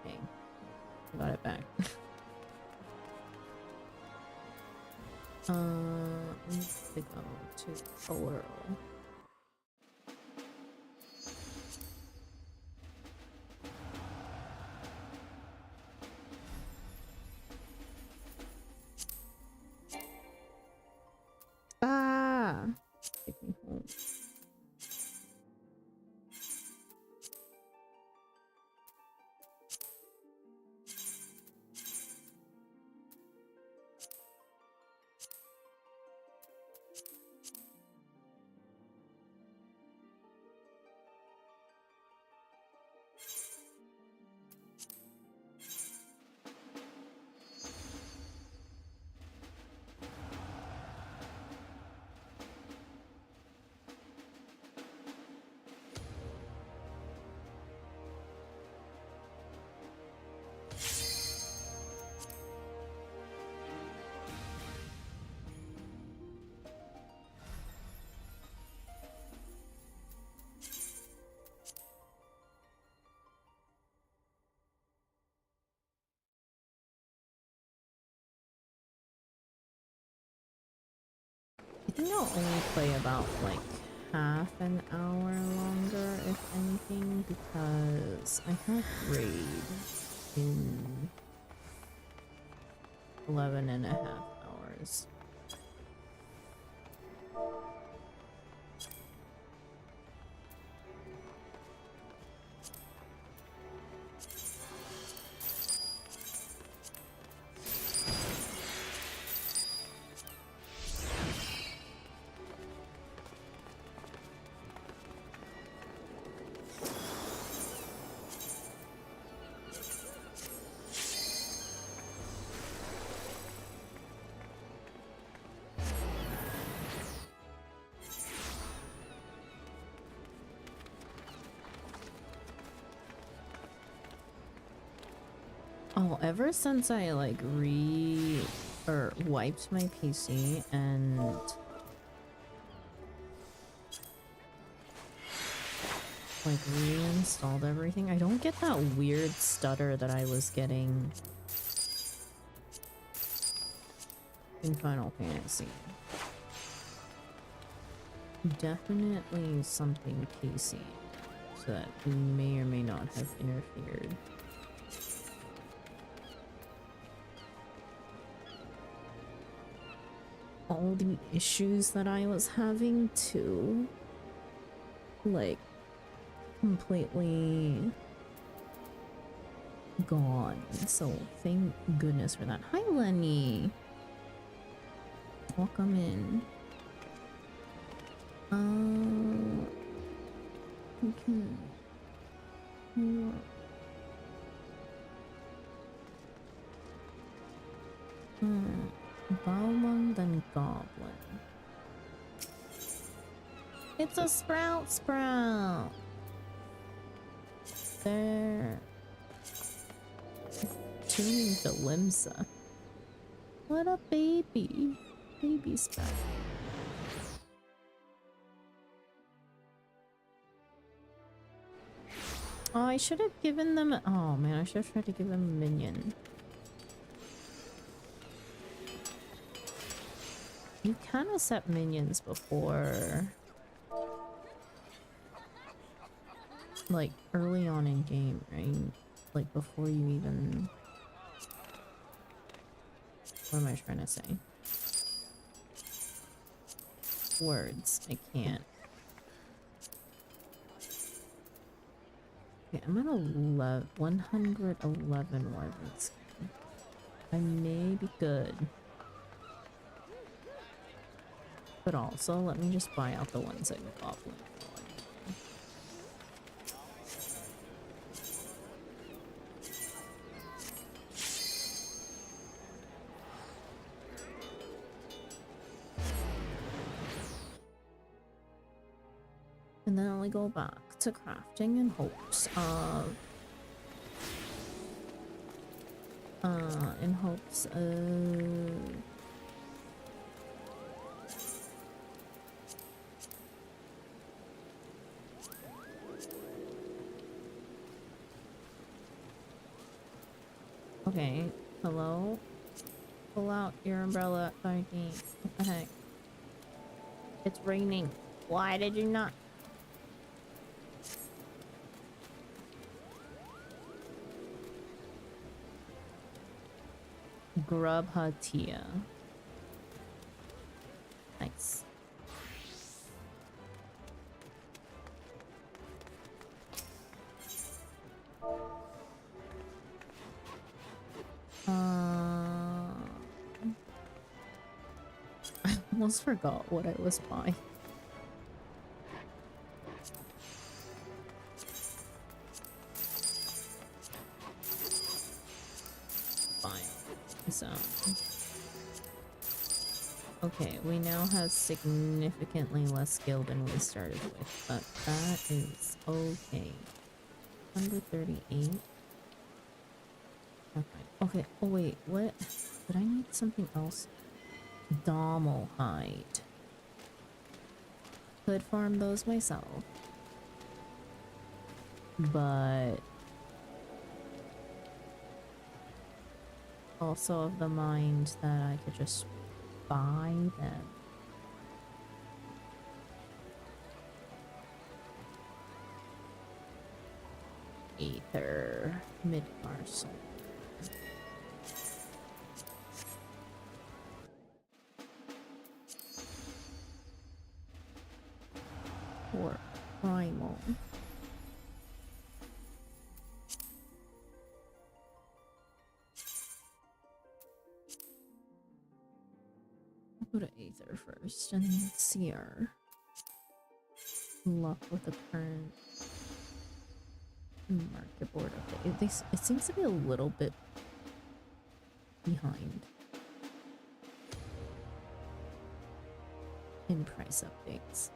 Okay, I got it back. Let's go to Coral. Ah! Take me home. think I'll only play about like half an hour longer, if anything, because I have raid in 11.5 hours. Oh, ever since I like wiped my PC and like reinstalled everything, I don't get that weird stutter that I was getting in Final Fantasy. Definitely something PC so that may or may not have interfered. All the issues that I was having too, like, completely gone. So thank goodness for that. Hi, Lenny. Welcome in. We can. Balmond and Goblin. It's a sprout. They're tuning to Limsa. What a baby sprout. Oh, I should have given them. Oh man, I should have tried to give them a minion. You kind of set minions before, like, early on in game, right? Like, before you even... What am I trying to say? Words. I can't. Okay, I'm at 111 words. I may be good. But also, let me just buy out the ones that Goblin. And then I'll go back to crafting in hopes of okay, hello? Pull out your umbrella, Darky. What the heck? It's raining. Why did you not? Grub Hatia. Nice. I almost forgot what I was buying. So, okay, we now have significantly less skill than we started with, but that is okay. 138. Okay, oh wait, what? Did I need something else? Dommel hide. Could farm those myself. But also of the mind that I could just buy them. Aether Midgard. Or Primal. Go to Aether first and see our luck with the current market board update. It seems to be a little bit behind in price updates.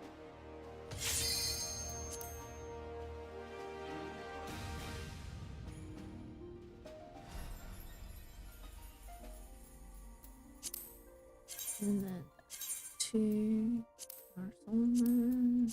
And then 2 Barcelona.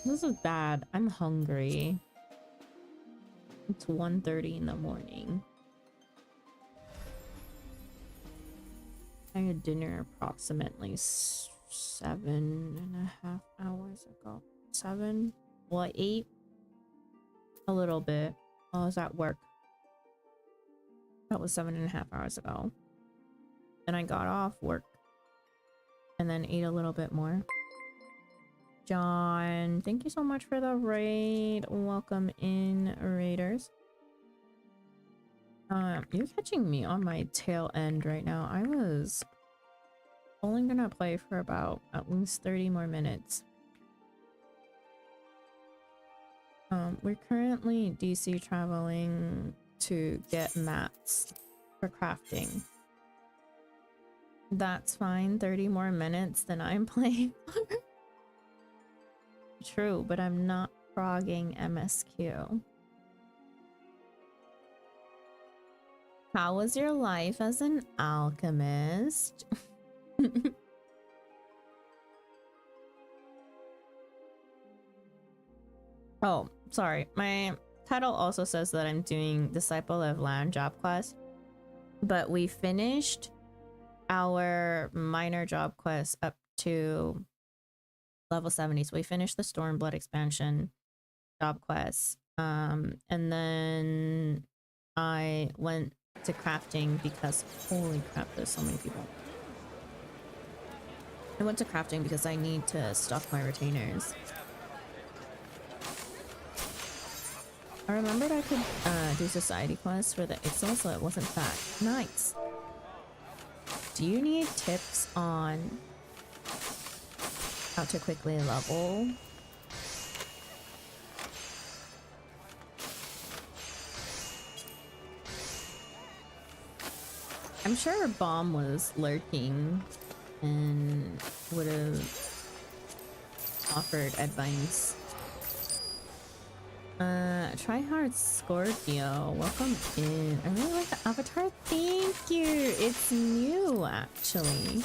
This is bad. I'm hungry. It's 1:30 in the morning. I had dinner approximately 7.5 hours ago. 7? What, 8? A little bit. I was at work. That was 7.5 hours ago. Then I got off work and then ate a little bit more. John, thank you so much for the raid. Welcome in, raiders. You're catching me on my tail end right now. I was only gonna play for about at least 30 more minutes. We're currently DC traveling to get mats for crafting. That's fine. 30 more minutes than I'm playing. True, but I'm not frogging MSQ. How was your life as an alchemist? Oh, sorry. My title also says that I'm doing Disciple of Land job quest, but we finished our minor job quest up to level 70. So we finished the Stormblood expansion job quest. And then I went to crafting because holy crap, there's so many people. I went to crafting because I need to stock my retainers. I remembered I could do society quests for the Ixal, so it wasn't bad. Nice. Do you need tips on how to quickly level? I'm sure a bomb was lurking and would have offered advice. Tryhard Scorpio, welcome in. I really like the avatar. Thank you. It's new, actually.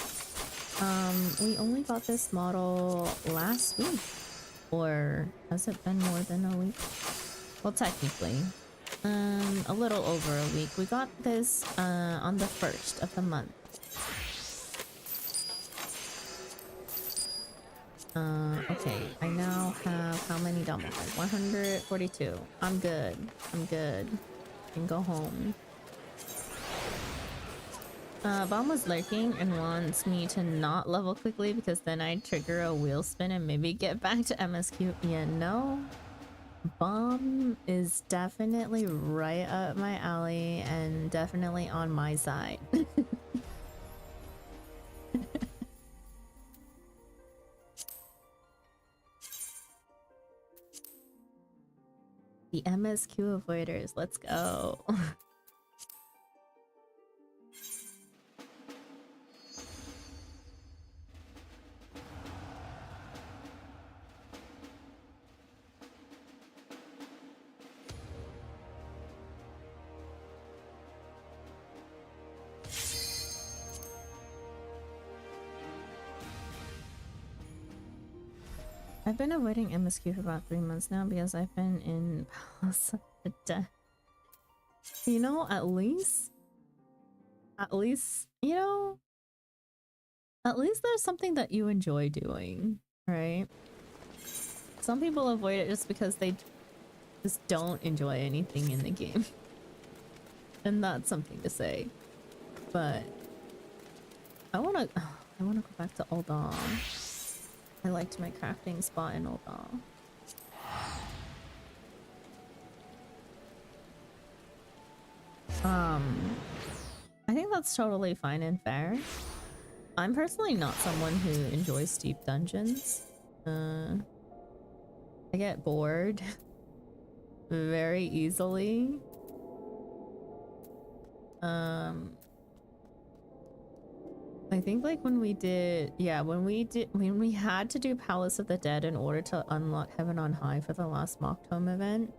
We only got this model last week, or has it been more than a week? Well, technically, a little over a week. We got this on the 1st of the month. Okay, I now have how many doubles? 142. I'm good. I'm good. I can go home. Bomb was lurking and wants me to not level quickly because then I'd trigger a wheel spin and maybe get back to MSQ. Yeah, no. Bomb is definitely right up my alley and definitely on my side. The MSQ avoiders, let's go. I've been avoiding MSQ for about 3 months now because I've been in Palace of the Dead. You know, at least, you know, at least there's something that you enjoy doing, right? Some people avoid it just because they just don't enjoy anything in the game. And that's something to say. But I wanna go back to Ul'dah. I liked my crafting spot in Ul'dah. I think that's totally fine and fair. I'm personally not someone who enjoys deep dungeons. I get bored very easily. I think like when we had to do Palace of the Dead in order to unlock Heaven on High for the last Mock Tome event.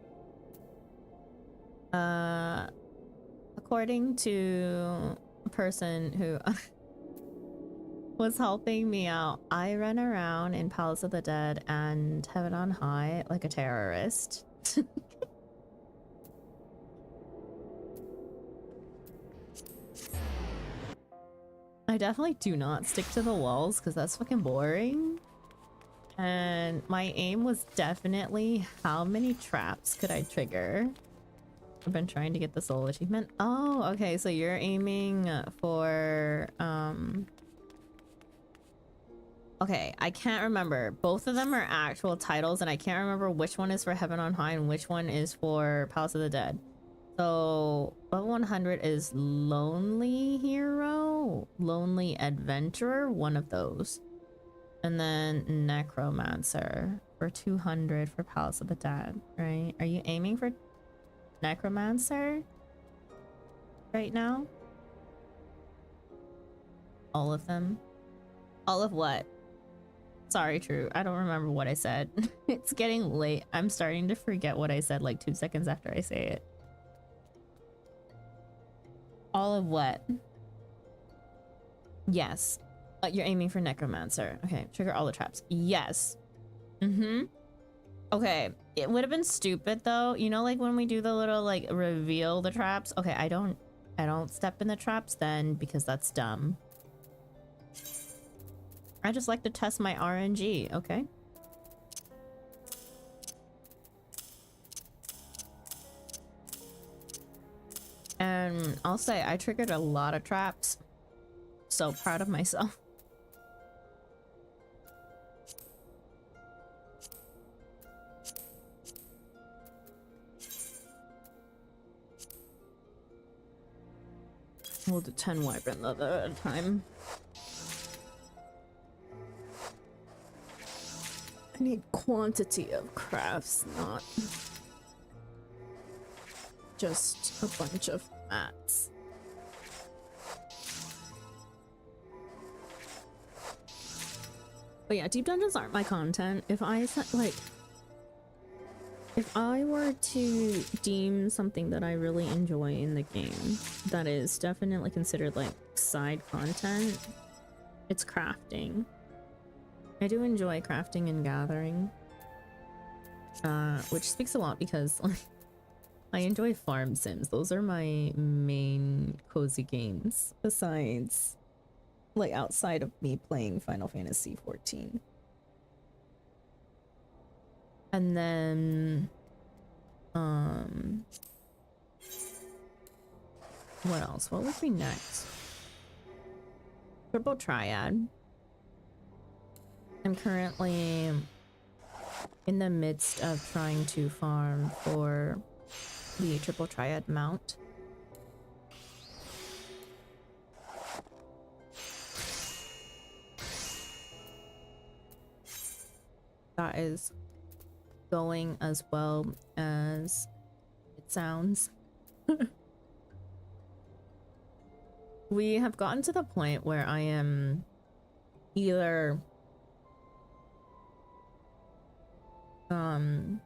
According to a person who was helping me out, I ran around in Palace of the Dead and Heaven on High like a terrorist. I definitely do not stick to the walls because that's fucking boring. And my aim was definitely how many traps could I trigger. I've been trying to get the soul achievement. Oh, okay, so you're aiming for okay, I can't remember. Both of them are actual titles and I can't remember which one is for Heaven on High and which one is for Palace of the Dead. So level 100 is Lonely Hero, Lonely Adventurer, one of those. And then Necromancer for 200 for Palace of the Dead, right? Are you aiming for Necromancer right now? All of them? All of what? Sorry, True. I don't remember what I said. It's getting late. I'm starting to forget what I said like 2 seconds after I say it. All of what? Yes. You're aiming for Necromancer. Okay, trigger all the traps. Yes. Okay, it would have been stupid though. You know, like when we do the little like reveal the traps. Okay, I don't step in the traps then because that's dumb. I just like to test my RNG, okay? And I'll say I triggered a lot of traps. So proud of myself. We'll do 10 wyvern leather at a time. I need quantity of crafts, not just a bunch of mats. But yeah, deep dungeons aren't my content. If I were to deem something that I really enjoy in the game that is definitely considered like side content, it's crafting. I do enjoy crafting and gathering, which speaks a lot because like, I enjoy farm sims. Those are my main cozy games besides like outside of me playing Final Fantasy XIV. And then what else? What would be next? Triple Triad. I'm currently in the midst of trying to farm for the Triple Triad mount. That is going as well as it sounds. We have gotten to the point where I am either I'm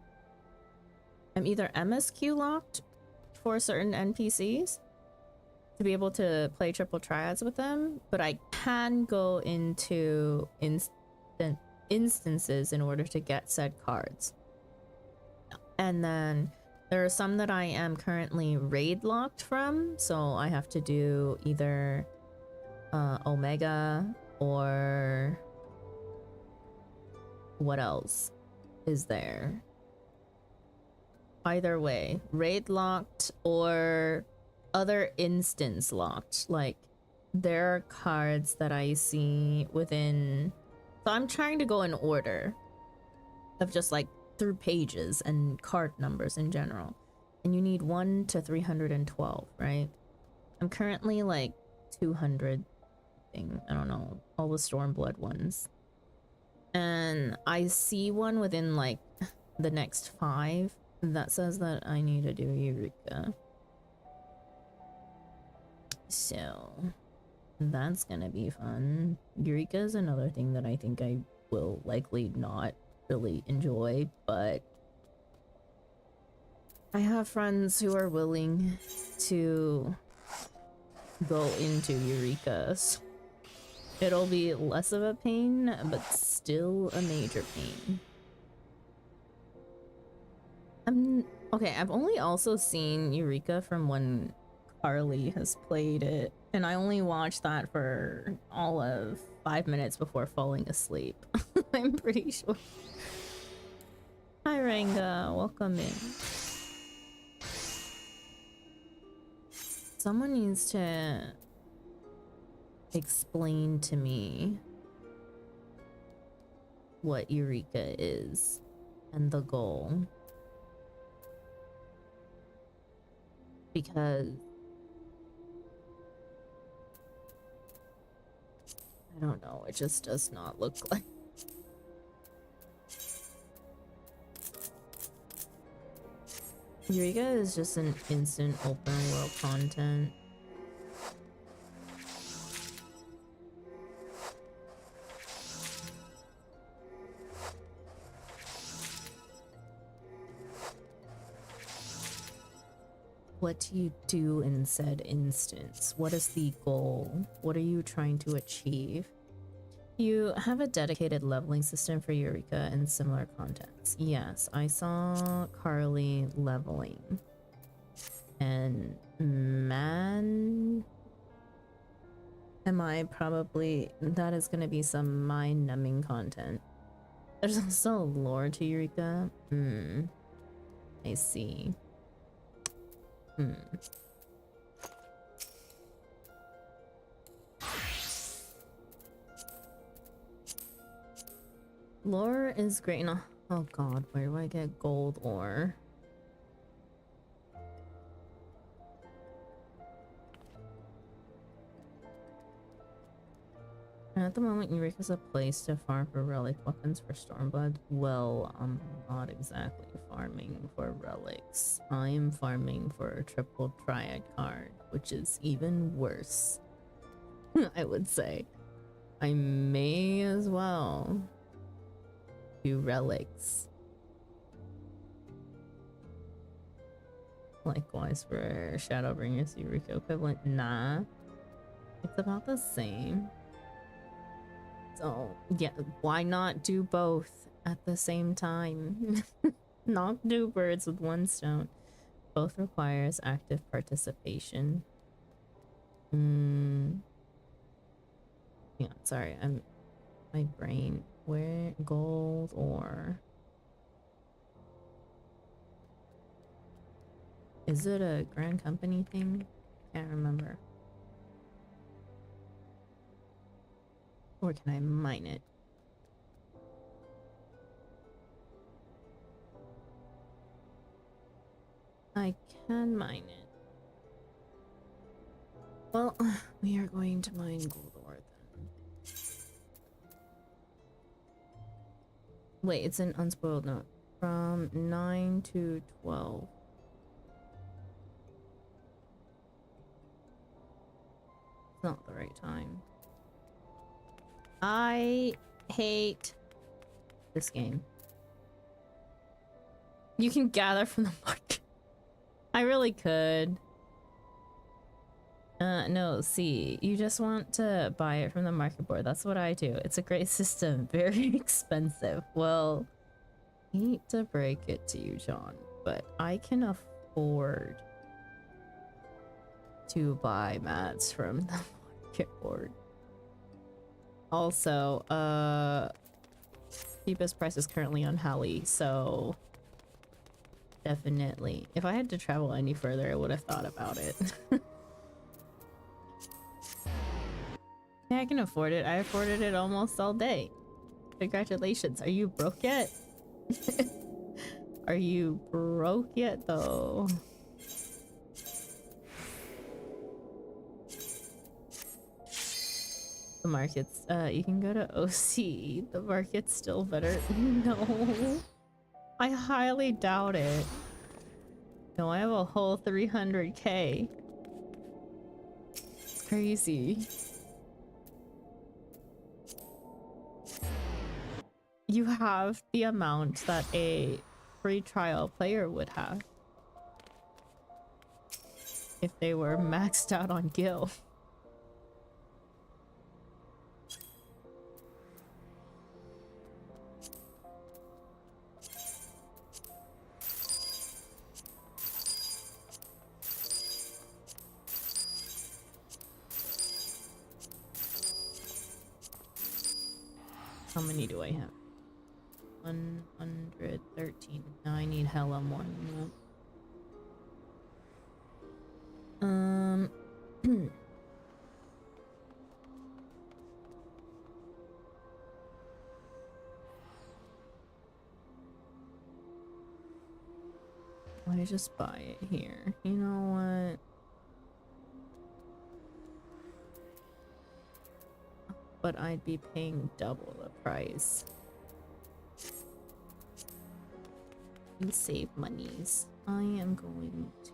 either MSQ locked for certain NPCs to be able to play Triple Triads with them, but I can go into instant instances in order to get said cards. And then there are some that I am currently raid locked from, so I have to do either Omega or what else is there? Either way, raid locked or other instance locked. Like, there are cards that I see within, so I'm trying to go in order of just like through pages and card numbers in general, and you need 1 to 312, right? I'm currently like 200 thing, I don't know, all the Stormblood ones, and I see one within like the next 5 that says that I need to do Eureka. So that's gonna be fun. Eureka is another thing that I think I will likely not really enjoy, but I have friends who are willing to go into Eureka's. It'll be less of a pain, but still a major pain. Okay, I've only also seen Eureka from when Carly has played it, and I only watched that for all of 5 minutes before falling asleep. I'm pretty sure. Hi Ranga, welcome in. Someone needs to explain to me what Eureka is and the goal. Because I don't know, it just does not look like. Eureka is just an instant open world content. What do you do in said instance? What is the goal? What are you trying to achieve? You have a dedicated leveling system for Eureka and similar contents. Yes, I saw Carly leveling. And man, am I probably... that is going to be some mind-numbing content. There's also lore to Eureka. I see. Lore is great enough. Oh god, where do I get gold ore? At the moment, Eureka's a place to farm for relic weapons for Stormblood. Well, I'm not exactly farming for relics. I am farming for a triple triad card, which is even worse. I would say. I may as well do relics. Likewise for Shadowbringers Eureka equivalent. Nah. It's about the same. So, yeah, why not do both at the same time? Knock two birds with one stone. Both requires active participation. Yeah, sorry, my brain. Where? Gold ore. Is it a Grand Company thing? Can't remember. Or can I mine it? I can mine it. Well, we are going to mine gold ore then. Wait, it's an unspoiled note. From 9 to 12. It's not the right time. I hate this game. You can gather from the market. I really could. No, see, you just want to buy it from the market board. That's what I do. It's a great system, very expensive. Well, hate to break it to you, John, but I can afford to buy mats from the market board. Also, cheapest price is currently on Halley, so definitely. If I had to travel any further, I would have thought about it. Yeah, I can afford it. I afforded it almost all day. Congratulations. Are you broke yet? Are you broke yet, though? The market's, you can go to OC. The market's still better. No. I highly doubt it. No, I have a whole 300k. It's crazy. You have the amount that a free trial player would have if they were maxed out on Gil. How many do I have? 113. Now I need hella more. Why just buy it here? You know what? But I'd be paying double the price. And save monies. I am going to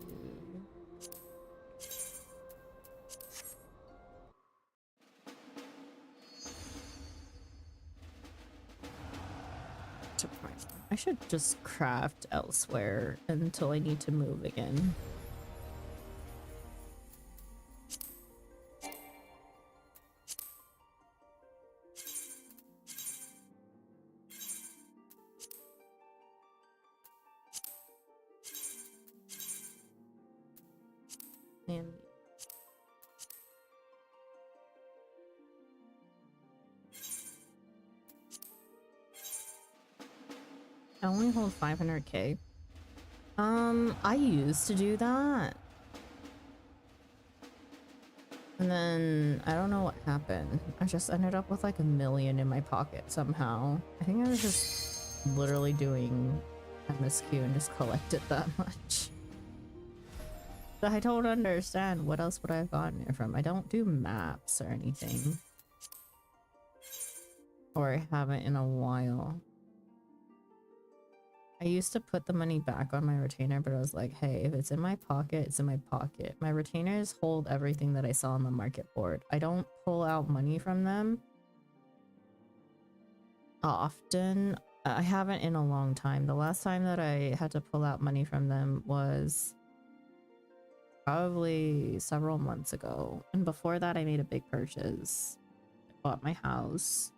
Primark. I should just craft elsewhere until I need to move again. And I only hold 500k. I used to do that. And then I don't know what happened. I just ended up with like 1 million in my pocket somehow. I think I was just literally doing MSQ and just collected that much. But I don't understand what else would I have gotten it from. I don't do maps or anything. Or I haven't in a while. I used to put the money back on my retainer, but I was like, hey, if it's in my pocket, it's in my pocket. My retainers hold everything that I saw on the market board. I don't pull out money from them often. I haven't in a long time. The last time that I had to pull out money from them was probably several months ago. And before that, I made a big purchase. I bought my house.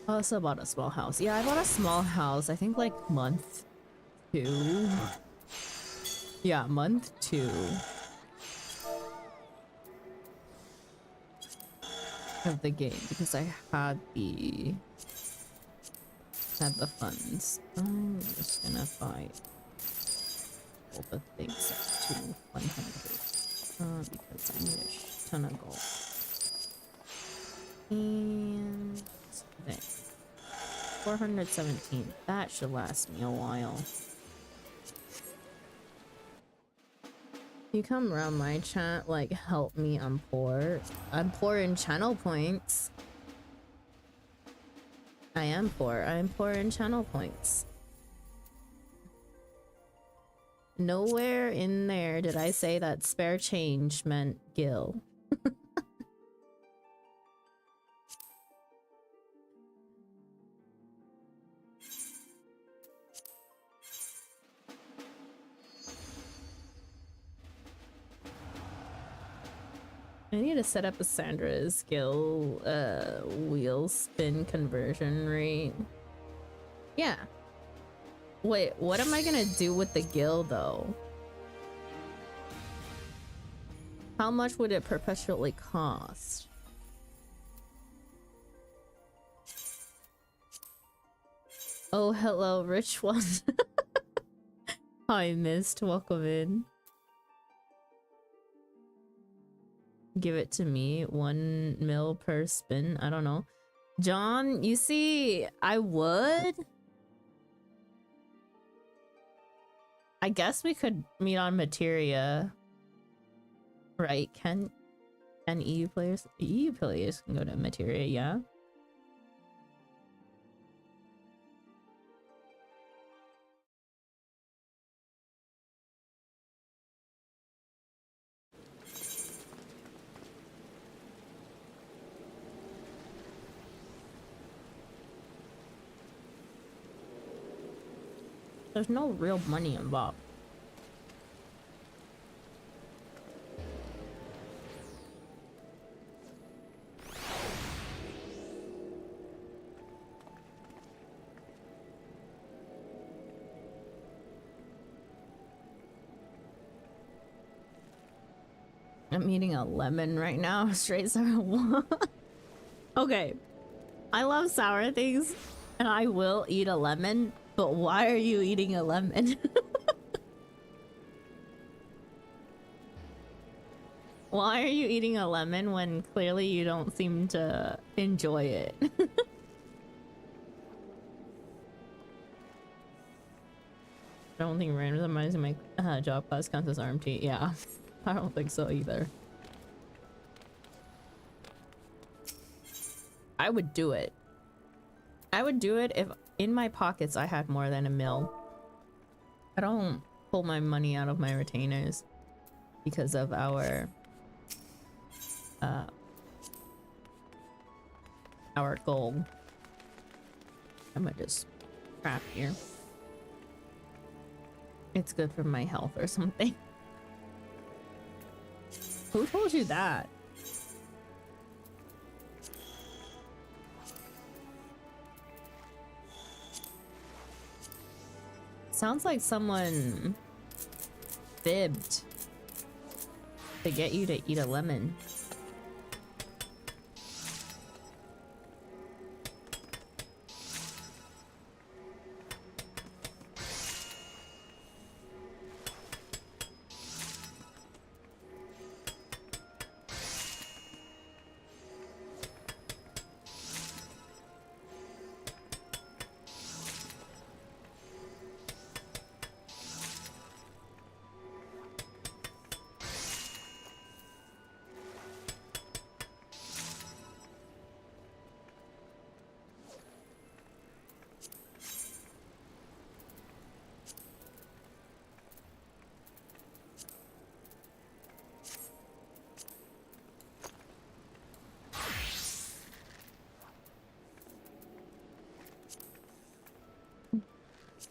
I also bought a small house. Yeah, I bought a small house, I think like month 2. Yeah, month 2 of the game because I had the funds. I'm just gonna buy all the things up to 100 because I need a ton of gold. And there. 417. That should last me a while. You come around my chat, like, help me, I'm poor. I'm poor in channel points. I am poor. I am poor in channel points. Nowhere in there did I say that spare change meant Gil. I need to set up a Sandra's skill wheel spin conversion rate. Yeah. Wait, what am I gonna do with the gill though? How much would it perpetually cost? Oh, hello, rich one. Hi, missed. Welcome in. Give it to me. 1 mil per spin. I don't know. John, you see, I would. I guess we could meet on Materia. Right? Can EU players can go to Materia, yeah. There's no real money involved. I'm eating a lemon right now. Straight sour. Okay. I love sour things and I will eat a lemon, but why are you eating a lemon? Why are you eating a lemon when clearly you don't seem to enjoy it? I don't think randomizing my job class counts as RMT. Yeah, I don't think so either. I would do it. I would do it if in my pockets I had more than $1 mil. I don't pull my money out of my retainers because of our goal. I might just crap here. It's good for my health or something. Who told you that? Sounds like someone fibbed to get you to eat a lemon.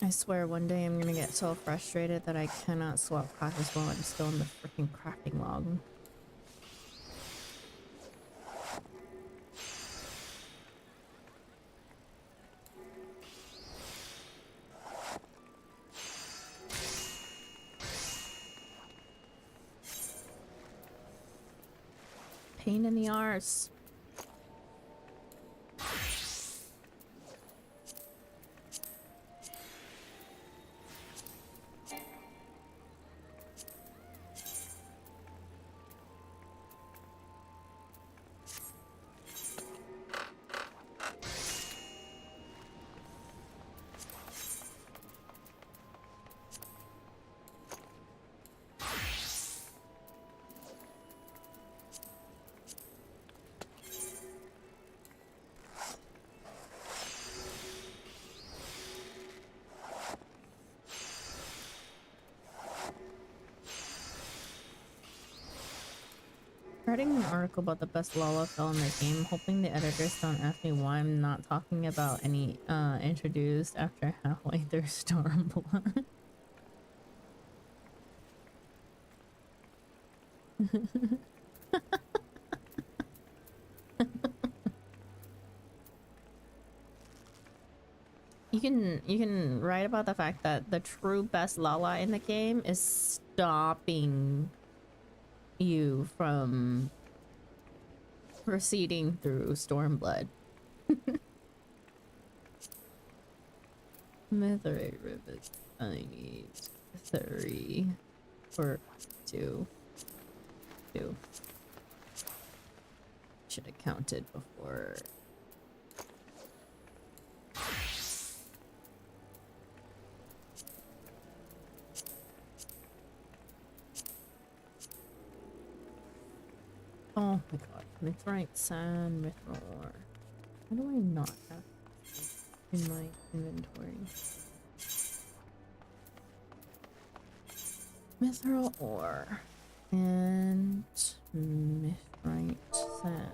I swear one day I'm gonna get so frustrated that I cannot swap classes while I'm still in the freaking crafting log. Pain in the arse. Writing an article about the best Lalafell in the game, hoping the editors don't ask me why I'm not talking about any introduced after halfway through Stormblood. you can write about the fact that the true best Lala in the game is stopping you from proceeding through Stormblood. Mithrite rivets. I need 3 or 2. 2. Should have counted before. Oh my god. Mithrite sand, mithril ore. How do I not have in my inventory? Mithril ore and mithrite sand.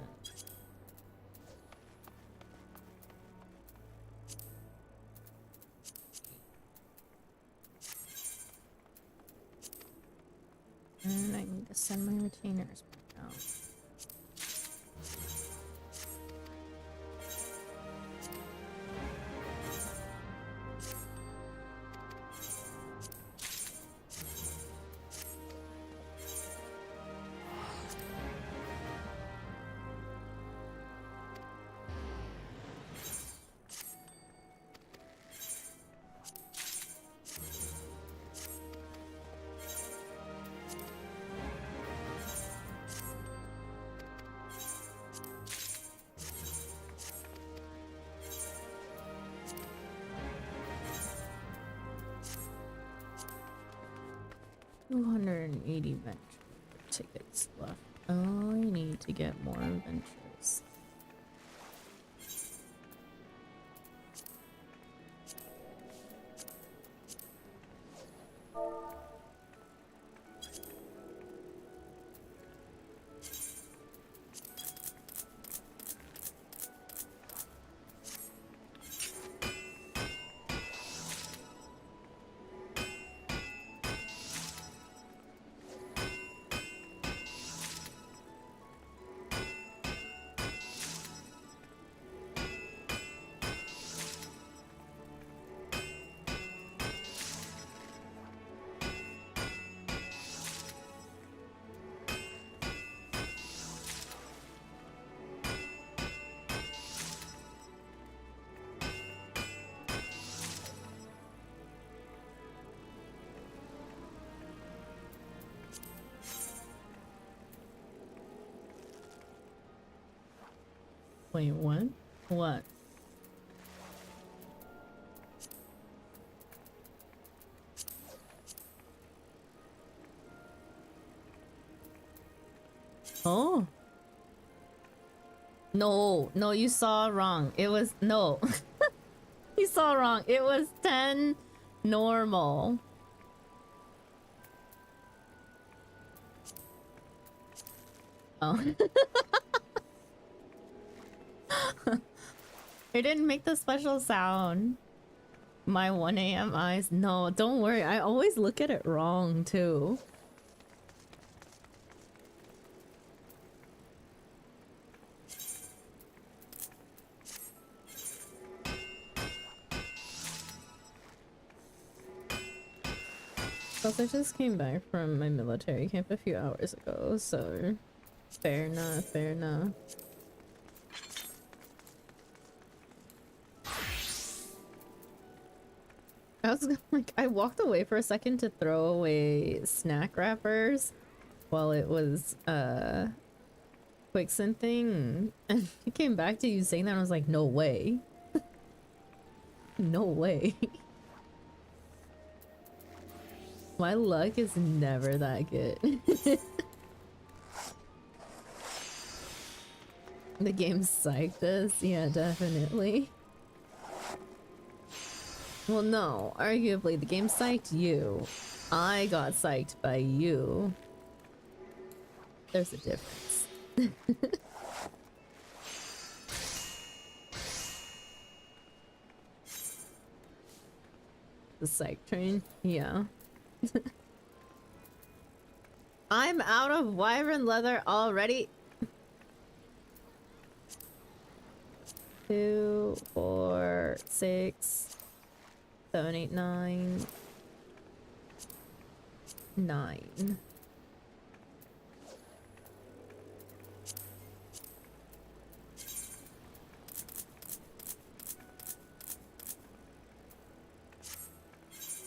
And I need to send my retainers back out. $280 venture tickets left. Oh, I need to get more ventures. Wait, what? What? Oh. No, no, you saw wrong. It was no. You saw wrong. It was 10 normal. Oh. It didn't make the special sound. My 1 a.m. eyes. No, don't worry. I always look at it wrong too. Plus, I just came back from my military camp a few hours ago, so fair enough, fair enough. I was like, I walked away for a second to throw away snack wrappers while it was Quicksand thing, and I came back to you saying that and I was like, no way. No way. My luck is never that good. The game psyched us, yeah, definitely. Well, no, arguably the game psyched you. I got psyched by you. There's a difference. The psych train, yeah. I'm out of wyvern leather already. 2, 4, 6. 7, 8, 9. 9.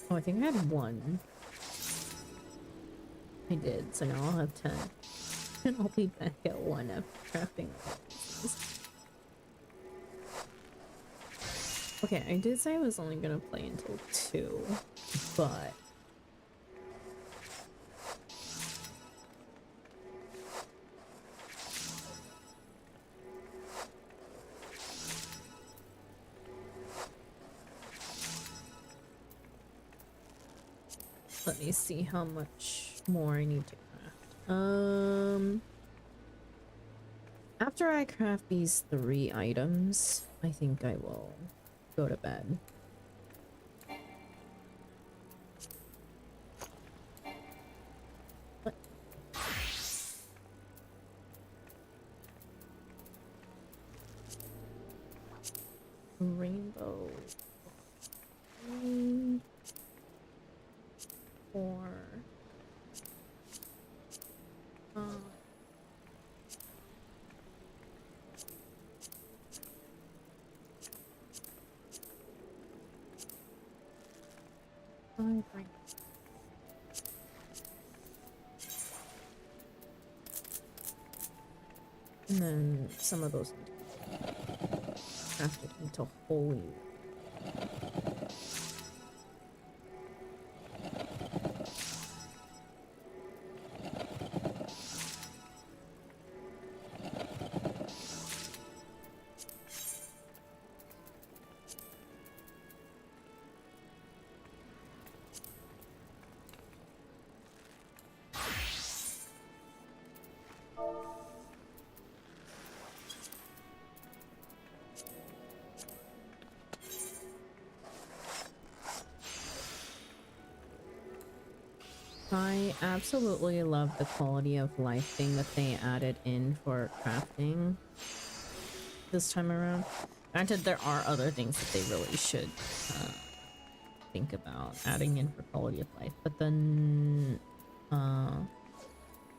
Oh, I think I had 1. I did, so now I'll have 10. And I'll be back at 1 after crafting all these. Okay, I did say I was only gonna play until 2, but let me see how much more I need to craft. After I craft these 3 items, I think I will go to bed. What? Rainbow. 3, 4. Right. And then some of those crafted into holy. I absolutely love the quality of life thing that they added in for crafting this time around. Granted, there are other things that they really should think about adding in for quality of life, but then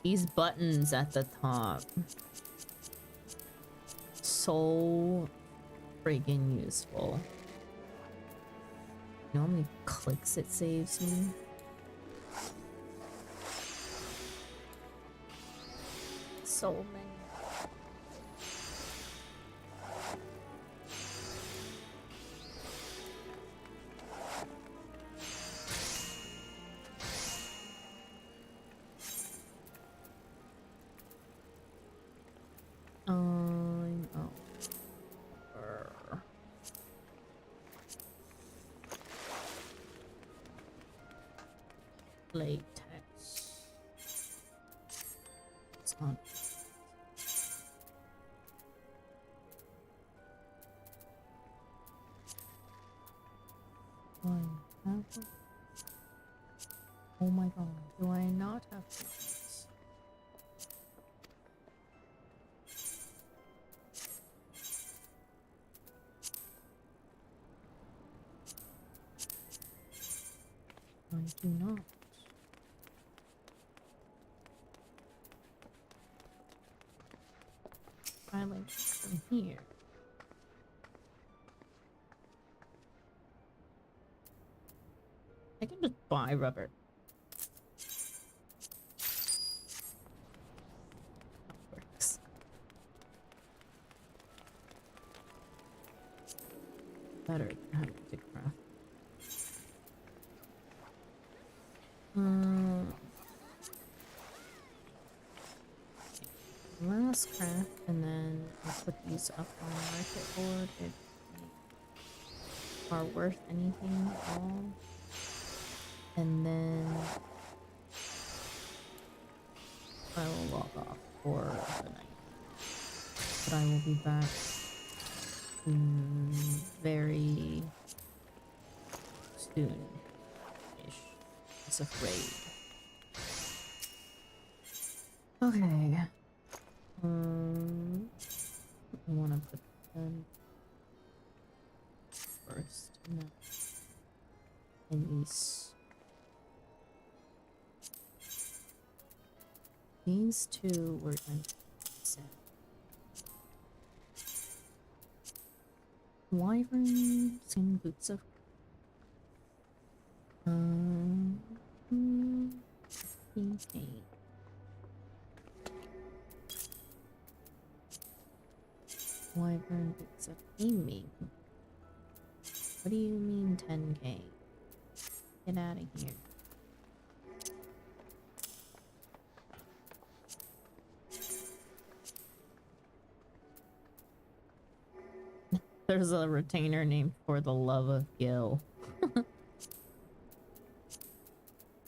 these buttons at the top, so freaking useful. You know how many clicks it saves me? So many. Latex. It's on. Do I have it? Oh my god, do I not have this? I do not. I like from here. I can just buy rubber. That works. Better than having to craft. Last craft, and then I'll put these up on the market board if they are worth anything at all. And then I will log off for the night. But I will be back very soon-ish. It's afraid. Okay. I want to put them first. No. And these two were going to set. Wyvern skin boots of 15K. Wyvern boots of aiming. What do you mean 10K? Get out of here. There's a retainer named For the Love of Gil.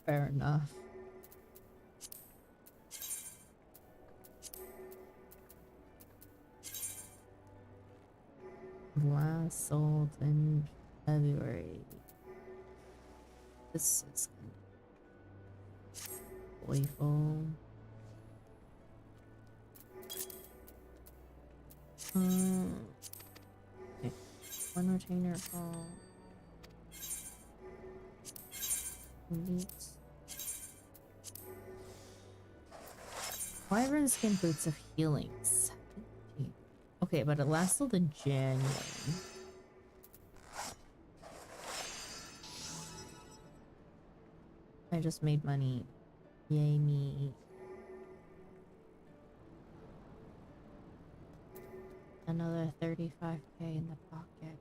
Fair enough. Last sold in February. This is joyful. Okay. One retainer ball. Boots. Wyvern skin boots of healing. 17. Okay, but it lasts till the January. I just made money. Yay me. Another 35K in the pocket.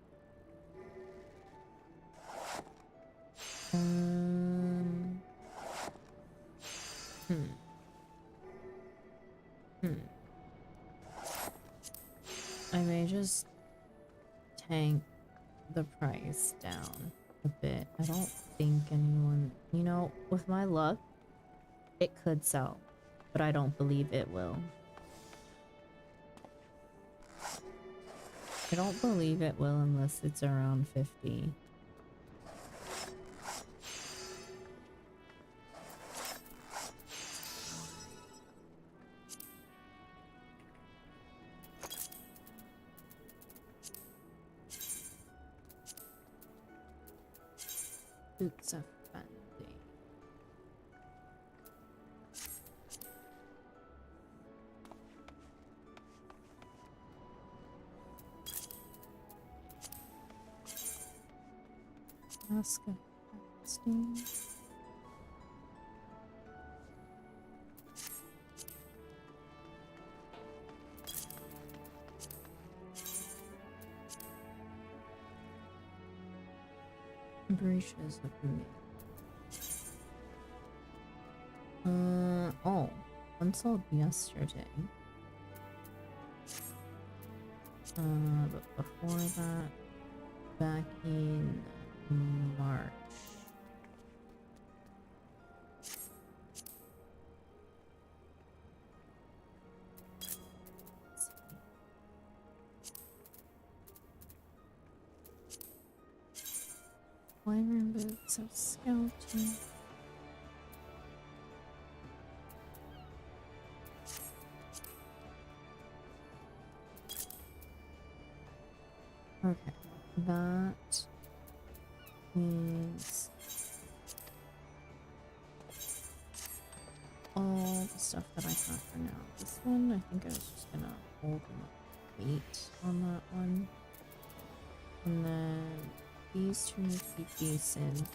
I may just tank the price down a bit. I don't think anyone, you know, with my luck, it could sell, but I don't believe it will. I don't believe it will unless it's around 50. Boots of Fancy. Mask of Fasting. Breaches of me. Oh, one sold yesterday. But before that, back in March. Wyvern boots of skeleton. Okay, that is all the stuff that I have for now. This one, I think I was just gonna hold enough weight on that one. And then these two need to be decent.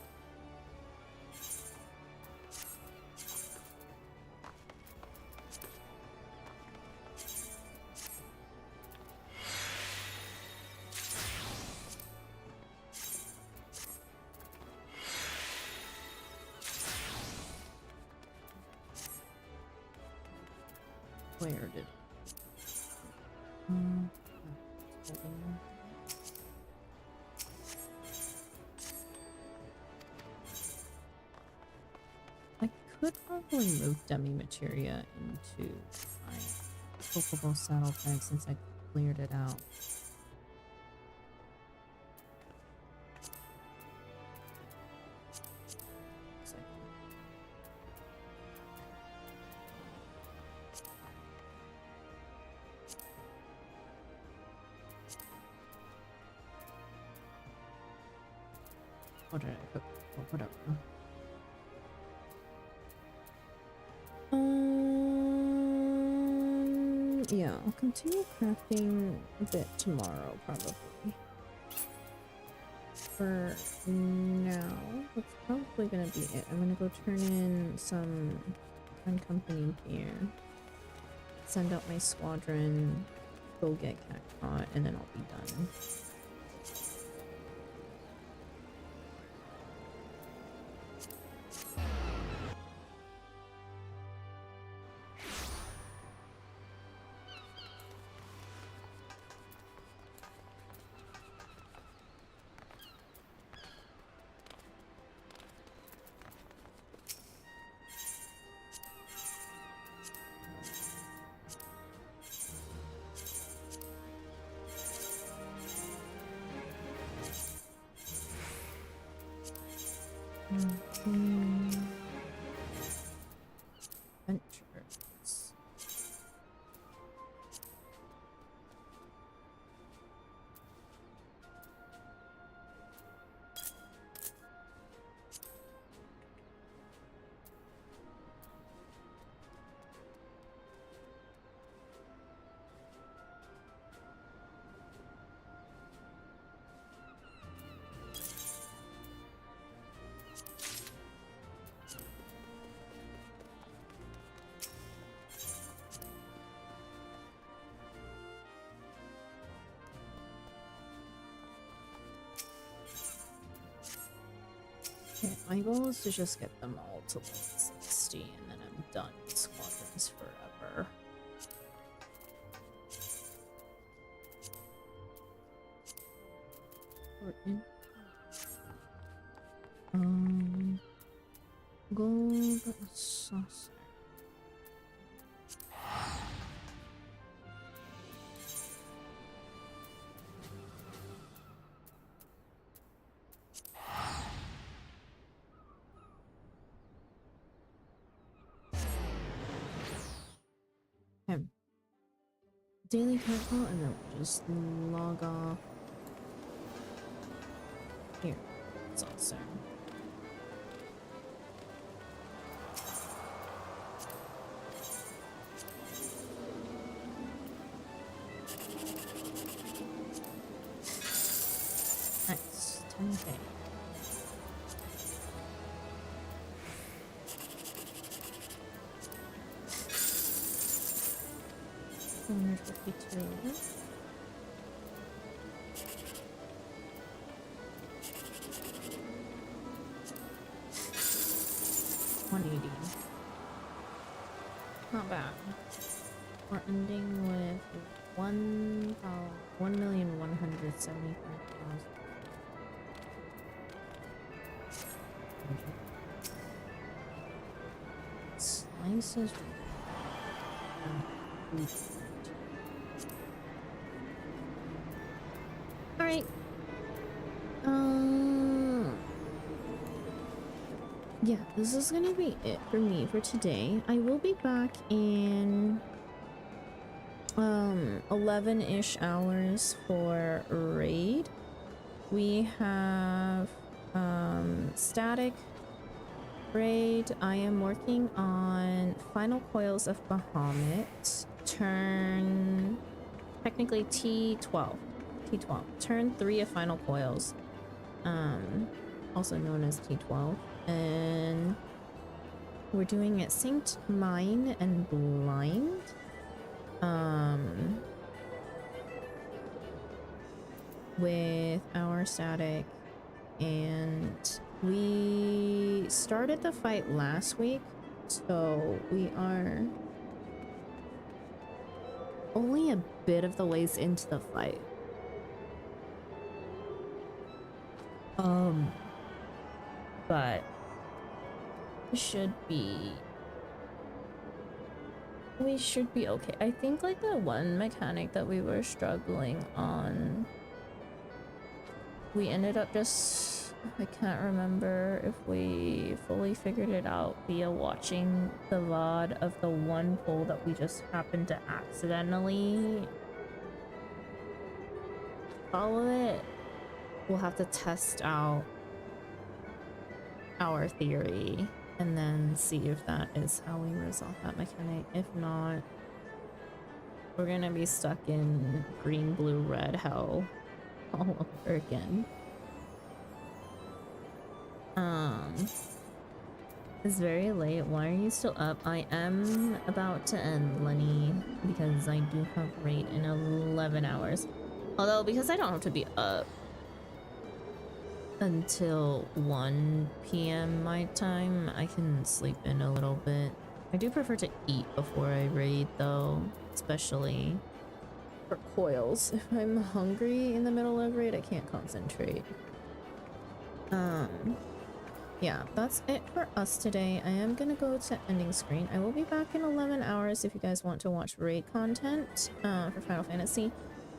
Where did I could probably move Demi Materia into my Pokeball saddle bag since I cleared it out. What did I cook? Oh, whatever. Yeah, I'll continue crafting a bit tomorrow, probably. For now, that's probably gonna be it. I'm gonna go turn in some uncompany gear, send out my squadron, go get Cactpot, and then I'll be done. Ventures. Okay, my goal is to just get them all to level 60 and then I'm done with squadrons forever. Important. Gold saucer. Okay. Daily Cactpot, and then we'll just log off. Here, saucer. Nice, 10K. $152. 180. Not bad. We're ending with 1,175,000. Slices. All right. Yeah, this is gonna be it for me for today. I will be back in 11-ish hours for raid. We have static raid. I am working on Final Coils of Bahamut, turn technically T12. Turn 3 of Final Coils, also known as T12. And we're doing it Synced Mine and Blind. With our static, and we started the fight last week, so we are only a bit of the ways into the fight. But we should be okay. I think like the one mechanic that we were struggling on, we ended up just, I can't remember if we fully figured it out via watching the VOD of the one pull that we just happened to accidentally follow it. We'll have to test out our theory and then see if that is how we resolve that mechanic. If not, we're gonna be stuck in green, blue, red hell all over again. It's very late. Why are you still up? I am about to end, Lenny, because I do have raid in 11 hours. Although, because I don't have to be up until 1 p.m. my time, I can sleep in a little bit. I do prefer to eat before I raid, though, especially for coils. If I'm hungry in the middle of raid, I can't concentrate. Yeah, that's it for us today. I am gonna go to ending screen. I will be back in 11 hours if you guys want to watch raid content for Final Fantasy.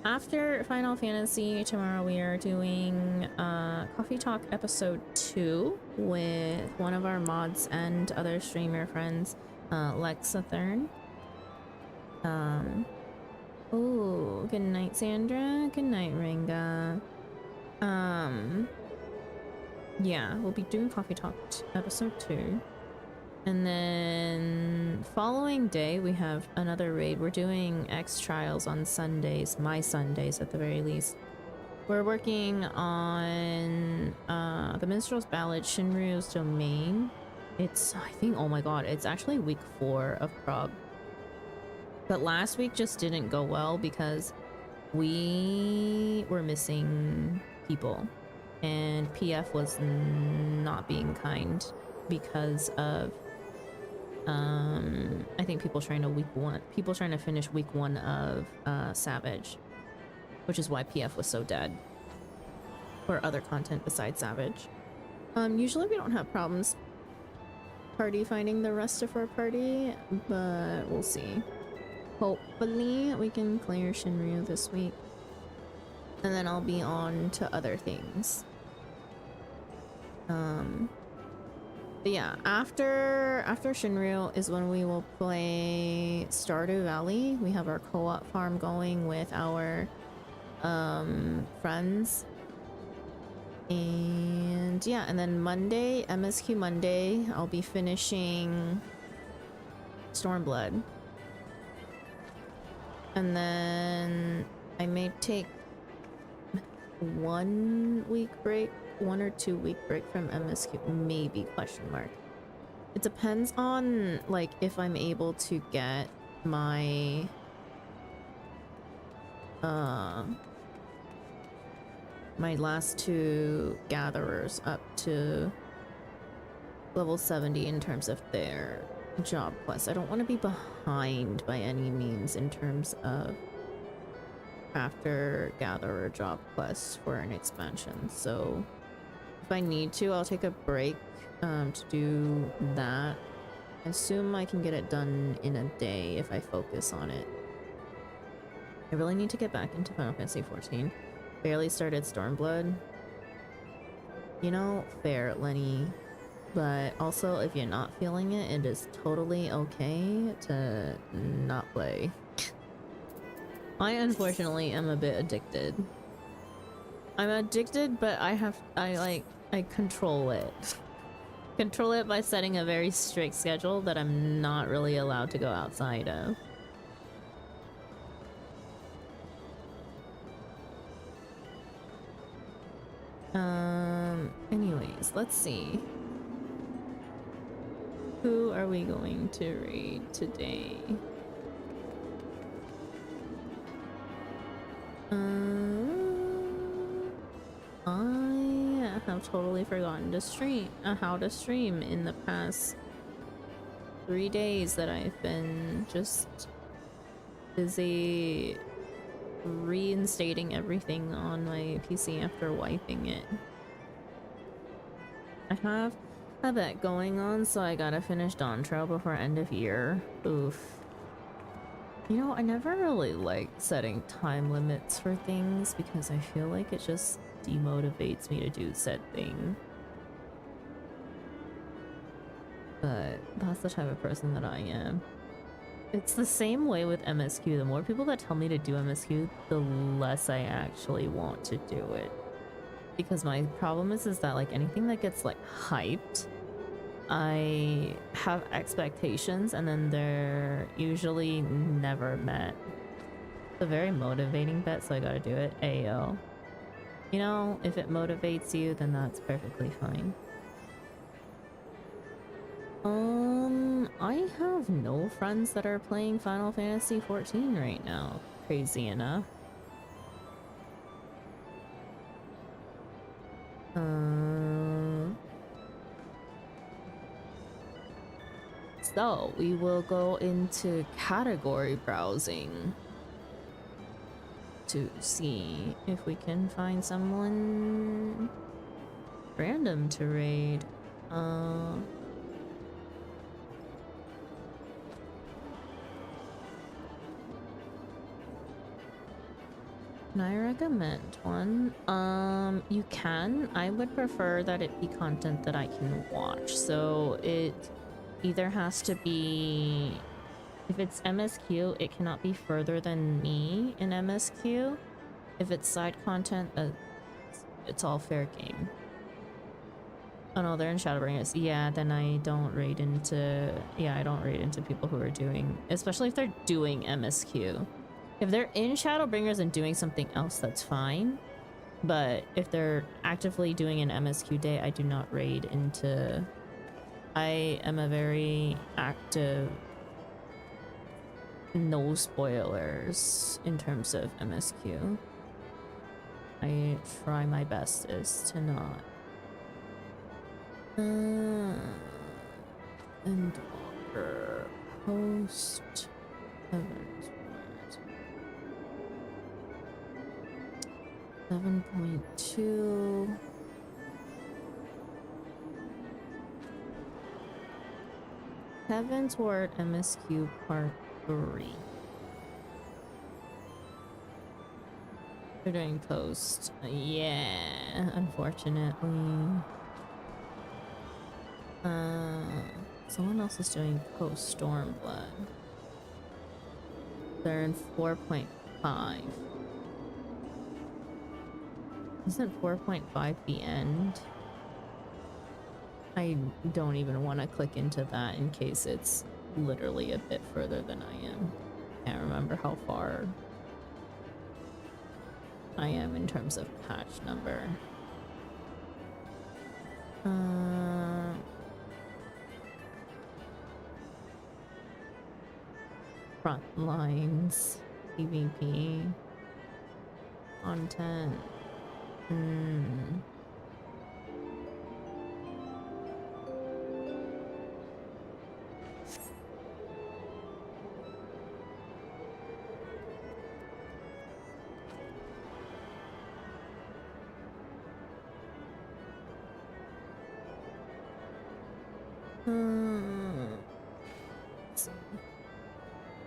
After Final Fantasy, tomorrow we are doing Coffee Talk episode 2 with one of our mods and other streamer friends, Lexathern. Oh, good night, Sandra. Good night, Ringa. Yeah, we'll be doing Coffee Talk episode 2. And then following day, we have another raid. We're doing X Trials on Sundays, my Sundays at the very least. We're working on the Minstrel's Ballad, Shinryu's Domain. It's, I think, oh my god, it's actually week 4 of Prague. But last week just didn't go well because we were missing people. And PF was not being kind because of I think people trying to finish week 1 of Savage, which is why PF was so dead, or other content besides Savage. Usually we don't have problems party finding the rest of our party, but we'll see. Hopefully we can clear Shinryu this week, and then I'll be on to other things. But yeah, after Shinryu is when we will play Stardew Valley. We have our co-op farm going with our friends. And yeah, and then Monday, MSQ Monday, I'll be finishing Stormblood. And then I may take 1 week break, 1 or 2 week break from MSQ, maybe, question mark. It depends on like if I'm able to get my my last 2 gatherers up to level 70 in terms of their job quests. I don't want to be behind by any means in terms of after gatherer job quests for an expansion, so if I need to, I'll take a break to do that. I assume I can get it done in a day if I focus on it. I really need to get back into Final Fantasy XIV. Barely started Stormblood. You know, fair, Lenny. But also, if you're not feeling it, it is totally okay to not play. I unfortunately am a bit addicted. I'm addicted, but I control it. Control it by setting a very strict schedule that I'm not really allowed to go outside of. Anyways, let's see. Who are we going to raid today? I have totally forgotten to stream, how to stream in the past 3 days that I've been just busy reinstating everything on my PC after wiping it. I have a bet going on, so I gotta finish Dawn Trail before end of year. Oof. You know, I never really like setting time limits for things because I feel like it just demotivates me to do said thing. But that's the type of person that I am. It's the same way with MSQ. The more people that tell me to do MSQ, the less I actually want to do it. because my problem is that like anything that gets like hyped, I have expectations and then they're usually never met. It's a very motivating bet, so I gotta do it. Ayo. You know, if it motivates you, then that's perfectly fine. I have no friends that are playing Final Fantasy XIV right now. Crazy enough. So we will go into category browsing to see if we can find someone random to raid. Can I recommend one? You can. I would prefer that it be content that I can watch. So it either has to be, if it's MSQ, it cannot be further than me in MSQ. If it's side content, it's all fair game. Oh no, they're in Shadowbringers. Yeah, then I don't raid into, I don't raid into people who are doing, especially if they're doing MSQ. If they're in Shadowbringers and doing something else, that's fine. But if they're actively doing an MSQ day, I do not raid into... I am a very active... no spoilers in terms of MSQ. I try my bestest to not. And Walker post Evans 7.2. Heaven's Word MSQ Part 3. They're doing post. Yeah, unfortunately. Someone else is doing post Stormblood. They're in 4.5. Isn't 4.5 the end? I don't even want to click into that in case it's literally a bit further than I am. Can't remember how far I am in terms of patch number. Front lines, PvP, content.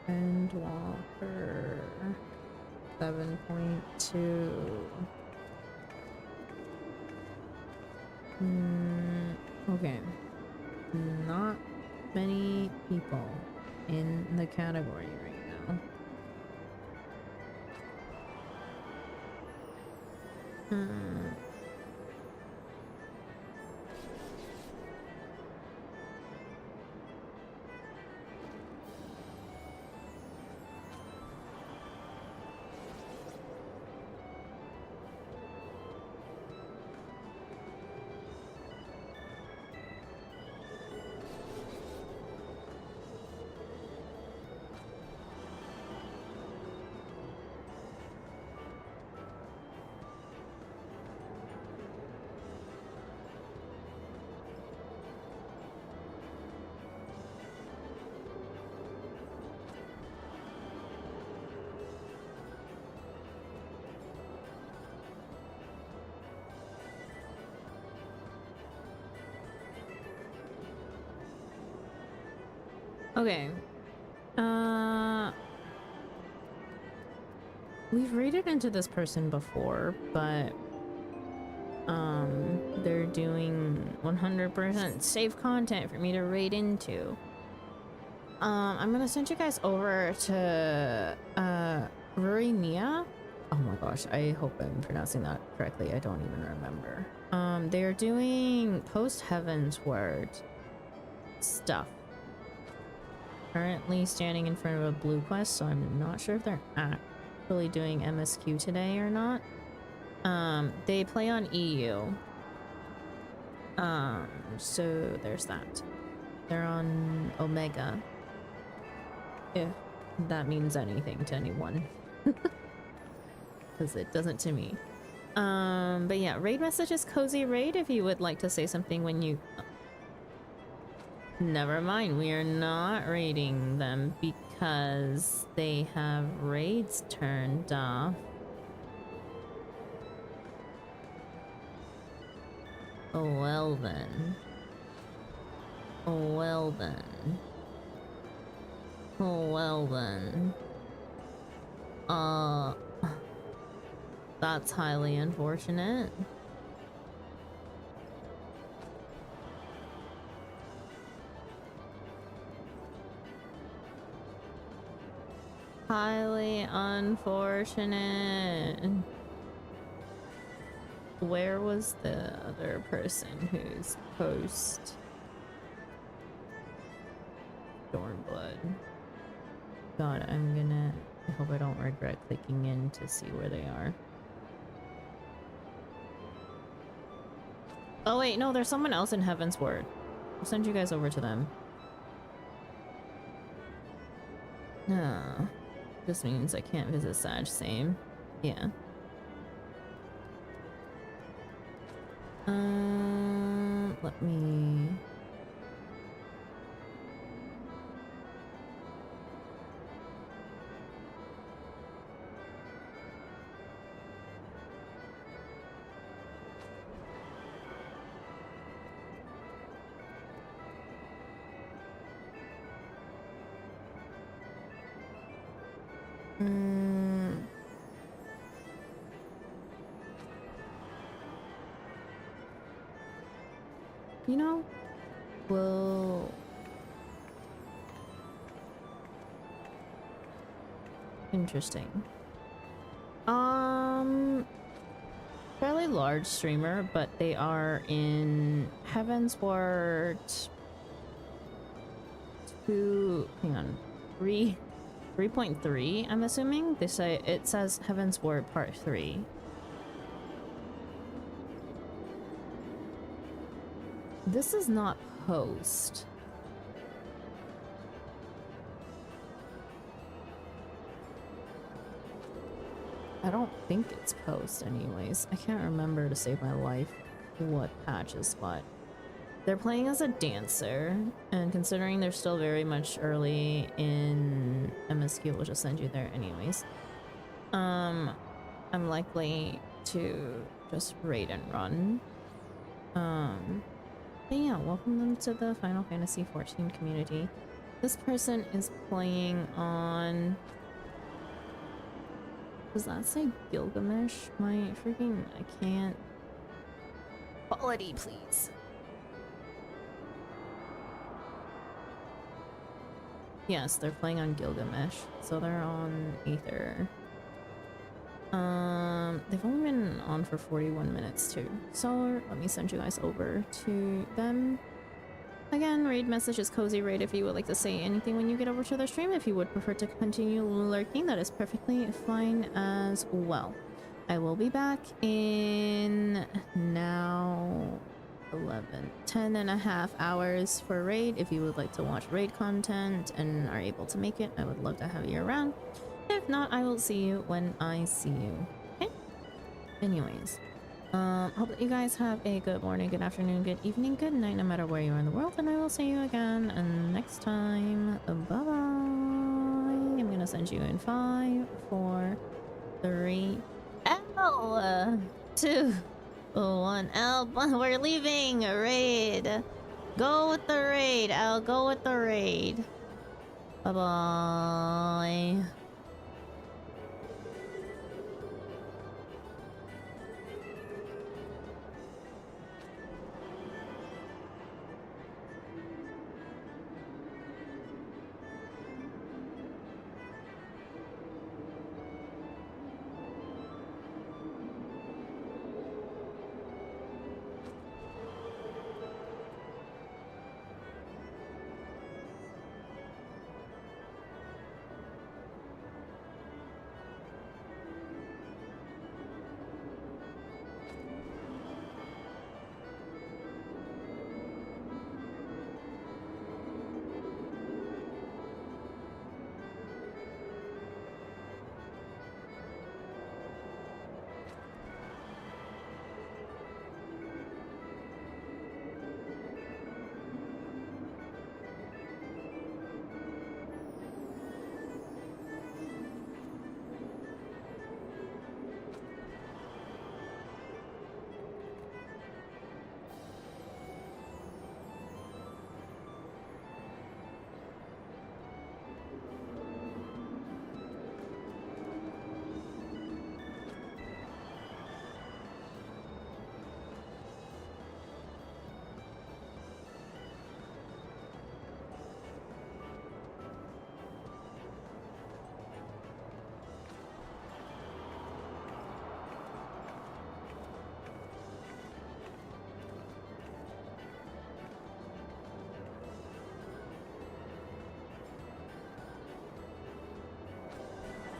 And Walker 7.2. Okay. Not many people in the category right now. Okay. We've raided into this person before, but they're doing 100% safe content for me to raid into. I'm gonna send you guys over to Ruri Mia. Oh my gosh, I hope I'm pronouncing that correctly. I don't even remember. They are doing post Heavensward stuff. Currently standing in front of a blue quest, so I'm not sure if they're actually doing MSQ today or not. They play on EU. So there's that. They're on Omega. If that means anything to anyone. Because it doesn't to me. But yeah, raid messages, Cozy Raid, if you would like to say something when you... Never mind, we are not raiding them because they have raids turned off. Oh, well then. Oh, well then. Oh, well then. That's highly unfortunate. Highly unfortunate. Where was the other person who's post Stormblood? God, I hope I don't regret clicking in to see where they are. Oh wait, no, there's someone else in Heavensward. I'll send you guys over to them. No. This means I can't visit Sag Same. Yeah. Let me... You know, well... Interesting. Fairly large streamer, but they are in Heavensward 2, hang on, 3.3, I'm assuming? They say, it says Heavensward Part 3. This is not post. I don't think it's post anyways. I can't remember to save my life what patch is what. They're playing as a dancer, and considering they're still very much early in MSQ, we'll just send you there anyways. I'm likely to just raid and run. But yeah, welcome them to the Final Fantasy XIV community. This person is playing on... Does that say Gilgamesh? My freaking... I can't... Quality, please. Yes, they're playing on Gilgamesh, so they're on Aether. They've only been on for 41 minutes too, so let me send you guys over to them. Again, raid message is Cozy Raid if you would like to say anything when you get over to the stream. If you would prefer to continue lurking, that is perfectly fine as well. I will be back in now 10 and a half hours for raid. If you would like to watch raid content and are able to make it, I would love to have you around. If not, I will see you when I see you. Okay? Anyways, hope that you guys have a good morning, good afternoon, good evening, good night, no matter where you are in the world, and I will see you again next time. Bye-bye. I'm gonna send you in 5, 4, 3, L, 2, 1, L. We're leaving a raid. Go with the raid, L. Go with the raid. Bye-bye.